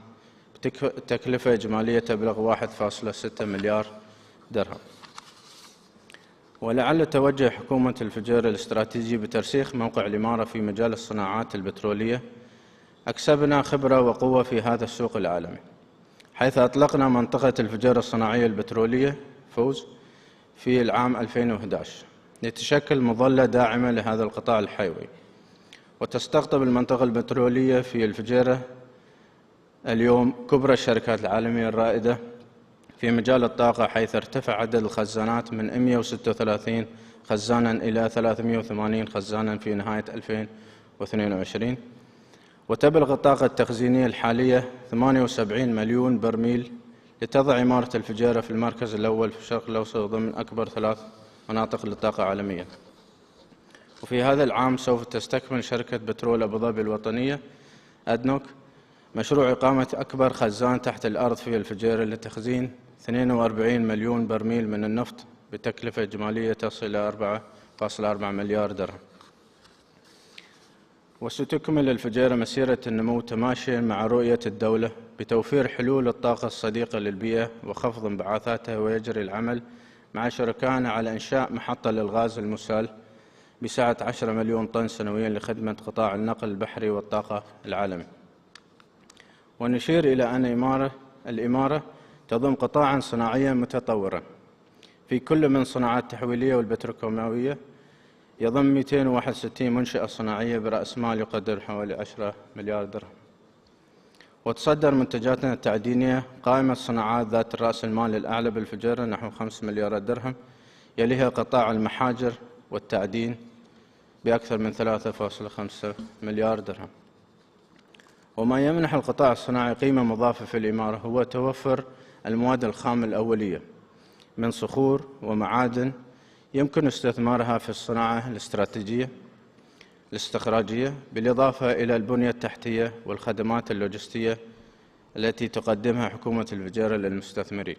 بتكلفة إجمالية تبلغ 1.6 مليار درهم. ولعل توجه حكومة الفجيرة الاستراتيجي بترسيخ موقع الإمارة في مجال الصناعات البترولية أكسبنا خبرة وقوة في هذا السوق العالمي، حيث أطلقنا منطقة الفجيرة الصناعية البترولية فوز في العام 2011 لتشكل مظلة داعمة لهذا القطاع الحيوي. وتستقطب المنطقة البترولية في الفجيرة اليوم كبرى الشركات العالمية الرائدة في مجال الطاقة، حيث ارتفع عدد الخزانات من 136 خزانا إلى 380 خزانا في نهاية 2022، وتبلغ الطاقة التخزينية الحالية 78 مليون برميل، لتضع إمارة الفجيرة في المركز الأول في الشرق الأوسط ضمن أكبر 3 مناطق للطاقة عالميا. وفي هذا العام سوف تستكمل شركة بترول أبو ظبي الوطنية أدنوك مشروع إقامة أكبر خزان تحت الأرض في الفجيرة لتخزين 42 مليون برميل من النفط بتكلفة إجمالية تصل إلى 4.4 مليار درهم. وستكمل الفجيرة مسيرة النمو تماشيا مع رؤية الدولة بتوفير حلول الطاقة الصديقة للبيئة وخفض انبعاثاتها، ويجري العمل مع شركائنا على إنشاء محطة للغاز المسال بسعة 10 مليون طن سنويا لخدمة قطاع النقل البحري والطاقة العالمي. ونشير إلى أن الإمارة تضم قطاعا صناعيا متطورا في كل من صناعات التحويلية والبتروكيماوية، يضم 261 منشأة صناعية برأس مال يقدر حوالي 10 مليار درهم. وتصدر منتجاتنا التعدينية قائمة صناعات ذات الرأس المال الأعلى بالفجيرة نحو 5 مليارات درهم، يليها قطاع المحاجر والتعدين بأكثر من 3.5 مليار درهم. وما يمنح القطاع الصناعي قيمة مضافة في الإمارة هو توفر المواد الخام الأولية من صخور ومعادن يمكن استثمارها في الصناعة الاستراتيجية الاستخراجية، بالإضافة إلى البنية التحتية والخدمات اللوجستية التي تقدمها حكومة الفجيرة للمستثمرين.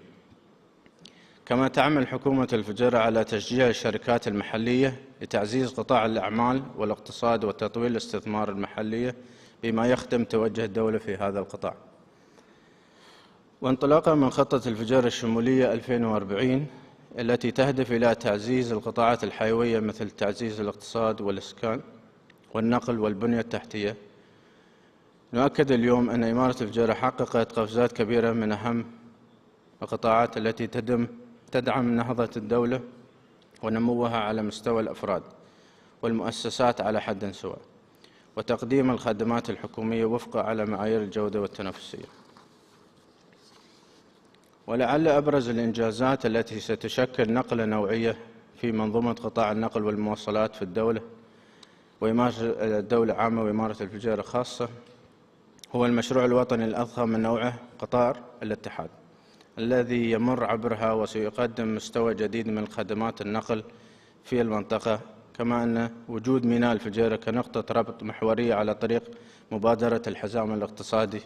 كما تعمل حكومة الفجيرة على تشجيع الشركات المحلية لتعزيز قطاع الأعمال والاقتصاد وتطوير الاستثمار المحلية بما يخدم توجه الدولة في هذا القطاع. وانطلاقا من خطة الفجيرة الشمولية 2040 التي تهدف إلى تعزيز القطاعات الحيوية مثل تعزيز الاقتصاد والإسكان والنقل والبنية التحتية، نؤكد اليوم أن إمارة الفجيرة حققت قفزات كبيرة من أهم القطاعات التي تدعم نهضة الدولة ونموها على مستوى الأفراد والمؤسسات على حد سواء، وتقديم الخدمات الحكومية وفق على معايير الجودة والتنافسية. ولعل أبرز الإنجازات التي ستشكل نقلة نوعية في منظومة قطاع النقل والمواصلات في الدولة وإمارة الدولة عامة وإمارة الفجيرة خاصة هو المشروع الوطني الأضخم من نوعه قطار الاتحاد، الذي يمر عبرها وسيقدم مستوى جديد من خدمات النقل في المنطقة، كما أن وجود ميناء الفجيرة كنقطة ربط محورية على طريق مبادرة الحزام الاقتصادي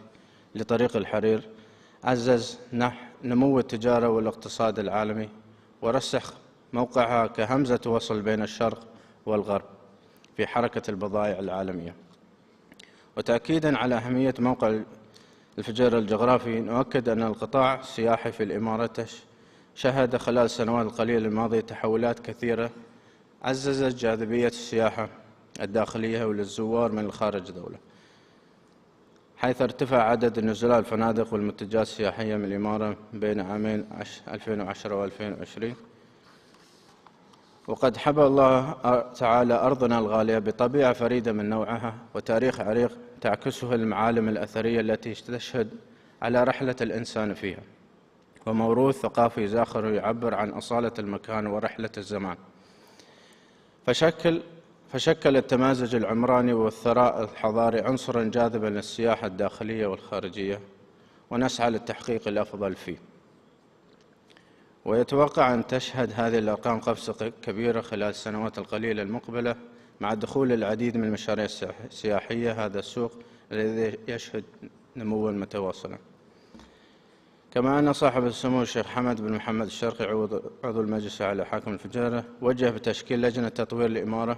لطريق الحرير عزز نمو التجارة والاقتصاد العالمي، ورسخ موقعها كهمزة وصل بين الشرق والغرب في حركة البضائع العالمية. وتأكيدا على أهمية موقع الفجيرة الجغرافي، نؤكد أن القطاع السياحي في الإمارات شهد خلال السنوات القليلة الماضية تحولات كثيرة عززت جاذبية السياحة الداخلية وللزوار من الخارج الدولة، حيث ارتفع عدد نزلاء الفنادق والمنتجات السياحية من الإمارة بين عامين 2010 و2020. وقد حبى الله تعالى أرضنا الغالية بطبيعة فريدة من نوعها وتاريخ عريق تعكسه المعالم الأثرية التي تشهد على رحلة الإنسان فيها، وموروث ثقافي زاخر يعبر عن أصالة المكان ورحلة الزمان. فشكل التمازج العمراني والثراء الحضاري عنصراً جاذباً للسياحة الداخلية والخارجية، ونسعى للتحقيق الأفضل فيه. ويتوقع أن تشهد هذه الأرقام قفزة كبيرة خلال السنوات القليلة المقبلة مع دخول العديد من المشاريع السياحية هذا السوق الذي يشهد نمواً متواصلاً. كما أن صاحب السمو الشيخ حمد بن محمد الشرقي عضو المجلس الأعلى حاكم الفجيرة وجه بتشكيل لجنة تطوير الإمارة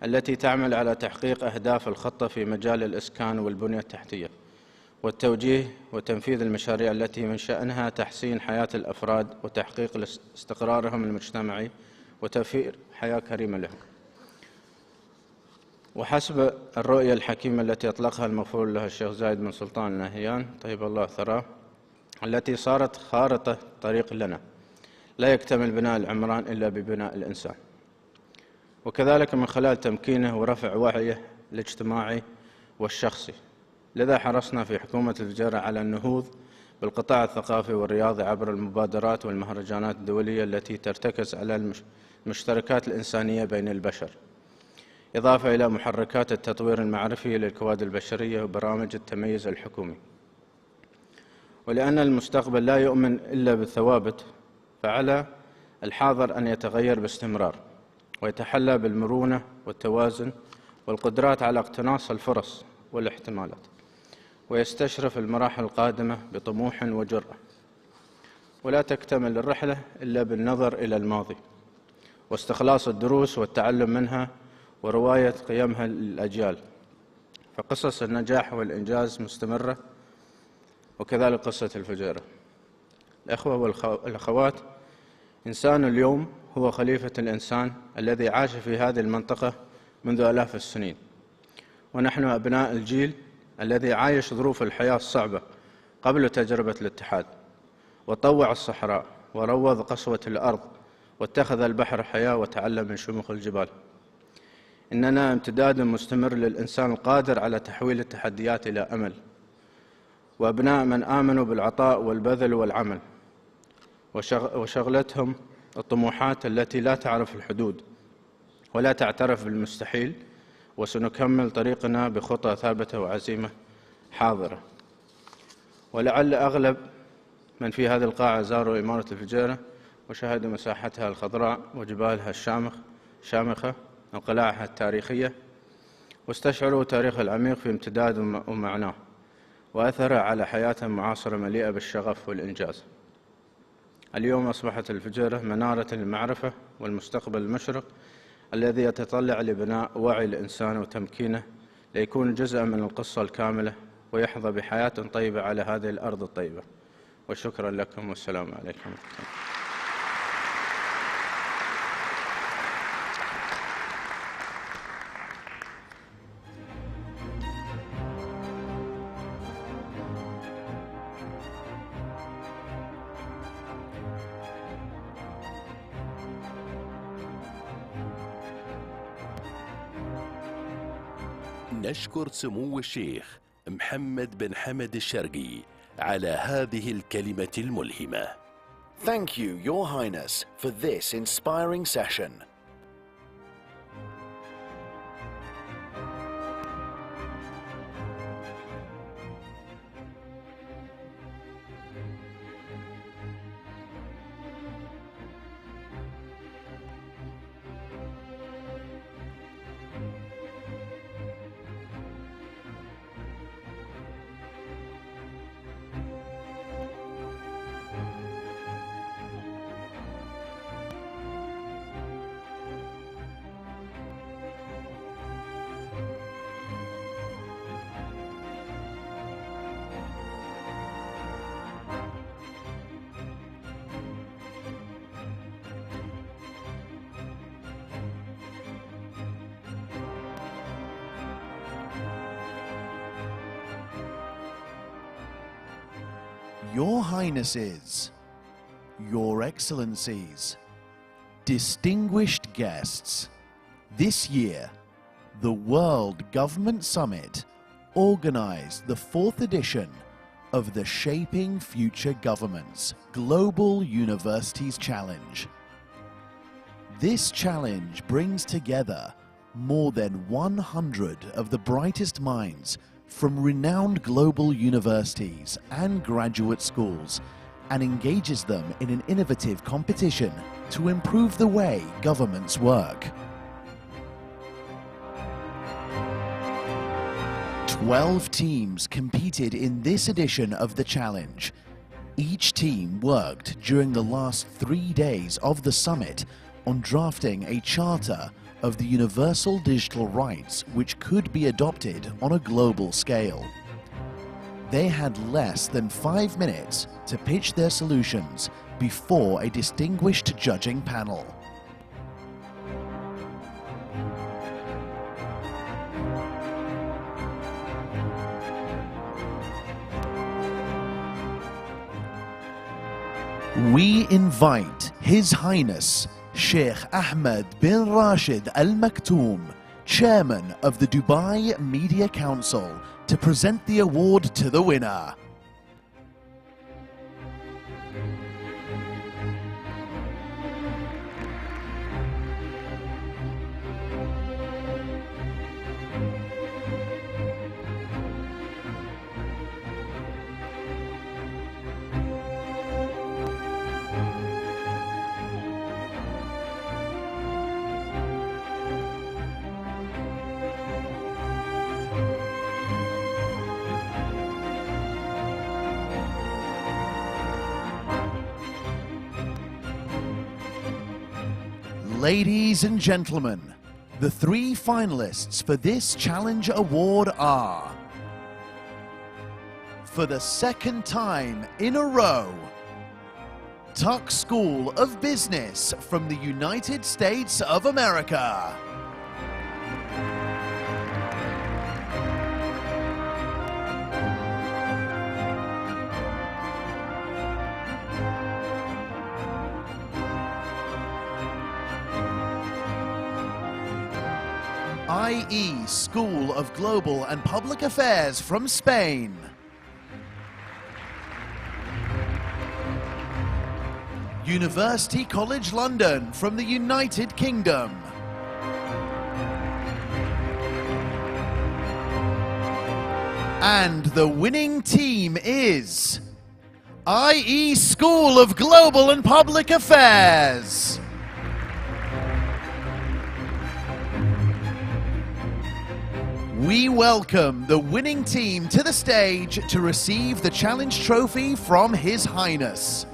التي تعمل على تحقيق أهداف الخطة في مجال الإسكان والبنية التحتية، والتوجيه وتنفيذ المشاريع التي من شأنها تحسين حياة الأفراد وتحقيق استقرارهم المجتمعي وتوفير حياة كريمة لهم. وحسب الرؤية الحكيمة التي أطلقها المغفور له الشيخ زايد بن سلطان النهيان طيب الله ثراه، التي صارت خارطة طريق لنا، لا يكتمل بناء العمران إلا ببناء الإنسان، وكذلك من خلال تمكينه ورفع وعيه الاجتماعي والشخصي. لذا حرصنا في حكومة الفجيرة على النهوض بالقطاع الثقافي والرياضي عبر المبادرات والمهرجانات الدولية التي ترتكز على المشتركات الإنسانية بين البشر، إضافة إلى محركات التطوير المعرفي للكوادر البشرية وبرامج التميز الحكومي. ولأن المستقبل لا يؤمن إلا بالثوابت، فعلى الحاضر أن يتغير باستمرار ويتحلى بالمرونة والتوازن والقدرات على اقتناص الفرص والاحتمالات، ويستشرف المراحل القادمة بطموح وجرأة. ولا تكتمل الرحلة إلا بالنظر إلى الماضي واستخلاص الدروس والتعلم منها ورواية قيمها للأجيال، فقصص النجاح والإنجاز مستمرة، وكذلك قصة الفجيرة. الأخوة والأخوات، إنسان اليوم هو خليفة الإنسان الذي عاش في هذه المنطقة منذ آلاف السنين، ونحن أبناء الجيل الذي عايش ظروف الحياة الصعبة قبل تجربة الاتحاد، وطوع الصحراء وروض قسوة الأرض واتخذ البحر حياة وتعلم من شموخ الجبال. إننا امتداد مستمر للإنسان القادر على تحويل التحديات إلى أمل، وأبناء من آمنوا بالعطاء والبذل والعمل، وشغلتهم الطموحات التي لا تعرف الحدود ولا تعترف بالمستحيل. وسنكمل طريقنا بخطى ثابتة وعزيمة حاضرة. ولعل أغلب من في هذه القاعة زاروا إمارة الفجيرة وشاهدوا مساحتها الخضراء وجبالها الشامخة وقلاعها التاريخية، واستشعروا تاريخ العميق في امتداد ومعناه، وأثر على حياة معاصرة مليئة بالشغف والإنجاز. اليوم أصبحت الفجيرة منارة للمعرفة والمستقبل المشرق الذي يتطلع لبناء وعي الإنسان وتمكينه ليكون جزءا من القصة الكاملة ويحظى بحياة طيبة على هذه الأرض الطيبة. وشكرا لكم والسلام عليكم. نشكر سمو الشيخ محمد بن حمد الشرقي على هذه الكلمة الملهمة. Thank you, Your Highness, for this inspiring session. Your Highnesses, Your Excellencies, distinguished guests, this year, the World Government Summit organized the 4th edition of the Shaping Future Governments Global Universities Challenge. This challenge brings together more than 100 of the brightest minds from renowned global universities and graduate schools and engages them in an innovative competition to improve the way governments work. 12 teams competed in this edition of the challenge. Each team worked during the last 3 days of the summit on drafting a charter of the universal digital rights which could be adopted on a global scale. They had less than 5 minutes to pitch their solutions before a distinguished judging panel. We invite His Highness Sheikh Ahmed bin Rashid Al Maktoum, Chairman of the Dubai Media Council, to present the award to the winner. Ladies and gentlemen, the 3 finalists for this Challenge Award are, for the 2nd time in a row, Tuck School of Business from the United States of America. IE School of Global and Public Affairs from Spain. University College London from the United Kingdom. And the winning team is IE School of Global and Public Affairs. We welcome the winning team to the stage to receive the challenge trophy from His Highness.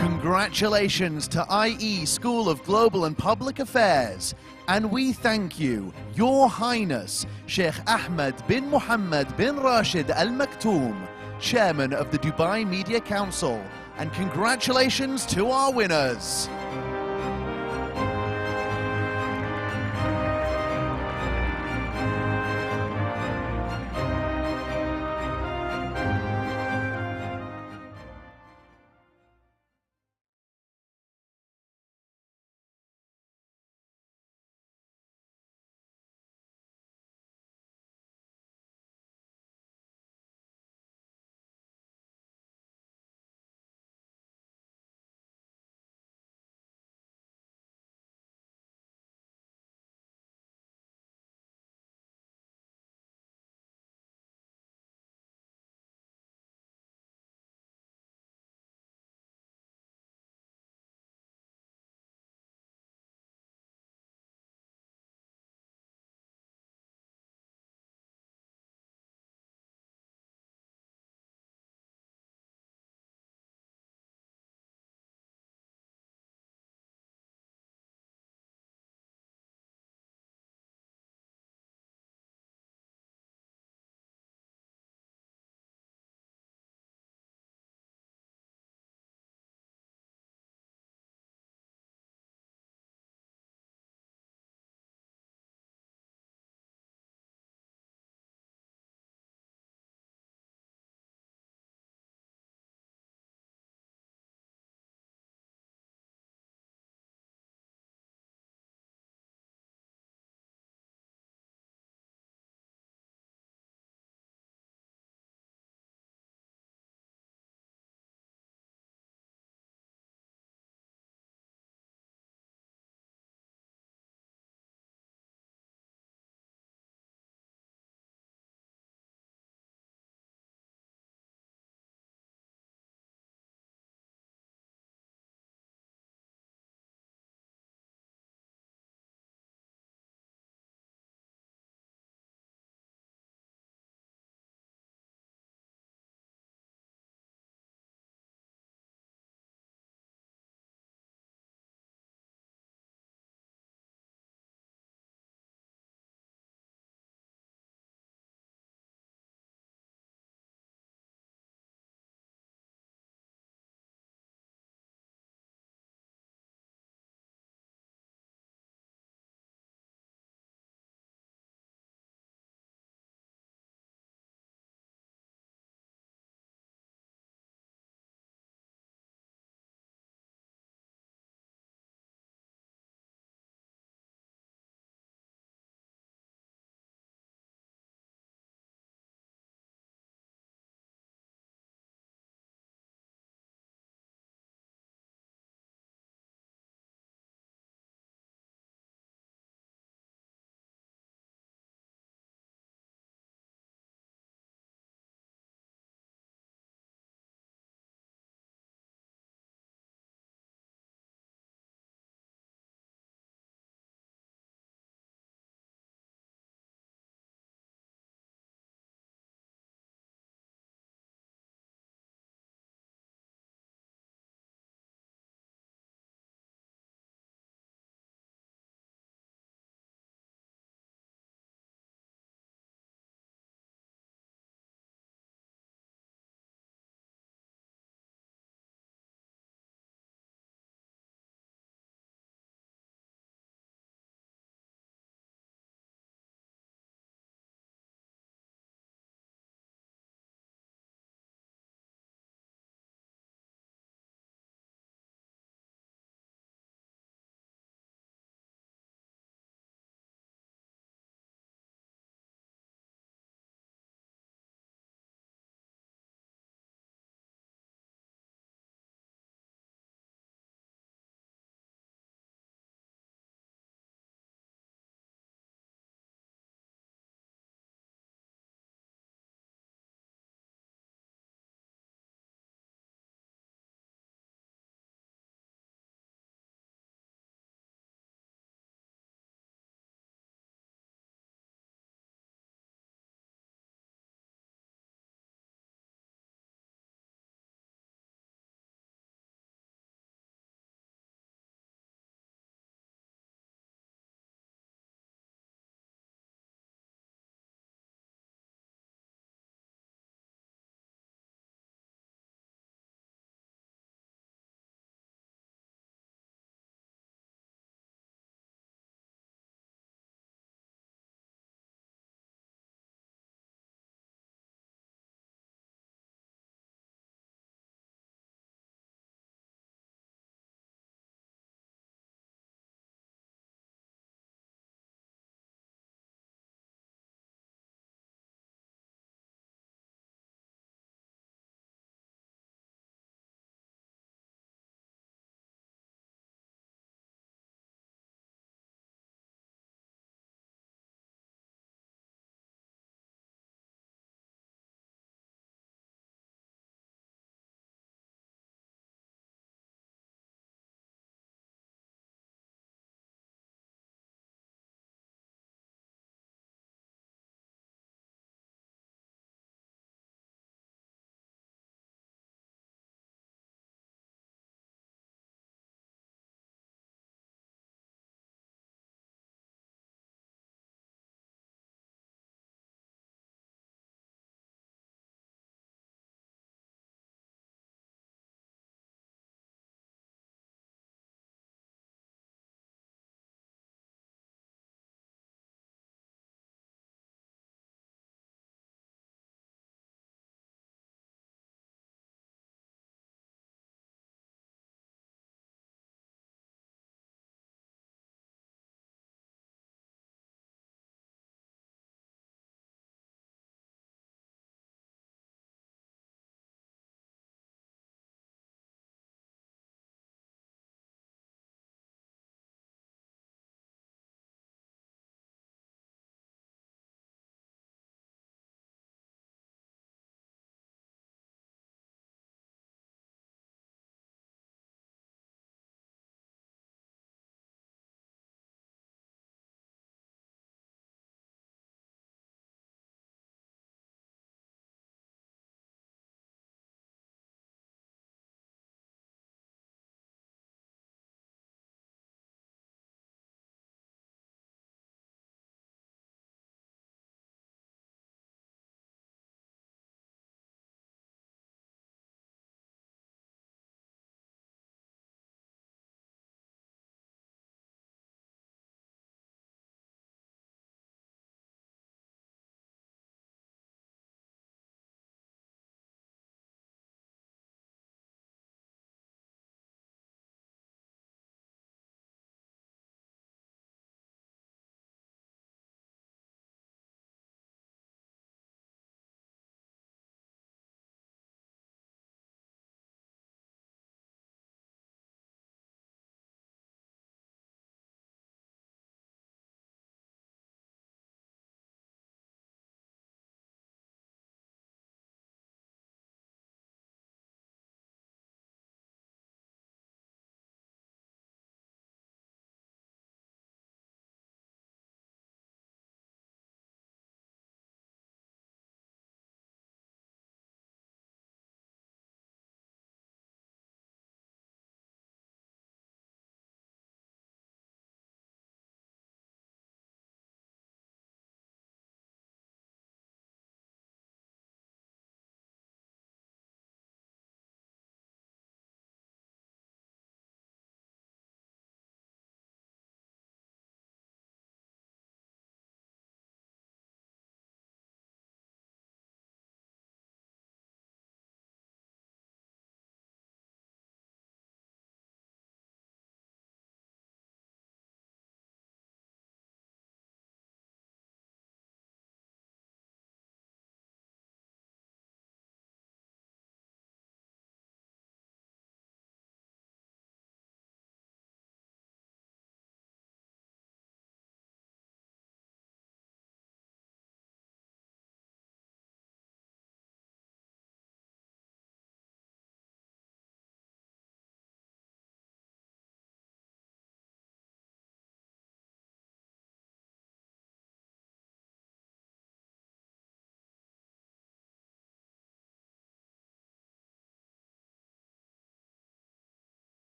Congratulations to IE School of Global and Public Affairs, and we thank you, Your Highness, Sheikh Ahmed bin Mohammed bin Rashid Al Maktoum, Chairman of the Dubai Media Council, and congratulations to our winners.